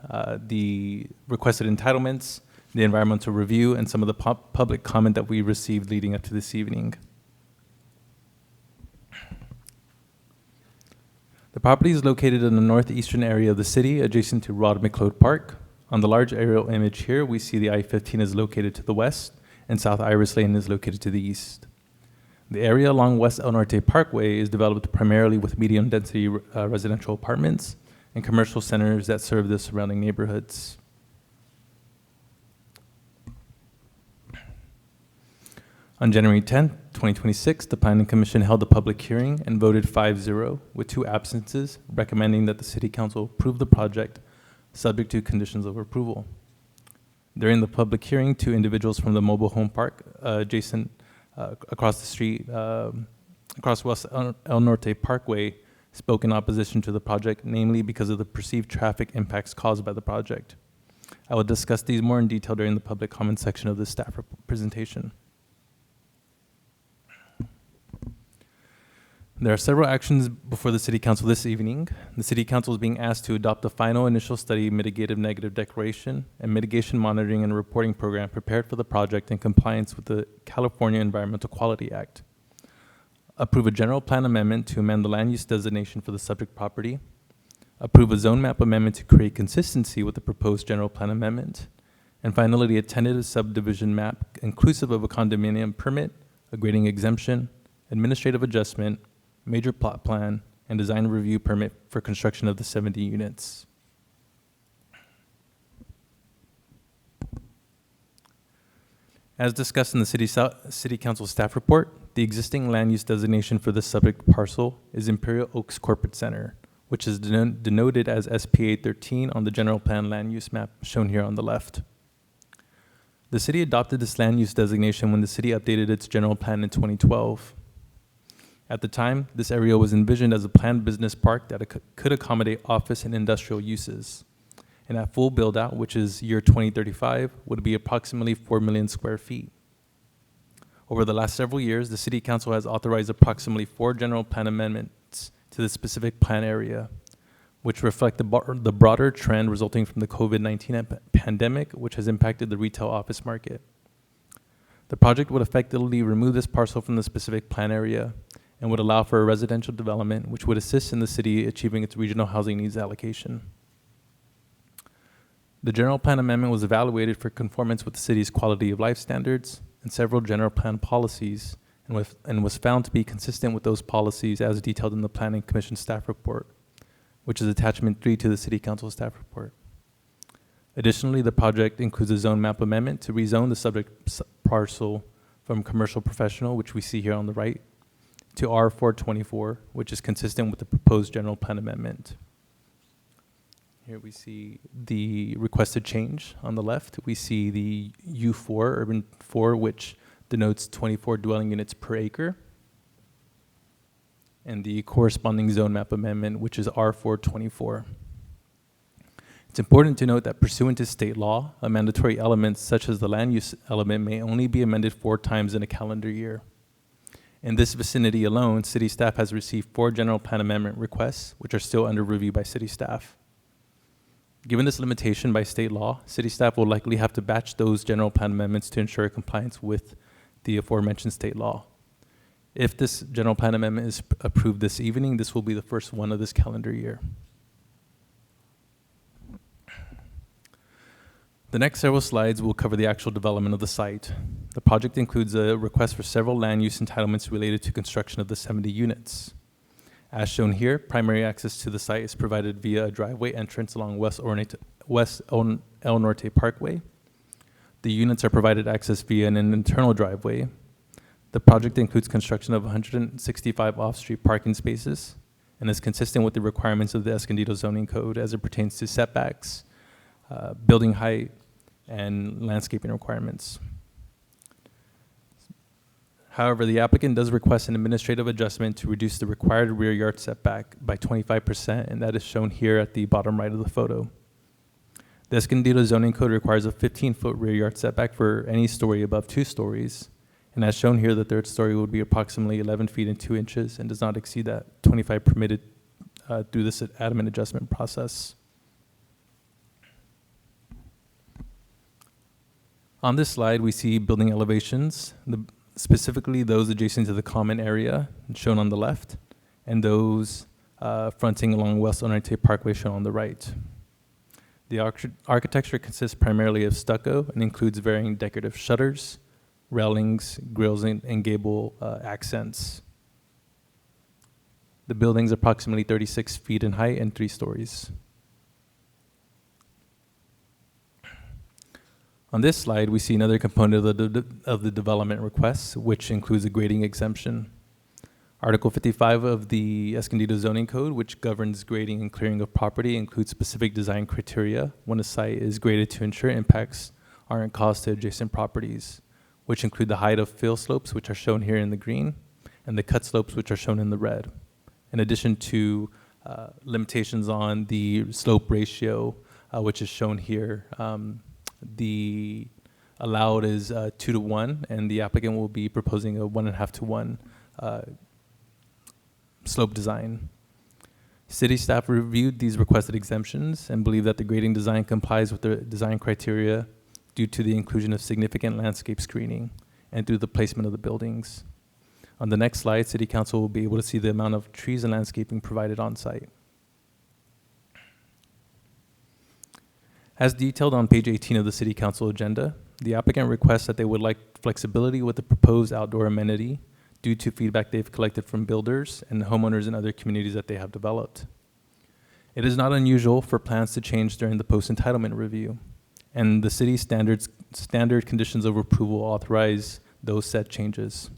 the requested entitlements, the environmental review, and some of the public comment that we received leading up to this evening. The property is located in the northeastern area of the city, adjacent to Rod McLeod Park. On the large aerial image here, we see the I-15 is located to the west, and South Iris Lane is located to the east. The area along West El Norte Parkway is developed primarily with medium-density residential apartments and commercial centers that serve the surrounding neighborhoods. On January 10th, 2026, the Planning Commission held a public hearing and voted 5-0 with 2 absences, recommending that the City Council approve the project subject to conditions of approval. During the public hearing, 2 individuals from the mobile home park adjacent across the street, across West El Norte Parkway, spoke in opposition to the project, namely because of the perceived traffic impacts caused by the project. I will discuss these more in detail during the public comment section of the staff presentation. There are several actions before the City Council this evening. The City Council is being asked to adopt the final initial study mitigative negative declaration and mitigation monitoring and reporting program prepared for the project in compliance with the California Environmental Quality Act. Approve a general plan amendment to amend the land use designation for the subject property. Approve a zone map amendment to create consistency with the proposed general plan amendment. And finally, a tentative subdivision map inclusive of a condominium permit, a grading exemption, administrative adjustment, major plot plan, and design review permit for construction of the 70 units. As discussed in the City Council staff report, the existing land use designation for the subject parcel is Imperial Oaks Corporate Center, which is denoted as SPA 13 on the general plan land use map shown here on the left. The city adopted this land use designation when the city updated its general plan in 2012. At the time, this area was envisioned as a planned business park that could accommodate office and industrial uses. And at full build-out, which is year 2035, would be approximately 4 million square feet. Over the last several years, the City Council has authorized approximately 4 general plan amendments to the specific plan area, which reflect the broader trend resulting from the COVID-19 pandemic, which has impacted the retail office market. The project would effectively remove this parcel from the specific plan area and would allow for a residential development, which would assist in the city achieving its regional housing needs allocation. The general plan amendment was evaluated for conformance with the city's quality of life standards and several general plan policies, and was found to be consistent with those policies as detailed in the Planning Commission staff report, which is attachment 3 to the City Council staff report. Additionally, the project includes a zone map amendment to rezone the subject parcel from commercial professional, which we see here on the right, to R424, which is consistent with the proposed general plan amendment. Here we see the requested change on the left. We see the U4, Urban 4, which denotes 24 dwelling units per acre, and the corresponding zone map amendment, which is R424. It's important to note that pursuant to state law, mandatory elements such as the land use element may only be amended 4 times in a calendar year. In this vicinity alone, city staff has received 4 general plan amendment requests, which are still under review by city staff. Given this limitation by state law, city staff will likely have to batch those general plan amendments to ensure compliance with the aforementioned state law. If this general plan amendment is approved this evening, this will be the first one of this calendar year. The next several slides will cover the actual development of the site. The project includes a request for several land use entitlements related to construction of the 70 units. As shown here, primary access to the site is provided via a driveway entrance along West El Norte Parkway. The units are provided access via an internal driveway. The project includes construction of 165 off-street parking spaces and is consistent with the requirements of the Escondido zoning code as it pertains to setbacks, building height, and landscaping requirements. However, the applicant does request an administrative adjustment to reduce the required rear yard setback by 25%, and that is shown here at the bottom right of the photo. The Escondido zoning code requires a 15-foot rear yard setback for any story above 2 stories, and as shown here, the 3rd story would be approximately 11 feet and 2 inches and does not exceed that 25 permitted through this adamant adjustment process. On this slide, we see building elevations, specifically those adjacent to the common area shown on the left, and those fronting along West El Norte Parkway shown on the right. The architecture consists primarily of stucco and includes varying decorative shutters, railings, grills, and gable accents. The building's approximately 36 feet in height and 3 stories. On this slide, we see another component of the development request, which includes a grading exemption. Article 55 of the Escondido zoning code, which governs grading and clearing of property, includes specific design criteria when a site is graded to ensure impacts aren't caused to adjacent properties, which include the height of fill slopes, which are shown here in the green, and the cut slopes, which are shown in the red, in addition to limitations on the slope ratio, which is shown here. The allowed is 2 to 1, and the applicant will be proposing a 1.5 to 1 slope design. City staff reviewed these requested exemptions and believe that the grading design complies with the design criteria due to the inclusion of significant landscape screening and through the placement of the buildings. On the next slide, City Council will be able to see the amount of trees and landscaping provided on site. As detailed on page 18 of the City Council agenda, the applicant requests that they would like flexibility with the proposed outdoor amenity due to feedback they've collected from builders and homeowners in other communities that they have developed. It is not unusual for plans to change during the post-entitlement review, and the city's standard conditions of approval authorize those said changes.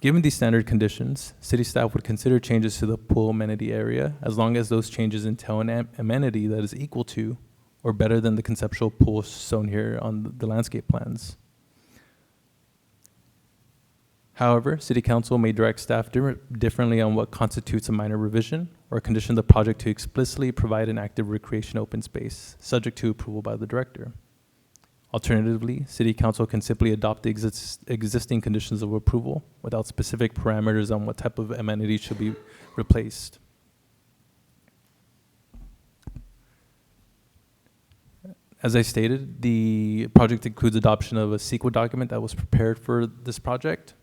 Given these standard conditions, city staff would consider changes to the pool amenity area as long as those changes entail an amenity that is equal to or better than the conceptual pool shown here on the landscape plans. However, City Council may direct staff differently on what constitutes a minor revision or condition the project to explicitly provide an active recreation open space, subject to approval by the director. Alternatively, City Council can simply adopt the existing conditions of approval without specific parameters on what type of amenity should be replaced. As I stated, the project includes adoption of a CEQA document that was prepared for this project.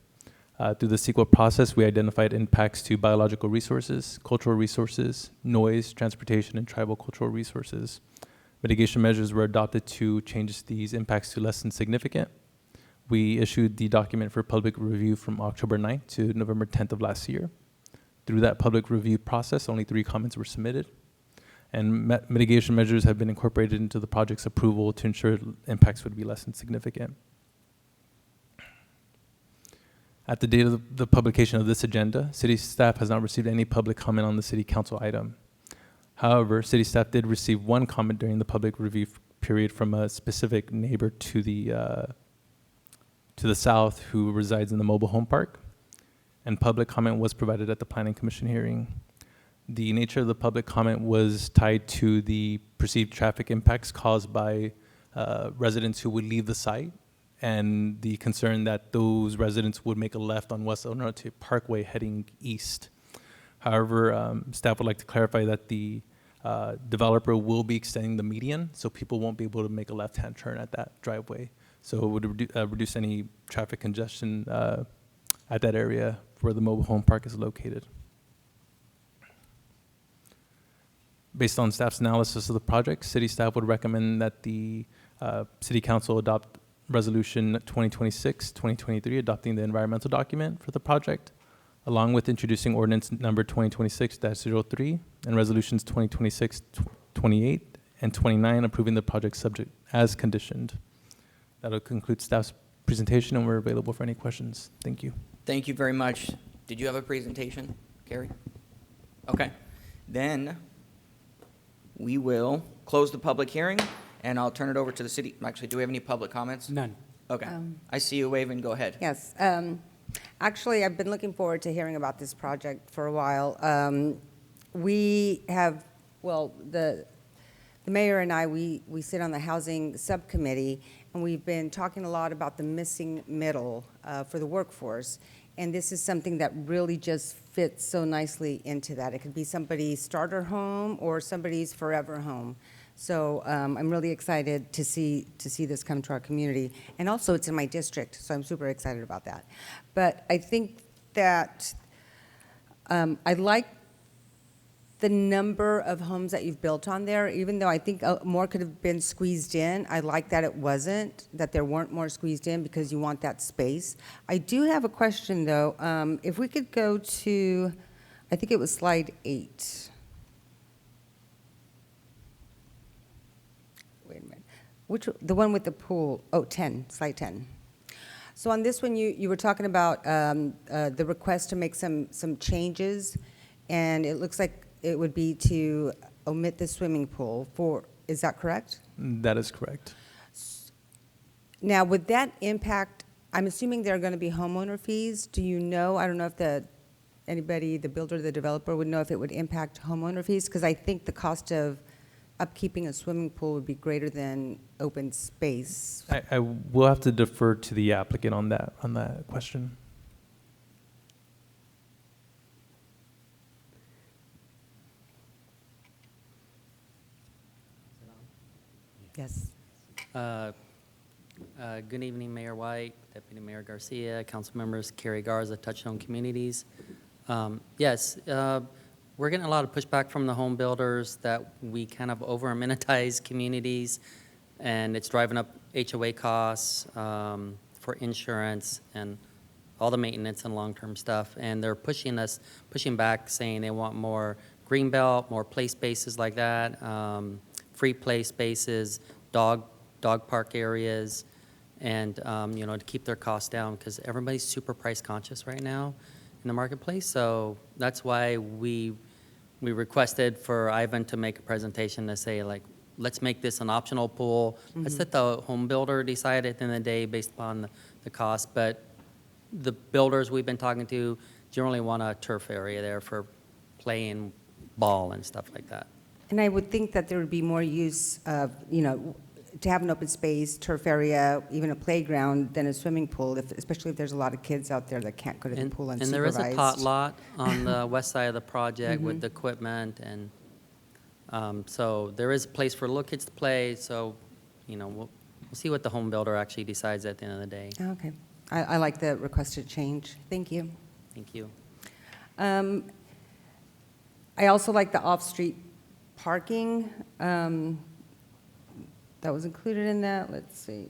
Through the CEQA process, we identified impacts to biological resources, cultural resources, noise, transportation, and tribal cultural resources. Mitigation measures were adopted to change these impacts to less than significant. We issued the document for public review from October 9th to November 10th of last year. Through that public review process, only 3 comments were submitted. And mitigation measures have been incorporated into the project's approval to ensure impacts would be less than significant. At the date of the publication of this agenda, City staff has not received any public comment on the City Council item. However, City staff did receive 1 comment during the public review period from a specific neighbor to the south who resides in the mobile home park, and public comment was provided at the Planning Commission hearing. The nature of the public comment was tied to the perceived traffic impacts caused by residents who would leave the site, and the concern that those residents would make a left on West Elnorte Parkway heading east. However, staff would like to clarify that the developer will be extending the median, so people won't be able to make a left-hand turn at that driveway. So it would reduce any traffic congestion at that area where the mobile home park is located. Based on staff's analysis of the project, City staff would recommend that the City Council adopt Resolution 2026-2023, adopting the environmental document for the project, along with introducing ordinance number 2026-03 and resolutions 2026-28 and 29, approving the project subject as conditioned. That'll conclude staff's presentation, and we're available for any questions. Thank you. Thank you very much. Did you have a presentation, Gary? Okay. Then we will close the public hearing, and I'll turn it over to the city. Actually, do we have any public comments? None. Okay. I see you waving. Go ahead. Yes. Actually, I've been looking forward to hearing about this project for a while. We have, well, the mayor and I, we sit on the housing subcommittee, and we've been talking a lot about the missing middle for the workforce. And this is something that really just fits so nicely into that. It could be somebody's starter home or somebody's forever home. So I'm really excited to see this come to our community. And also it's in my district, so I'm super excited about that. But I think that I like the number of homes that you've built on there, even though I think more could have been squeezed in. I like that it wasn't, that there weren't more squeezed in because you want that space. I do have a question though. If we could go to, I think it was slide 8. Wait a minute. The one with the pool? Oh, 10, slide 10. So on this one, you were talking about the request to make some changes, and it looks like it would be to omit the swimming pool is that correct? That is correct. Now, would that impact, I'm assuming there are going to be homeowner fees. Do you know, I don't know if anybody, the builder, the developer would know if it would impact homeowner fees? Because I think the cost of upkeeping a swimming pool would be greater than open space. I will have to defer to the applicant on that question. Yes. Good evening, Mayor White, Deputy Mayor Garcia, council members, Carrie Garza, Touchstone Communities. Yes, we're getting a lot of pushback from the home builders that we kind of over-amenitize communities, and it's driving up HOA costs for insurance and all the maintenance and long-term stuff. And they're pushing back, saying they want more greenbelt, more play spaces like that, free play spaces, dog park areas, and to keep their costs down, because everybody's super price conscious right now in the marketplace. So that's why we requested for Ivan to make a presentation to say, like, let's make this an optional pool. Let's let the home builder decide at the end of the day based upon the cost. But the builders we've been talking to generally want a turf area there for playing ball and stuff like that. And I would think that there would be more use of, to have an open space, turf area, even a playground, than a swimming pool, especially if there's a lot of kids out there that can't go to the pool unsupervised. And there is a tot lot on the west side of the project with the equipment, and so there is a place for little kids to play, so, we'll see what the home builder actually decides at the end of the day. Okay. I like the requested change. Thank you. Thank you. I also like the off-street parking. That was included in that. Let's see.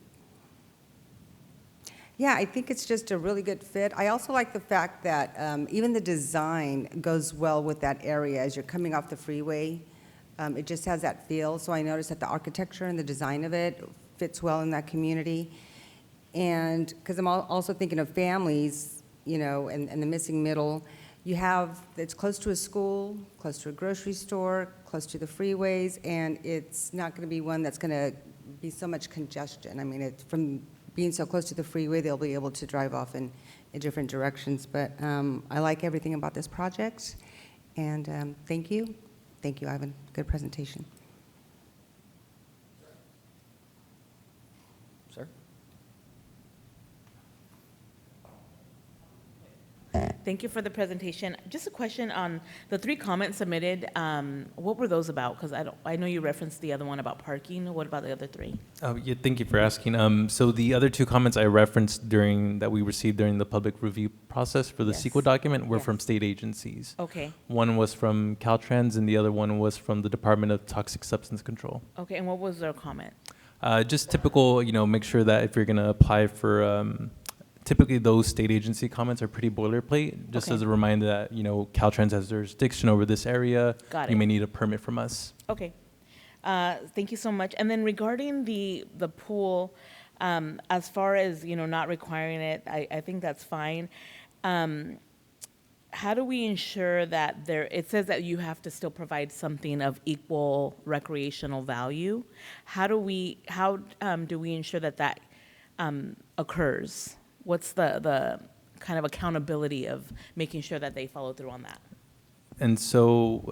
Yeah, I think it's just a really good fit. I also like the fact that even the design goes well with that area as you're coming off the freeway. It just has that feel. So I noticed that the architecture and the design of it fits well in that community. And because I'm also thinking of families, and the missing middle. It's close to a school, close to a grocery store, close to the freeways, and it's not going to be one that's going to be so much congestion. I mean, from being so close to the freeway, they'll be able to drive off in different directions. But I like everything about this project, and thank you. Thank you, Ivan. Good presentation. Sir? Thank you for the presentation. Just a question on the 3 comments submitted. What were those about? Because I know you referenced the other one about parking. What about the other 3? Yeah, thank you for asking. So the other 2 comments I referenced that we received during the public review process for the CEQA document were from state agencies. Okay. One was from Caltrans, and the other one was from the Department of Toxic Substance Control. Okay, and what was their comment? Just typical, make sure that if you're going to apply for, typically those state agency comments are pretty boilerplate, just as a reminder that, Caltrans has jurisdiction over this area. Got it. You may need a permit from us. Okay. Thank you so much. And then regarding the pool, as far as, not requiring it, I think that's fine. How do we ensure that it says that you have to still provide something of equal recreational value? How do we ensure that occurs? What's the kind of accountability of making sure that they follow through on that? And so,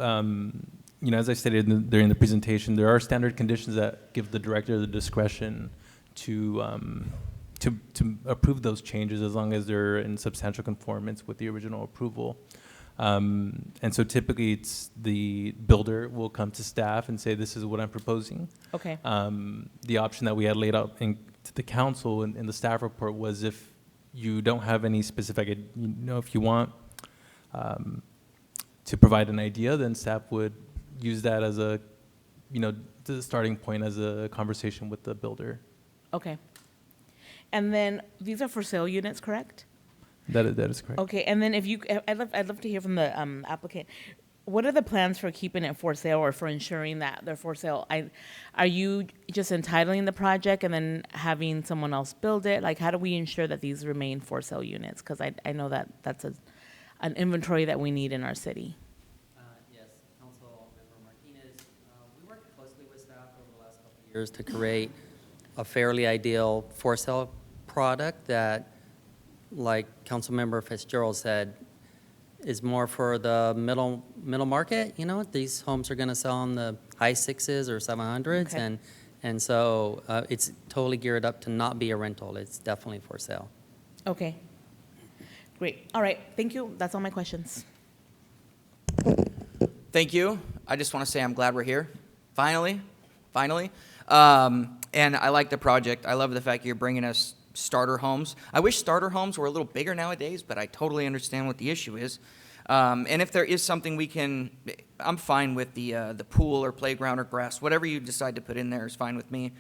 as I stated during the presentation, there are standard conditions that give the director the discretion to approve those changes as long as they're in substantial conformance with the original approval. And so typically it's the builder will come to staff and say, this is what I'm proposing. Okay. The option that we had laid out to the council in the staff report was if you don't have any specific, if you want to provide an idea, then staff would use that as the starting point as a conversation with the builder. Okay. And then these are for sale units, correct? That is correct. Okay, and then I'd love to hear from the applicant. What are the plans for keeping it for sale or for ensuring that they're for sale? Are you just entitling the project and then having someone else build it? Like, how do we ensure that these remain for sale units? Because I know that that's an inventory that we need in our city. Yes, Council Member Martinez, we worked closely with staff over the last couple of years to create a fairly ideal for sale product that, like Councilmember Fitzgerald said, is more for the middle market. These homes are going to sell in the high 6s or 700s, Okay. and so it's totally geared up to not be a rental. It's definitely for sale. Okay. Great. All right. Thank you. That's all my questions. Thank you. I just want to say I'm glad we're here. Finally. And I like the project. I love the fact you're bringing us starter homes. I wish starter homes were a little bigger nowadays, but I totally understand what the issue is. And if there is something I'm fine with the pool or playground or grass. Whatever you decide to put in there is fine with me.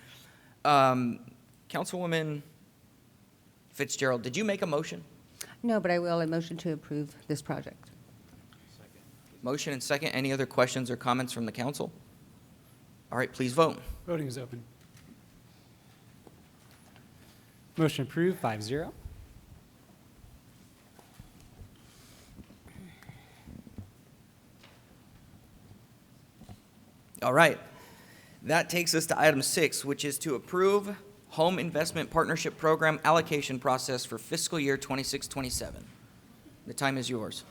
Councilwoman Fitzgerald, did you make a motion? No, but I will. A motion to approve this project. Motion and second. Any other questions or comments from the council? All right, please vote. Voting is open. Motion approved, 5-0. All right. That takes us to item 6, which is to approve Home Investment Partnership Program allocation process for fiscal year 26-27. The time is yours.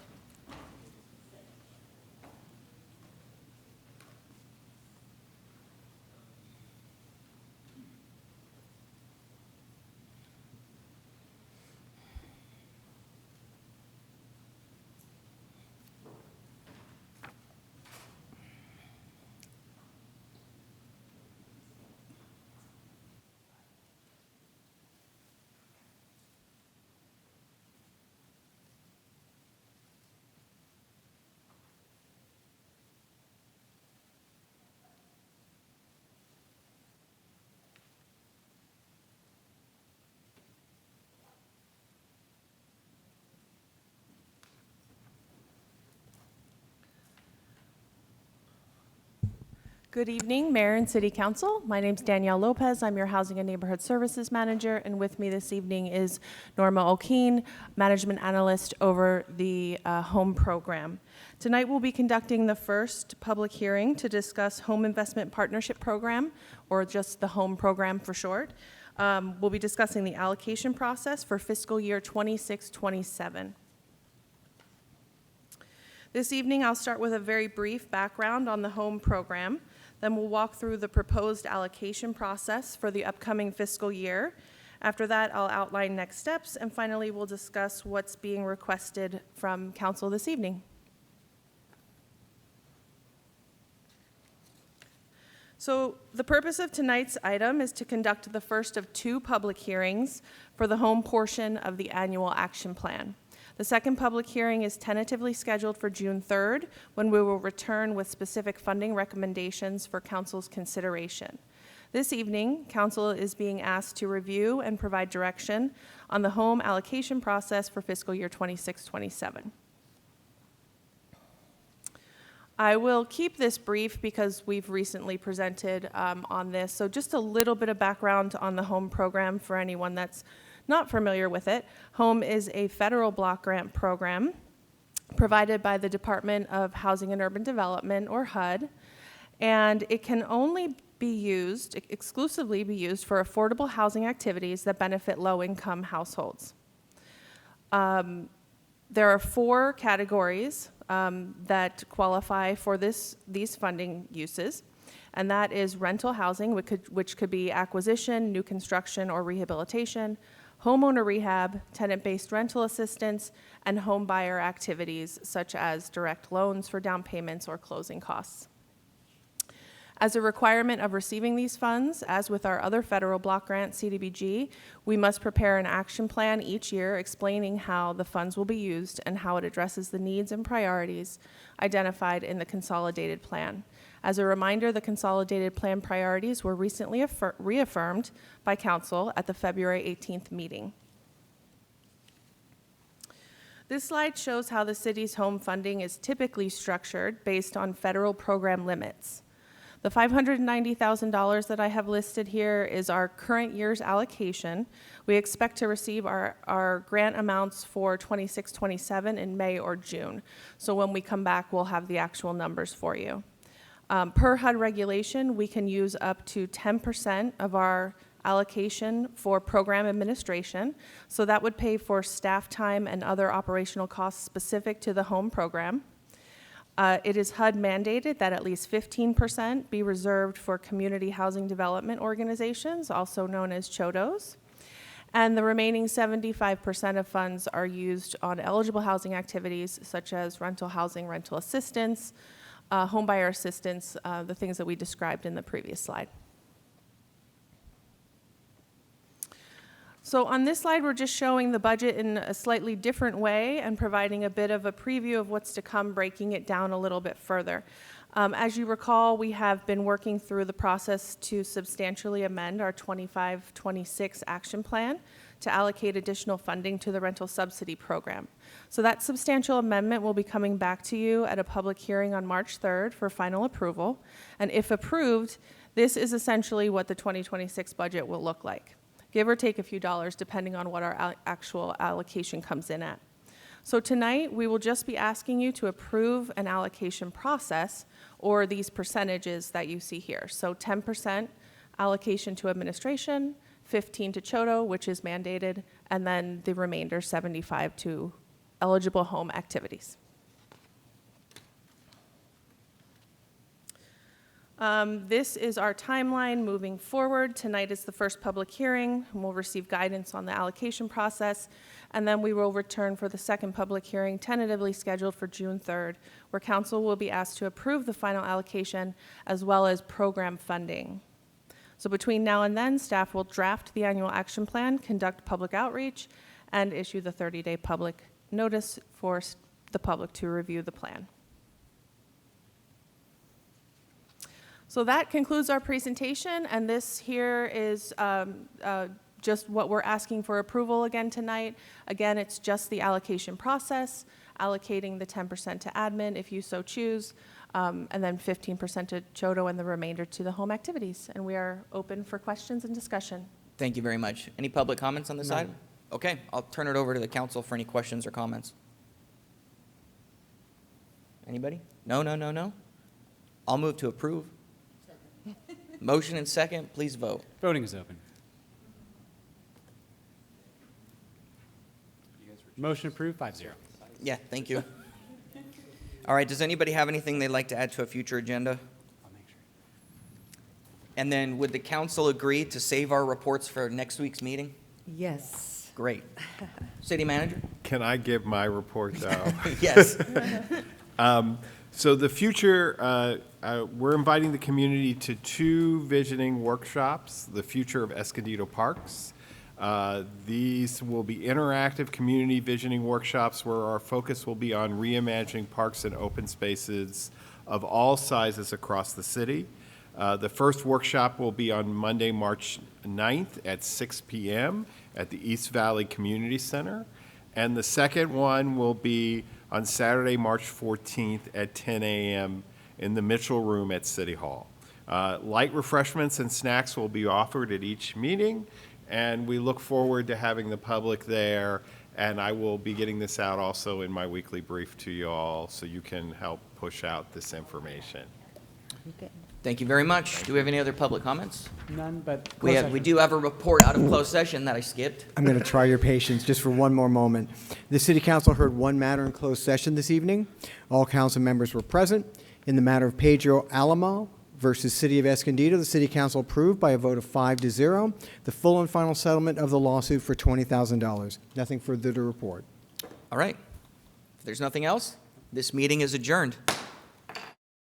Good evening, Mayor and City Council. My name's Danielle Lopez. I'm your Housing and Neighborhood Services Manager, and with me this evening is Norma O'Keen, Management Analyst over the Home Program. Tonight we'll be conducting the first public hearing to discuss Home Investment Partnership Program, or just the Home Program for short. We'll be discussing the allocation process for fiscal year 26-27. This evening, I'll start with a very brief background on the Home Program. Then we'll walk through the proposed allocation process for the upcoming fiscal year. After that, I'll outline next steps, and finally, we'll discuss what's being requested from Council this evening. So the purpose of tonight's item is to conduct the first of two public hearings for the home portion of the annual action plan. The second public hearing is tentatively scheduled for June 3rd, when we will return with specific funding recommendations for Council's consideration. This evening, Council is being asked to review and provide direction on the home allocation process for fiscal year 26-27. I will keep this brief because we've recently presented on this. So just a little bit of background on the Home Program for anyone that's not familiar with it. Home is a federal block grant program provided by the Department of Housing and Urban Development, or HUD, and it can only be used, exclusively be used for affordable housing activities that benefit low-income households. There are four categories that qualify for these funding uses, and that is rental housing, which could be acquisition, new construction, or rehabilitation, homeowner rehab, tenant-based rental assistance, and home buyer activities such as direct loans for down payments or closing costs. As a requirement of receiving these funds, as with our other federal block grant, CDBG, we must prepare an action plan each year explaining how the funds will be used and how it addresses the needs and priorities identified in the consolidated plan. As a reminder, the consolidated plan priorities were recently reaffirmed by Council at the February 18th meeting. This slide shows how the city's home funding is typically structured based on federal program limits. The $590,000 that I have listed here is our current year's allocation. We expect to receive our grant amounts for 26-27 in May or June. So when we come back, we'll have the actual numbers for you. Per HUD regulation, we can use up to 10% of our allocation for program administration. So that would pay for staff time and other operational costs specific to the home program. It is HUD mandated that at least 15% be reserved for community housing development organizations, also known as CHODOs. And the remaining 75% of funds are used on eligible housing activities such as rental housing, rental assistance, homebuyer assistance, the things that we described in the previous slide. So on this slide, we're just showing the budget in a slightly different way and providing a bit of a preview of what's to come, breaking it down a little bit further. As you recall, we have been working through the process to substantially amend our 25-26 action plan to allocate additional funding to the rental subsidy program. So that substantial amendment will be coming back to you at a public hearing on March 3rd for final approval. And if approved, this is essentially what the 2026 budget will look like, give or take a few dollars depending on what our actual allocation comes in at. So tonight, we will just be asking you to approve an allocation process, or these percentages that you see here. So 10% allocation to administration, 15 to Choto, which is mandated, and then the remainder 75 to eligible home activities. This is our timeline moving forward. Tonight is the first public hearing, and we'll receive guidance on the allocation process, and then we will return for the second public hearing, tentatively scheduled for June 3rd, where council will be asked to approve the final allocation as well as program funding. So between now and then, staff will draft the annual action plan, conduct public outreach, and issue the 30-day public notice for the public to review the plan. So that concludes our presentation, and this here is just what we're asking for approval again tonight. Again, it's just the allocation process, allocating the 10% to admin if you so choose, and then 15% to Choto and the remainder to the home activities. And we are open for questions and discussion. Thank you very much. Any public comments on this item? Okay, I'll turn it over to the council for any questions or comments. Anybody? No, no, no, no? I'll move to approve. Motion and second, please vote. Voting is open. Motion approved, 5-0. Yeah, thank you. All right, does anybody have anything they'd like to add to a future agenda? And then would the council agree to save our reports for next week's meeting? Yes. Great. City manager? Can I give my report, though? Yes. So the future, we're inviting the community to 2 visioning workshops, the future of Escondido Parks. These will be interactive community visioning workshops where our focus will be on reimagining parks and open spaces of all sizes across the city. The first workshop will be on Monday, March 9th at 6 p.m. at the East Valley Community Center. And the second one will be on Saturday, March 14th at 10 a.m. in the Mitchell Room at City Hall. Light refreshments and snacks will be offered at each meeting, and we look forward to having the public there. And I will be getting this out also in my weekly brief to you all so you can help push out this information. Okay. Thank you very much. Do we have any other public comments? None, but We do have a report out of closed session that I skipped. I'm going to try your patience just for one more moment. The City Council heard one matter in closed session this evening. All council members were present. In the matter of Pedro Alamo versus City of Escondido, the City Council approved by a vote of 5-0 the full and final settlement of the lawsuit for $20,000. Nothing further to report. All right. If there's nothing else, this meeting is adjourned.